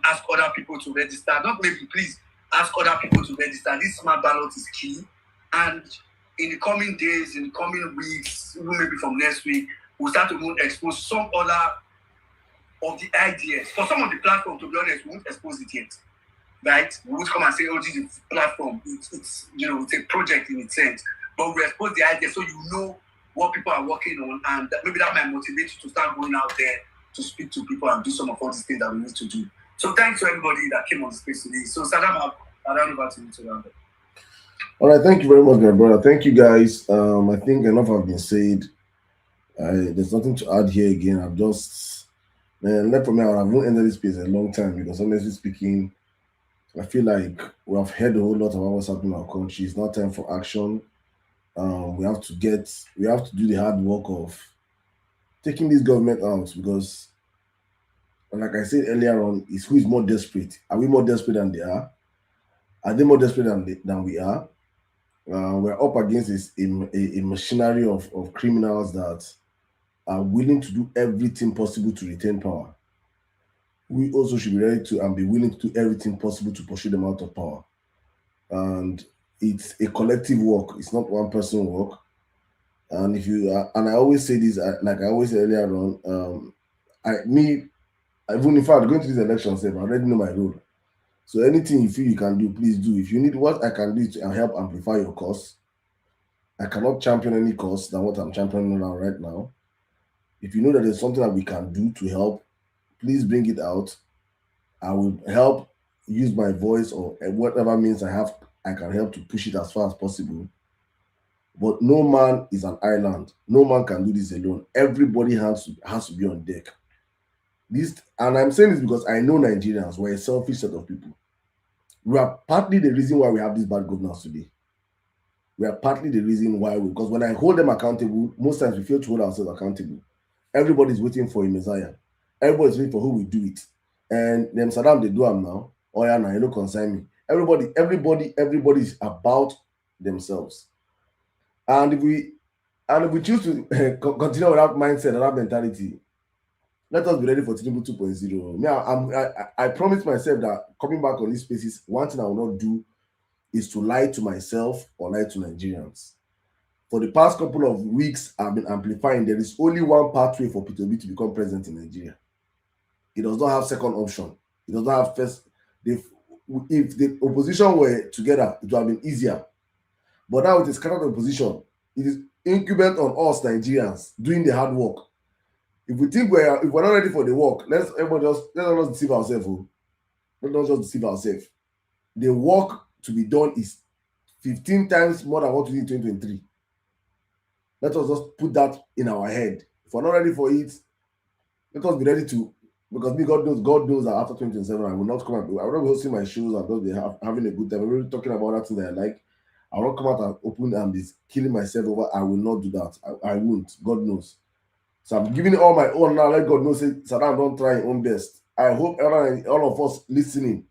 Speaker 7: ask other people to register. Not maybe, please ask other people to register. This smart ballot is key. And in the coming days, in the coming weeks, even maybe from next week, we'll start to expose some other of the ideas. For some of the platform, to be honest, we won't expose it yet. Right? We won't come and say, this is a platform. It's a project in its sense.
Speaker 2: but we expose the idea so you know what people are working on, and maybe that might motivate you to start going out there to speak to people and do some of all these things that we need to do. So thanks to everybody that came on the space today. So Saddam, I'll hand over to you to round up.
Speaker 1: All right, thank you very much, my brother. Thank you, guys. I think enough have been said. There's nothing to add here again. I'm just, man, left for me, I've not entered this space a long time because honestly speaking, I feel like we have heard a whole lot about what's happening in our country. It's now time for action. We have to do the hard work of taking this government out because, like I said earlier on, is who is more desperate. Are we more desperate than they are? Are they more desperate than we are? We're up against a machinery of criminals that are willing to do everything possible to retain power. We also should be ready to and be willing to do everything possible to pursue them out of power. And it's a collective work. It's not one person work. And if you and I always say this, like I always said earlier on, even if I'm going to this election, I already know my role. So anything you feel you can do, please do. If you need what I can do to help amplify your cause, I cannot champion any cause than what I'm championing now right now. If you know that there's something that we can do to help, please bring it out. I will help use my voice or whatever means I can help to push it as far as possible. But no man is an island. No man can do this alone. Everybody has to be on deck. And I'm saying this because I know Nigerians were a selfish set of people. We are partly the reason why we have this bad governance today. We are partly the reason why because when I hold them accountable, most times we fail to hold ourselves accountable. Everybody's waiting for a messiah. Everybody's waiting for who will do it. And them Saddam, they do them now. Oh yeah, now you don't concern me. Everybody is about themselves. And if we choose to continue with that mindset and that mentality, let us be ready for Tinubu 2.0. I promised myself that coming back on these spaces, one thing I will not do is to lie to myself or lie to Nigerians. For the past couple of weeks, I've been amplifying there is only one pathway for Peter Obi to become president in Nigeria. It does not have second option. It does not have first. If the opposition were together, it would have been easier. But now it is scattered opposition. It is incumbent on us Nigerians doing the hard work. If we think if we're not ready for the work, let us not deceive ourselves. Let us just deceive ourselves. The work to be done is 15 times more than what we did in 2023. Let us just put that in our head. If we're not ready for it, let us be ready to, because God knows that after 2027, I will not come out. I will not be hosting my shows and just be having a good time. We're really talking about that thing that I like. I will not come out and open and be killing myself over. I will not do that. I won't. God knows. So I'm giving it all my own now. Let God know, say, Saddam, don't try your own best. I hope all of us listening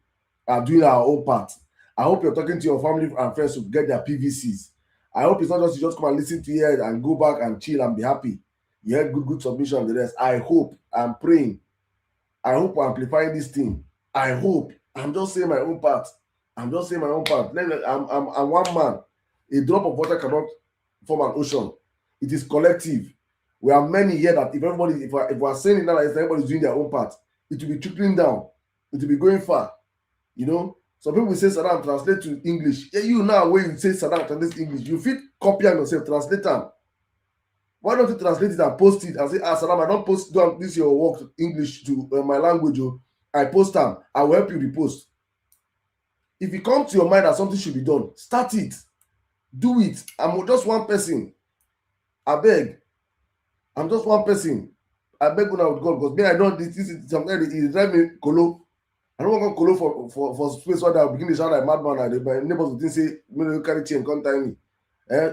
Speaker 1: are doing our own part. I hope you're talking to your family and friends to get their PVCs. I hope it's not just you just come and listen to it and go back and chill and be happy. You had good submission and the rest. I hope, I'm praying. I hope we're amplifying this thing. I hope. I'm just saying my own part. I'm one man. A drop of water cannot form an ocean. It is collective. We are many here that if we're saying it now, that everybody's doing their own part, it will be trickling down. It will be going far. You know, some people say Saddam translate to English. Yeah, you now when you say Saddam translate English, you fit copy and yourself, translate them. Why don't you translate it and post it and say, Saddam, I don't post this your work to English to my language. I post them. I will help you repost. If it comes to your mind that something should be done, start it. Do it. I'm just one person. I beg. I'm just one person. I beg when I would go because me, I don't. This is sometimes it drive me colo. I don't want to colo for space where I begin to shout like madman and my neighbors would say, "Me carry chain, can't tie me."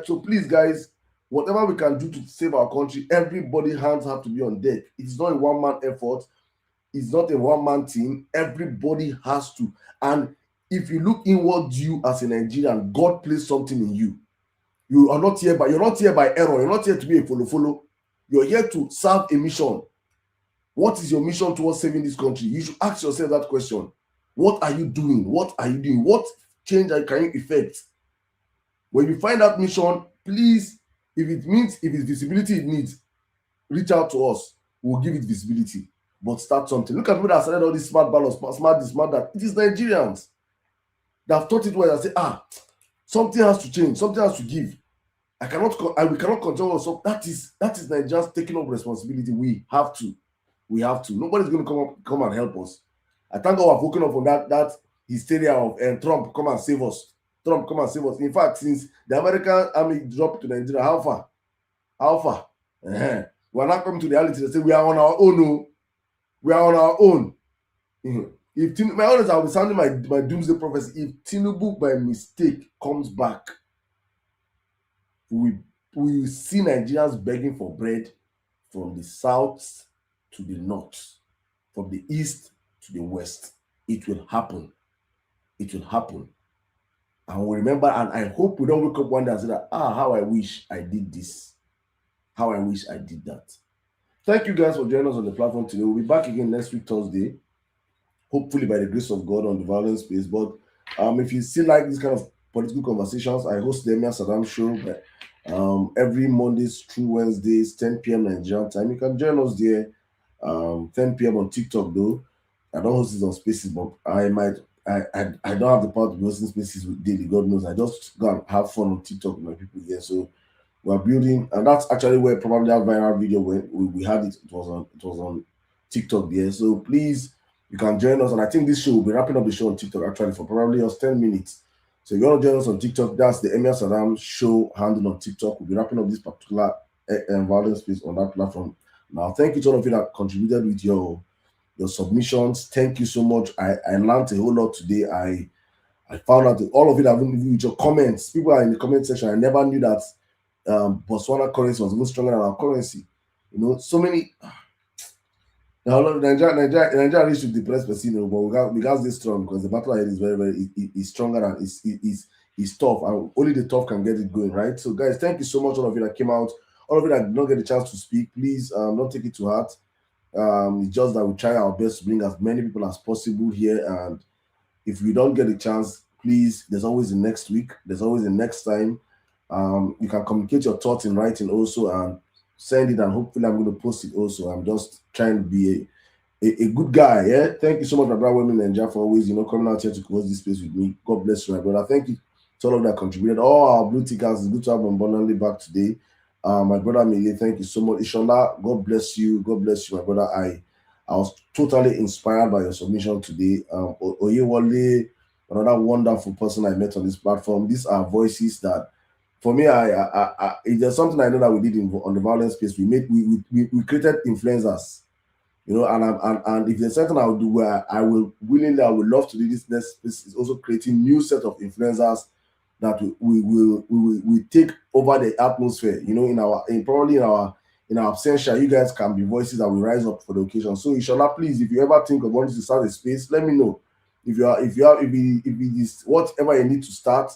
Speaker 1: So please, guys, whatever we can do to save our country, everybody's hands have to be on deck. It's not a one-man effort. It's not a one-man team. Everybody has to. And if you look inward, you as a Nigerian, God placed something in you. You're not here by error. You're not here to be a follow. You're here to serve a mission. What is your mission towards saving this country? You should ask yourself that question. What are you doing? What are you doing? What change can you effect? When you find that mission, please, if it's visibility it needs, reach out to us. We'll give it visibility. But start something. Look at people that started all these smart ballots, smart this, smart that. It is Nigerians that have thought it well and say, something has to change, something has to give. we cannot control ourselves. That is Nigerians taking up responsibility. We have to. Nobody's going to come and help us. I thank God we've woken up from that hysteria of Trump come and save us. Trump come and save us. In fact, since the American army dropped to Nigeria, how far? We're not coming to reality. They say we are on our own. No. We are on our own. If my honest, I'll be sounding my doomsday prophecy. If Tinubu by mistake comes back, we will see Nigerians begging for bread from the south to the north, from the east to the west. It will happen. And we remember, and I hope we don't wake up one day and say that, how I wish I did this. How I wish I did that. Thank you guys for joining us on the platform today. We'll be back again next week, Thursday. Hopefully by the grace of God on the Vawulence Space. But if you still like this kind of political conversations, I host the Emir Saddam show every Mondays through Wednesdays, 10 p.m. Nigerian time. You can join us there 10 p.m. on TikTok though. I don't host it on Spaces, but I don't have the power to be hosting Spaces with daily. God knows. I just go and have fun on TikTok with my people there. So we're building, and that's actually where probably that viral video when we had it. It was on TikTok there. So please, you can join us, and I think this show will be wrapping up the show on TikTok actually for probably just 10 minutes. So if you want to join us on TikTok, that's the Emir Saddam show handle on TikTok. We'll be wrapping up this particular Vawulence Space on that platform. Now, thank you to all of you that contributed with your submissions. Thank you so much. I learned a whole lot today. I found out that all of you that with your comments, people are in the comment section. I never knew that Botswana currency was even stronger than our currency. So many. Now, Nigeria reached to depress Pesino, but we got this strong because the battle ahead is very, very is stronger and is tough, and only the tough can get it going, right? So, guys, thank you so much, all of you that came out, all of you that did not get a chance to speak. Please, don't take it to heart. It's just that we try our best to bring as many people as possible here, and if we don't get a chance, please, there's always the next week. There's always the next time. You can communicate your thoughts in writing also and send it, and hopefully I'm going to post it also. I'm just trying to be a good guy. Yeah. Thank you so much, my brother Women and Jack, for always coming out here to close this space with me. God bless you, my brother. Thank you to all of that contributed. All our blue tickers. It's good to have them abundantly back today. My brother Mele, thank you so much. Ishola, God bless you. God bless you, my brother. I was totally inspired by your submission today. Oyewale, another wonderful person I met on this platform. These are voices that, for me, if there's something I know that we did on the Vawulence Space, we created influencers, and if there's something I will do where I will love to do this next space is also creating new set of influencers that we take over the atmosphere, in our absentia. You guys can be voices that will rise up for the occasion. So Ishola, please, if you ever think of wanting to start a space, let me know. If it is whatever you need to start.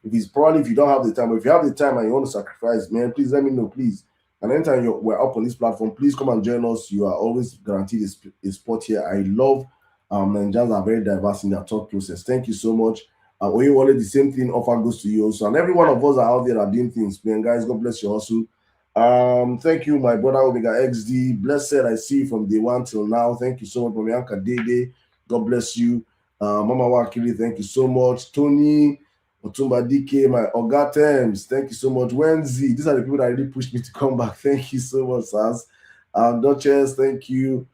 Speaker 1: If you don't have the time, but if you have the time and you want to sacrifice, man, please let me know, please. And anytime we're up on this platform, please come and join us. You are always guaranteed a spot here. I love Nigerians are very diverse in their thought process. Thank you so much. Oyewale, the same thing offer goes to you also. And every one of us are out there that are doing things. Man, guys, God bless your hustle. Thank you, my brother Omega XD. Blessed, I see you from day one till now. Thank you so much, Mamianka Dede. God bless you. Mama Wakili, thank you so much. Tony Otumba DK, my Oga Thames, thank you so much. Wenzi, these are the people that really pushed me to come back. Thank you so much, Saz. Duchess, thank you.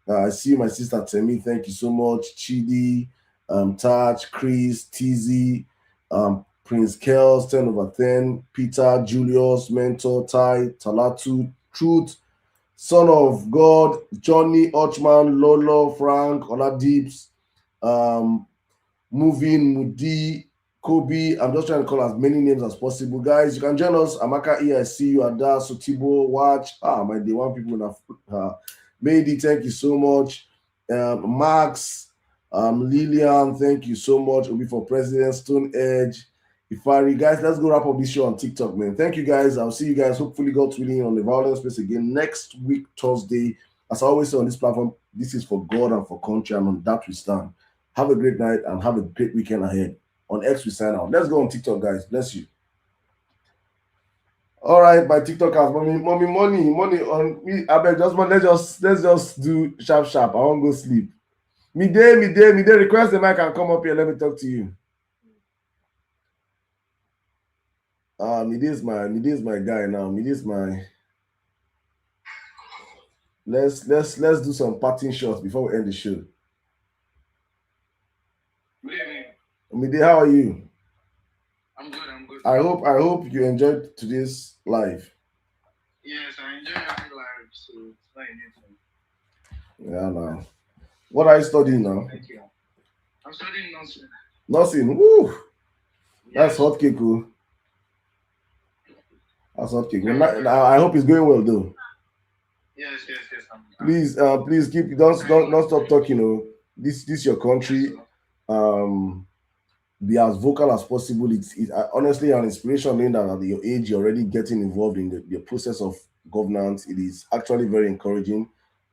Speaker 1: I see my sister Temi, thank you so much. Chidi, Taj, Chris, TZ, Prince Kels, 10/10, Peter, Julius, Mentor, Tai, Talatu, Truth, Son of God, Johnny, Ochman, Lolo, Frank, Oladips, Moving, Mudi, Kobe. I'm just trying to call as many names as possible. Guys, you can join us. Amaka E, I see you. Ada, Sotibo, Watch. My day one people have Mady, thank you so much. Max, Lillian, thank you so much. Obi for President, Stone Edge, Ifari. Guys, let's go wrap up this show on TikTok, man. Thank you guys. I'll see you guys, hopefully, God willing, on the Vawulence Space again next week, Thursday. As I always say on this platform, this is for God and for country, and on that we stand. Have a great night and have a great weekend ahead. On X, we sign out. Let's go on TikTok, guys. Bless you. All right, my TikTokers, money on me. I bet let's just do sharp. I won't go sleep. Me day. Request the mic and come up here. Let me talk to you. It is my guy now. It is my. Let's do some parting shots before we end the show.
Speaker 17: Good evening.
Speaker 1: Mide, how are you?
Speaker 17: I'm good.
Speaker 1: I hope you enjoyed today's live.
Speaker 17: Yes, I enjoy having live, so it's not anything.
Speaker 1: Yeah, now. What are you studying now?
Speaker 17: Thank you. I'm studying nursing.
Speaker 1: Nursing, woo! That's hot cake, oh. That's hot cake. I hope it's going well though.
Speaker 17: Yes.
Speaker 1: Please keep don't stop talking. Oh, this is your country. Be as vocal as possible. It's honestly an inspiration knowing that at your age you're already getting involved in the process of governance. It is actually very encouraging.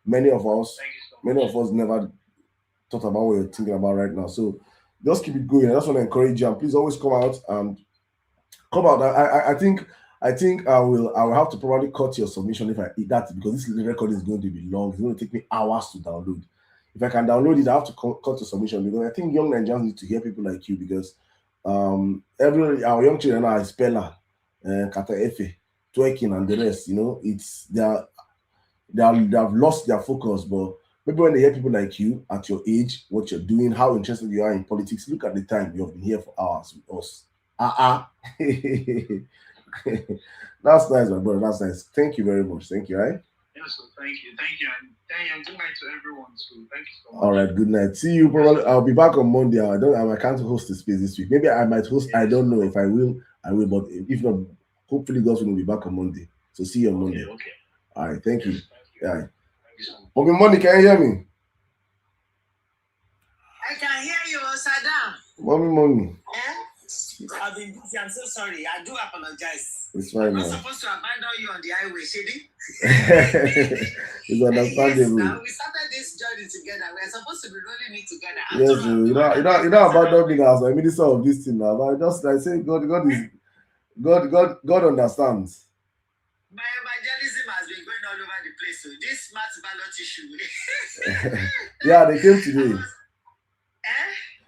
Speaker 1: Many of us never thought about what you're thinking about right now. So just keep it going. I just want to encourage you, and please always come out. I think I will have to probably cut your submission if I eat that, because this record is going to be long. It's going to take me hours to download. If I can download it, I have to cut your submission, because I think young Nigerians need to hear people like you, because our young children are speller, kata efe, twerking, and the rest. You know, it's they have lost their focus. But maybe when they hear people like you at your age, what you're doing, how interested you are in politics, look at the time you have been here for hours with us. That's nice, my brother. That's nice. Thank you very much. Thank you, right?
Speaker 17: Yes, so thank you. And good night to everyone too. Thank you so much.
Speaker 1: All right, good night. See you probably. I'll be back on Monday. I can't host the space this week. Maybe I might host. I don't know if I will. But if not, hopefully God's will be back on Monday. So see you on Monday.
Speaker 17: Okay.
Speaker 1: All right, thank you. Yeah.
Speaker 17: Thank you so much.
Speaker 1: Mommy, Money, can you hear me?
Speaker 8: I can hear you, Saddam.
Speaker 1: Mommy.
Speaker 8: I've been busy. I'm so sorry. I do apologize.
Speaker 1: It's fine.
Speaker 8: I'm not
Speaker 1: now.
Speaker 8: supposed to abandon you on the highway, Shady.
Speaker 1: It's understandable.
Speaker 8: Yes, now we started this journey together. We're supposed to be rolling it together.
Speaker 1: Yes, you know about me as a minister of this thing now. But just like say God understands.
Speaker 8: My evangelism has been going all over the place. So this smart ballot issue.
Speaker 1: Yeah, they came today.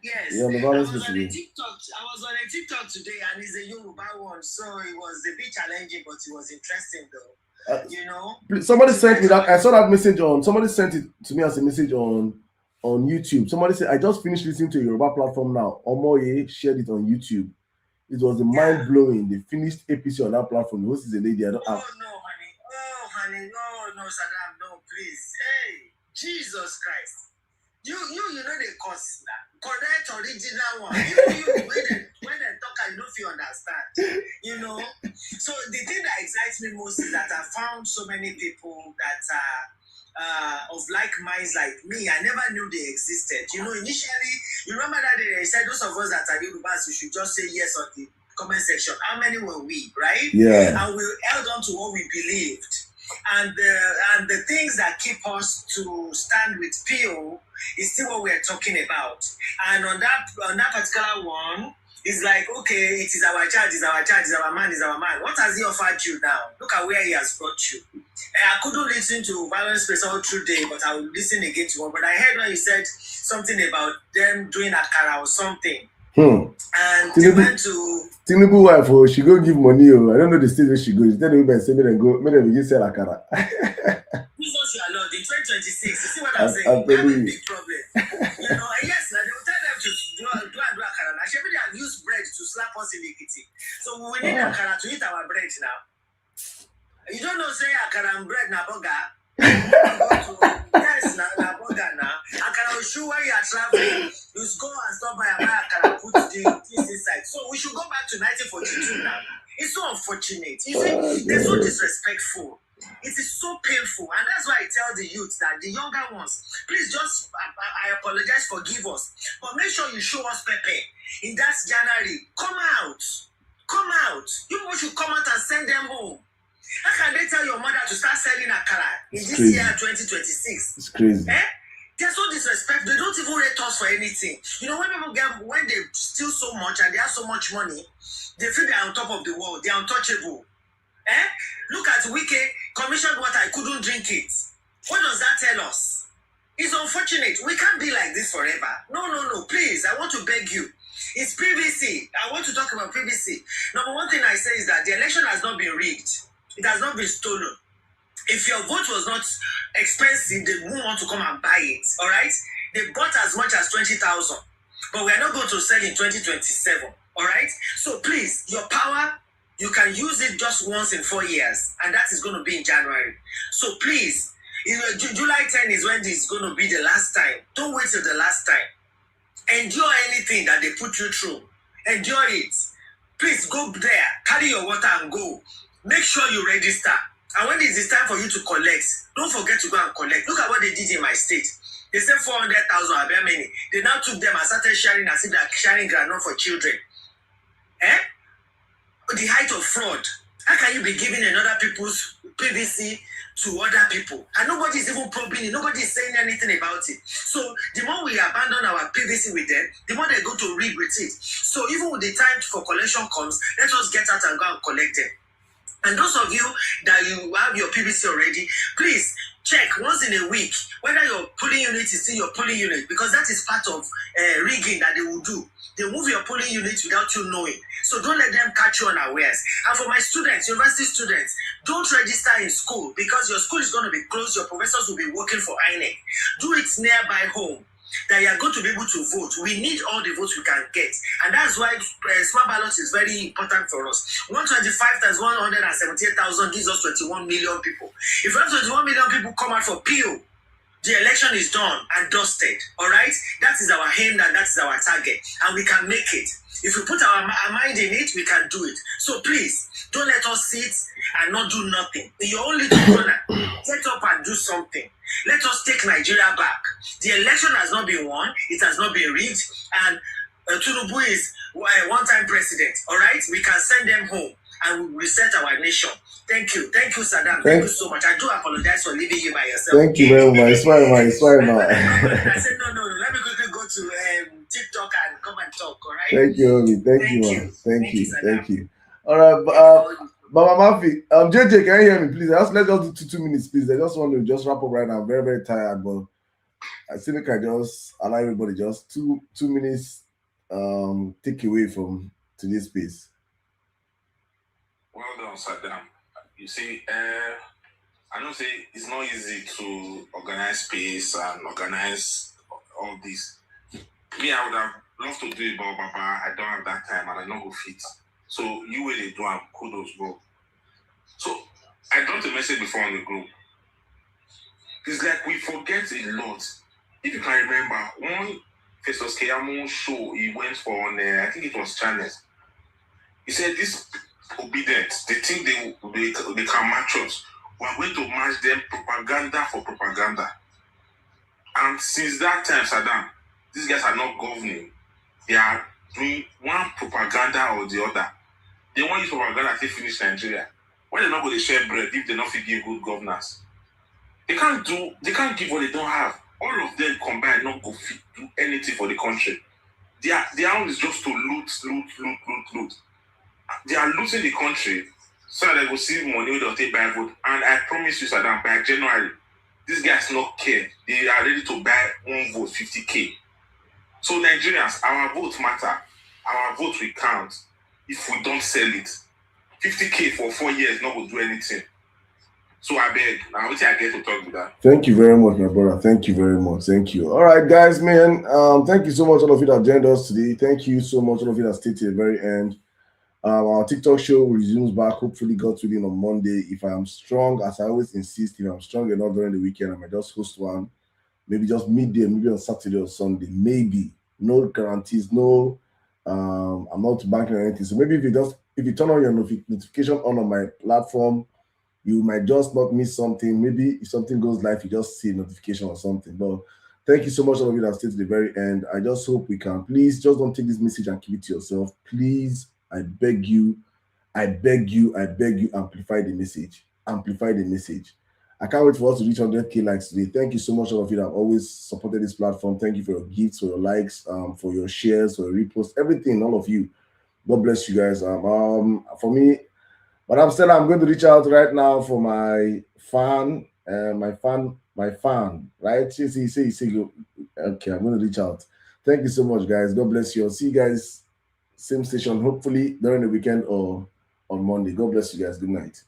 Speaker 8: Yes.
Speaker 1: Yeah, the
Speaker 8: I
Speaker 1: Vawulence
Speaker 8: was
Speaker 1: Space
Speaker 8: on a
Speaker 1: today.
Speaker 8: TikTok. I was on a TikTok today, and it's a Yoruba one, so it was a bit challenging, but it was interesting though. You know.
Speaker 1: Somebody sent me that. I saw that message on. Somebody sent it to me as a message on YouTube. Somebody said, "I just finished listening to a Yoruba platform now." Omoye shared it on YouTube. It was mind blowing. The finished episode on that platform. The host is a lady. I don't have.
Speaker 8: Oh, honey, no, Saddam, no, please. Hey, Jesus Christ. You know the cause correct original one. You when they talk, I know if you understand. You know. So the thing that excites me most is that I found so many people that are of like minds like me. I never knew they existed. You know, initially, you remember that they said those of us that are Yorubas, we should just say yes on the comment section. How many were we, right?
Speaker 1: Yeah.
Speaker 8: And we held on to what we believed. And the things that keep us to stand with PO is still what we're talking about. And on that particular one, it's like, okay, it is our charge, it's our man. What has he offered you now? Look at where he has brought you. I couldn't listen to Vawulence Space all through day, but I will listen again to one. But I heard when you said something about them doing akara or something. And they went to
Speaker 1: Tinubu wife, she go give money. I don't know the state where she goes. Tell the women say, "Make them begin sell akara."
Speaker 8: Jesus, you are Lord in 2026. You see what I'm saying? We have a big problem. You know, yes, now they will tell them to do akara. Now, they have used bread to slap us in the kitchen. So we need akara to eat our bread now. You don't know, say akara and bread na burger. Yes, na burger now. Akara will show where you are traveling. You go and stop by and buy akara, put the things inside. So we should go back to 1942 now. It's so unfortunate. You see, they're so disrespectful. It is so painful, and that's why I tell the youth that the younger ones, please just, I apologize, forgive us, but make sure you show us Pepe in that January. Come out. You people should come out and send them home. How can they tell your mother to start selling akara in this year 2026?
Speaker 1: It's crazy.
Speaker 8: They're so disrespectful. They don't even rate us for anything. You know, when they steal so much and they have so much money, they feel they're on top of the world. They're untouchable. Look at Wike commissioned water. I couldn't drink it. What does that tell us? It's unfortunate. We can't be like this forever. No. Please, I want to beg you.
Speaker 2: It's PVC. I want to talk about PVC. Number one thing I say is that the election has not been rigged. It has not been stolen. If your vote was not expensive, they won't want to come and buy it. All right? They bought as much as 20,000, but we are not going to sell in 2027. All right? So please, your power, you can use it just once in 4 years, and that is going to be in January. So please, July 10 is when this is going to be the last time. Don't wait till the last time. Endure anything that they put you through. Endure it. Please go there, carry your water and go. Make sure you register. And when it is time for you to collect, don't forget to go and collect. Look at what they did in my state. They said 400,000, how many? They now took them and started sharing as if they're sharing granola for children. The height of fraud. How can you be giving another people's PVC to other people? And nobody is even probing it. Nobody is saying anything about it. So the more we abandon our PVC with them, the more they go to rig with it. So even when the time for collection comes, let us get out and go and collect them. And those of you that you have your PVC already, please check once in a week whether your polling unit is still your polling unit, because that is part of rigging that they will do. They move your polling unit without you knowing. So don't let them catch you unawares. And for my students, university students, don't register in school because your school is going to be closed. Your professors will be working for INEC. Do it nearby home, that you are going to be able to vote. We need all the votes we can get. And that's why smart ballot is very important for us. 125 times 178,000 gives us 21 million people. If we have 21 million people come out for PO, the election is done and dusted. All right? That is our aim and that is our target. And we can make it. If we put our mind in it, we can do it. So please, don't let us sit and not do nothing. In your own little corner, get up and do something. Let us take Nigeria back. The election has not been won. It has not been rigged. And Tinubu is a one-time president. All right? We can send them home and we reset our nation. Thank you. Thank you, Saddam. Thank you so much. I do apologize for leaving you by yourself.
Speaker 1: Thank you very much. It's fine, man. It's fine, man.
Speaker 2: I said, no. Let me quickly go to TikTok and come and talk, all right?
Speaker 1: Thank you, Obi. Thank you, man. Thank you. All right, Baba Mafi, JJ, can you hear me, please? Let's just do 2 minutes, please. I just want to just wrap up right now. I'm very, very tired, but I think I just allow everybody just two minutes take away from today's space.
Speaker 6: Well done, Saddam. You see, I don't say it's not easy to organize space and organize all this. Me, I would have loved to do it, but Baba, I don't have that time and I don't go fit. So you really do have kudos, bro. So I dropped a message before on the group. It's like we forget a lot. If you can remember, one Festus Keyamo show he went for on, I think it was Channels. He said this obedience, they think they can match us. We're going to match them propaganda for propaganda. And since that time, Saddam, these guys are not governing. They are doing one propaganda or the other. They want to use propaganda to finish Nigeria. Why they're not going to share bread if they're not going to give good governance? They can't give what they don't have. All of them combined not go fit do anything for the country. Their own is just to loot. They are looting the country so that they will see money they'll take by vote. And I promise you, Saddam, by January, these guys not care. They are ready to buy one vote, 50K. So Nigerians, our votes matter. Our votes will count if we don't sell it. 50K for 4 years not will do anything. So I beg, now I get to talk with that.
Speaker 1: Thank you very much, my brother. Thank you very much. Thank you. All right, guys, man. Thank you so much, all of you that joined us today. Thank you so much, all of you that stayed to the very end. Our TikTok show resumes back. Hopefully, God willing, on Monday. If I am strong, as I always insist, if I'm strong enough during the weekend, I might just host one. Maybe just midday, maybe on Saturday or Sunday. Maybe. No guarantees. No. I'm not banking on anything. So maybe if you turn on your notification on my platform, you might just not miss something. Maybe if something goes live, you just see a notification or something. But thank you so much, all of you that stayed to the very end. I just hope we can. Please, just don't take this message and keep it to yourself. Please, I beg you, amplify the message. Amplify the message. I can't wait for us to reach 100K likes today. Thank you so much, all of you that have always supported this platform. Thank you for your gifts, for your likes, for your shares, for your reposts, everything, all of you. God bless you guys. For me, but I'm going to reach out right now for my fan, right? See, okay, I'm going to reach out. Thank you so much, guys. God bless you. I'll see you guys same station, hopefully during the weekend or on Monday. God bless you guys. Good night.